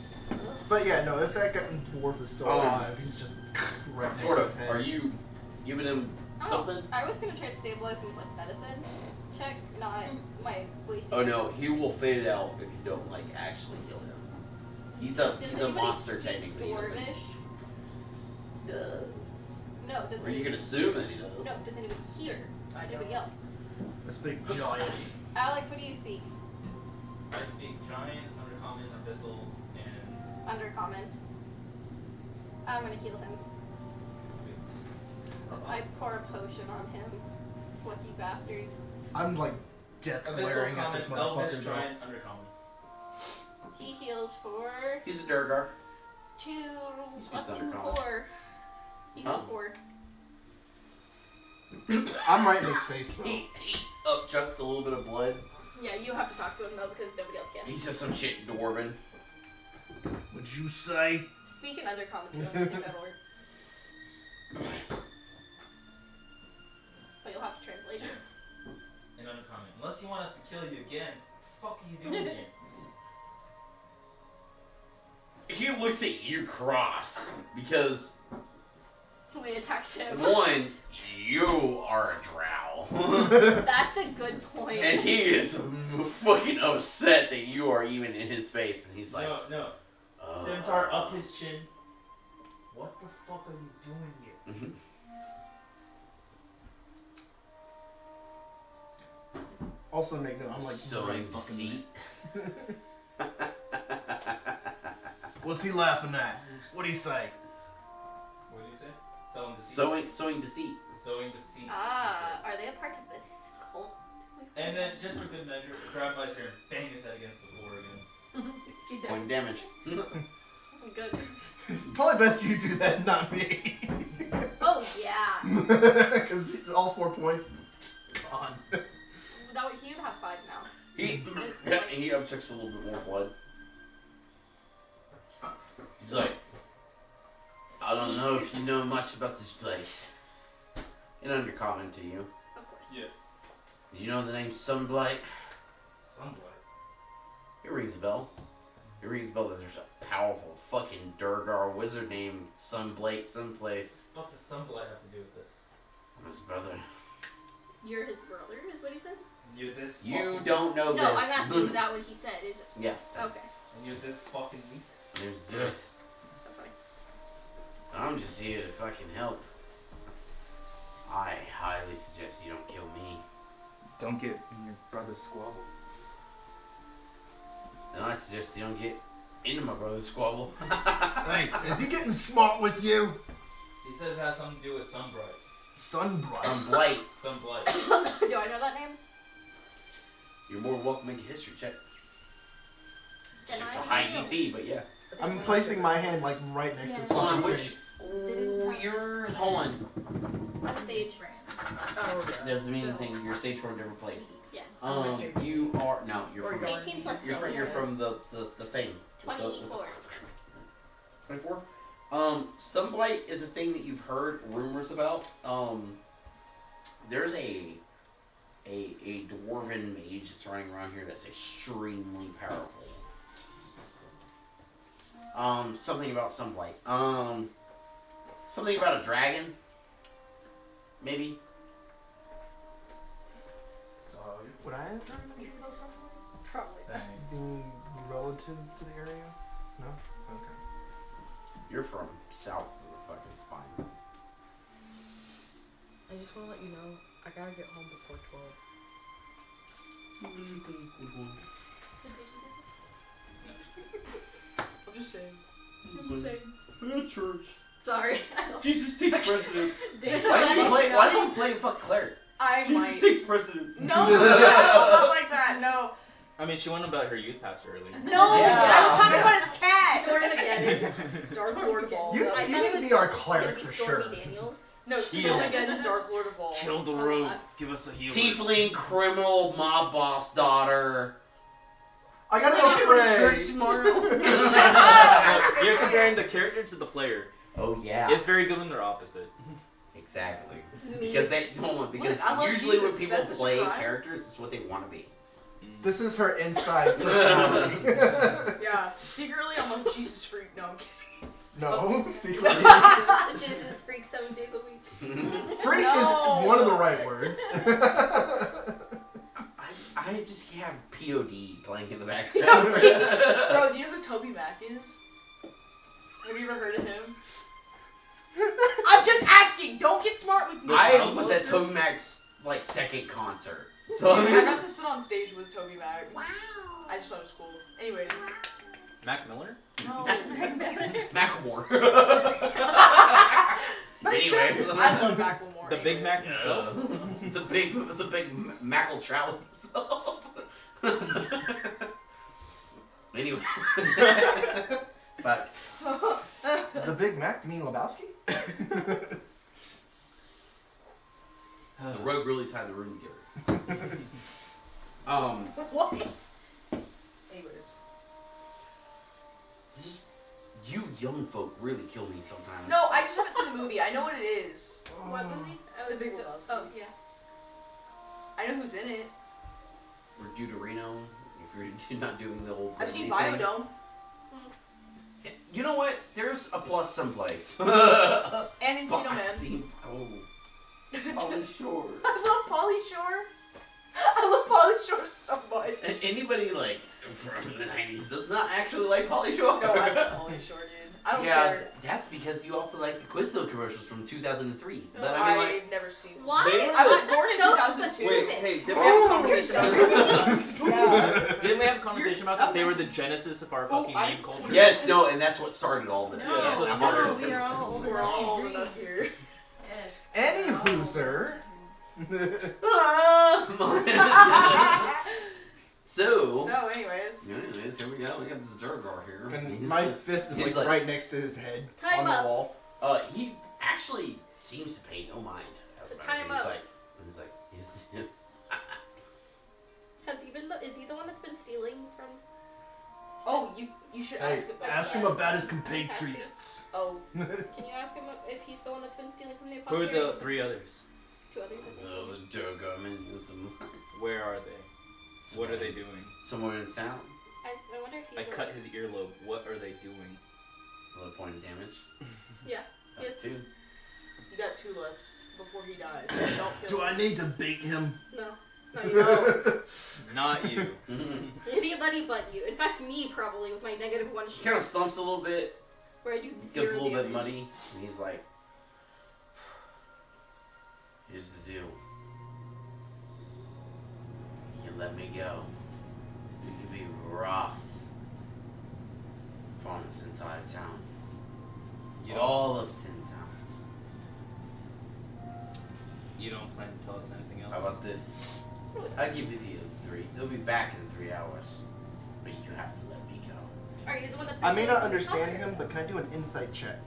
But yeah, no, if that dwarf is still alive, he's just right next Sort to of. his head. Are you giving him something? I was gonna try to stabilize him with like medicine. Check, not my wasting. Oh no, he will fade it out if you don't like actually heal him. He's a Does he's a anybody monster speak technically. He doesn't- Dwarvish? Does. No, does Or you anybody can assume that he does. No, does anybody hear? Anybody else? This big giant. Alex, what do you speak? I speak giant, undercommon, abyssal, and Undercommon. I'm gonna heal him. I pour a potion on him. Lucky bastard. I'm like death abyssal, glaring at common, this elvish, motherfucker. giant, undercommon. He heals for He's a Durgar. 2 speaks plus 2, Undercommon. 4. He heals Huh? 4. I'm right in his face though. He upchucks a little bit of blood. Yeah, you have to talk to him though because nobody else can. He says some shit in Dwarven. Would you say? Speak in Undercommon too, I don't think that'll work. But you'll have to translate. And undercommon. Unless you want us to kill you again, what the fuck are you doing here? He looks at you cross because We attacked him. 1, you are a drow. That's a good point. And he is fucking upset that you are even in his face, and he's like, no. Scimitar up his chin. What the fuck are you doing here? Also, make note, I'm like sowing right fucking deceit. What's he laughing at? What'd he say? What did you say? Sowing deceit. Sowing deceit. Sowing deceit. Ah, are they a part of this cult? And then, just for good measure, grab my hair and bang his head against the floor again. He does. Point damage. Good. It's probably best you do that, not me. Oh yeah. Because all 4 points gone. That would, he would have 5 now. He upchucks a little bit more blood. He's like, I don't know if you know much about this place. In Undercommon to you. Of course. Yeah. Do you know the name Sunblight? Sunblight. It rings a bell. It rings a bell that there's a powerful fucking Durgar wizard named Sunblight someplace. What does Sunblight have to do with this? I'm his brother. You're his brother, is what he said? You're this You fucking don't know No, this. I'm asking, is that what he said? Is it? Yeah. Okay, and you're this fucking weak. There's death. that's fine. I'm just here to fucking help. I highly suggest you don't kill me. Don't get in your brother's squabble. Then I suggest you don't get into my brother's squabble. Hey, is he getting smart with you? He says it has something to do with Sunbright. Sunbright. Sunblight. Sunblight. Do I know that name? You're more than welcome to make a history check. It's Then just I a high will. DC, but yeah. I'm placing my hand like right next to his Hold on, fucking which? face. Oh, you're. Hold on. I'm a sage. Oh, okay. There's the meaning thing. You're sage from a different place. Yeah. You are no. You're Or from. you're 18 plus You're 6. from the thing. 24. 24. Sunblight is a thing that you've heard rumors about. There's a dwarven mage that's running around here that's extremely powerful. Something about Sunblight. Something about a dragon. Maybe. So, would I have heard anything about something? Probably. Being relative to the area? No? Okay. You're from south of the fucking spine. I just want to let you know, I gotta get home before 12. I'm just saying. Church. Sorry. I don't Jesus takes precedence. Dang. Why do you play fuck cleric? I might. takes precedence. No, not like that. No. I mean, she went about her youth pastor earlier. No, Yeah. I was talking about his cat. Stormageddon. Dark Lord of All. You I need thought to it be was our gonna cleric be for Stormy sure. Daniels. No, Heals. Stormageddon, Dark Lord of All. Kill the room. Give us a healer. Tiefling criminal mob boss daughter. I gotta Go go to pray. church tomorrow. You're comparing the character to the player. Oh yeah. It's very good when they're opposite. Exactly. Me. Because they hold on, because Look, I love usually Jesus. when people That's such a play crime. characters, it's what they want to be. This is her inside personality. Yeah, secretly I'm a Jesus freak. No, I'm kidding. No, secretly. The Jesus freak 7 days a week. Freak No. is one of the right words. I just have POD playing in the background. Bro, do you know who Toby Mac is? Have you ever heard of him? I'm just asking. Don't get smart with me. I was at Toby Mac's like second concert. So Dude, I got to sit on stage with Toby Mac. Wow. I just thought it was cool. Anyways. Mac Miller? No. Macklemore. Nice Anyway, job. I love Macklemore. The Big Mac anyways. himself? the big Mackle Trout himself. Anyway, but The Big Mac? You mean Lebowski? the rogue really tied the room together. What? Anyways. Just, you young folk really kill me sometimes. No, I just haven't seen the movie. I know what it is. What movie? Oh, The Big so- Lebowski. Oh, yeah. I know who's in it. Or Deuterino, if you're not doing the old. I've seen Disney thing. Biodome. You know what? There's a plus someplace. And Encino I've Man. seen. Oh, Pauly Shore. I love Pauly Shore. I love Pauly Shore so much. Anybody like from the '90s does not actually like Pauly Shore. No, I love Pauly Shore, dude. I don't Yeah, care. that's because you also like the Quizzo commercials from 2003. But I mean, I've like, never seen them. Why? They were I was the- born in That's so 2002. specific. Wait, hey, did we have a conversation about that? Yeah. Didn't we have a conversation about that? I'm They were not- the genesis of our Oh, fucking I- meme culture. yes, no, and that's what started all this. No, yes, no, I'm no, wondering we if are it's- all We're all old enough here. Yes. Any hooser. So, So, anyways. anyways, here we go. We got this Durgar here. And He's, my fist is he's like, like- right next to his head Time on the up. wall. he actually seems to pay no mind. So about time it. up. He's Has he been? Is he the one that's been stealing from? Oh, you should Hey, ask about ask that. him about his compatriots. Oh, Can you ask him if he's the one that's been stealing from the Who are apothecary? the three others? 2 others, I think. the Durgar man. Where are they? What are they doing? Somewhere in town. I wonder if he's. I the cut one- his earlobe. What are they doing? Another point of damage. Yeah. He has, 2. you got 2 left before he dies. Don't kill Do him. I need to beat him? no. Not you. Not you. Anybody but you. In fact, me probably with my -1 He sheet. kind of slumps a little bit. Where I do Gets 0 a little bit damage. muddy, and he's like, "Here's the deal. You let me go. You can be wrath upon this entire town. You don't, All of 10 towns. you don't plan to tell us anything else? How about this? I give you the other 3. They'll be back in 3 hours, but you have to let me go." Are you the one that's I may not refilling from the understand top? him, but can I do an insight check?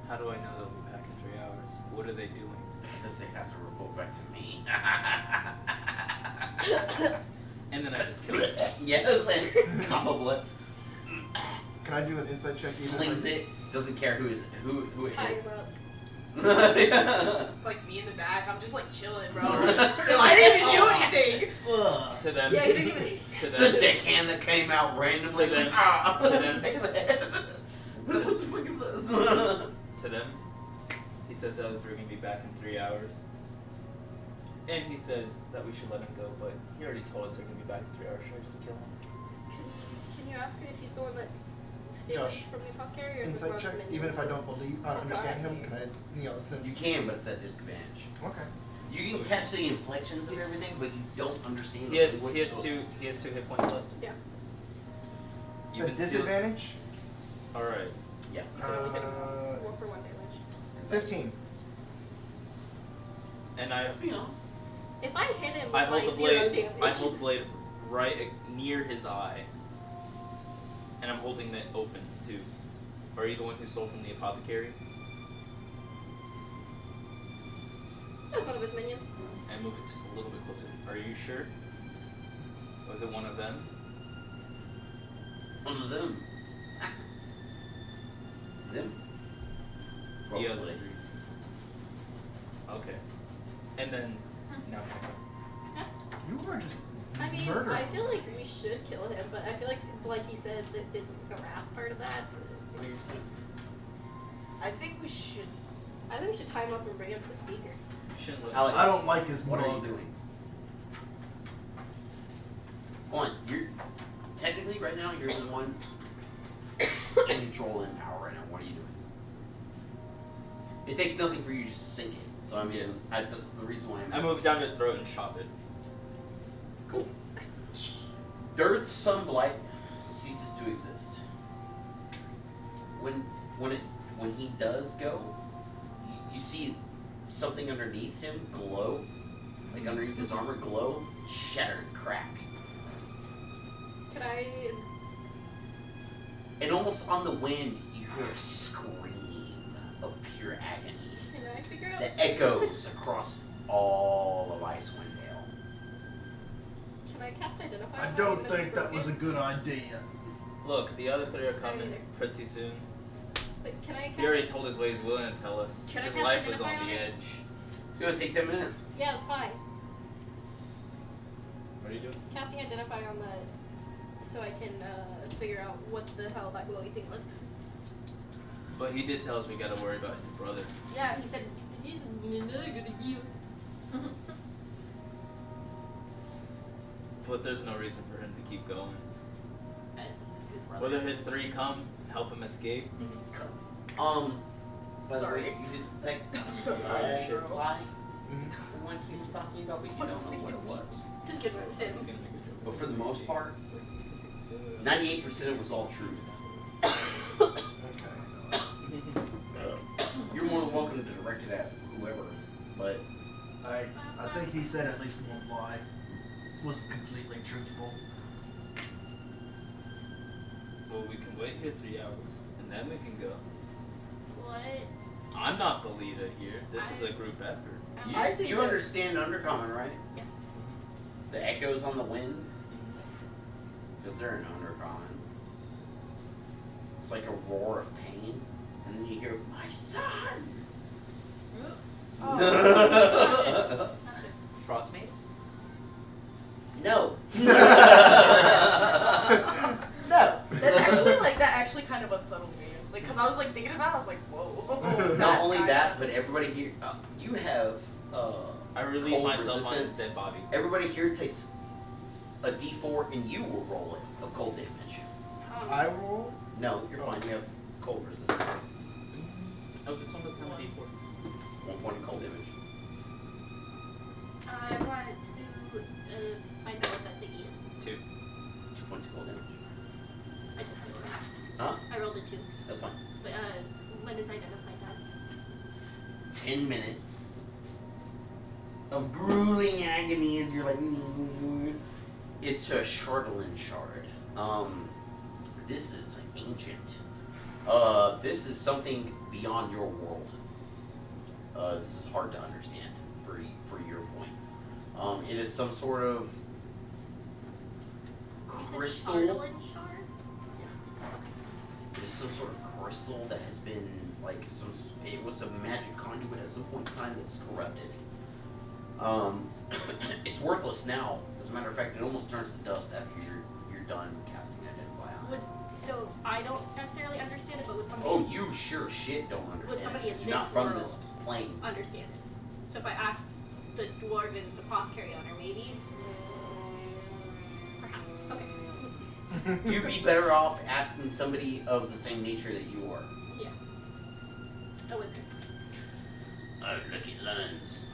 How do I know they'll be back in 3 hours? What are they doing? Because they have to report back to me. And then I just kill it. Yes, and cough of blood. Can I do an insight check? Slings it. Doesn't care who it Tie hits. him up. It's like me in the back. I'm just like chilling, bro. I didn't even do anything. Ugh. To them. Yeah, he didn't even. To The them. deckhand that came out randomly. To them. Ah, To them. What the fuck is this? To them. He says the other three are going to be back in 3 hours. And he says that we should let him go, but he already told us they're going to be back in 3 hours. Should I just kill him? Can you ask him if he's the one that stayed Josh, from the apothecary or Insight check, even if I don't believe, understand him, can I, since... You can, but it's at disadvantage. Okay. You can catch the inflections and everything, but you don't understand He the has language. he has 2 hit points left. Yeah. Is that disadvantage? Alright. Yeah. You can only hit him once. 1 for 1 damage. 15. And I If I hit him with hold my the 0 blade. damage. I hold the blade right near his eye, and I'm holding it open too. Are you the one who stole from the apothecary? So it's one of his minions. And move it just a little bit closer. Are you sure? Was it one of them? One of them. Them. The other Probably. three. Okay. And then now. You are just I mean, murder. I feel like we should kill him, but I feel like he said, that did the wrath part of that. What are you saying? I think we should. I think we should tie him up and bring him to the speaker. You shouldn't let Alex, I don't like his what are you mug. doing? One, you're technically right now you're the one in control and power right now. What are you doing? It takes nothing for you to just sink it. So I mean, that's the reason why I'm I asking. move down his throat and chop it. Cool. Dearth Sunblight ceases to exist. When he does go, you see something underneath him glow, like underneath his armor glow, shatter and crack. Could I? And almost on the wind, you hear a scream of pure agony Can I figure out? that echoes across all of Icewind Dale. Can I cast identify? I on don't him think if that it's was a broken? good idea. Look, the other three are coming either. pretty soon. But can I cast? He already told us what he's willing to tell us. Can I His cast life was Identify on on the it? edge. It's gonna take 10 minutes. Yeah, that's fine. What are you doing? Casting identify on the, so I can figure out what the hell that glowy thing was. But he did tell us we gotta worry about his brother. Yeah, he said he's not good at you. But there's no reason for him to keep going. That's his brother. Whether his three come, help him escape. By the Sorry. way, you did detect I'm so a tired, small bro. fly from what he was talking about, but you don't know what it was. His good one I'm is just him. gonna make a joke. But for the most part, 98% of it was all true. Okay. You're more than welcome to direct it at whoever, but I think he said at least one lie. Wasn't completely truthful. Well, we can wait here 3 hours, and then we can go. What? I'm not the leader here. This is a group effort. I you, think you that- understand Undercommon, right? Yeah. The echoes on the wind? Because they're an Undercommon. It's like a roar of pain, and then you hear, my son! Oh. Frostmate? No! No. That's actually like that. Actually, kind of unsettled me. Like, cause I was like thinking about it, I was like, whoa. Not only that, but everybody here, you have, I relieve cold myself on his resistance. dead body. Everybody here takes a d4 and you will roll it of cold damage. I roll. No, you're fine, you have cold resistance. Oh, this one doesn't have a D4. 1 point of cold damage. I want to find out what that thingy is. 2. 2 points of cold damage. I took 2 already. Huh? I rolled a 2. That's fine. But when is identified that? 10 minutes of grueling agony as you're like, it's a Chardolin shard. this is ancient. This is something beyond your world. This is hard to understand for your point. It is some sort of You said crystal. cartilage shard? It is some sort of crystal that has been like it was a magic conduit at some point in time that was corrupted. It's worthless now. As a matter of fact, it almost turns to dust after you're done casting Identify on it. So I don't necessarily understand it, but would somebody Oh, you sure shit don't understand somebody it. in You're not this from world this plane. understand it? So if I asked the dwarven apothecary owner, maybe? Perhaps. Okay. You'd be better off asking somebody of the same nature that you are. Yeah. A wizard. Oh, looky lens.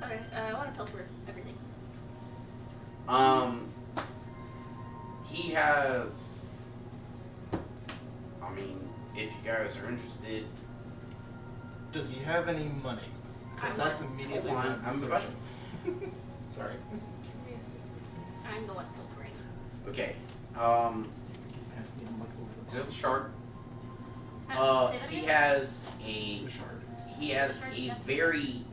Okay, I want to pilfer everything. He has. I mean, if you guys are interested, Does he have any money? Because that's immediately hold on, what I'm searching. Sorry. I'm the one pilfering. okay. Has to be much Is over that the shard? Say that He again? has a. the shard. He has a very.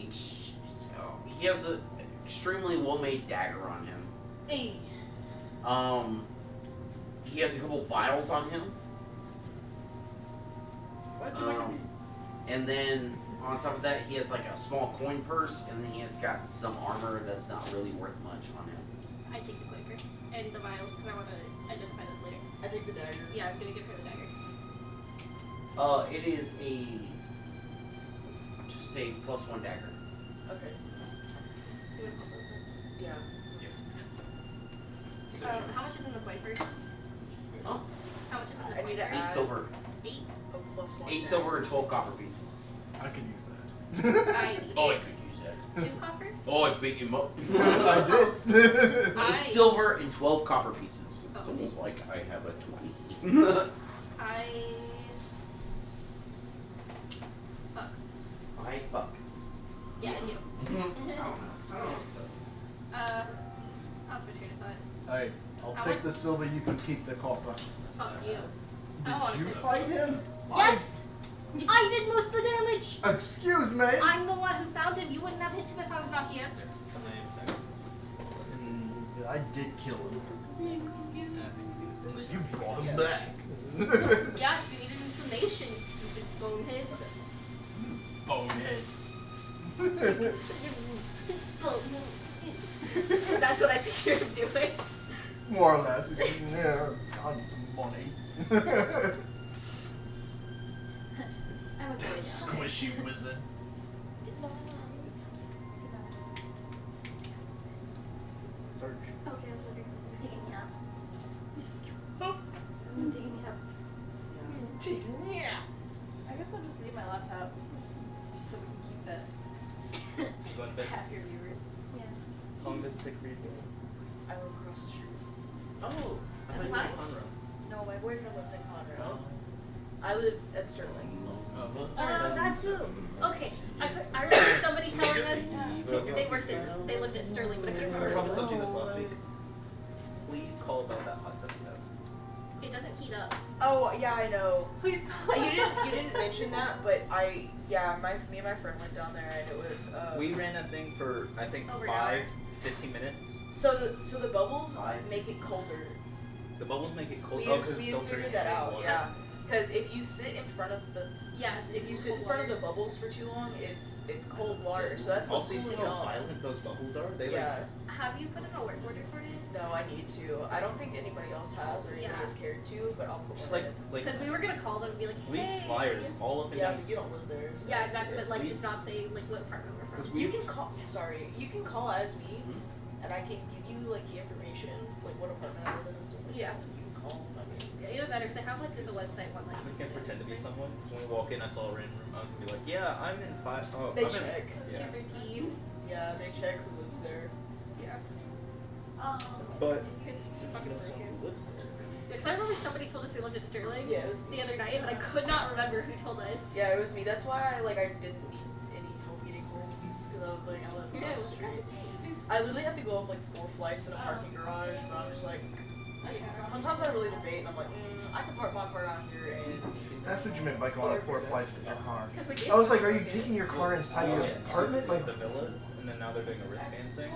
He has an extremely well-made dagger on him. Hey. He has a couple vials on him. Why'd you like And then on top of that, he has like a small coin purse, and then he has got some armor that's not really worth much on him. I take the quakers and the vials because I want to identify those later. I take the dagger. Yeah, I'm gonna give her the dagger. It is just a +1 dagger. Okay. You wanna help her with Yeah. that? How much is in the quakers? Huh? How much is in the I need to quakers? 8 silver. 8? A plus 1. 8 silver and 12 copper pieces. I could use that. I need Oh, I it. could use that. 2 copper? Oh, I beat him up. I did. 8 silver and 12 copper pieces. Oh. It's almost like I have a 20. Fuck. I fuck. Yeah, Yes. I do. I don't know. How's my train of thought? Alright, I'll How take much? the silver, you can keep the copper. Fuck you. Did I want you to- fight him? Yes! I did most of the damage! Excuse me? I'm the one who found him. You wouldn't have hit him if I was not here. I did kill him. You brought him Yeah. back. Yes, you needed information, you stupid bonehead. Bonehead. That's what I picture him doing. More or less. Yeah, I need some money. I'm a good Squishy wizard. Search. Okay, I'm taking me out. I'm taking me out. Yeah. I guess I'll just leave my laptop. Just so we can keep that You going to bed? happier viewers. Yeah. How long does it take for you to go? I live across the street. Oh, I And thought you were in mine? Conroe. No, my boyfriend lives in Conroe. Oh. I live at Sterling. Oh, well, That's who. Okay, I remember somebody telling us they lived at Sterling, but I couldn't I remember. probably told you this last week. Please call about that hot tub you have. It doesn't heat up. Oh yeah, I know. Please call. You didn't mention that, but me and my friend went down there and it was. We ran that thing for I think Over an hour. 15 minutes. So the bubbles Five. make it colder. The bubbles make it cold. We Oh, because we it's filtering figured that out. water. Yeah. Because if you sit in front of the Yeah, in front of the bubbles for too long, it's cold water. So that's what's Also, you see cooling how off. violent those bubbles are? They Yeah. Have you put in a work order for it? No, I need to. I don't think anybody else has or anybody Yeah. has cared to, but I'll put just one like in. Because we were gonna call them and be like, leave hey. flyers all up and Yeah, down. but you don't live there. So. Yeah, exactly. But like, We- just not say like what apartment we're from. You can call. Sorry, you can call as me, Hmm? and I can give you like the information, like what apartment I live in and stuff like Yeah. that. And you can call. I mean, Yeah, either that or if they have like the website one like. I'm just gonna pretend to be someone. Because when we walk in, I saw a random room. I was gonna be like, yeah, I'm in 5. Oh, They I'm in- check. Yeah. 213. yeah, they check who lives there. Yeah. But It's since we know someone who lives there. Because I remember somebody told us they lived at Sterling Yeah, it was the other night, but I could not remember who told us. Yeah, it was me. That's why I didn't need any help getting home because I was like I live Yeah, it across was the street. I literally have to go up like 4 flights in a parking garage, but I'm just like, Sometimes I really debate, and I'm like, I can park my car down here and. That's what you meant by going on 4 flights with your car. 'Cause the gates I was like, are are you broken. taking your car inside your apartment? Like, the villas, and then now they're doing a wristband thing.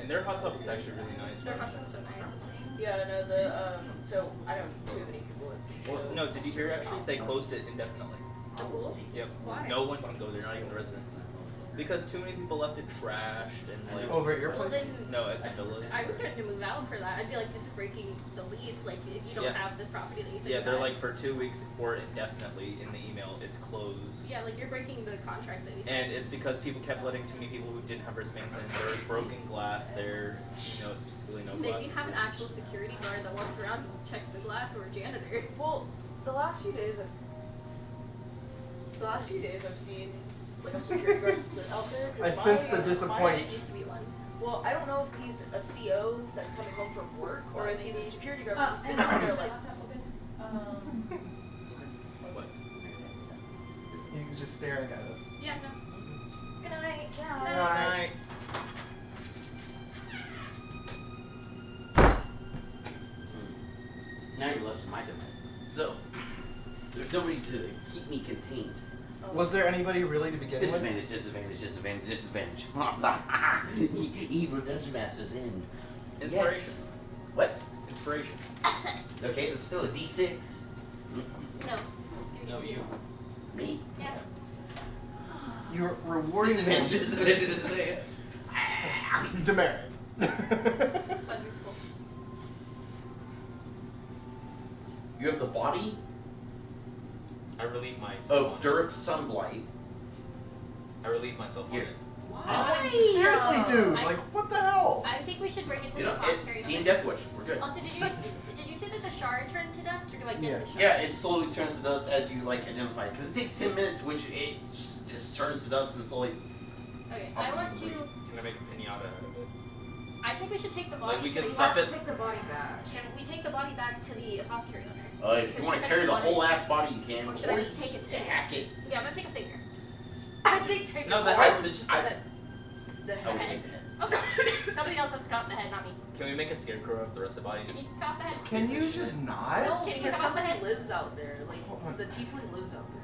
And their hot tub is actually really nice. Their hot tub's so nice. Yeah, no, so I don't know too many people at St. Well, no, did you hear actually? They closed it indefinitely. Cool. Yep. Why? No one can go there, not even the residents. Because too many people left it trashed and like. over at your Well, place? then No, at the villas. I would threaten to move out for that. I'd be like, this is breaking the lease. Like, if you don't Yeah. have this property that you said Yeah, you they're had. like for 2 weeks or indefinitely in the email. It's closed. Yeah, like you're breaking the contract that you And signed. it's because people kept letting too many people who didn't have wristbands in. There was broken glass there, specifically no glass. Maybe have an actual security guard that walks around and checks the glass, or a janitor. Well, the last few days I've seen like a security guard sit out there. 'Cause I sense the Mine disappointment. used to be one. Well, I don't know if he's a CO that's coming home from work or if he's a security guard who's been out there like. What? He's just staring at us. Yeah, no. Good night. Good Night. Now you're left to my devices. So, there's nobody to keep me contained. Was there anybody really to begin with? Disadvantage. Evil Dungeon Master's in. Inspiration. Yes. What? Inspiration. Okay, that's still a D6. No. No, you. Me? Yeah. You're rewarding them. Disadvantage. Demerit. Wonderful. You have the body I relieve myself. of on it. Dearth Sunblight. I relieve myself on Here. it. Why? Seriously, dude. I- Like, what the hell? I think we should bring it to You the know, apothecary. Team Deathwish. We're good. Also, did you say that the shard turned to dust, or do I get Yeah. the shard? Yeah, it slowly turns to dust as you identify it. Because it takes 10 minutes, which it just turns to dust and slowly. Okay, I want to. Can I make a pinata out of it? I think we should take the body. Like, we to can the stuff it. Take the body back. Can we take the body back to the apothecary owner? If you Because want she to said carry she the wanted- whole ass body, you can. Or should I just take it to- hack it. Yeah, I'm gonna take a finger. I think take No, the the body. head. Just the I- head. The I would head. take that. Okay. Somebody else has to cut off the head, not me. Can we make a scarecrow of the rest of the body? Can Just you cut off the head? Can you just No. not? Can you Because cut off the somebody head? lives out there. Like Hold on. the tiefling lives out there.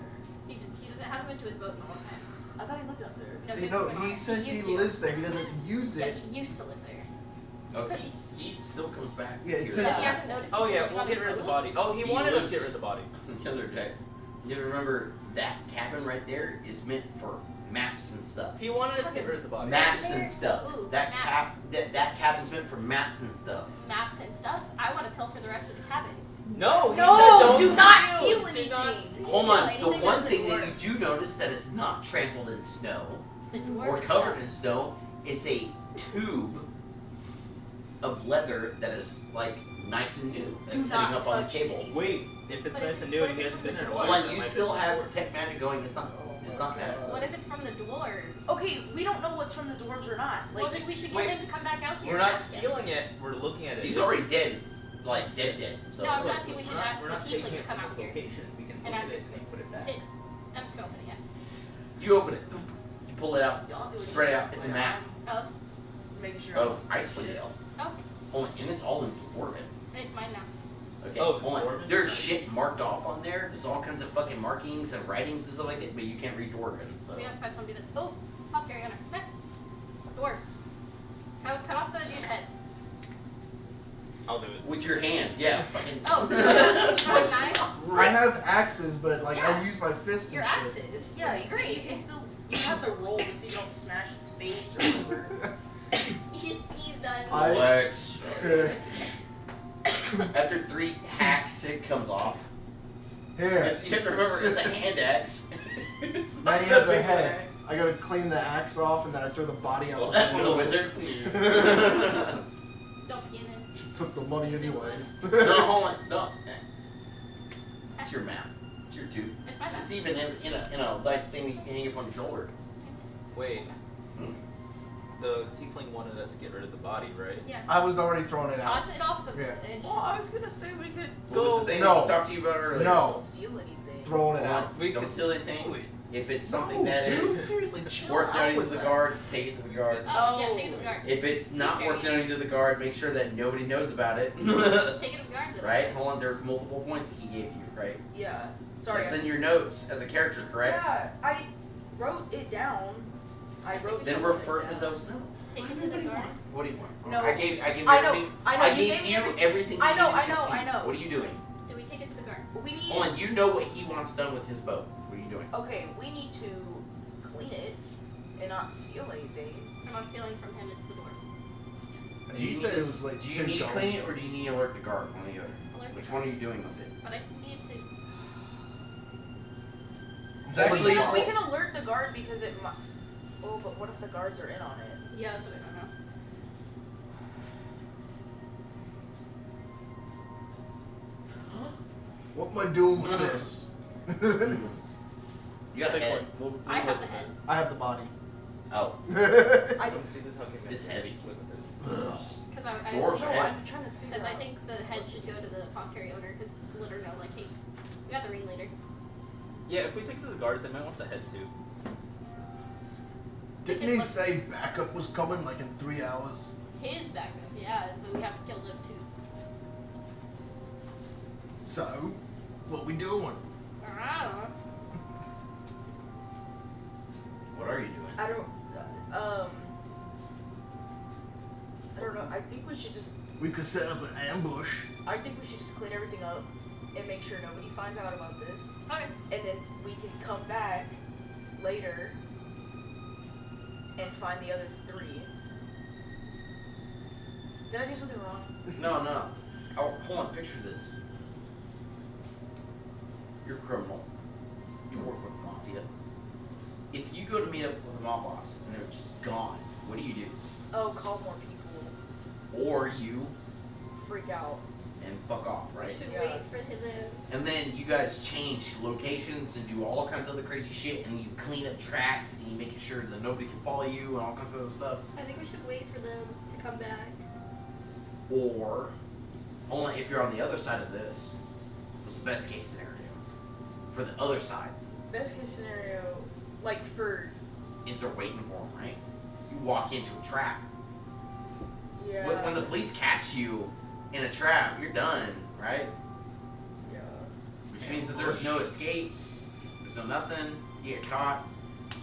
He doesn't hasn't been to his boat in a long time. I thought he lived out there. No, You know, he says he used to. lives there. He doesn't use Yeah, it. he used to live there. Okay, he still comes back. Yeah, it here. says- But he hasn't noticed. Oh people yeah, living we'll on get his rid of the boat. body. Oh, he He wanted us to lives- get rid of the body. Killer Jack. You ever remember that cabin right there is meant for maps and stuff. He wanted us to get rid of the body. Maps and stuff. Ooh, That maps. that cabin's meant for maps and stuff. Maps and stuff. I want to pilfer the rest of the cabin. No, he No, said don't do not steal. steal Do not anything. steal. Hold No, on. The anything one that's thing the that dwarves. you do notice that is not trampled in snow The dwarf or and covered stuff. in snow is a tube of leather that is like nice and new that's Do sitting not up on the touch table. anything. Wait, if it's But nice if and it's- new what and if he it's hasn't been from there in a the while, Well, then you it might still be have before. detect magic going. It's not bad. What if it's from the dwarves? Okay, we don't know what's from the dwarves or not. Well, Like, then we should get wait. him to come back out here. We're and not ask him. stealing it. We're looking at it. He's already dead, like dead. So No, I'm Look, asking we should we're not- ask we're the not tiefling taking to it come from out this here. location. We can And look ask at it it. and put it It's back. his. I'm just gonna open it, yeah. you open it, you pull it out, y'all do spread it out. anything It's a with map Oh, making sure. of Icewind. oh, And it's all in Dwarven. it's mine now. Okay, Oh, hold on. Dwarven? There's shit marked off on there. There's all kinds of fucking markings and writings and stuff like that, but you can't read Dwarven, so. We have to find someone to do this. Oh, pop carry on her. Heh. Dwarf. Cut off the dude's head. I'll do it. With your hand, yeah. Fucking. Oh, you have knives? I have axes, but like Yeah. I use my fist Your and shit. axes. Yeah, great. You can still. You have to roll to see if you don't smash its face or whatever. He's done. Lex. Okay. After 3 hacks, it comes off. Here. Yes, you have to remember it's a hand axe. It's Now not you that have the big of an head. axe. I gotta clean the axe off and then I throw the body out Well, the that was a window. wizard. Don't begin it. She took the money anyways. No, hold on. No. It's your map. It's your tube. It's my It's map. even in a nice thing you can hang up on your shoulder. Wait. Hmm? The tiefling wanted us to get rid of the body, right? Yeah. I was already throwing it out. Toss it off the Yeah. edge. Well, I was gonna say we could What was go. the thing No. we talked to you about earlier? No. Don't steal anything. Throwing it Hold out. on. We Don't could steal steal anything. it. If it's something that dude, is seriously, chill worth out noting to with the that. guard, take it to the guard. Oh, yeah, take it to the guard. If it's not worth noting to the guard, make sure that nobody knows about it. Take it to the guard. Then. Right? Hold on, there's multiple points that he gave you, right? Yeah. Sorry. It's in your notes as a character, correct? Yeah, I wrote it down. I wrote. Then some of it refer to down. those notes. Take it to the guard. What do you want? No. I gave you I know, everything. I know, I you gave gave me you everything. everything. I you know, needed I to know, see. I know. What are you doing? Do we take it to the guard? We need. Hold on, you know what he wants done with his boat. What are you doing? Okay, we need to clean it and not steal anything. I'm not stealing from him. It's the doors. Do you He need said to, it was like do you $10. need to clean it or do you need to alert the guard? One or the other. Alert the Which guard. one are you doing with it? But I need to. It's we, actually can alert the guard because it might. Oh, but what if the guards are in on it? Yeah, that's what I don't know. What am I doing with this? you got a Take head. one. We'll I have work the with head. I have the body. Oh, I Come see this how can It's I heavy. split with it. Because I Doors no, are heavy. I'm trying to figure Because out. I think the head should go to the apothecary owner. Because let her know, like, hey, we got the ringleader. Yeah, if we take it to the guards, they might want the head too. Didn't he say backup was coming like in 3 hours? His backup, yeah, but we have to kill them too. So, what we doing? I don't know. what are you doing? I don't. I don't know. I think we should just. We could set up an ambush. I think we should just clean everything up and make sure nobody finds out about this, Okay. and then we can come back later and find the other 3. Did I do something wrong? No. Oh, hold on, picture this. You're a criminal. You work with the mafia. If you go to meet up with a mob boss and they're just gone, what do? Oh, call more people. Or you Freak out. and fuck off, We right? should Yeah. wait for his. And then you guys change locations and do all kinds of other crazy shit, and you clean up tracks and you make sure that nobody can follow you and all kinds of other stuff. I think we should wait for them to come back. Or, only if you're on the other side of this, what's the best case scenario? For the other side, Best case scenario, like for. is they're waiting for them, right? You walk into a trap. Yeah. When the police catch you in a trap, you're done, right? Yeah. Which means that there's no escapes, there's no nothing, you get caught.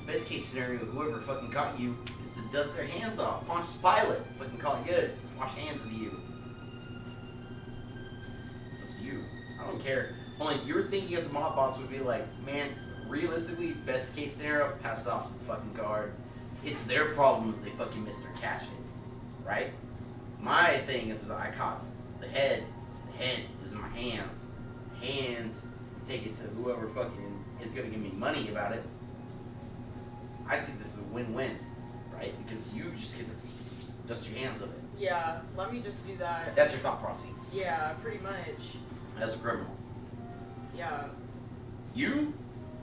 Best case scenario, whoever fucking caught you is to dust their hands off. Pontius Pilate, fucking call it good. Wash hands of you. It's up to you. I don't care. Only you're thinking as a mob boss would be like, man, realistically, best case scenario, pass it off to the fucking guard. It's their problem that they fucking missed their catching, right? My thing is that I caught the head. The head is in my hands. Hands take it to whoever fucking is gonna give me money about it. I see this as a win-win, right? Because you just get to dust your hands of it. Yeah. Let me just do that. That's your thought process Yeah, pretty much. as a criminal. Yeah. You,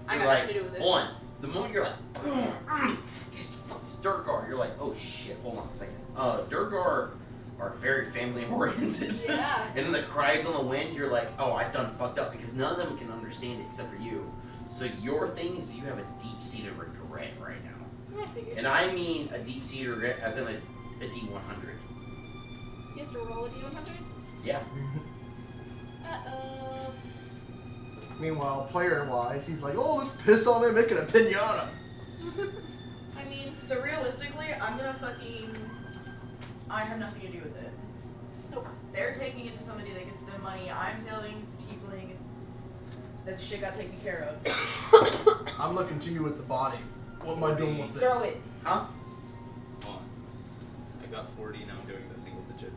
I you're got like, nothing to do with it. one, the moment you're like, fuck this Durgar, you're like, oh shit, hold on a second. Durgar are very family oriented. Yeah. And then the cries on the wind, you're like, oh, I done fucked up because none of them can understand it except for you. So your thing is you have a deep-seated regret right now. I figured. And I mean a deep-seated regret as in a D100. He has to roll a D100? Yeah. Uh-oh. Meanwhile, player-wise, he's like, oh, let's piss on it, make it a pinata. I mean, So realistically, I'm gonna fucking. I have nothing to do with it. nope. They're taking it to somebody that gets them money. I'm telling Tiefling that the shit got taken care of. I'm looking to you with the body. What am I doing with this? Throw it. Huh? Hold on. I got 40, now I'm doing the single digit.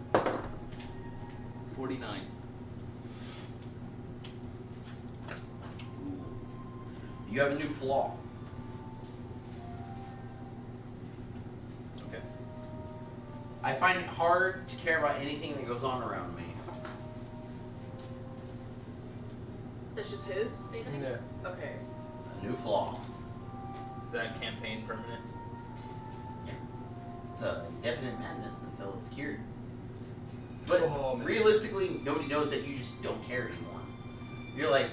49. You have a new flaw. Okay. I find it hard to care about anything that goes on around me. That's just his. Say that. Yeah. Okay. A new flaw. Is that campaign permanent? It's a definite madness until it's cured. But Oh, man. realistically, nobody knows that you just don't care anymore. You're like,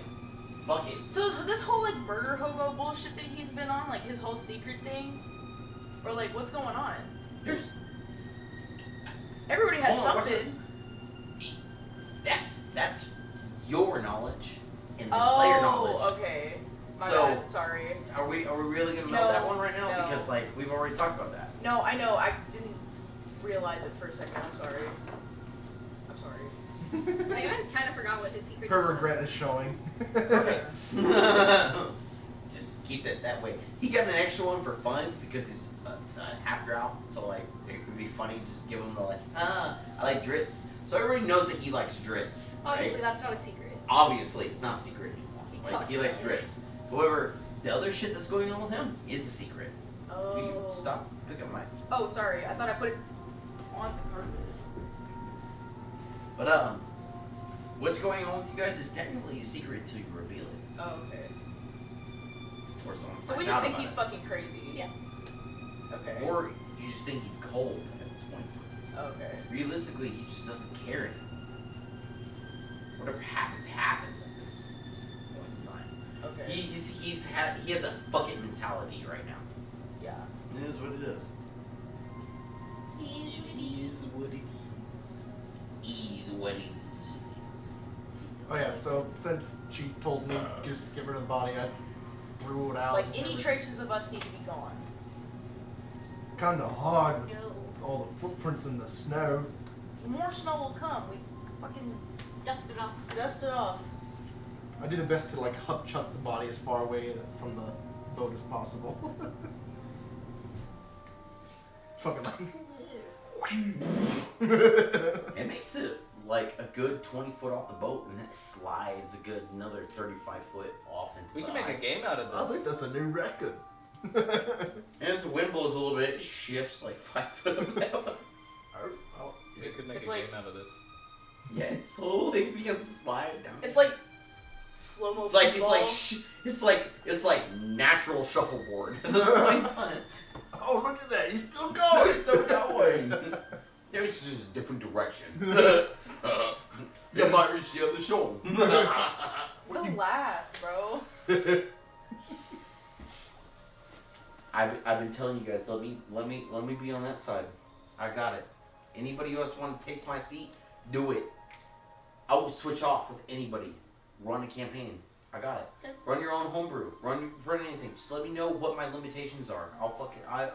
fuck it. So this whole like murder hobo bullshit that he's been on, like his whole secret thing, or like what's going on? There's Everybody has Hold on, what's something. that's your knowledge and the player knowledge. Oh, okay. My So- bad. Sorry. Are we really gonna know No, that one right now? no. Because like we've already talked about that. No, I know. I didn't realize it for a second. I'm sorry. I'm sorry. I even kind of forgot what his secret Her was. regret is showing. Just keep it that way. He got an extra one for fun because he's half drow, so like it would be funny just give him the like, I like drits. So everybody knows that he likes drits, Obviously, right? that's not a secret. Obviously, it's not a secret anymore. He Like talks he likes about it. drits. However, the other shit that's going on with him is a secret. Will you Oh. stop? Pick up my. Oh, sorry. I thought I put it on the carpet. But what's going on with you guys is technically a secret until you reveal it, Oh, okay. or someone So we finds just out think about he's it. fucking crazy. Yeah. Okay. Or you just think he's cold at this point. Okay. Realistically, he just doesn't care anymore. Whatever happens at this point in time. Okay. He has a fuck it mentality right now. Yeah. It is what it is. Is what it is. He's what it is. Oh yeah, so since she told me just get rid of the body, I threw it out. Like and any everything. traces of us need to be gone. Kinda hard with No. all the footprints in the snow. More snow will come. We fucking Dust it off. dust it off. I do the best to like chuck the body as far away from the boat as possible. Fucking It makes it like a good 20 foot off the boat, and then it slides a good another 35 foot off into We the can make a ice. game out of I think this. that's a new record. And if the wind blows a little bit, it shifts like 5 foot of that one. Oh, We could make It's a like- game out of this. Yeah, it slowly begins to slide down. It's like slow mo. It's like natural shuffleboard at the same time. oh, look at that! He's still going. It's still going. It's just a different direction. You might reach the other shoulder. Don't laugh, bro. I've been telling you guys, let me be on that side. I got it. Anybody else want to take my seat? Do it. I will switch off with anybody. Run a campaign. I got it. Does, Run your own homebrew. Run anything. Just let me know what my limitations are. I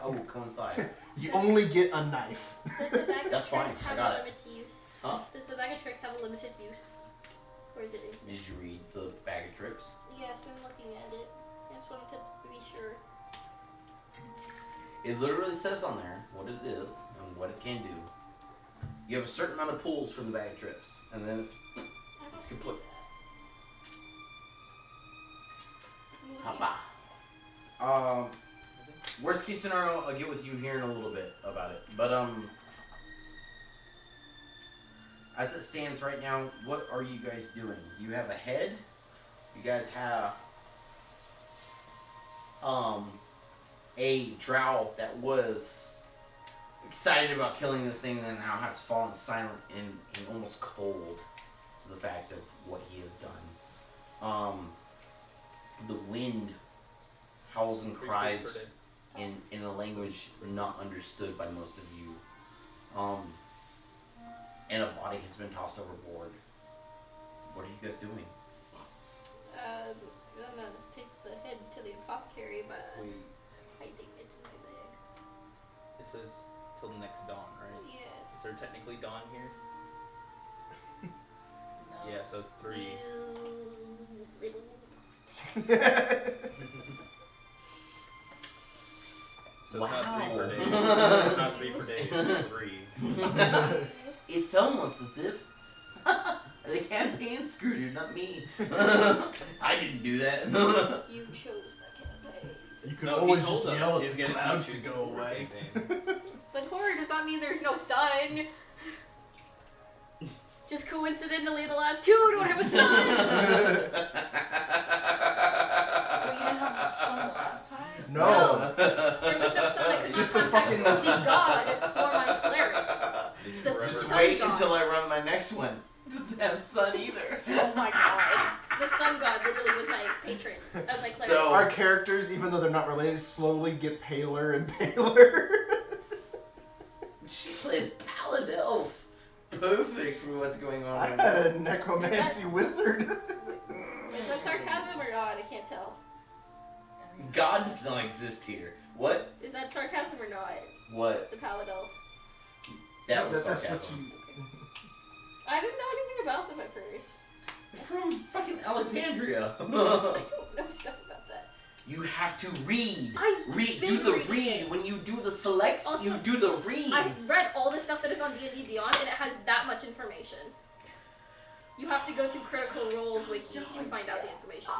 will coincide. You only get a knife. does the bag of That's fine, tricks I have got a it. limited use? Huh? Does the bag of tricks have a limited use? Or is it infinite? Did you read the bag of tricks? Yes, I'm looking at it. I just wanted to be sure. It literally says on there what it is and what it can do. You have a certain amount of pulls for the bag of tricks, and then it's I don't It's see complete. that. Hoppa. Worst case scenario, I'll get with you here in a little bit about it. But as it stands right now, what are you guys doing? You have a head. You guys have a drow that was excited about killing this thing, and now has fallen silent and almost cold to the fact of what he has done. The wind howls and cries in a language not understood by most of you. And a body has been tossed overboard. What are you guys doing? I'm gonna take the head to the apothecary, but Wait, hiding it in my bag. this is till the next dawn, right? Yes. Is there technically dawn here? No. Yeah, so it's 3. You little. So it's not 3 per Wow. day. It's not 3 per day, it's 3. It's almost as if the campaign screwed you, not me. I didn't do that. You chose the campaign. You can No, he always told just us yell at he's the gonna clouds choose to the go horror away. campaigns. But horror does not mean there's no sun. Just coincidentally, the last two don't have a sun. Well, you didn't have sun the last time? No. There was no sun. I could Just not the contact fucking- the god for my cleric. It's The forever. Just sun wait god. until I run my next one. Just doesn't have a sun either. Oh my god. The sun god literally was my patron. I was like, So- Our characters, even though they're not related, slowly get paler and paler. She played Paladin Elf. Perfect for what's going on. I right had now. a necromancy wizard. is that sarcasm or not? I can't tell. God does not exist here. What? Is that sarcasm or not? What? The Paladin Elf. That was That's what sarcasm. I didn't know anything about them at first. From fucking Alexandria. I don't know stuff about that. You have to read. I've Read. been Do the reading read. it. When you do the selects, Also, you do the reads. I've read all the stuff that is on D&D Beyond, and it has that much information. You have to go to Critical Role's wiki to find out the information.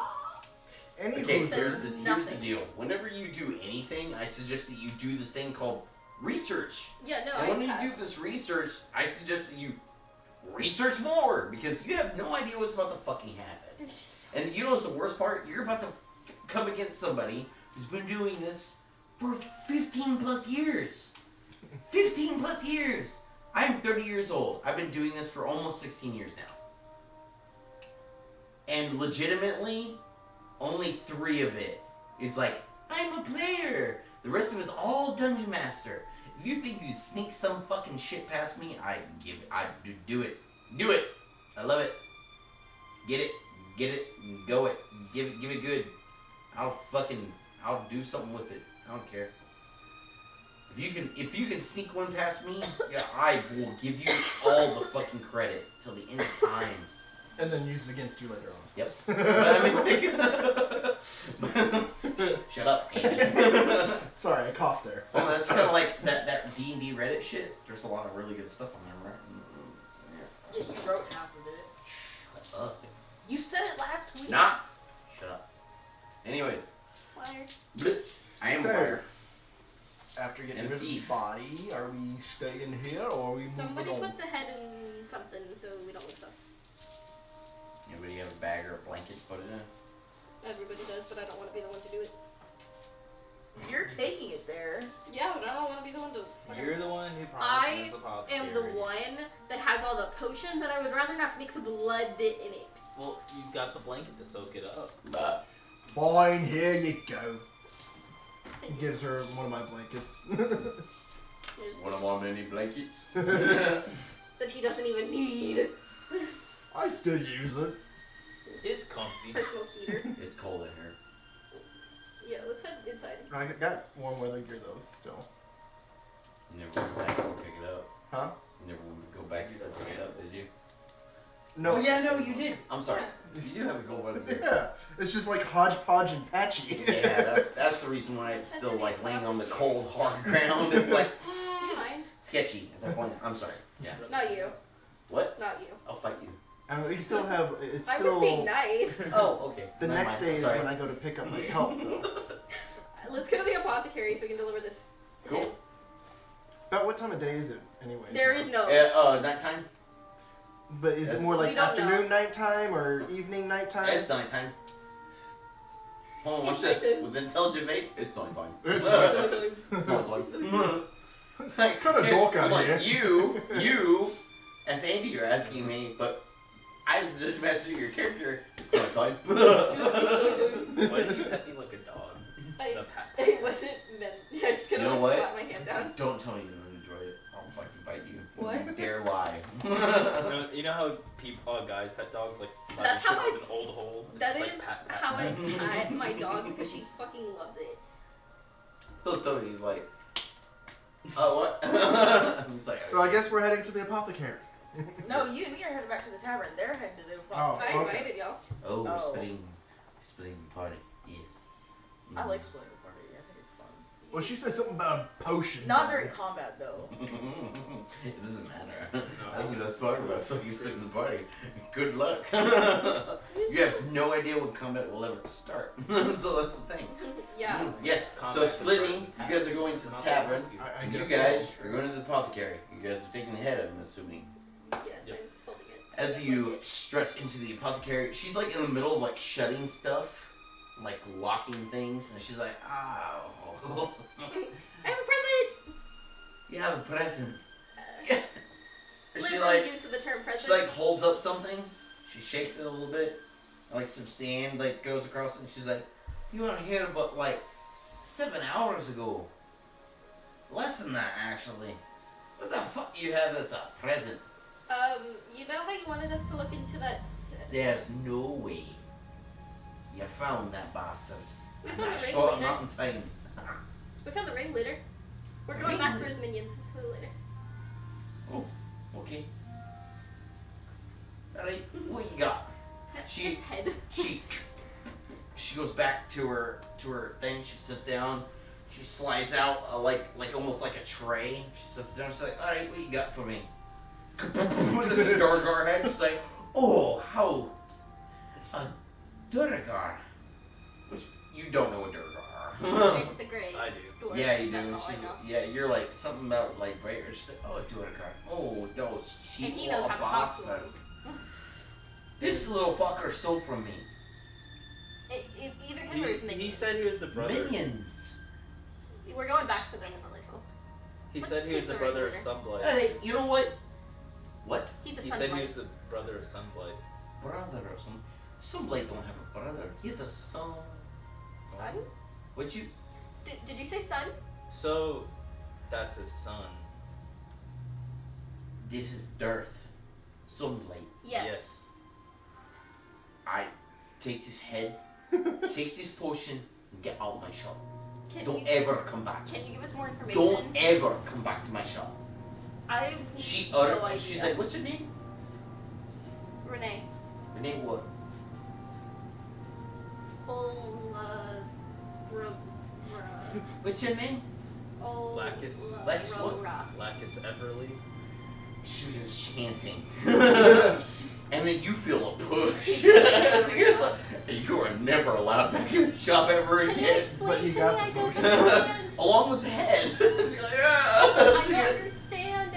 Any Okay, who's here's the nothing. deal. Whenever you do anything, I suggest that you do this thing called research. Yeah, no, And when you have. do this research, I suggest that you research more because you have no idea what's about to fucking happen. And you know what's the worst part? You're about to come against somebody who's been doing this for 15 plus years. 15 plus years! I'm 30 years old. I've been doing this for almost 16 years now. And legitimately, only 3 of it is like, I'm a player. The rest of it is all Dungeon Master. If you think you sneak some fucking shit past me, do it. Do it. I love it. Get it, go it, give it good. I'll do something with it. I don't care. If you can sneak one past me, yeah, I will give you all the fucking credit till the end of time. and then use it against you later on. Yep. Shut up, Andy. Sorry, I coughed there. Well, that's kind of like that D&D Reddit shit. There's a lot of really good stuff on there, right? Yeah, you wrote half of it. Shut up. You said it last week. Nah. Shut up. Anyways, Liar. bleh, I am So, aware. After getting And rid of the thief. body, are we staying here or are we Somebody moving on? put the head in something so we don't lose us. Anybody have a bag or a blanket to put it in? Everybody does, but I don't want to be the one to do it. You're taking it there. Yeah, but I don't want to be the one to. You're the one who promised I us a pot. am the one that has all the potions, and I would rather not mix blood in it. Well, you've got the blanket to soak it up. Bah. Fine, here you go. He gives her one of my blankets. There's One of my many blankets. that he doesn't even need. I still use it. It's comfy. Personal heater. It's cold in here. Yeah, let's head inside. I got warm weather gear though, still. You never went back and pick it up. Huh? You never went to go back and pick it up, did you? No. Oh yeah, no, you did. I'm sorry. You do have a gold weather gear. Yeah, it's just like hodgepodge and patchy. Yeah, that's the reason why it's still like laying on the cold hard ground. It's like Fine. sketchy at that point. I'm sorry. Yeah. Not you. What? Not you. I'll fight you. We still have. It's I still. was being nice. Oh, okay. The Never next mind. day is Sorry. when I go to pick up my help though. Let's go to the apothecary so we can deliver this. Cool. head. About what time of day is it, anyways? There is no. Nighttime. But is it more We like don't afternoon nighttime or evening nighttime? It's nighttime. Hold on, watch this. With intelligent mates, it's nighttime. It's Nighttime. It's kinda dark out Like, here. You, as Andy, you're asking me, but I, as the Judge Master, your character, it's nighttime. Why do you pet me like a dog? The pat. It wasn't meant. I'm just gonna You know like, what? slap my hand down. Don't tell me you don't enjoy it. I'll fucking bite you. What? You dare lie. You know how people, guys pet dogs like slap That's shit how with an old hole? It's That just is like pat, pat, how I pat. pet my dog because she fucking loves it. He'll tell me, he's like, oh, what? I'm just like, So I guess we're heading to the apothecary. No, you and me are headed back to the tavern. They're heading to the Oh, I okay. invited y'all. Oh, we're Oh. splitting the party. Yes. I like splitting the party. I think it's fun. Well, she said something about a potion. Not during combat though. It doesn't matter. No. That's the best part about fucking splitting the party. Good luck. You have no idea when combat will ever start. So that's the thing. Yeah. Yes. So Combat splitting, control you guys are going to the Not tavern. I And you guess guys so. are going to the apothecary. You guys are taking the head, I'm assuming. Yes, Yep. I'm holding it. As you stretch into the apothecary, she's like in the middle of like shutting stuff, like locking things, and she's like, ow. I have a present! You have a present. She liberal like use of the term she president. like holds up something. She shakes it a little bit. And, like some sand like goes across it, and she's like, "You weren't here but like 7 hours ago. Less than that actually. What the fuck you have as a present?" You know how you wanted us to look into that? There's no way. You found that bastard. We And found I the saw it ringleader. not in time. We found the ringleader. We're The going back for ringleader? his minions. So later. Oh, okay. Alright, what you got? She- His head. She goes back to her thing. She sits down. She slides out like almost like a tray. She sits down. She's like, "All right, what you got for me?" There's a Durgar head. She's like, "Oh, how a Durgar." Which you don't know what Durgar are. It's the gray I do. dwarves. Yeah, you That's do. all I She's, know. yeah, you're like something about like right. She's like, "Oh, a Durgar. Oh, those cheap And he knows little how to talk to bastards." them. This little fucker stole from me. Either him or his minions. He said he was the brother. Minions. We're going back for them in a little. He said he was He's the the brother of ringleader. Sunblight. Hey, you know what? What? He's a He said he sunlight. was the brother of Sunblight. Brother or some. Some blade don't have a brother. He's a son. Son? What you? Did you say son? So, that's his son. This is Dearth. Sunlight. Yes. I take this head, take this potion, and get out of my shop. Don't you, ever come back. Can you give us more information? Don't ever come back to my shop. I She no uttered. idea. She's like, "What's your name?" Renee. Her name what? What's your name? Lacus. Lacus what? Lacus Everly. She was chanting. And then you feel a push. It's like, you are never allowed back in the shop ever Can you again. explain But you to got me? the I don't potion. understand. Along with the head. She's like, "Ah." I don't understand.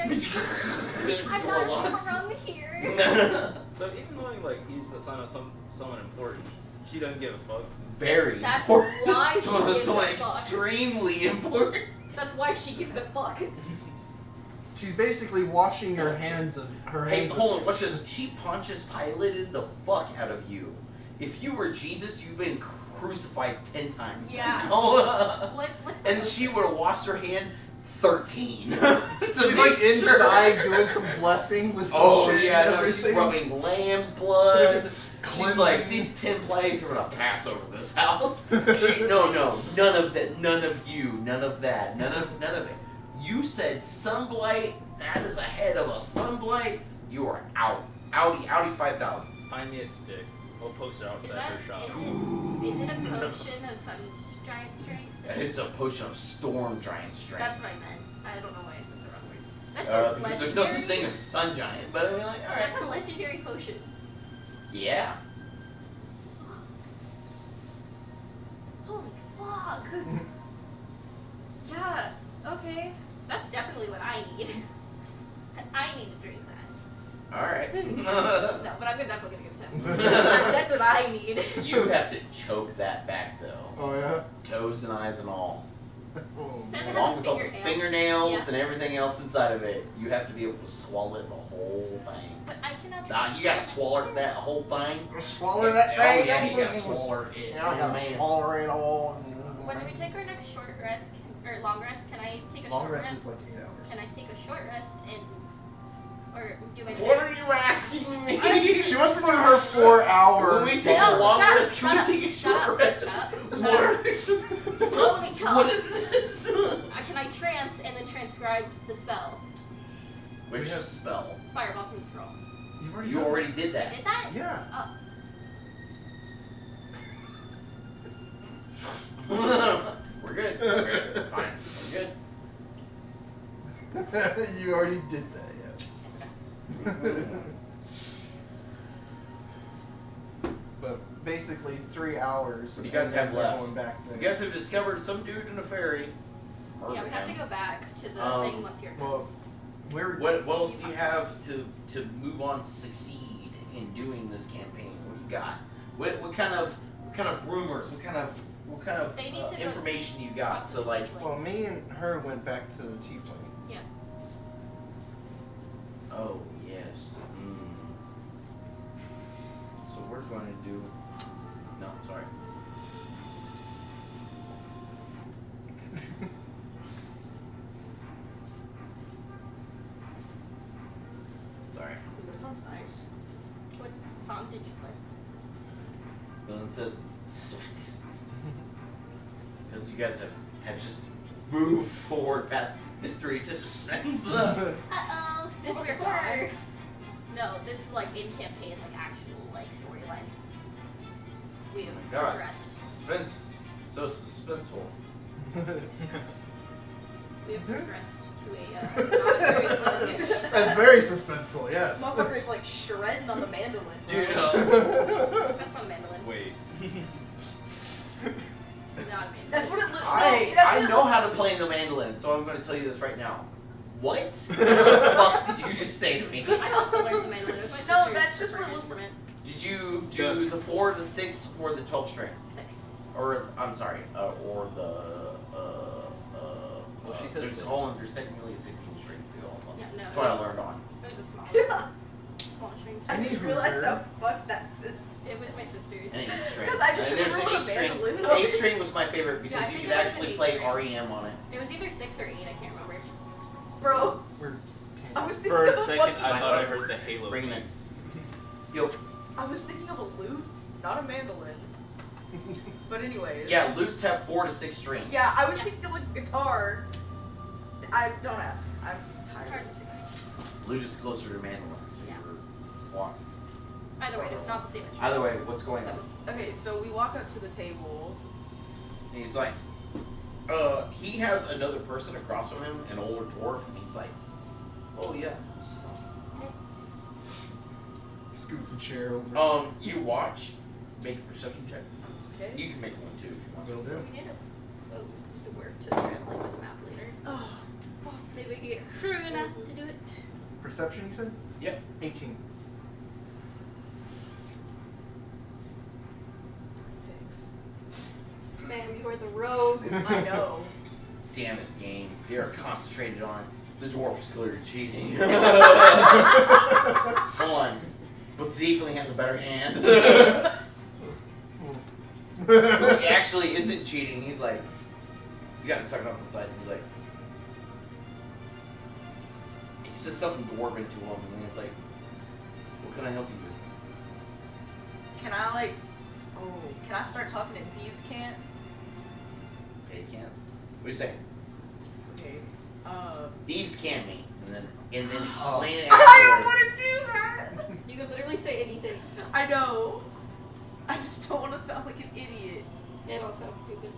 I'm Door not locks. from here. So even though like he's the son of someone important, she doesn't give a fuck. Very That's important. why she someone gives someone a fuck. extremely important. That's why she gives a fuck. She's basically washing her hands of her Hey, hands. hold on. Watch this. She Pontius Pilated the fuck out of you. If you were Jesus, you've been crucified 10 times. Yeah. Right now. What's the And she would have washed her hand 13. She's like inside doing some blessing with some Oh shit yeah, and no, she's everything. rubbing lamb's blood. She's like, Cleansing. these 10 plagues are gonna pass over this house. No, none of that, none of you, none of that, none of it. You said sunblight. That is ahead of a sunblight. You are out. Audi 5000. Find me a stick. We'll post it Is outside that her shop. is it a potion of sun giant strength? It's a potion of storm giant strength. That's what I meant. I don't know why I said the wrong word. That's a Because there's no such legendary. thing as sun giant, but I mean, like, all right. That's a legendary potion. Yeah. Holy fuck. Yeah. Okay. That's definitely what I need. I need to drink that. All right. No, but I'm definitely gonna give it to him. That's what I need. You have to choke that back though, Oh yeah. toes and eyes and all. Oh, Says it man. has Along a with all the fingernail. fingernails Yeah. and everything else inside of it, you have to be able to swallow it the whole thing. But I cannot. Nah, you gotta swallow that whole thing. Swallow that Oh thing. yeah, you gotta swallow it. Yeah, I gotta man. swallow it all. When we take our next short rest or long rest, can I take a Long short rest rest? is like 8 hours. Can I take a short rest and or do my What are you asking me? She wants to do her 4 hour. When we take No, a long shut up, rest, can we shut take a up, short shut up, rest? shut up, What shut are Well, let me talk. What is this? Can I trance and then transcribe the spell? Which We have- spell? Fireball from the scroll. You've already You done already did I that. did that? Yeah. Oh. We're good. We're good. Fine. We're good. You already did that, yes. But basically 3 hours. What do you guys and then have we're left? Going back You there. guys have discovered some dude in a ferry. Yeah, we Murdered have to him. go back to the Um, thing once you're done. Well, we're What else do you have to move on to succeed in doing this campaign? What do you got? What kind of rumors? What kind of They need to go- information you got to like? Well, me and her went back to the tiefling. Yeah. Oh Yes. So we're going to do. No, sorry. Sorry. Ooh, that sounds nice. What song did you play? Villain says suspense. Because you guys have just moved forward past mystery to suspense. Uh-oh. This What's is your horror. No, this is like in campaign, like actual like storyline. We have God, progressed. suspense is so suspenseful. We have progressed to a not very good. That's very suspenseful, yes. Motherfucker's like shredding on the mandolin. Bro. Dude, That's not a mandolin. Wait. It's not a mandolin. That's what it looks I know how to play the mandolin, so I'm going to tell you this right now. What the fuck did you just say to me? I also learned the mandolin. It was my No, sister's that's just first what it looks instrument. Did you do the 4, the 6, or the 12 string? 6. Or, I'm sorry, or the, Well, she said there's 6. there's technically a 16 string too also. Yeah, no. That's what I learned on. It was a small, Yeah. small string. I just realized how fucked that is. It was my sister's. And 8 string. 'Cause I just There's remember an what a 8 string. mandolin 8 was. string was my favorite Yeah, I because you think could it was actually an play 8 string. REM on it. It was either 6 or 8. I can't remember. Bro, We're I was thinking For of a a second, fucking, I thought I heard the Halo. Bring it in. theme. Yo, I was thinking of a lute, not a mandolin. But anyways. yeah, lutes have 4 to 6 strings. Yeah, I was Yeah. thinking of like a guitar. I don't ask. I'm Hard tired. to say. Lute is closer to mandolin, so Yeah. you're walking. Either way, it was not the same instrument. Either way, what's going That on? was Okay, so we walk up to the table. And he's like, he has another person across from him, an older dwarf, and he's like, oh yeah. scoots a chair over. You watch, make a perception check. Okay. You can make one too if you want. Will do. we need a dwarf to translate this map later. Oh, Maybe we can get crew enough to do it. Perception, you said? Yep. 18. 6. Man, you are the rogue. I know. Damn this game. They are concentrated on the dwarf is clearly cheating. One. But Ziefling has a better hand. Who actually isn't cheating. He's like, he's got it tucked up to the side. And he's like, he says something dwarven to him, and he's like, what can I help you with? Can I like? Oh, can I start talking in thieves' cant? Okay, you can. What do you say? Okay. Thieves can me, and then explain it I don't afterwards. want to do that. You could literally say anything. I know. I just don't want to sound like an idiot. It all sounds stupid.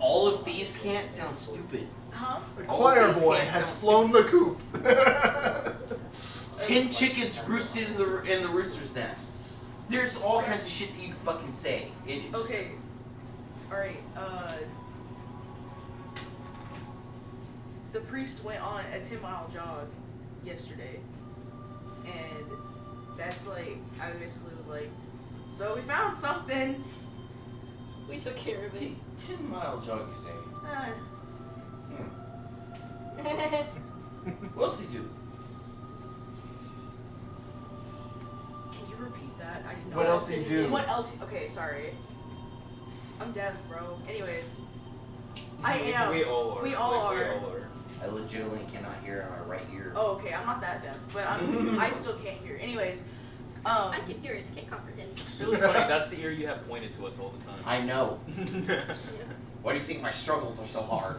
All of thieves can't sound stupid. Huh? The All choir these boy can't has sound flown the coop. 10 chickens roosted in the rooster's nest. There's all kinds of shit that you can fucking say. It just- Okay. Alright, the priest went on a 10-mile jog yesterday. And that's like, I basically was like, so we found something. We took care of it. 10-mile jog, you say? What else did he do? Can you repeat that? I didn't know. What else did he do? What else? Okay, sorry. I'm deaf, bro. Anyways. I am. We all are. We all We are. all are. I legitimately cannot hear in my right ear. Oh, okay, I'm not that deaf, but I still can't hear. Anyways, I can hear it, just can't comprehend. It's really funny. That's the ear you have pointed to us all the time. I know. Why do you think my struggles are so hard?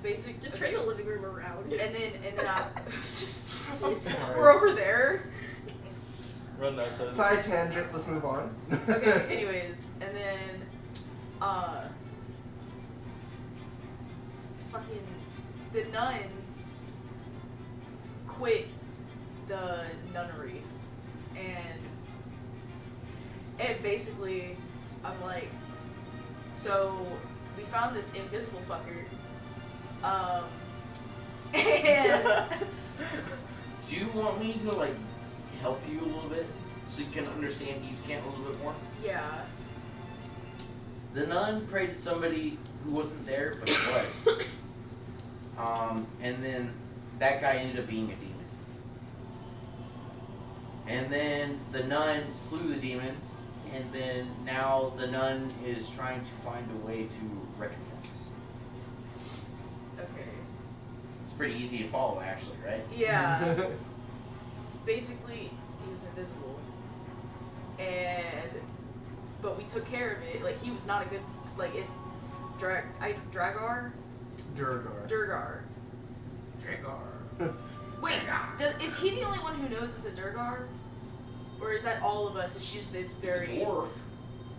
basic. Just okay. turn the living room around. And then I just Sorry. we're over there. Run that side. Side tangent, let's move on. Okay, anyways, and then fucking the nun quit the nunnery, and basically I'm like, so we found this invisible fucker, and Do you want me to like help you a little bit so you can understand Eve's camp a little bit more? yeah, The nun prayed to somebody who wasn't there, but it was. And then that guy ended up being a demon. And then the nun slew the demon, and then now the nun is trying to find a way to recompense. Okay. It's pretty easy to follow, actually, right? Yeah. Basically, he was invisible, but we took care of it. Like he was not a good Dragar. Durgar. Wait, is he the only one who knows it's a Durgar? Or is that all of us? She just is very... He's a dwarf.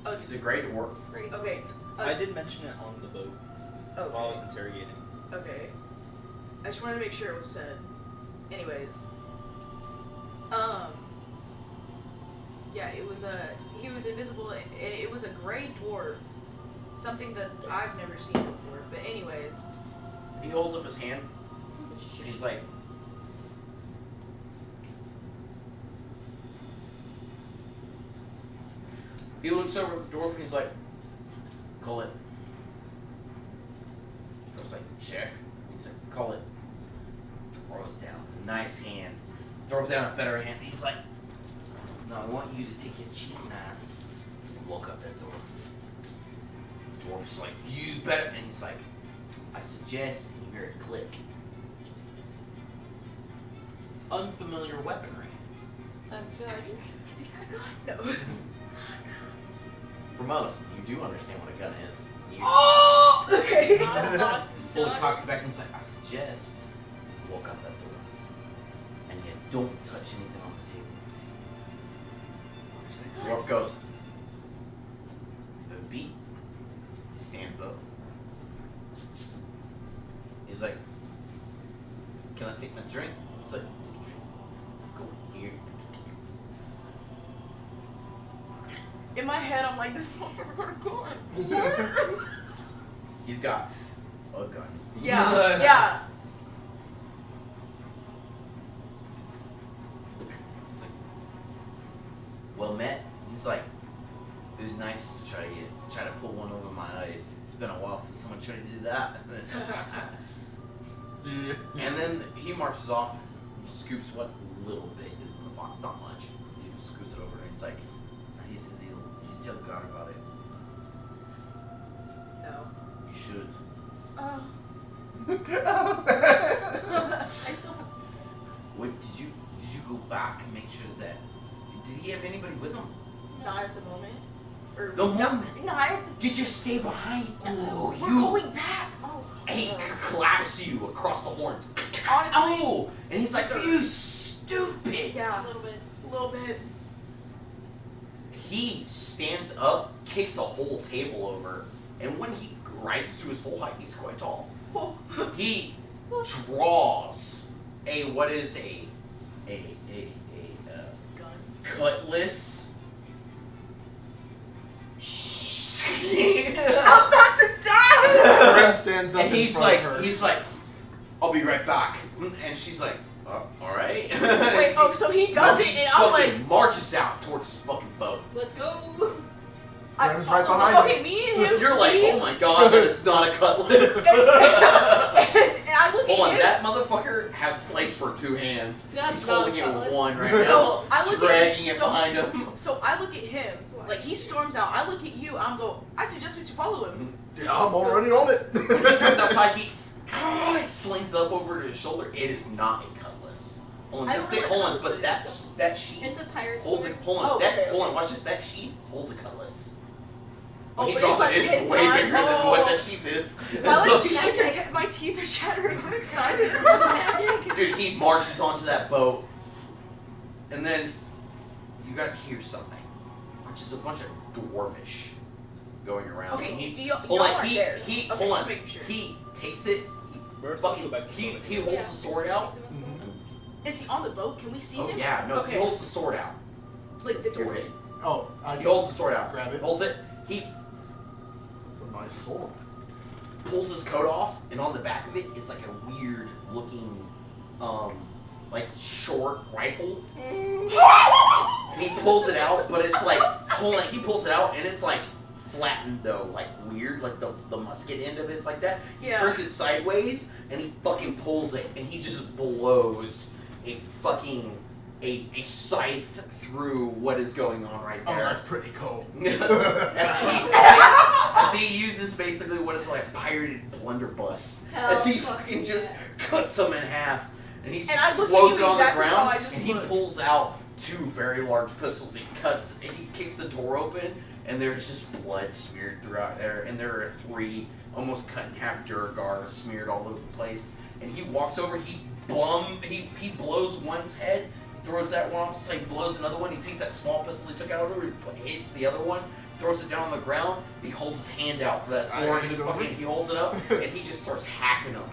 Oh, He's a great dwarf. Great. okay. I did mention it on the boat while I was interrogating. Okay. I just wanted to make sure it was said. Anyways. Yeah, he was invisible. It was a gray dwarf. Something that I've never seen before. But anyways. He holds up his hand. And he's like, he looks over at the dwarf and he's like, call it. I was like, check. He's like, call it. Throws down a nice hand. Throws down a better hand. He's like, no, I want you to take your cheap knives and walk up that door. The dwarf's like, you better. And he's like, I suggest you hear it click. Unfamiliar weaponry. I'm good. He's got a gun. No. For most, you do understand what a gun is. You Oh! Okay. fully cocks it back and he's like, I suggest you walk out that door. And you don't touch anything on the table. Dwarf goes, the beat. He stands up. He's like, can I take my drink? He's like, take a drink. Go here. In my head, I'm like, this motherfucker got a gun. He's got a gun. Yeah, yeah. He's like, well met. He's like, it was nice to try to pull one over my eyes. It's been a while since someone tried to do that. And then he marches off. He scoops what little bit is in the box, not much. He just scoops it over and he's like, here's the deal. You should tell God about it. No. You should. Oh. I still have. Wait, did you go back and make sure that did he have anybody with him? Not at the moment. Or The moment. not at the. Did you stay behind? Oh, We're you. going back. Oh. And he claps you across the horns. Honestly. Oh! And he's like, you stupid! Yeah. A little bit. A little bit. He stands up, kicks a whole table over, and when he rises to his full height, he's quite tall. Oh. He draws a Gun. cutlass. I'm about to die. Ren stands up And in he's front like, of her. I'll be right back. And she's like, all right. Wait. Oh, so he does it, and I'm like. fucking marches out towards his fucking boat. Let's go. Ren's right behind him. Okay, me and him. You're like, leave, oh my god, that is not a cutlass. and I look Hold on, at him. that motherfucker has place for two hands. That's He's not holding it with cutlass. one right So, now, I look at dragging him, it so- behind him. So I look at him, like he storms out. I look at you. I'm go. I suggest we should follow him. Yeah, I'm already on it. When he comes outside, he slings it up over to his shoulder. It is not a cutlass. Hold on, I just don't stay, know what hold on, but cutlass that sheath It's a pirate holds sword. it. Hold on, Oh, that okay. hold on, watch this. That sheath holds a cutlass. Oh, When he but draws it's like it, it's 10 way times. bigger than what that sheath is. My teeth are chattering. I'm excited. Magic. Dude, he marches onto that boat, and then you guys hear something, which is a bunch of dwarvish going around. Okay, And he, do y'all hold on, aren't there. he, Okay, hold on. just making sure. He takes it. We're He supposed to fucking, go back to the he boat. holds the sword out. Is he on the boat? Can we see Oh him? yeah, no, Okay. he holds the sword out. Like the You're door. hitting. Oh, I He holds the sword out. Grab it. Holds it. He It's a nice sword. pulls his coat off, and on the back of it is like a weird looking, like short rifle. And he pulls it out, but it's like, hold on, he pulls it out, and it's like flattened though, like weird, like the musket end of it's like that. He Yeah. turns it sideways, and he fucking pulls it, and he just blows a fucking a scythe through what is going on right Oh, there. that's pretty cool. as he uses basically what is like a pirated blunderbuss. Hell As he fucking fucking just yeah. cuts them in half. And he And I just look at blows you it on exactly the how ground. I just And he looked. pulls out 2 very large pistols. He kicks the door open, and there's just blood smeared throughout there. And there are 3 almost cut in half Duragars smeared all over the place. And he walks over, he blows one's head, throws that one off, so he blows another one. He takes that small pistol he took out over, he hits the other one, throws it down on the ground. He holds his hand out for that sword, and he holds it up, and he just starts hacking them.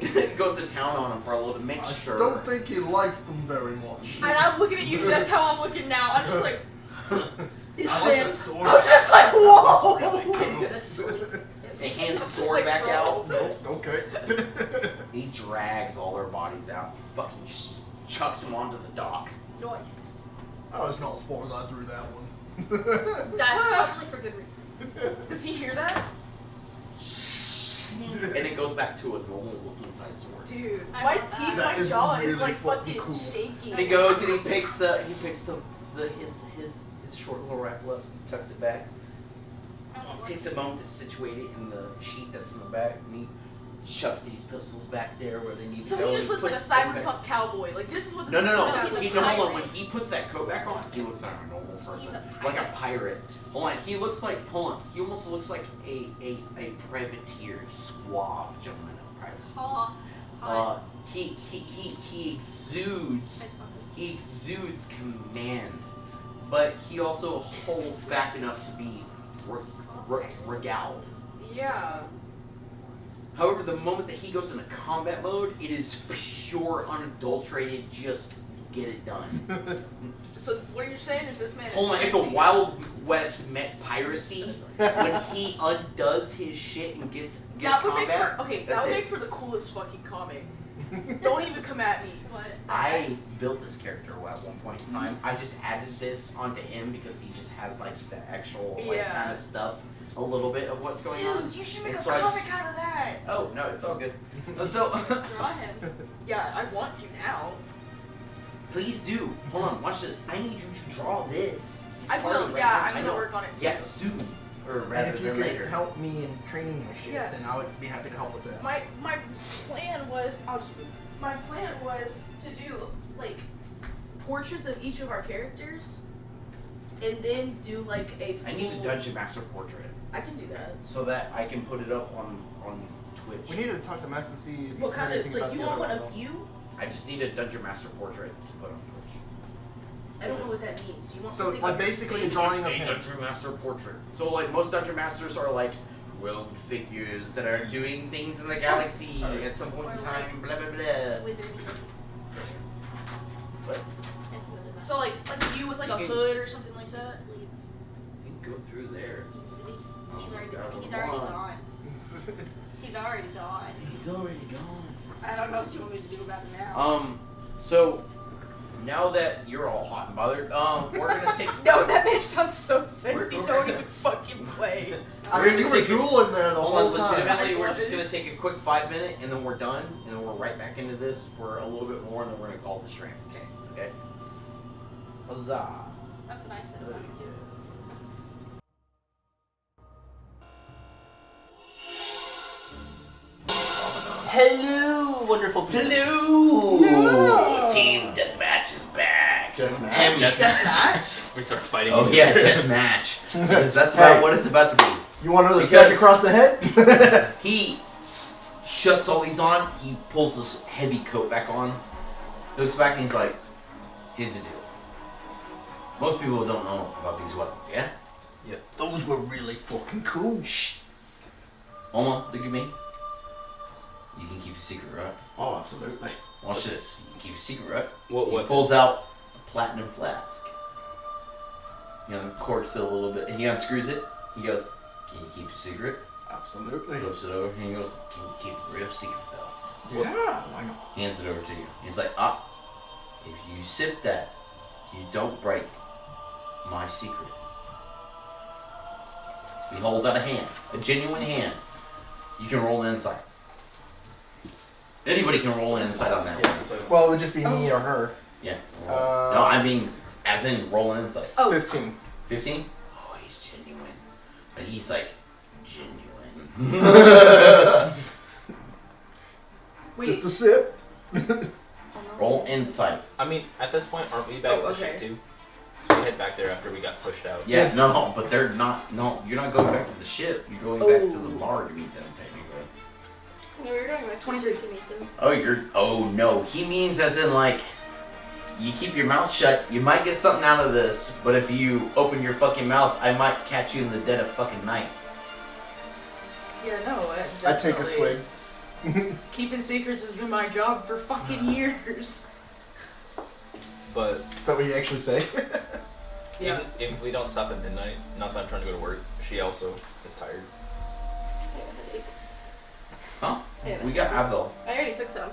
He goes to town on him for a little bit, makes I sure. don't think he likes them very much. And I'm looking at you just how I'm looking now. I'm just like, I like that sword. I'm just like, whoa. Gonna sleep. He hands the Just sword like, back bro. out. Nope, okay. He drags all their bodies out. He fucking just chucks them onto the dock. Nice. Oh, it's not as far as I threw that one. That's probably for good reason. Does he hear that? And it goes back to a normal looking size sword. Dude, I my want that. teeth, That my is jaw is really like fucking fucking cool. shaking. And he goes and he picks his short little rifle up, tucks it back, takes a moment to situate it in the sheet that's in the back, and he chucks these pistols back there where they need to So go. he just looks like a puts them back. cyberpunk cowboy. Like this is what this No. is. No, He, he's a no, hold on. pirate. When he puts that coat back on, he looks like a normal person, He's a like a pirate. pirate. Hold on. He looks like. Hold on. He almost looks like a privateer, suave gentleman of privacy. Oh, He exudes command, but he also holds back enough to be regaled. Yeah. However, the moment that he goes into combat mode, it is pure, unadulterated, just get it done. So what you're saying is this man is Hold on, if sexy. the Wild West met piracy, when he undoes his shit and gets That would combat, make for that that's would it. make for the coolest fucking comic. Don't even come at me. what? I built this character at one point in time. I just added this onto him because he just has like the actual Yeah. kind of stuff, a little bit of what's going on. Dude, you should make And a so I comic just- out of that. Oh no, it's all good. So Draw him. Yeah, I want to now. please do. Hold on, watch this. I need you to draw this. He's I part of will. it right Yeah, now. I'm I gonna know. work on it too. Yeah, soon, or And rather if you than could later. help me in training my shit, Yeah. then I would be happy to help with that. My plan was my plan was to do like portraits of each of our characters, and then do like a. I need a full- Dungeon Master portrait I can do that. so that I can put it up on Twitch. We need to talk to Max to see if What he's heard kind of anything like about you the want other one one. of you? I just need a Dungeon Master portrait to put on Twitch. I don't know what that means. Do you want So, something like, your basically a face? drawing of A him. Dungeon Master portrait. So like most Dungeon Masters are like robed figures that are doing things in the galaxy Sorry. at some point in Or time. Blah blah blah. Wizardy. What? So like you with like a You can- hood or something like that. Sleep. You can go through there. He's already God, he's already come on. gone. He's already gone. He's already gone. I don't know what you want me to do about it now. So now that you're all hot and bothered, we're gonna take. No, that man sounds so sexy. We're- Don't even fucking play. I We're mean, you gonna were take a- drooling there the Hold whole on, time. legitimately, I we're love just it. gonna take a quick 5 minute, and then we're done, and then we're right back into this for a little bit more, and then we're gonna call the stream. Okay. Huzzah! That's what I said about it too. Hello, wonderful people. Hello! Team Deathmatch is back. Deathmatch? We start fighting. Oh each yeah, other. Deathmatch. Because that's about what it's about to be. You want another Because- smack across the head? He shuts all these on. He pulls this heavy coat back on. Looks back and he's like, "Here's the deal. Most people don't know about these weapons, yeah? Those were really fucking cool. Shh. Oma, look at me. You can keep a secret, right? Oh, absolutely. Watch this. You can keep a secret, right?" What He weapon? pulls out a platinum flask. He uncorks it a little bit. He unscrews it. He goes, "Can you keep a secret?" Absolutely. Flips it over and he goes, "Can you keep a real secret though?" Yeah, why not? Hands it over to you. He's like, if you sip that, you don't break my secret." He holds out a hand, a genuine hand. You can roll an insight. Anybody can roll an insight on that one. Yeah, so Well, it would just be me or her. Yeah. Uh, No, I mean, as in rolling insight. Oh, 15. 15? Oh, he's genuine. But he's like, genuine. wait. Just a sip. Roll insight. I mean, at this point, aren't we back Oh, at the okay. ship too? So we head back there after we got pushed out. Yeah, no, but they're not. No, you're not going back to the ship. You're going back to the Oh. bar to meet them, technically. Yeah, we were going like 23. to meet them. Oh, Oh no, he means as in like, you keep your mouth shut. You might get something out of this, but if you open your fucking mouth, I might catch you in the dead of fucking night. Yeah, no. I take a definitely. swig. Keeping secrets has been my job for fucking years. But Is that what you actually say? Yeah. even if we don't stop at midnight, not that I'm trying to go to work, she also is tired. I have a headache. Huh? Yeah. We got Abel. I already took some.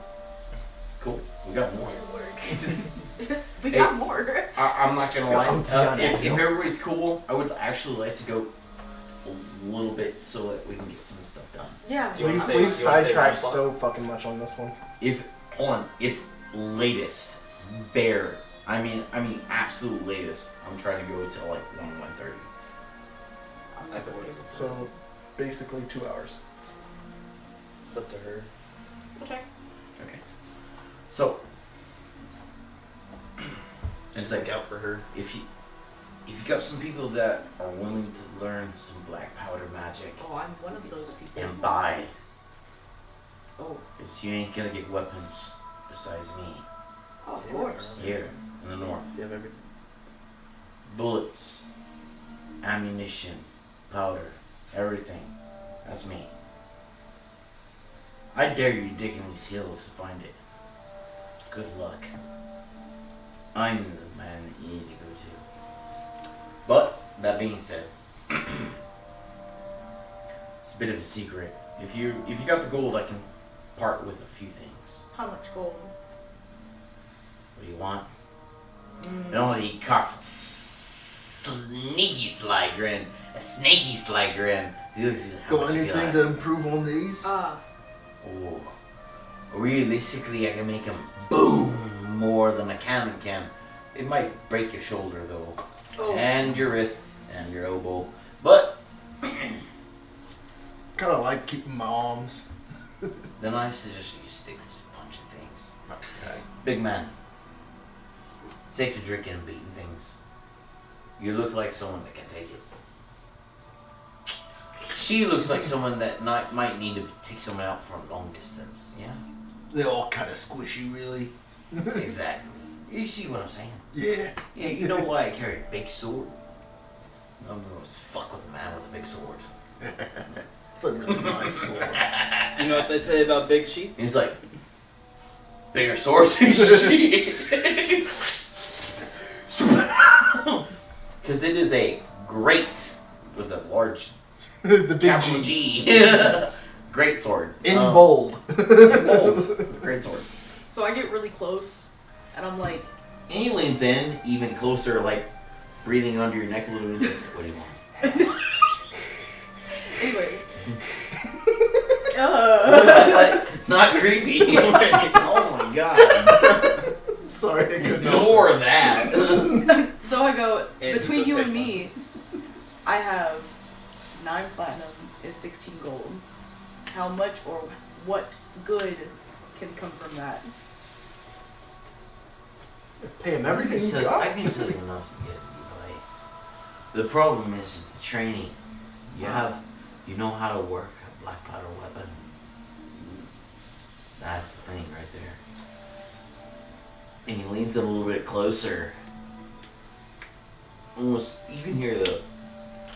Cool. We got more. At work. We Hey. got more. I'm not gonna lie. Oh, Tiana, If yo. everybody's cool, I would actually like to go a little bit so that we can get some stuff done. Yeah. Do you wanna We've, say- we've do you wanna say sidetracked 9 o'clock? so fucking much on this one. If latest, bare. I mean, absolute latest. I'm trying to go till like 1:30. I'm not going to. So, basically 2 hours. It's up to her. We'll try. Okay. So, it's like Look out for her. if you got some people that are willing to learn some black powder magic Oh, I'm one of those people. and buy, Oh, because you ain't gonna get weapons besides me of course. here in the north. You have everything. Bullets, ammunition, powder, everything. That's me. I dare you dig in these hills to find it. Good luck. I'm the man that you need to go to. But, that being said, it's a bit of a secret. If you got the gold, I can part with a few things. How much gold? What do you want? It only costs sneaky sly grin. A snaky sly grin. He looks at how Got much you anything got. to improve on these? Oh. Realistically, I can make them boom more than a cannon can. It might break your shoulder though, Oh. and your wrist, and your elbow. But Kind of like keeping my arms. then I suggest you stick with just punching things. Okay. Big man, stick to drinking and beating things. You look like someone that can take it. She looks like someone that might need to take someone out for a long distance. Yeah. They're all kind of squishy, really. Exactly. You see what I'm saying? Yeah. Yeah, you know why I carry a big sword? I'm gonna fuck with a man with a big sword. It's a really nice sword. You know what they say about big sheep? He's like, bigger swords than sheep. Because it is a great, with a large The big capital G. G. Great sword. In bold. In bold. Great sword. So I get really close, and I'm like, And he leans in even closer, like breathing under your neck a little bit. He's like, what do you want? anyways. Not creepy. Oh my god. Sorry, I couldn't. Ignore that. So I go, And between go you take and one. me, I have 9 platinum and 16 gold. How much or what good can come from that? Pay him everything you I got. can sell you enough to get you play. The problem is the training. You know how to work a black powder weapon. That's the thing right there. And he leans in a little bit closer. Almost, you can hear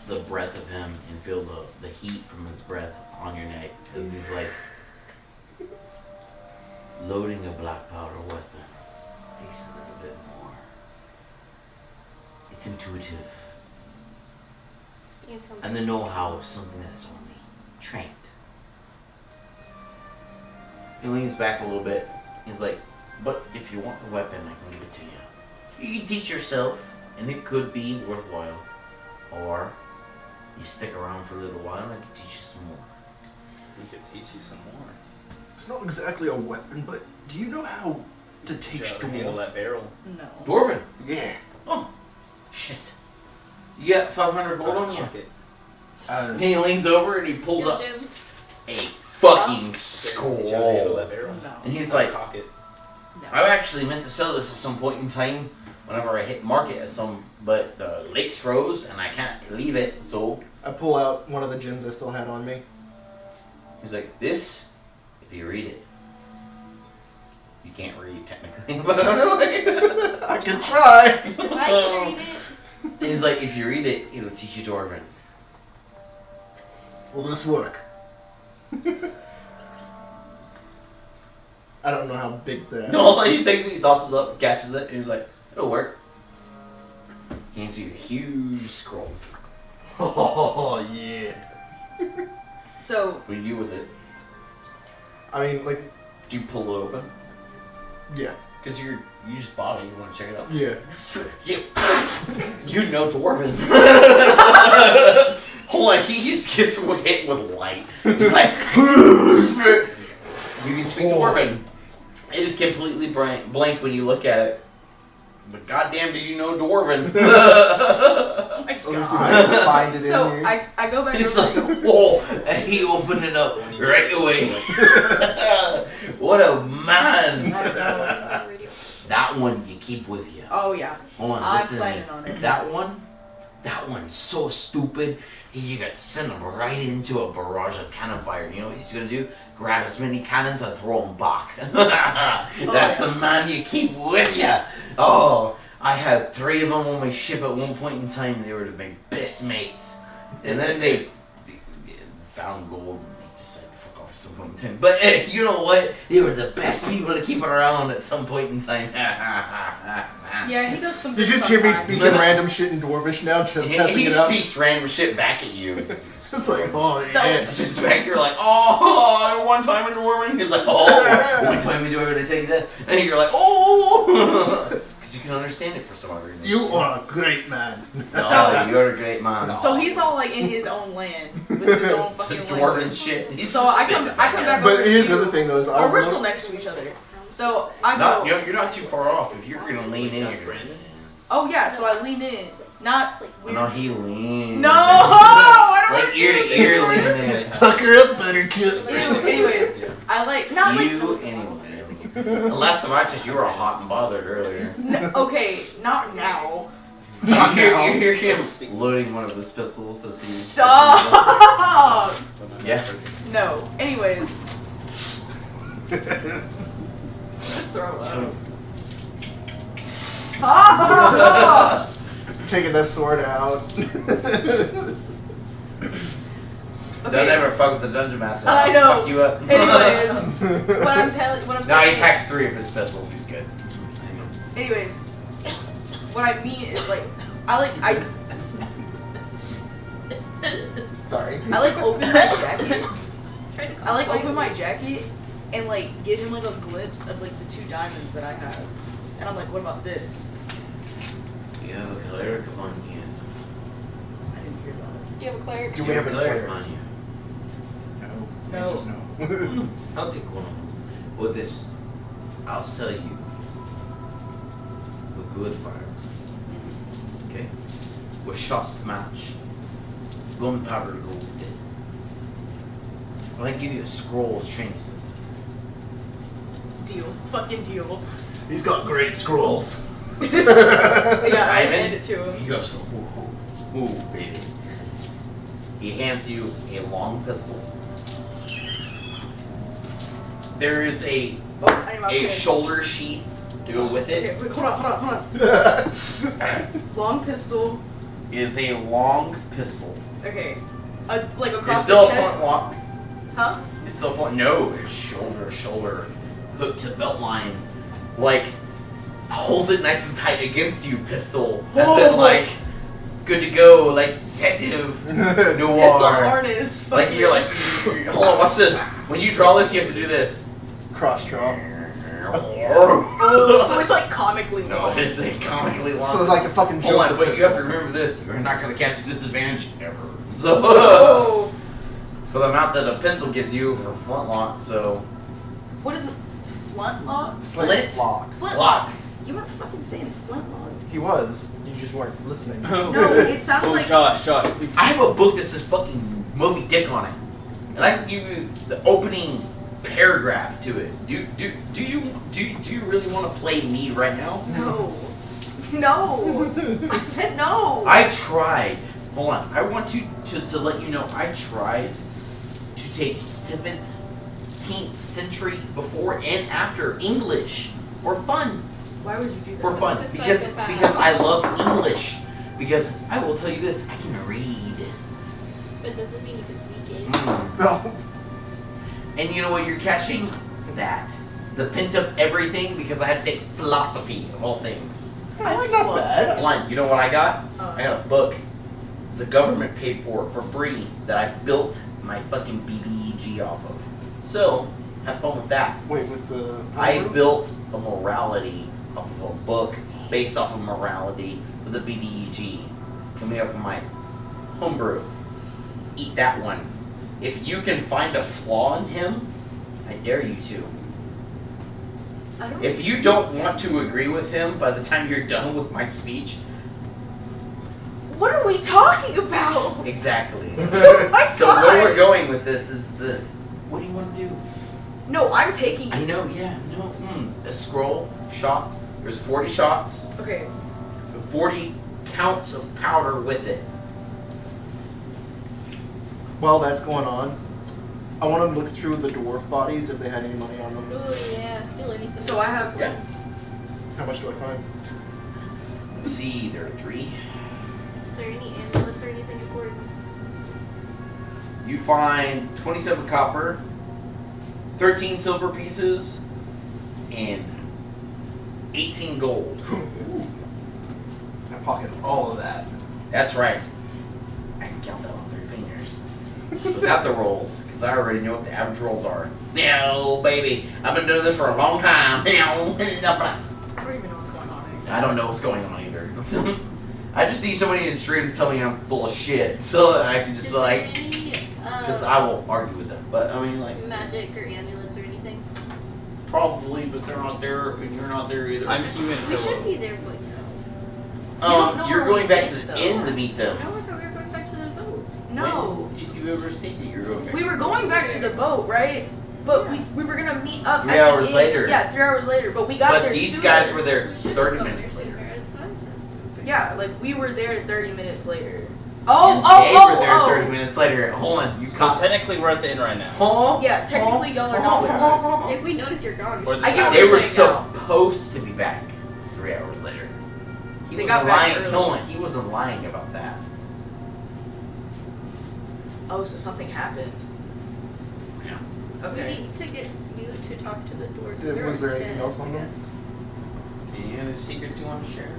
the breath of him and feel the heat from his breath on your neck. Because he's like, loading a black powder weapon takes a little bit more. It's intuitive. And the know-how is something that is only trained. He leans back a little bit. He's like, but if you want the weapon, I can give it to you. You can teach yourself, and it could be worthwhile. Or you stick around for a little while, and I can teach you some more. We could teach you some more. It's not exactly a weapon, but do you know how To take Try to handle dwarf. that barrel. No. Dwarven. Yeah. Shit. You got 500 gold on you. Pocket. And he leans over and he pulls Yo, up Jims. a fucking Teach you how to handle scroll. that barrel. No. And he's like, Cock it. I actually meant to sell this at some point in time whenever I hit market at some, but the lake's froze and I can't leave it, so I pull out one of the gems I still had on me. he's like, this, if you read it, you can't read technically, but I can try. I can read it. he's like, if you read it, it'll teach you Dwarven. Will this work? I don't know how big they're. No, like he takes it, he tosses it up, catches it, and he's like, it'll work. He hands you a huge scroll. Oh yeah. So What do you do with it? I mean, like, Do you pull it open? yeah, Because you just bought it, you want to check it out. yeah. You know Dwarven. Hold on, he just gets hit with light. He's like, you can speak Dwarven. It is completely blank when you look at it. But goddamn, do you know Dwarven? oh my Let me see if god. I can find it So in here. I go back He's over like, whoa, and he opened it up right away. What a man! That one you keep with you. Oh yeah. Hold on, I'm listen to me. planning on it. That one's so stupid. You got send him right into a barrage of cannon fire. You know what he's gonna do? Grab as many cannons and throw them back. That's the man you keep with you. Oh, I had 3 of them on my ship at one point in time. They were my best mates, and then they found gold. And they decided to fuck off at some point in time. But you know what? They were the best people to keep around at some point in time. Yeah, he does some. You good just stuff hear me sometimes. speaking random shit in Dwarvish now, testing He it out. speaks random shit back at you. It's just like, oh So- yeah. It's just back, you're like, oh, one time in Dwarven. He's like, oh, one time in Dwarven, I tell you this. And you're like, oh, because you can understand it for some odd reason. You are a great man. No, you're a great man. So he's all like in his own land with his own fucking Dwarven language. shit. He's So just I come spitting back at over But here's to the you. other thing though, is Or we're still next to each other. So I No, go. you're not too far off. If you're gonna lean in, That's you're Brandon. Oh yeah, so I lean in. Not. no, he leans. No, I don't Like want to ear do to this ear anymore. leaning in. Pucker up, buttercup. Ew, anyways, I like not You like. anyway. Unless the matches you were hot and bothered earlier. Okay, not now. You hear him loading one of his pistols as he. Stop. Yeah. No. Anyways. Throw up. Stop. Taking that sword out. Don't ever fuck with the dungeon master. I I'll know. Fuck you up. Anyways, what I'm No, he saying. packs 3 of his pistols. He's good. Anyways, what I mean is like, I Sorry. open my jacket. Tried to I like cosplay open my with jacket and like give him like a glimpse of like the 2 diamonds that I have, and I'm like, what about this? You have a cleric on you. I didn't hear that. Do you have a cleric? Do we have a cleric cleric? on you? No. No. Answer's no. I'll take one of them. With this, I'll sell you a good fire. Okay? With shots to match. Gunpowder to go with it. When I give you a scroll of training stuff. Deal. Fucking deal. He's got great scrolls. But yeah, I Diamond? hand it to him. He goes, ooh, baby. He hands you a long pistol. There is a Oh, I need my pen. shoulder sheath to go with Okay, it. wait, hold on. Long pistol. Is a long pistol. Okay. Like It's across still the a chest. front lock. Huh? It's still front. No, it's shoulder, hook to belt line. Like, holds it nice and tight against you, pistol. As in, Oh. like, good to go, like detective noir. Pistol harness. Like you're like, hold on, watch this. When you draw this, you have to do this. Cross draw. Oh, so it's like comically No, long. it's a comically long. So it's like the fucking Hold on, Joker but you pistol. have to remember this. You're not going to catch a disadvantage ever. So, Oh. for the amount that a pistol gives you for flintlock, so What is it? Flintlock? Flintlock. Flintlock. You weren't fucking saying flintlock. He was. You just weren't listening. No, it sounded Oh, like. Josh. I have a book that says fucking Moby Dick on it, and I can give you the opening paragraph to it. Do you really want to play me right now? No. No. I said no. I tried. Hold on. I want to let you know I tried to take 17th century before and after English for fun. Why would you do that? For fun. He's a Because psychopath. I love English. Because I will tell you this, I can read. But doesn't mean you can speak it. No. And you know what you're catching? That. The pent up everything because I had to take philosophy of all things. That's not bad. Blind, you know what I got? I got a book the government paid for free that I built my fucking BBEG off of. So, have fun with that. Wait, with the. I built a morality off of a book based off of morality for the BBEG. Coming up with my homebrew. Eat that one. If you can find a flaw in him, I dare you to. I don't. If you don't want to agree with him by the time you're done with my speech, What are we talking about? exactly. Oh my So God. where we're going with this is this. What do you want to do? No, I'm taking I it. know, yeah, no. A scroll, shots. There's 40 shots, Okay. 40 counts of powder with it. While that's going on, I want to look through the dwarf bodies if they had any money on them. Ooh, yeah, steal anything. So I have. Yeah. How much do I find? Let's see, there are 3. Is there any amulets or anything important? You find 27 copper, 13 silver pieces, and 18 gold. I pocketed all of that. That's right. I can count that on 3 fingers. Without the rolls, because I already know what the average rolls are. No, baby. I've been doing this for a long time. I don't even know what's going on I don't know what's going on either. I just need somebody in the stream to tell me I'm full of shit, so that I can just Is be there like, any, because I will argue with them. But I mean, like, magic or amulets or anything? probably, but they're not there, and you're not there either. I'm human. We Pillow. should be there, but don't know You're where going we back to went, the though. inn to meet them. no, I thought we were going back to the boat. No. When did you ever state that you were going back? We were going back to the boat, right? But we were gonna meet up 3 at the hours inn. later. Yeah, 3 hours later. But we got But there these sooner. guys were there We should 30 have gone minutes there later. sooner, that's what I said. Yeah, like we were there 30 minutes later. And Oh, they were there oh, 30 minutes later. Hold on, you So caught technically, we're at the inn right now. Huh? Yeah, technically y'all are not with us. If we notice you're gone, we Or should the I get what They you're were saying now. supposed to be back 3 hours later. He They wasn't got back lying. early. Hold on, he wasn't lying about that. Oh, so something happened. Yeah. We Okay. need to get you to talk to the doors. Was there anything else on them? Any other secrets you want to share?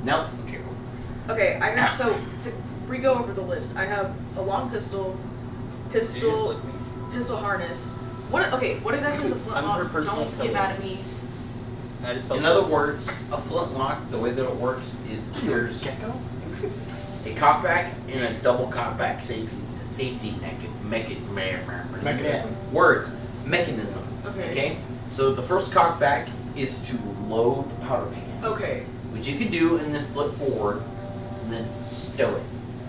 No? Okay, cool. Okay, I got so to re-go over the list. I have a long pistol, Did you just pistol, lick me? pistol harness. What? Okay, what exactly is a I'm her flintlock? personal Don't get pillow. mad at me. I just felt In other this. words, a flintlock, the way that it works is there's a cockback and a double cockback safety Mechanism. Words. Mechanism. Okay. Okay? So the first cockback is to load the powder pan. Okay. Which you can do and then flip forward and then stow it.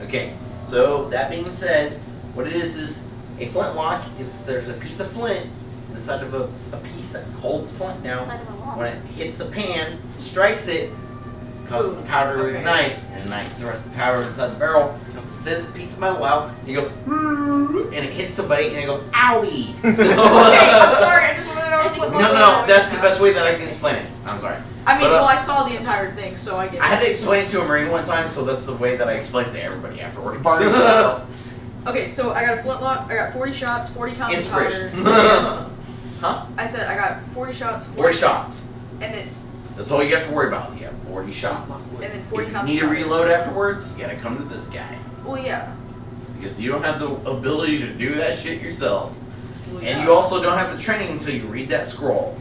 Okay, so that being said, what it is a flintlock is there's a piece of flint inside of a piece that holds the flint down. Inside of a wall. When it hits the pan, strikes it, causes the powder to Okay. ignite, and ignites the rest of the powder inside the barrel, sends a piece of metal out, and he goes, and it hits somebody, and it goes, owie! So, Okay, I'm sorry. I just wanted to know what a flintlock No, was. that's the best way that I can explain it. I'm sorry. I mean, But, well, I saw the entire thing, so I get I had to it. explain it to a Marine one time, so that's the way that I explained it to everybody afterwards. Barney style. Okay, so I got a flintlock. I got 40 shots, 40 counts of powder. Inspiration. Yes. Huh? I said I got 40 shots. 40 shots. And then That's all you have to worry about. You have 40 shots. and then 40 If you counts need of to powder. reload afterwards, you gotta come to this guy. Well, yeah. Because you don't have the ability to do that shit yourself. Well, And yeah. you also don't have the training until you read that scroll.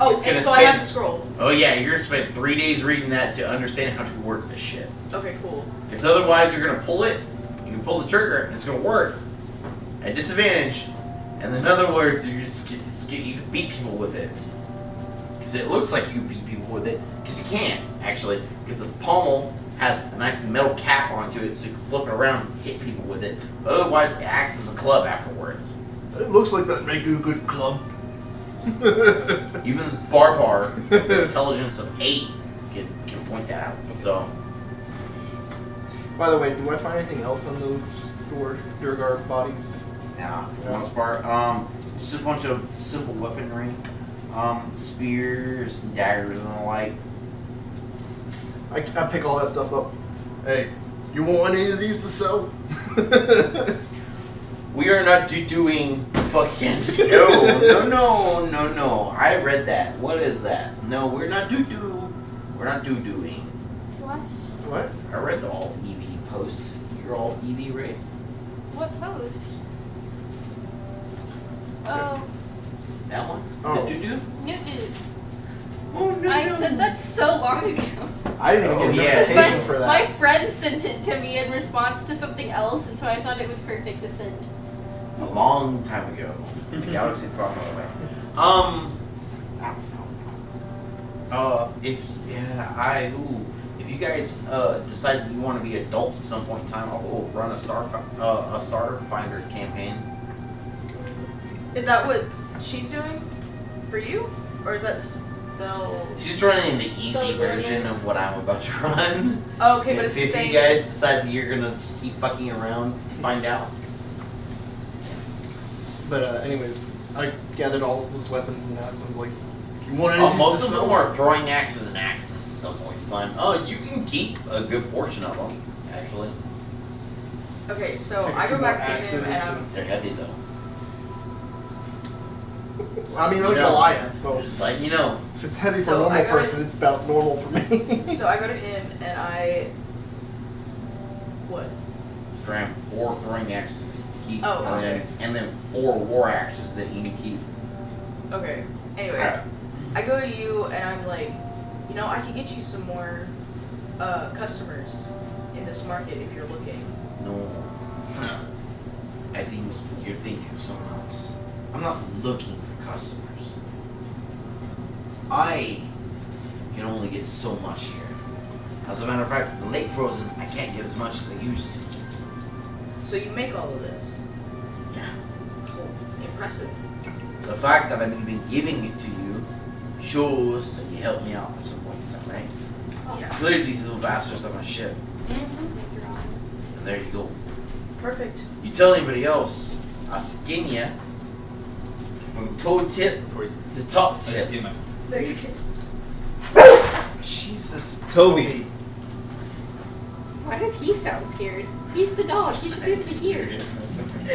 Oh, it's gonna and so I have spend- the scroll. Oh yeah, you're gonna spend 3 days reading that to understand how to work this shit. Okay, cool. Because otherwise you're gonna pull it, you can pull the trigger, and it's gonna work at disadvantage, And in other words, you can beat people with it. Because it looks like you can beat people with it. Because you can't, actually. Because the pommel has a nice metal cap onto it, so you can flip it around and hit people with it. But otherwise, it acts as a club afterwards. It looks like that'd make you a good club. Even Barbar, with the intelligence of 8, can point that out. So, By the way, do I find anything else on those Durgar bodies? yeah, for the most part, just a bunch of simple weaponry, spears, and daggers, and the like. I pick all that stuff up. Hey, you want any of these to sell? We are not doing fucking no. I read that. What is that? No, we're not We're not doing. What? What? I read the all EV post. You're all EV, right? What post? Okay. Oh, That one? Oh. The do? new dude. Oh no. I said that so long ago. I didn't even get a yeah. notification for that. My friend sent it to me in response to something else, and so I thought it was perfect to send. A long time ago. The galaxy far, far away. If you guys decide that you want to be adults at some point in time, I will run a Starfinder campaign. Is that what she's doing for you, or is that spell? She's running the easy Spell version jamming. of what I'm about to run. Oh, okay, but it's the If same. you guys decide that you're gonna just keep fucking around, find out. But anyways, I gathered all those weapons and asked them like, "You want any of these Most to of sell?" them are throwing axes and axes at some point in time. Oh, you can keep a good portion of them, actually. Okay, so Take a I few go more back to him axes and I'm, and- They're heavy though. I mean, I'm You a know. Goliath, so Just letting you know. if it's heavy for So a normal I got person, it's about normal for me. so I go to him and I. What? From 4 throwing axes that you keep, Oh, okay. and then 4 war axes that you can keep. Okay. Anyways, I go to you and I'm like, you know, I could get you some more customers in this market if you're looking. No. I think you're thinking of someone else. I'm not looking for customers. I can only get so much here. As a matter of fact, the lake frozen, I can't get as much as I used to. So you make all of this. Yeah. Cool. Impressive. The fact that I'm even giving it to you shows that you helped me out at some point in time, right? Yeah. Clearly these little bastards on my ship. And there you go. Perfect. You tell anybody else, I'll skin you from toe tip Before he's to top I tip. just get my There you go. Jesus, Toby. Why did he sound scared? He's the dog. He should be able to hear. Did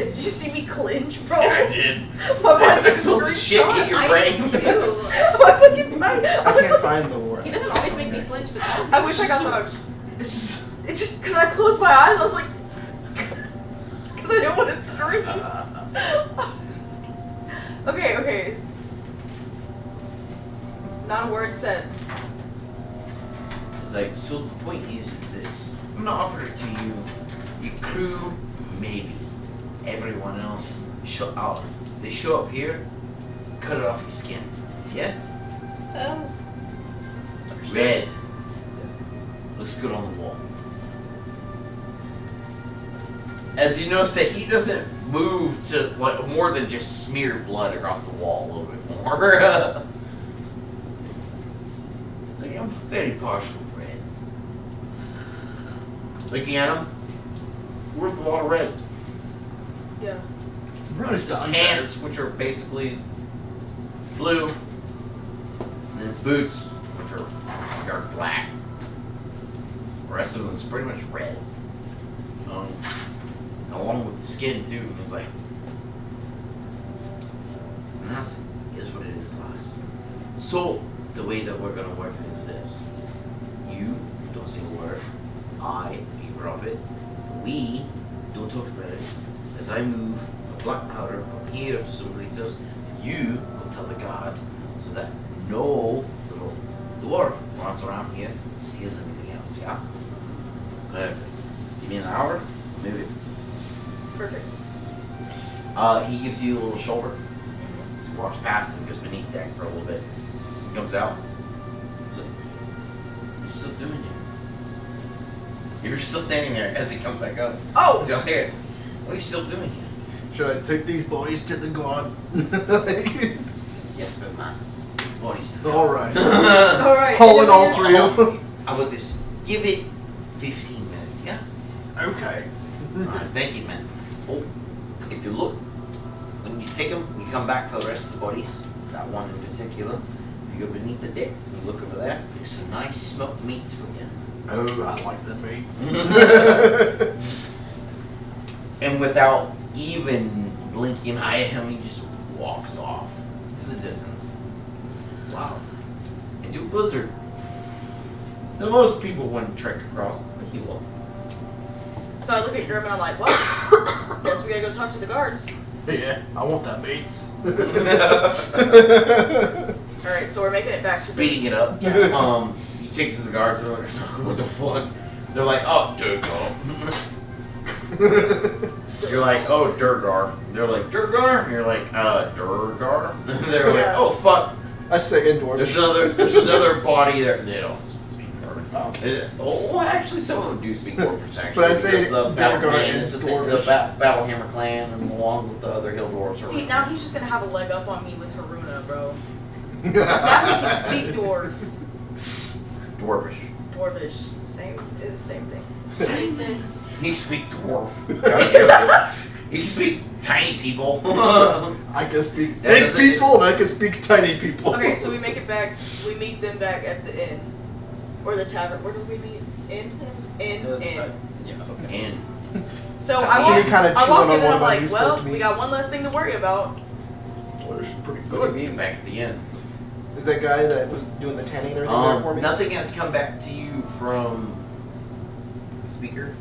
you see me clinch, bro? I did. My I mind took a told the shit screenshot. hit your I brain. did too. My fucking mind. I I was can't like, find the war. He doesn't always make me flinch, but I wish I got that. It's just because I closed my eyes. I was like, because I didn't want to scream. Okay. Not a word said. It's like, so the point is this. I'm gonna offer it to you. Your crew, maybe. Everyone else, they show up here, cut it off your skin. Yeah? Oh, Red. Looks good on the wall. As you notice that he doesn't move to like more than just smear blood across the wall a little bit more. It's like I'm very partial to red. Looking at him, worth a lot of red. Yeah. Really His pants, which are basically blue, and then his boots, which are dark black. The rest of them is pretty much red. Along with the skin too. And it's like, and that's is what it is, lass. So the way that we're gonna work is this: you don't say a word. I be of it. We don't talk about it. As I move a black powder from here to someplace else, you will tell the guard so that no little dwarf runs around here and steals anything else. Yeah. Perfect. Give me an hour. Maybe. Perfect. He gives you a little shoulder. So he walks past and goes beneath deck for a little bit. He comes out. He's like, "You still doing it?" You're still standing there as he comes back up. Oh! You're here. What are you still doing here? Should I take these boys to the god? Yes, but my body's Alright. Alright. Hauling all three of them. How about this? Give it 15 minutes, yeah? Okay. Alright, thank you, man. Oh, if you look, when you take them, you come back for the rest of the bodies. That one in particular. You go beneath the deck, you look over there. There's some nice smoked meats for you. Oh, I like the meats. And without even blinking an eye at him, he just walks off to the distance. Wow. Into a blizzard. Now, most people wouldn't trek across, but he will. So I look at Grim and I'm like, well, guess we gotta go talk to the guards. Yeah, I want that meats. Alright, so we're making it back to the... Speeding it up. You take it to the guards, they're like, what the fuck? They're like, oh, Durgar. You're like, oh, Durgar. They're like, Durgar? You're like, Durgar? They're like, oh, fuck. I say indoor. There's another body there. They don't speak Dwarvish. Oh. Well, actually, some of them do speak Dwarvish, actually. But I say because the Battle Durgar Clan and is the Dwarvish. Battlehammer clan, and along with the other Hill Dwarves. See, now he's just gonna have a leg up on me with Haruna, bro. Now he can speak dwarf. Dwarvish. Dwarvish. Same thing. Racist. He speak dwarf. He can speak tiny people. I can speak That big doesn't- people and I can speak tiny people. Okay, so we make it back. We meet them back at the inn. Or the tavern. Where do we meet? Inn? Inn. Yeah, okay. And So I I see walk, you kinda I chewing walk on in and one I'm of my like, new well, smoked we meats. got one less thing to worry about. Well, this is pretty good good. being back at the end. Is that guy that was doing the tanning and everything there for me? Nothing has come back to you from the speaker.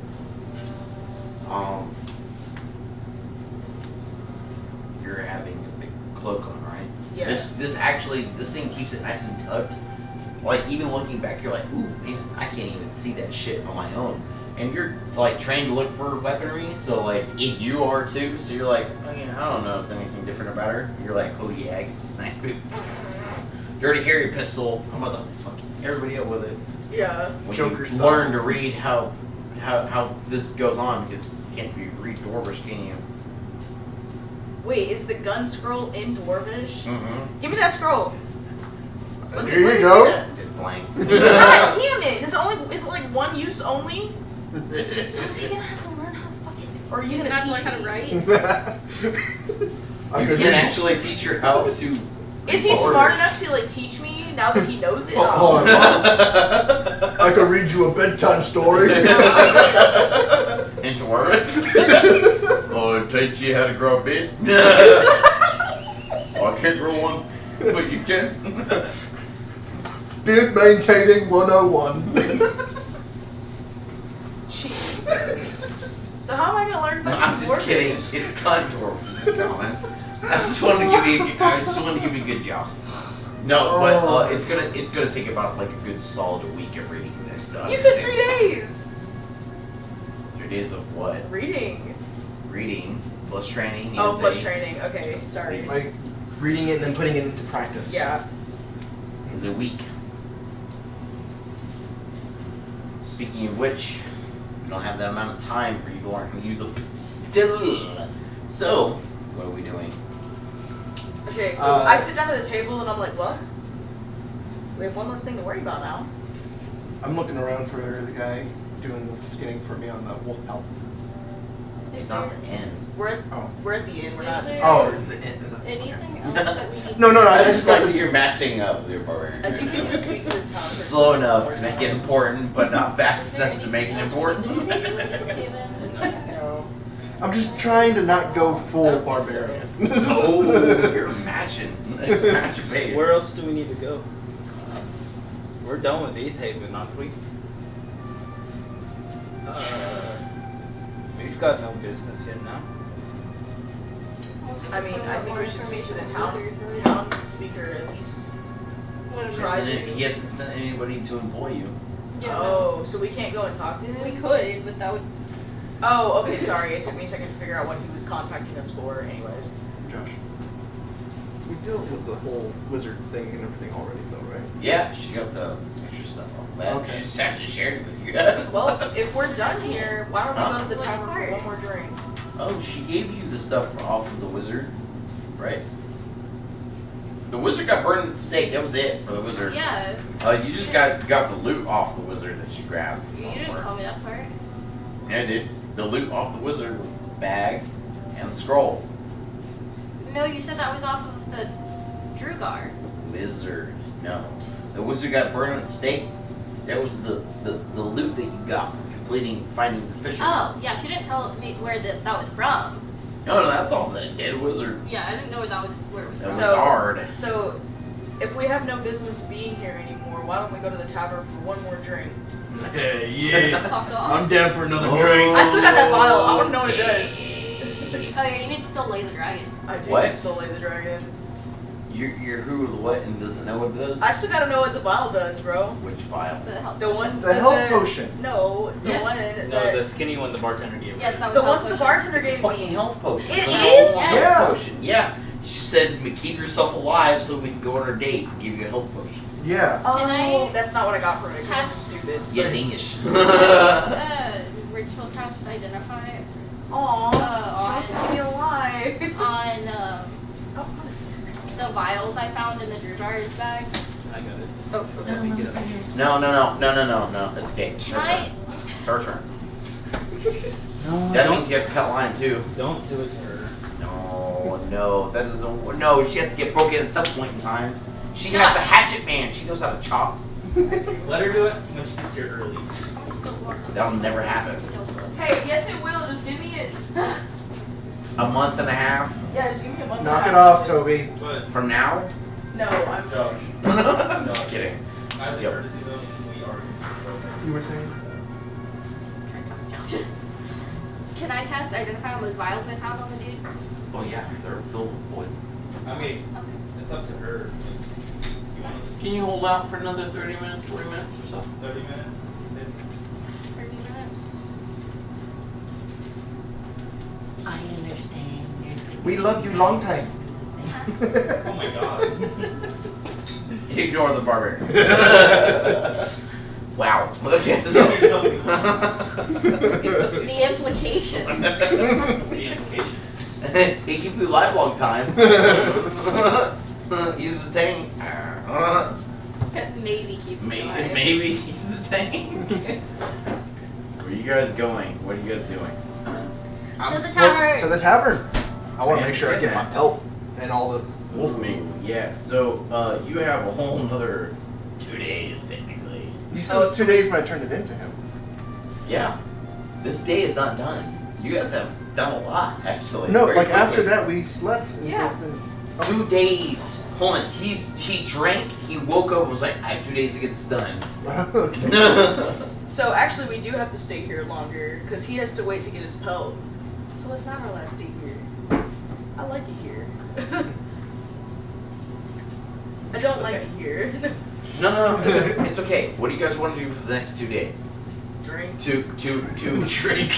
You're having a big cloak on, right? Yeah. This thing keeps it nice and tucked. Like even looking back, you're like, ooh, man, I can't even see that shit on my own. And you're like trained to look for weaponry, so like if you are too, so you're like, oh, yeah, I don't notice anything different about her. You're like, oh yeah, it's nice, big, dirty hairy pistol. I'm about to fuck everybody up with it. Yeah. When Joker you style. learn to read how this goes on, because you can't read Dwarvish, can you? Wait, is the gun scroll in Dwarvish? Mm-hmm. Give me that scroll. Let me- Here let you me go. see that. It's blank. God damn it! Is it like one use only? So is he gonna have to learn how to fucking? Or are you You're gonna not teach learn how to me? write. I You could can read- actually teach her how to. Is he Dwarvish. smart enough to like teach me now that he knows it? Oh, I could read you a bedtime story. In Dwarvish? Oh, it teach you how to grow a beard? I can't grow one, but you can. Beard maintaining 101. Jesus. So how am I gonna learn No, fucking I'm just Dwarvish? kidding. It's not Dwarvish, Colin. I just wanted to give you a good joust. No, but it's gonna take about like a good solid week of reading this stuff. You said 3 days. 3 days of what? Reading. Reading plus training. Oh, is plus a- training. Okay, sorry. Like reading it and then putting it into practice. Yeah. Is a week. Speaking of which, we don't have that amount of time for you to learn how to use a pistol. So, what are we doing? Okay, so I sit down at the table and I'm like, well, we have one less thing to worry about now. I'm looking around for the guy doing the skinning for me on the wolf pelt. Is It's there not the end. We're at Oh. we're at the inn. We're Is not. there- Oh, anything else that we need? No, I I just just like like that you're matching up with your barbarian. I think we need to speak to the town person. Slow enough to make it important, but not Is fast there enough to make it anything else we important. need to do with Easthaven? No. I'm just trying to not go full I don't think so. barbarian. Oh, you're matching. It's match base. Where else do we need to go? We're done with Easthaven, aren't we? We've got no business here now. I mean, I think we should speak to the town speaker at least. Try to. He hasn't sent anybody to employ you. Yeah, Oh, so we can't go and talk to we him? could, but that would Oh, okay, sorry. It took me a second to figure out what he was contacting us for. Anyways. Josh. We dealt with the whole wizard thing and everything already, though, right? Yeah, she got the extra stuff off that. Okay. She just hasn't shared it with you guys. Well, if we're done here, why don't we Huh? go to the tavern for one more drink? Oh, she gave you the stuff off of the wizard, right? The wizard got burned at the stake. That was it for the wizard. Yeah, You just got the loot off the wizard that she grabbed. you didn't tell me that part. Yeah, dude. The loot off the wizard was the bag and the scroll. No, you said that was off of the Drugar. Wizard. No. The wizard got burned at the stake. That was the loot that you got from finding the fisherman. Oh, yeah, she didn't tell me where that was from. No, that's all that it did. Wizard. Yeah, I didn't know where it was That from. was hard. So, if we have no business being here anymore, why don't we go to the tavern for one more drink? Yeah. Fuck off. I'm down for another Oh. drink. I still got that vial. I want to know what it does. Oh yeah, you need to still lay the dragon. I do What? still lay the dragon. You're who or the what and doesn't know what it does? I still gotta know what the vial does, bro. Which file? The health The one. The health potion. No, the Yes. one No, that. the skinny one the bartender gave. Yes, that was The health one the potion. bartender It's a gave fucking me. health potion. It It's a is? health Yeah. potion. Yeah. She said, keep yourself alive so we can go on our date and give you a health potion. Yeah. Oh, Can I- that's not what I got from it. 'Cause I'm Have- stupid. Yeah, dingish. Ritual cast identify Aww, Oh, she wants to keep me alive. on Oh, the vials I found in the Drugar's bag. I got it. oh, okay. Let me get up here. No. It's okay. It's Can her I? turn. It's her turn. No, That don't, means you have to cut line too. don't do it to her. No. That doesn't. No, she has to get broken at some point in time. She has the hatchet man. She knows how to chop. Let her do it when she gets here early. That'll never happen. Hey, yes it will. Just give me it. A month and a half Yeah, just give me a month. Knock and it a half off, notice. Toby. But from now. No, I'm. Josh, I'm just kidding. as a Yep. courtesy though, we are. You were saying? Try to talk Josh. Can I cast identify on those vials I found on the dude? Oh yeah, they're filled with poison. I mean, it's up to her. You want Can you hold out for another 30 minutes, 40 minutes or so? 30 minutes? 30 minutes. I understand. We love you long time. Oh my god. Ignore the barbarian. Wow. Okay, so. The implications. The implication. He keep you alive a long time. He's the tank. Maybe keeps me alive. Maybe he's the tank. Where are you guys going? What are you guys doing? To the tavern. To the tavern. I want I to make sure I get my understand pelt and all the wolf meat. Yeah, so you have a whole nother 2 days technically. You said it was 2 days when I turned it into him. Yeah. This day is not done. You guys have done a lot, actually. No, very like after quickly. that we slept. And Yeah. so 2 days. Hold on. He drank. He woke up and was like, I have 2 days to get this done. okay. So actually, we do have to stay here longer because he has to wait to get his pelt. So it's not our last day here. I like it here. I don't like it here. No. It's okay. What do you guys want to do for the next 2 days? Drink. To drink.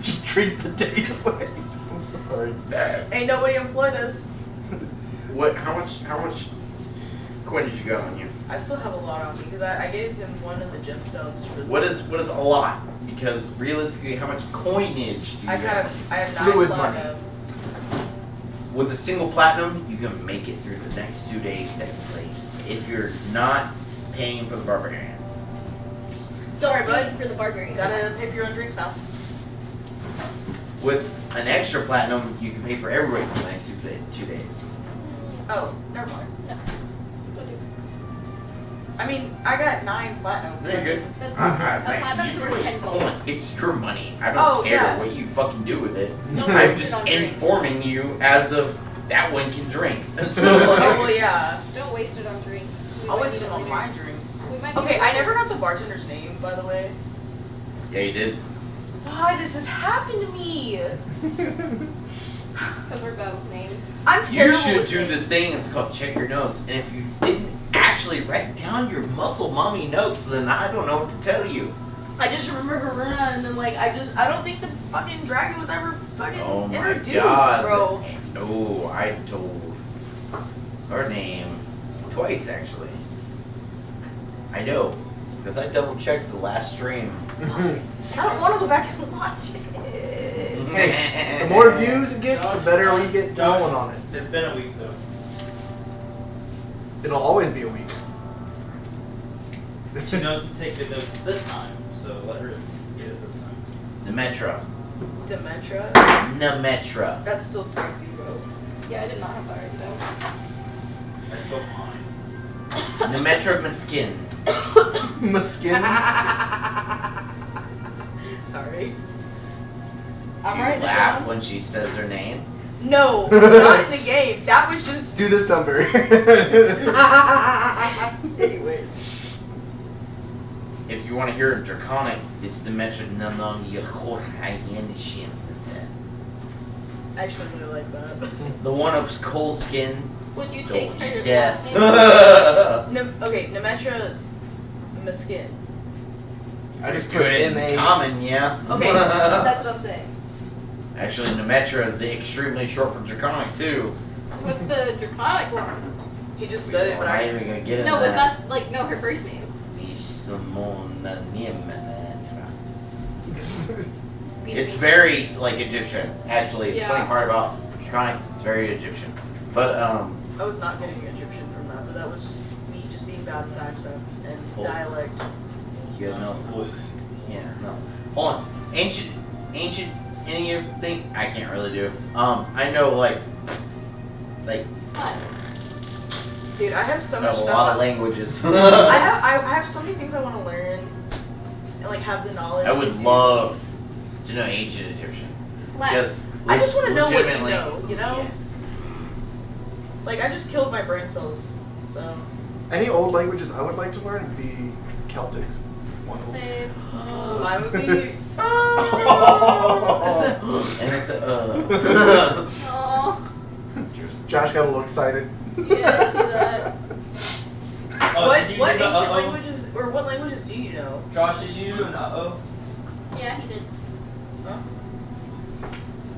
Just drink the days away. I'm sorry. Ain't nobody employed us. What? How much coinage you got on you? I still have a lot on me because I gave him one of the gemstones for. What is a lot? Because realistically, how much coinage do you I have 9 Fluid money. platinum. With a single platinum, you can make it through the next 2 days technically. If you're not paying for the barbarian. Sorry, Don't do bud. it for the barbarian. You gotta pay for your own drinks now. With an extra platinum, you can pay for everybody for the next 2 days. Oh, never mind. No. Don't do it. I mean, I got 9 platinum. No, you're good. That's Man, platinum's worth 10 hold gold. on, it's your money. I don't Oh, care yeah. what you fucking do with it. Don't I'm waste it just on drinks. informing you as of that one can drink. So, Oh, like, well, yeah. Don't waste it on drinks. We I'll might waste need it on later. my drinks. We might Okay, need it I later. never got the bartender's name, by the way. yeah, you did. Why does this happen to me? Because we're bad with names. I'm You terrible should with do names. this thing. It's called check your notes. And if you didn't actually write down your muscle mommy notes, then I don't know what to tell you. I just remember Haruna, and then like I don't think the fucking dragon was ever fucking Oh my introduced, god. bro. No, I told her name twice actually. I know, because I double checked the last stream. I don't want to go back and watch it. Hey, the more views it gets, the better we get Josh. going on it. It's been a week though. It'll always be a week. She knows to take good notes this time, so let her get it this time. Nemetra. Dementia? Nemetra. That's still sexy, bro. Yeah, I did not have that right though. I still mine. Nemetra Miskin. Muskin. Sorry. Do I'm you writing it laugh down. when she says her name? No, not in the game. That was just. Do this number. Anyways. If you want to hear a draconic, it's Nemetra Nanon Yahorayanishin. I actually really like that. The one of cold skin. Would you till take her last death. name? Okay, Nemetra Miskin. I just put put it in M.A. common, yeah. Okay, that's what I'm saying. Actually, Nemetra is extremely short for draconic too. What's the draconic one? He just said it, We're but not I. even gonna get into No, was that. that like no her first name? It's very like Egyptian. Actually, the Yeah. funny part about draconic, it's very Egyptian. But I was not getting Egyptian from that, but that was me just being bad with accents and Oh. dialect. you know, yeah, no. Hold on, ancient, anything I can't really do. I know like What? Dude, I have so a much lot of stuff. languages. I have so many things I want to learn and like have the knowledge. I to would do. love to know ancient Egyptian. Latin. Because I just want to know what you legitimately- know, you know? Yes. Like, I just killed my brain cells, so. Any old languages I would like to learn would be Celtic. Wonderful. Say, Mine would be. And it's oh, Josh got a little excited. yeah, I see that. Oh, what did you what do the ancient uh-oh? languages, or what languages do you know? Josh, did you do an uh-oh? Yeah, he did.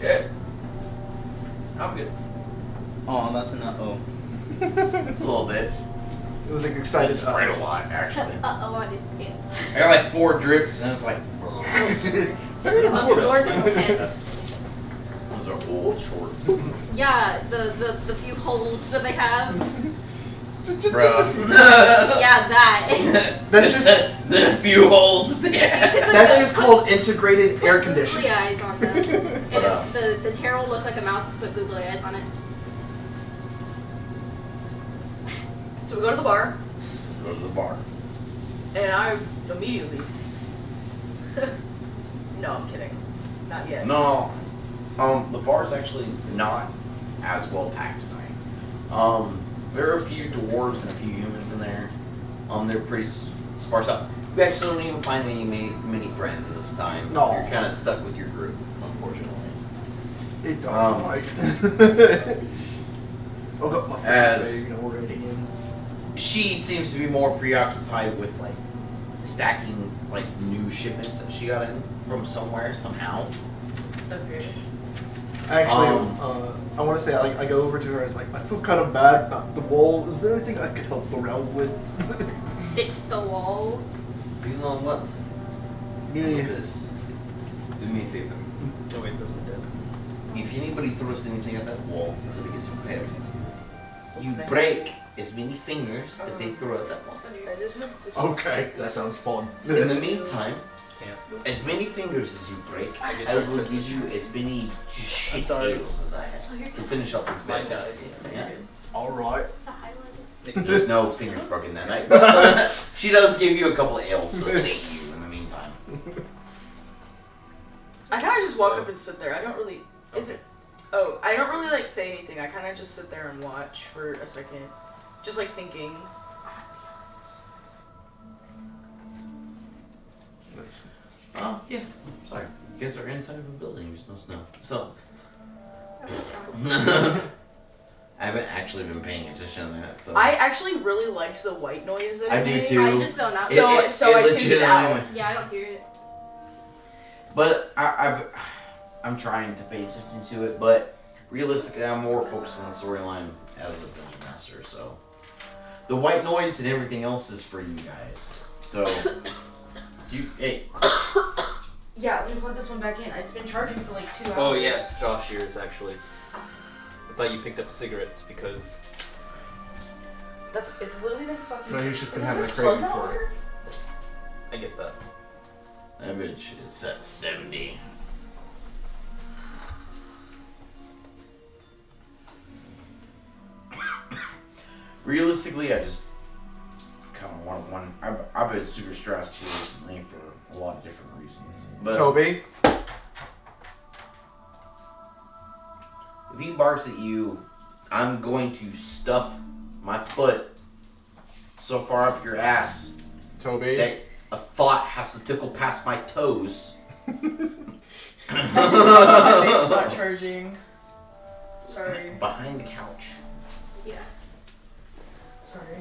Yeah. I'm good. Oh, that's an uh-oh. A little bit. It was like excited. It's quite a lot, actually. Uh-oh on his pants. I got like 4 drips, and it's like. Very absorbent pants. Those are old shorts. Yeah, the few holes that they have. just a Bro. few. Yeah, that. That's just the few holes that they You have. could put that's the- just called integrated air put conditioning. googly eyes on them. And What if the tear will look like a mouth, put googly eyes on it. So we go to the bar, Go to the bar. and I immediately. No, I'm kidding. Not yet. No, the bar's actually not as well packed tonight. There are a few dwarves and a few humans in there. They're pretty sparse up. We actually don't even find many friends this time. No. You're kind of stuck with your group, unfortunately. It's Um, alright. Oh, got my As- thing already in. She seems to be more preoccupied with like stacking like new shipments that she got in from somewhere somehow. Okay. Actually, Um, I want to say I go over to her. It's like I feel kind of bad about the wall. Is there anything I could help around with? Fix the wall. Feel on what? Do Yeah. this. Do me a favor. Oh wait, this is dead. If anybody throws anything at that wall until they get some repaired, you break as many fingers as they throw at that wall. I just hope this. Okay, that sounds fun. In the meantime, Can't. as many fingers as you break, I get I that will twisted. give you as many shit sorry. ales as I have to finish up this Mine bed. died. Yeah. All right. There's no fingers broken that night. She does give you a couple of ales to save you in the meantime. I kind of just walk up and sit there. I don't really. Is it? Oh, I don't really like say anything. I kind of just sit there and watch for a second, just like thinking. Oh, yeah. Sorry. You guys are inside of a building. There's no snow. So, I haven't actually been paying attention to that. So I actually really liked the white noise that I it do made. too. I just don't know. So I tuned it out. legitimately- Yeah, I don't hear it. But I'm trying to pay attention to it, but realistically, I'm more focused on the storyline as a dungeon master. So the white noise and everything else is for you guys. So hey. Yeah, let me plug this one back in. It's been charging for like 2 hours. Oh yes, Josh here is actually. I thought you picked up cigarettes because. It's literally been fucking. No, he's just been Does having a this craving plug not for it. work? I get that. That bitch is set 70. Realistically, I just kind of want one. I've been super stressed here recently for a lot of different reasons. But Toby. if he barks at you, I'm going to stuff my foot so far up your ass Toby. that a thought has to tickle past my toes. I just know my vape's not charging. Sorry. Behind the couch. Yeah. Sorry.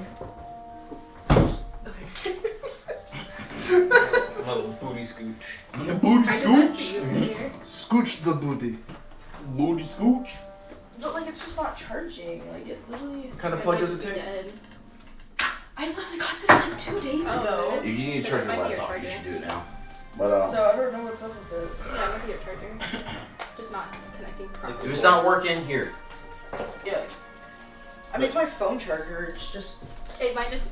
Another booty scooch. The booty I did that to you earlier. Scooch the booty. Booty scooch. But like it's just not charging. Like it literally. What kind of It plug might does it be take? dead. I literally got this like 2 days Oh, ago. it You is? need to Then charge it your might be laptop. You charger. should do it now. But So I don't know what's up with it. Yeah, it might be your charger. Just not connecting properly. if it's not working, here. Yeah. I mean it's my phone charger. It's just. It might just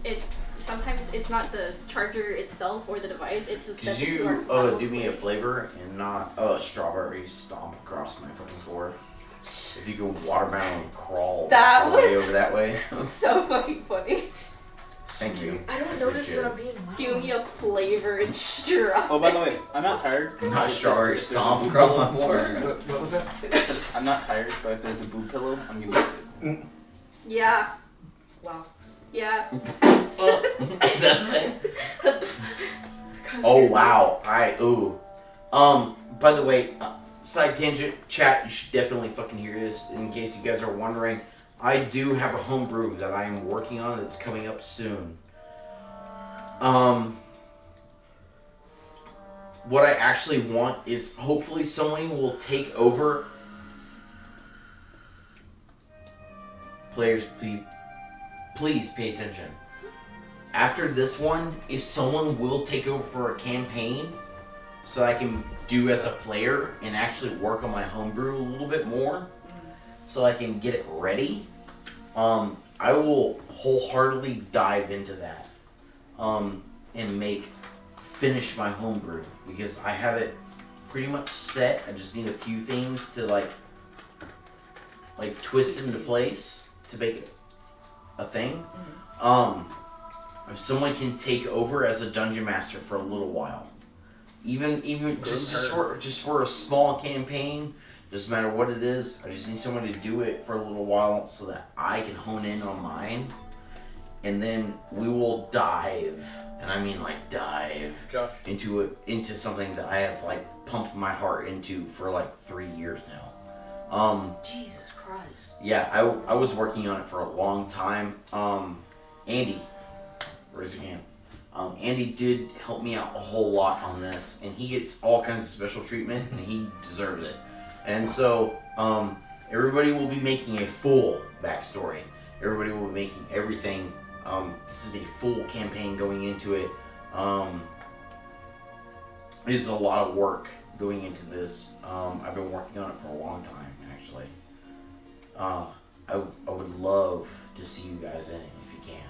sometimes it's not the charger itself or the device. It's Could that the you two are do me a probably- flavor and not strawberry stomp across my fucking floor? If you could watermelon crawl That all the way was- over that way. So fucking funny. Thank you. I don't notice that I'm being loud. Do me a flavored straw. Oh, by the way, I'm not tired. Not It's just strawberry if there's a stomp boob across pillow- my floor. What was that? I'm not tired, but if there's a boob pillow, I'm gonna use it. Yeah. Wow. Yeah. Is that a thing? Oh wow! By the way, side tangent, chat. You should definitely fucking hear this. In case you guys are wondering, I do have a homebrew that I am working on that's coming up soon. What I actually want is hopefully someone will take over. Players, please pay attention. After this one, if someone will take over for a campaign, so I can do as a player and actually work on my homebrew a little bit more, so I can get it ready, I will wholeheartedly dive into that, and finish my homebrew, because I have it pretty much set. I just need a few things to like twist into place to make it a thing. If someone can take over as a dungeon master for a little while, even just for a small campaign, doesn't matter what it is. I just need someone to do it for a little while so that I can hone in on mine, and then we will dive, and I mean like dive Josh. into something that I have like pumped my heart into for like 3 years now. Jesus Christ. Yeah, I was working on it for a long time. Andy, raise your hand. Andy did help me out a whole lot on this, and he gets all kinds of special treatment, and he deserves it. And so, everybody will be making a full backstory. Everybody will be making everything. This is a full campaign going into it. It is a lot of work going into this. I've been working on it for a long time, actually. I would love to see you guys in it if you can.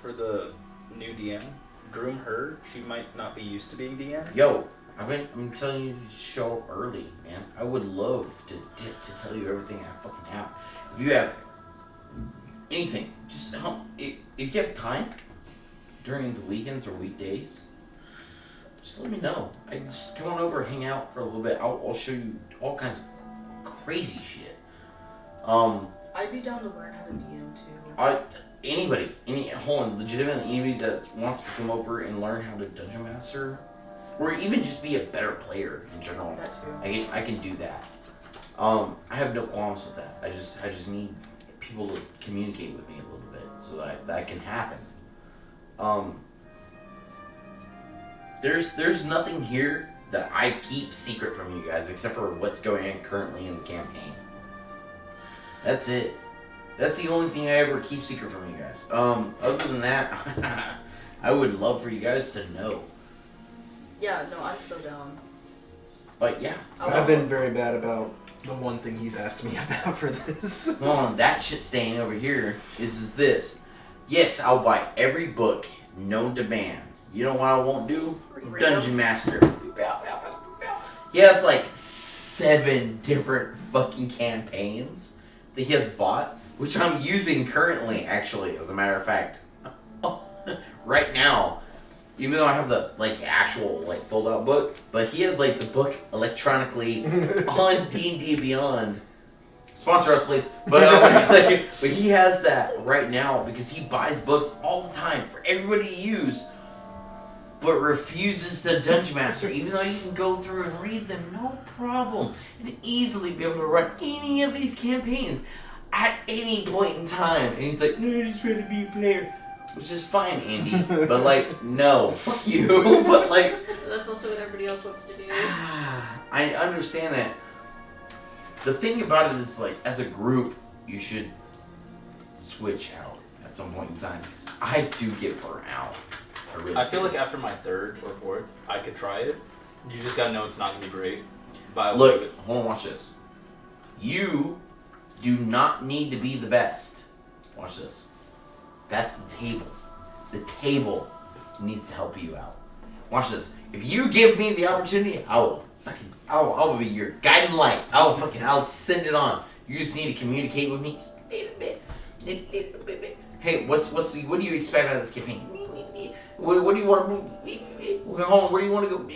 For the new DM, groom her. She might not be used to being DM. Yo, I'm telling you to show up early, man. I would love to tell you everything I fucking have. If you have anything, just help. If you have time during the weekends or weekdays, just let me know. I just come on over, hang out for a little bit. I'll show you all kinds of crazy shit. I'd be down to learn how to DM too. Legitimately anybody that wants to come over and learn how to dungeon master, or even just be a better player in general. That too. I can do that. I have no qualms with that. I just need people to communicate with me a little bit so that can happen. There's nothing here that I keep secret from you guys, except for what's going on currently in the campaign. That's it. That's the only thing I ever keep secret from you guys. Other than that, I would love for you guys to know. Yeah, no, I'm so down. But yeah. I've been very bad about the one thing he's asked me about for this. Well, that shit staying over here is this. Yes, I'll buy every book known to man. You know what I won't do? Read Dungeon Master. He has like 7 different fucking campaigns that he has bought, which I'm using currently, actually, as a matter of fact. Right now. Even though I have the actual fold out book, but he has the book electronically on D&D Beyond. Sponsor us, please. But he has that right now because he buys books all the time for everybody to use, but refuses to Dungeon Master, even though you can go through and read them no problem and easily be able to run any of these campaigns at any point in time. And he's like, no, I just want to be a player. Which is fine, Andy, but no, fuck you. But That's also what everybody else wants to do. I understand that. The thing about it is, as a group, you should switch out at some point in time. Because I do get burnt out. I feel like after my 3rd or 4th, I could try it. You just gotta know it's not gonna be great. But look, hold on, watch this. You do not need to be the best. Watch this. That's the table. The table needs to help you out. Watch this. If you give me the opportunity, I'll be your guiding light. I'll send it on. You just need to communicate with me just a little bit. Hey, what do you expect out of this campaign? What do you want to do? Hold on, where do you want to go?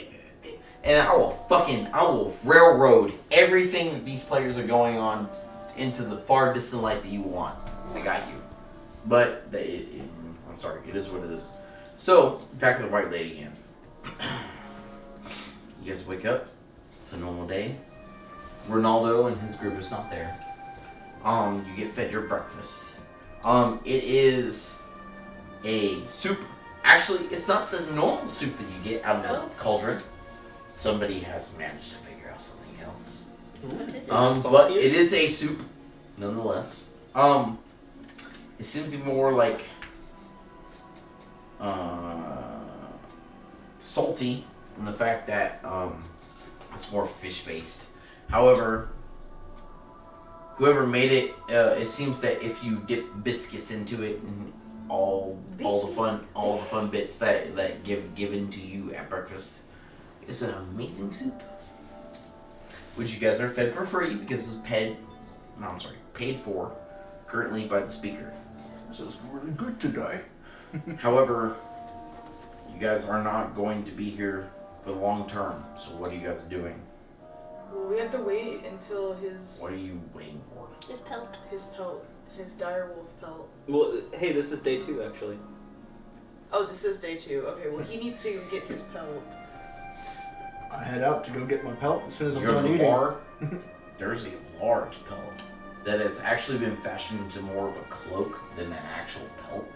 And I will railroad everything that these players are going on into the far distant light that you want. I got you. But, I'm sorry, it is what it is. So, back to the White Lady again. You guys wake up. It's a normal day. Ronaldo and his group is not there. You get fed your breakfast. It is a soup. Actually, it's not the normal soup that you get out of the cauldron. Somebody has managed to figure out something else. But it is a soup, nonetheless. It seems to be more salty in the fact that it's more fish-based. However, whoever made it, it seems that if you dip biscuits into it, and all the fun bits that given to you at breakfast, it's an amazing soup, which you guys are fed for free because it's paid for currently by the speaker. So it's really good today. However, you guys are not going to be here for the long term. So what are you guys doing? Well, we have to wait until his... What are you waiting for? His pelt. His pelt. His direwolf pelt. Well, hey, this is day 2, actually. Oh, this is day 2. Okay, well, he needs to get his pelt. I head out to go get my pelt as soon as I'm You're done in the eating. bar. There's a large pelt that has actually been fashioned into more of a cloak than an actual pelt.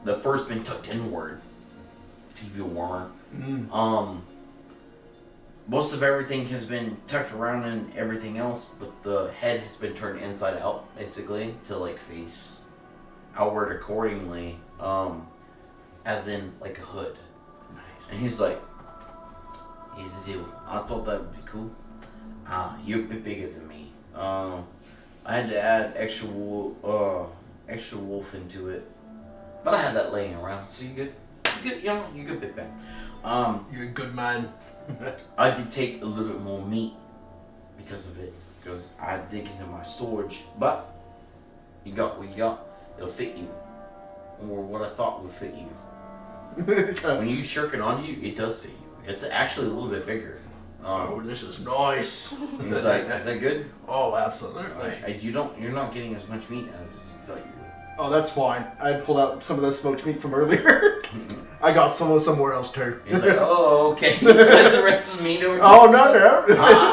The fur's been tucked inward to keep you warmer. Most of everything has been tucked around and everything else, but the head has been turned inside out, basically, to face outward accordingly, as in a hood. Nice. And he's like, here's the deal. I thought that would be cool. You're a bit bigger than me. I had to add extra wolf into it, but I had that laying around. So you good? You good? You're good, big man. You're a good man. I did take a little bit more meat because of it, because I dig into my storage. But you got what you got. It'll fit you, or what I thought would fit you. When you shirk it onto you, it does fit you. It's actually a little bit bigger. Oh, this is nice. He's like, is that good? Oh, absolutely. You're not getting as much meat as you thought you would. Oh, that's fine. I pulled out some of the smoked meat from earlier. I got some somewhere else too. He's like, oh, okay. He slides the rest of the meat over to Oh, no.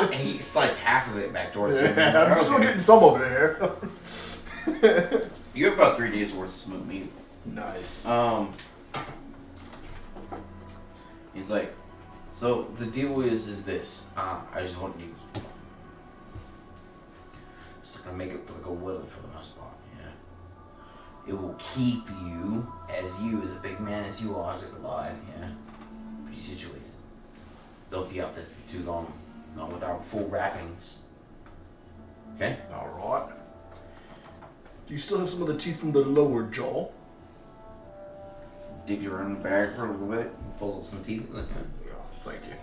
and he slides half of it back towards you. Yeah, I'm still getting some of it here. You have about 3 days worth of smoked meat. Nice. He's like, So the deal is this. I just want you. Just gonna make it for the gold weather for the most part. Yeah. It will keep you as a big man as you are, alive. Yeah. Pretty situated. Don't be out there for too long. Not without full wrappings. Okay. All right. Do you still have some of the teeth from the lower jaw? Dig around the bag for a little bit. Pull out some teeth. Like that. Thank you.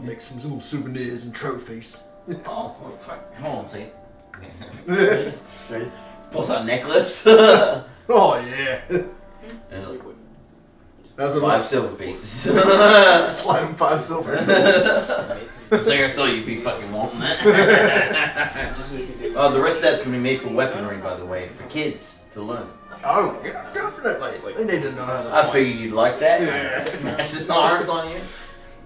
Make some little souvenirs and trophies. Oh, fuck. Hold on, see. Ready? Pulls out a necklace. Oh yeah. And like, That's 5 silver pieces. Slide him 5 silver. So I thought you'd be fucking wanting that. Oh, the rest of that's gonna be made for weaponry, by the way, for kids to learn. Oh, yeah, definitely. They need to know how to I fight. figured you'd like that. Yeah. Smash his arms on you.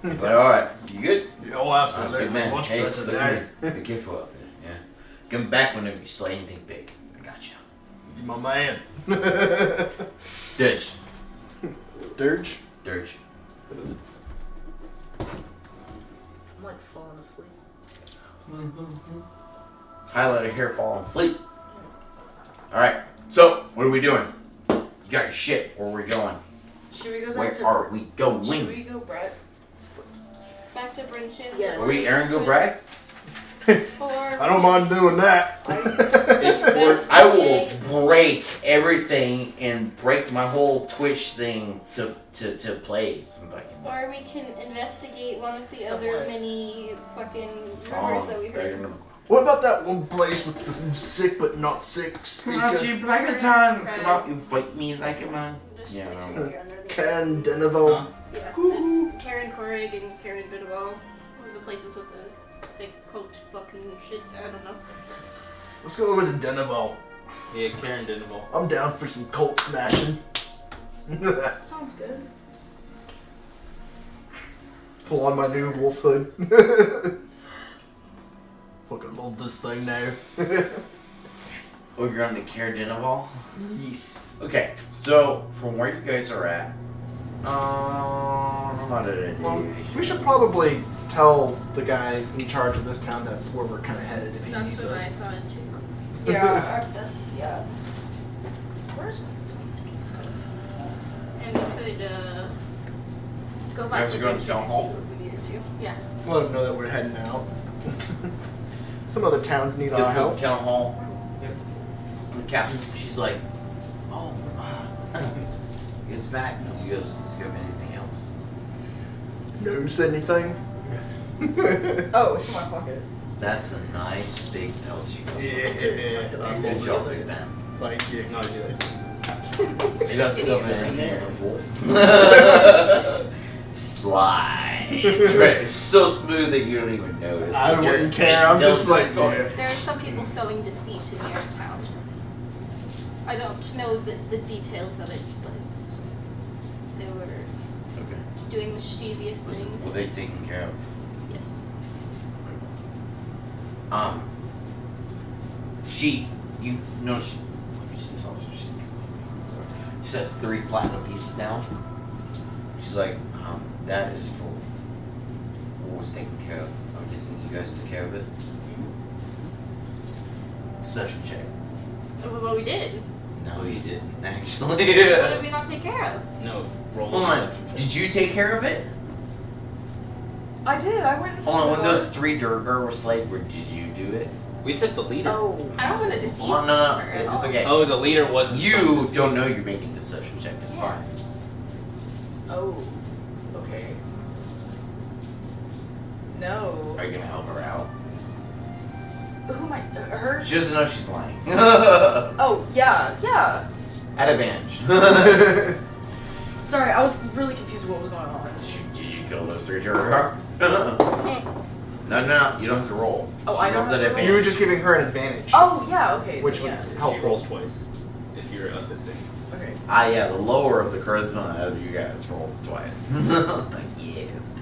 But alright, you good? Oh, absolutely. Good man. Much Hey, better look than at me. Be careful out there. Yeah. Come back whenever you slay anything big. I got you. you my man. Dirge. Dirge? Dirge. I'm like falling asleep. Highlighter here, fall asleep. Alright, so what are we doing? You got your shit. Where are we going? Should we go back Where to? are we going? Should we go, Brett? Back to Brinshin. Yes. Are we Aaron go brag? Or I don't mind doing that. It's worth. I will break everything and break my whole Twitch thing to play some fucking Or we can investigate one of the Somewhat. other many fucking rumors songs. that we heard. What about that one place with the sick but not sick speaker? black and tans. Come out, you fight me like a man. Just Yeah, make I sure know. you're under the- Can Deneville. Yeah, Cuckoo. it's Karen Korig and Karen Bidwell. The places with the sick cult fucking shit. I don't know. Let's go over to Deneville. Yeah, Karen Dinable. I'm down for some cult smashing. Sounds good. Pull on my new wolf hood. Fucking love this thing now. Oh, you're on the Care Denival? Yes. Okay, so from where you guys are at, Well, we should probably tell the guy in charge of this town that's where we're kind of headed if he That's needs what I us. thought too. Yeah, that's Where's And we could go back guys to are going to Brinshin town hall? too if we needed to. Yeah. Let him know that we're heading out. Some other towns need our Goes to the help. town hall. And the captain, she's like, oh, he goes back. He goes, does he have anything else? Knows anything? Oh, it's in my pocket. That's a nice big pouch you got. Yeah. Good job, big man. Thank you. No, I do it. You got stuff in there. Slide. It's right. It's so smooth that you don't even notice. I If you're wouldn't care. I'm just like, yeah. There are some people sowing deceit in your town. I don't know the details of it, but they were Okay. doing mischievous Were things. they taken care of? Yes. You know, she has 3 platinum pieces down. She's like, that is for what was taken care of. I'm guessing you guys took care of it. Deception check. Well, we did. No, you didn't actually. What did we not take care of? No, roll Hold a on. deception check. Did you take care of it? I did. I went into Hold on. the When those guards. 3 Durgar were slaved, did you do it? We took the leader. Oh. I don't want to deceive Oh, no, her. it's okay. Oh, the leader wasn't. You some don't know you're making a deception check. It's Yeah. fine. Oh. Okay. No. Are you gonna help her out? Who am I? Her? She doesn't know she's lying. Oh, yeah. Yeah. At advantage. Sorry, I was really confused with what was going on. Did you kill those 3 Durgar? No. You don't have to roll. Oh, I She don't rolls have at to roll? You were advantage. just giving her an advantage. Oh, yeah, okay. Which yeah. was She helpful. rolls twice. If you're assisting. Okay. Yeah, the lower of the charisma out of you guys rolls twice. Yes.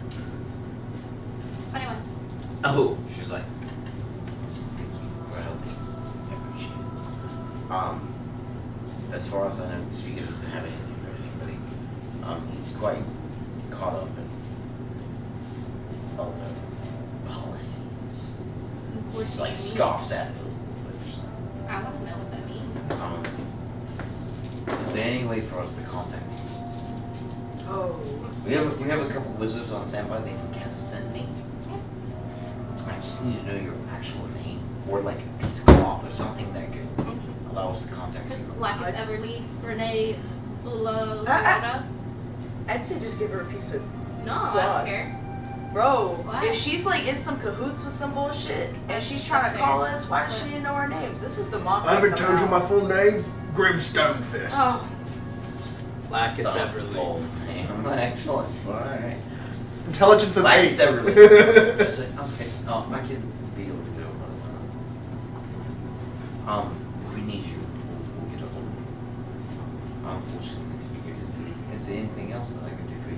21. Oh, she's like, thank you for helping. I appreciate it. As far as I know, the speaker doesn't have anything for anybody. He's quite caught up in of the policies. What Just do you like mean? scoffs at those. I want to know what that means. Is there any way for us to contact you? Oh. We have a couple wizards on standby. They can cast anything. I just need to know your actual name, or like a piece of cloth or something that could allow us to contact you. Lacus Everly, Renee, Ula, Ah, Loretta. I'd say just give her a piece of. No, I Claude. don't care. Bro, What? if she's like in some cahoots with some bullshit and she's trying to That's call fair. us, why does she need to know our names? This is the mock. I haven't told you my full name. Grimstone Fist. Oh. Lacus It's a Everly. full name, actually. Alright. Intelligence of Lacus 8. Everly. Just like, okay, I can be able to get over that. If we need you, we'll get a hold of you. Unfortunately, the speaker is busy. Is there anything else that I can do for you?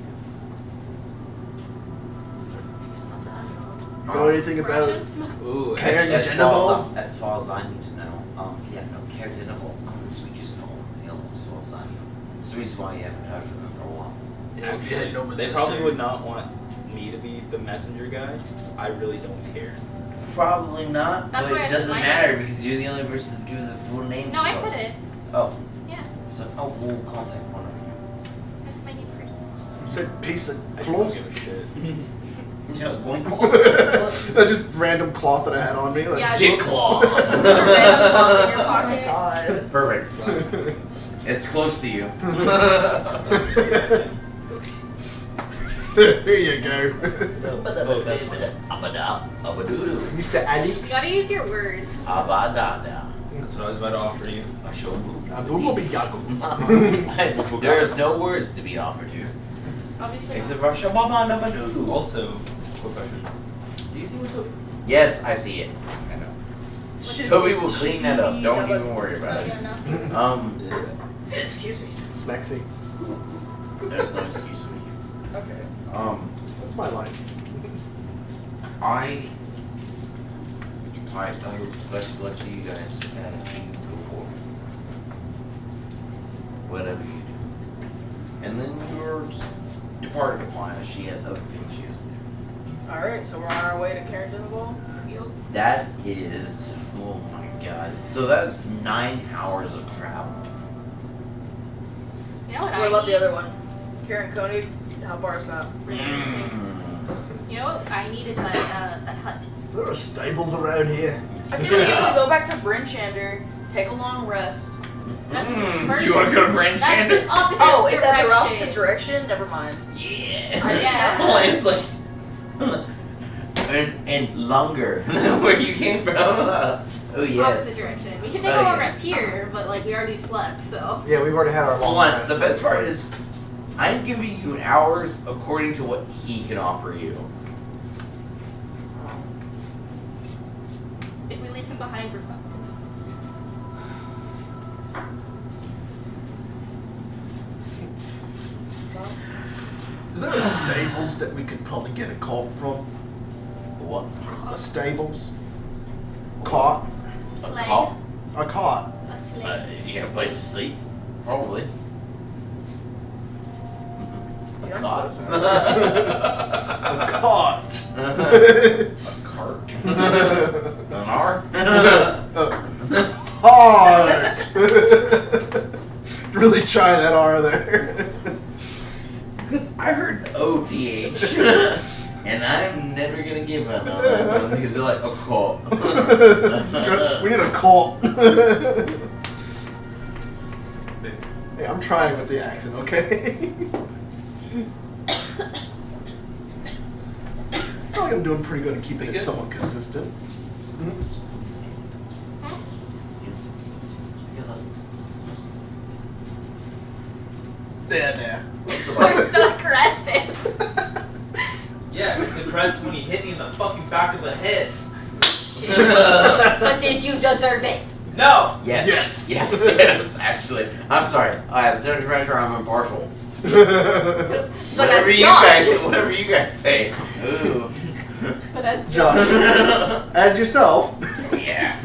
You know anything about Russians? Ooh, Karen As Genival? as far as I need to know, yeah, no, Karen Genival on the speaker's phone, as far as I know. That's the reason why you haven't heard from them for a while. actually, they probably would not want me to be the messenger guy, 'cause I really don't care. Probably not, That's but why I it doesn't said matter because you're the only person that's given the full name. No, I so- said it. Oh, Yeah, so we'll contact one of you. that's my new person. You said piece of I just don't cloth? give a shit. Yeah, loincloth. That's just random cloth that I had on me. Like, Yeah, Dick claw. There's a random cloth in your Oh my pocket. god. Perfect. It's close to you. Here you go. Oh, that's fine. Abada, abadoo, Mr. You Alex. gotta use your words. abadada. That's what I was about to offer you. Booby goggle. There is no words to be offered here. Obviously. Except for shababadabadoo. Also, quick question. Do you see what the... Yes, I see it. I know. Should Toby we- will should clean that up. we Don't have a- even worry about Oh, it. yeah, no. Excuse me. Smexy. There's no excuse for you. Okay. That's my life. I would best luck to you guys as you go forward. Whatever you do. And then you're just departing upon as she has other things she has to do. Alright, so we're on our way to Karen Genival. Yup. That is, oh my god. So that's 9 hours of travel. You know what What I about need? the other one? Karen Koenig? How far is that? You know what I need is that hut. Is there a stables around here? I feel like if we go back to Bryn Shander, take a long rest. That's You want to go to Brand That's Shander? the opposite Oh, is that the direction. opposite direction? Never mind. Yeah. Yeah. Oh, it's like and longer than where you came from. Oh yes. Opposite direction. We can take Oh, a long yeah. rest here, but like we already slept, so. Yeah, we've already had our long One. rest. The best part is, I'm giving you hours according to what he can offer you. If we leave him behind, we're fucked. Is there a stables that we could probably get a cart from? What? A stables? Cart? A Sleigh. cot? A cart. A sleigh. You got a place to sleep? Probably. Dude, A I'm cot? so A cart. A cart? An R? Heart. Really try that R there. Because I heard OTH, and I'm never gonna give up on that one because they're like a cult. We need a cart. Hey, I'm trying with the accent, okay? I feel like I'm doing pretty good at keeping it good? somewhat consistent. There. We're so aggressive. Yeah, it's impressive when you hit me in the fucking back of the head. Shit. But did you deserve it? No! Yes. Yes. Yes, actually. I'm sorry. As a judge measure, I'm impartial. But Whatever as you Josh. guys say. Ooh. But as Josh, as yourself. Yeah.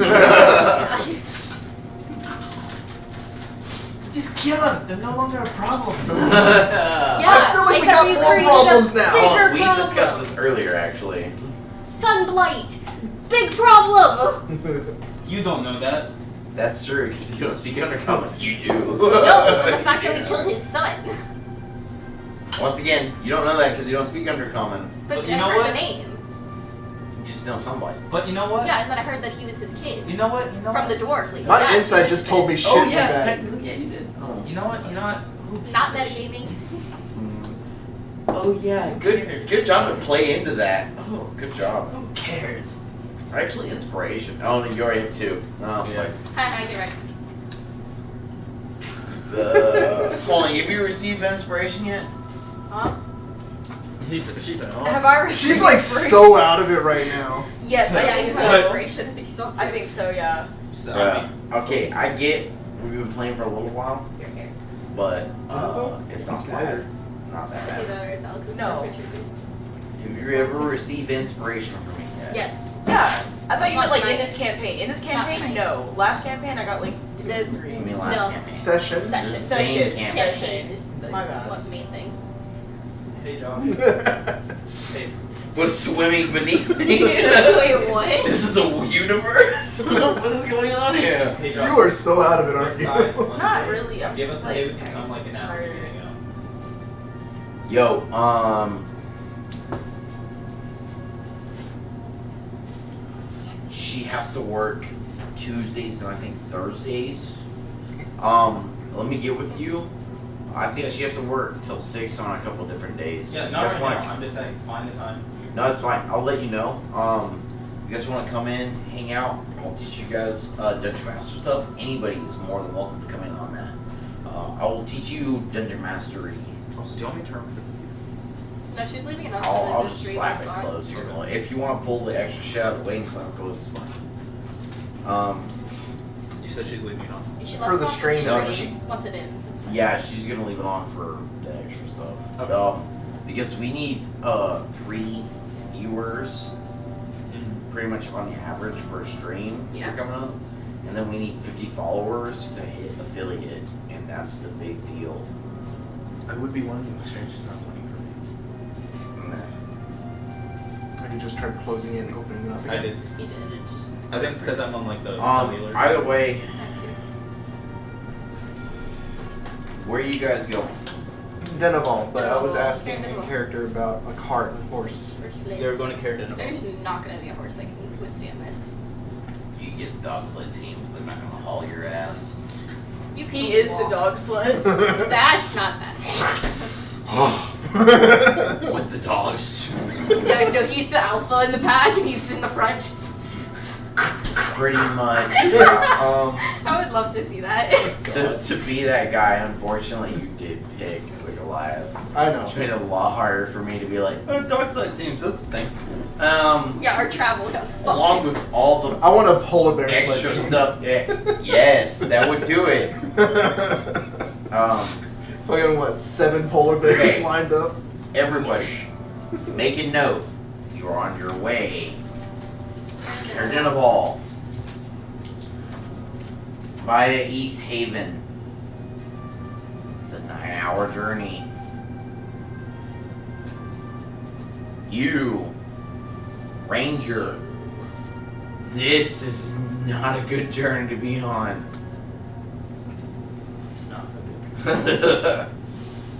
Just kill them. They're no longer a problem. Yeah, I feel like Okay, we so got you more created problems a now. bigger We problem. discussed this earlier, actually. Sunblight. Big problem. You don't know that. That's true, because you don't speak undercommon. You do. No, but the fact that we killed his son. Once again, you don't know that because you don't speak undercommon. But But you I know heard what? the name. You just know somebody. But you know what? Yeah, and then I heard that he was his kid. You know what? You know From what? the dwarf league. My Yeah, insight he was just told me his shit. Oh in yeah, bed. technically, yeah, you did. Oh. You know what? You know what? Who kid. Not gives a shit? metagaming. Oh yeah, good job to play into that. Oh, good job. Who cares? Actually, inspiration. Oh, no, you already have two. Oh, Yeah. Hi, get right. Hold on, have you received inspiration yet? Huh? She said, oh. Have I received She's like inspiration? so out of it right now. Yes, I Yeah, think he's so. got inspiration. I think so. I think so, yeah. She said, I mean, Okay, I get we've been playing for a little while, Here, here. but though? it's not It's bad. later. Not that See bad. the Alex's No. pictures, please? Have you ever received inspiration from me yet? Yes. Yeah. I thought you Not meant like in tonight. this campaign. In this Not campaign, tonight. no. Last campaign, I got like 2 The- or 3. You mean last No. campaign? Session. Session. This is the same Session. campaign. Campaign is the My bad. what main thing. hey, Josh. Hey. What's swimming beneath me? Wait, what? This is the universe? What is going on here? Hey, Josh. You are so out of it, aren't Besides you? Wednesday, Not really. I'm give just us a like day we can come like an hour tired. and hang out. Yo, she has to work Tuesdays and I think Thursdays. Let me get with you. I think she has to work till 6 on a couple different days. Yeah, You not guys right wanna- now. I'm just saying, find the time. No, it's fine. I'll let you know. You guys want to come in, hang out? I'll teach you guys Dungeon Master stuff. Anybody is more than welcome to come in on that. I will teach you Dungeon Mastery. Also, do you want me to turn? No, she's leaving it up I'll so that just the stream slap is it on. close here. If you want to pull the extra shit out of the way and slap it close, it's fine. You said she's leaving it on. You should For let the her stream, watch no, the she- once it ends. It's fine. Yeah, she's gonna leave it on for the extra stuff. Okay. Because we need 3 viewers, pretty much on the average per stream Yeah. coming up, and then we need 50 followers to hit affiliate, and that's the big deal. I would be one of the strangers not playing for me. Have you just tried closing it and opening it up again? I did. He did it. Just I think it's because I'm on like the cellular. Either way, have to. where you guys going? Den of all, but I was Den of all. asking Den of in all. character about a cart and horse. Or slave. They're going to Carradine. There's not gonna be a horse that can withstand this. You get a dog sled team, they're not gonna haul your ass. You can he is the walk. dog sled. That's not that. With the dogs. Yeah, no, he's the alpha in the pack and he's in the front. Pretty much. Yeah, I would love to see that. to be that guy, unfortunately, you did pick the Goliath. I know. Which made it a lot harder for me to be like, oh, dog sled teams, that's the thing. Yeah, our travel got fucked. Along with all the I want a polar bear sled. extra team. stuff. Yes, that would do it. Fucking what? 7 polar bears Okay. lined up. Everybody, make a note. You are on your way. Carradine of all. Via Easthaven. It's a 9-hour journey. You, Ranger. This is not a good journey to be on.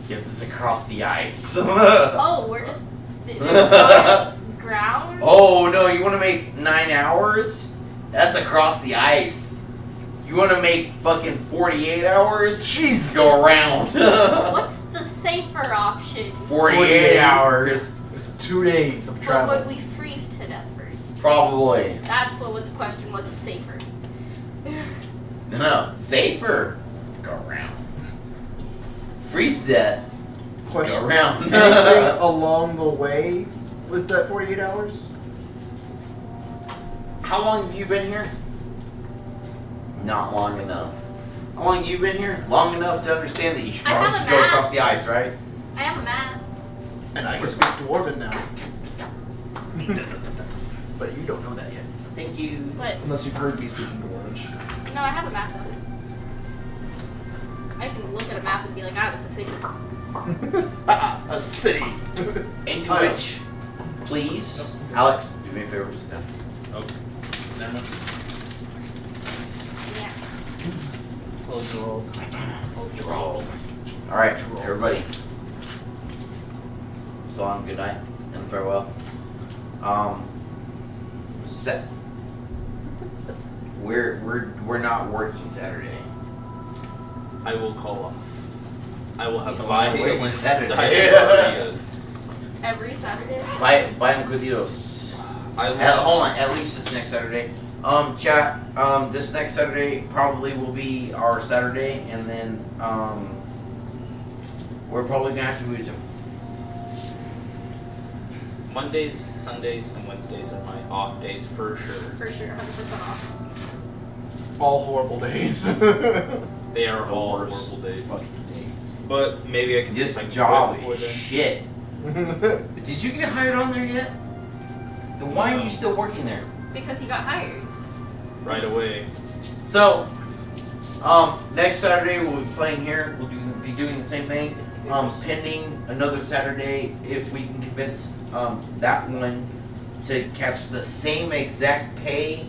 Guess it's across the ice. Oh, we're just. It's not ground? Oh no, you want to make 9 hours? That's across the ice. You want to make fucking 48 hours? Jeez. Go around. What's the safer option? 48 hours. It's 2 days of But travel. would we freeze to death first? Probably. That's what the question was of safer. No, safer. Go around. Freeze to death. Question. Go around. Anything along the way with that 48 hours? How long have you been here? Not long enough. How long have you been here? Long enough to understand that you should I probably have a just go map. across the ice, right? I have a map. And I can speak Dwarven now. But you don't know that yet. Thank you. But Unless you've heard me speaking Dwarvish. no, I have a map though. I can look at a map and be like, ah, that's a city. A city. Into which, please, Alex, do me a favor, sit down. Oh, never mind. Yeah. Close your roll. Roll. Alright, everybody. So long, good night, and farewell. Set. We're not working Saturday. I will call off. I will have You know, I'm waiting violent Saturday. diarrheas. Every Saturday. Buy them Coditos. I will. Hold on, at least this next Saturday. Chat, this next Saturday probably will be our Saturday, and then, we're probably gonna have to move to Mondays, Sundays, and Wednesdays are my off days for sure. For sure, 100% off. All horrible days. They are the all worst horrible days. fucking days. But maybe I can see This if I can job quit before is then. shit. Did you get hired on there yet? Then why are you still working there? Because he got hired. Right away. So, next Saturday we'll be playing here. We'll be doing the same thing. Pending another Saturday, if we can convince that one to catch the same exact pay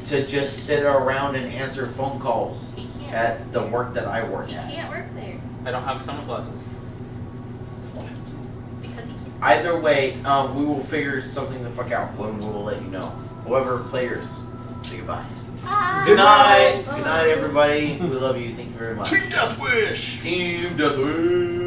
to just sit around and answer phone calls He can't. at the work that I work He at. can't work there I don't have summer classes. because he can't. Either way, we will figure something the fuck out and we will let you know. However, players, say goodbye. Bye. Good night. Good night, everybody. We love you. Thank you very much. Team Deathwish. Team Deathwish.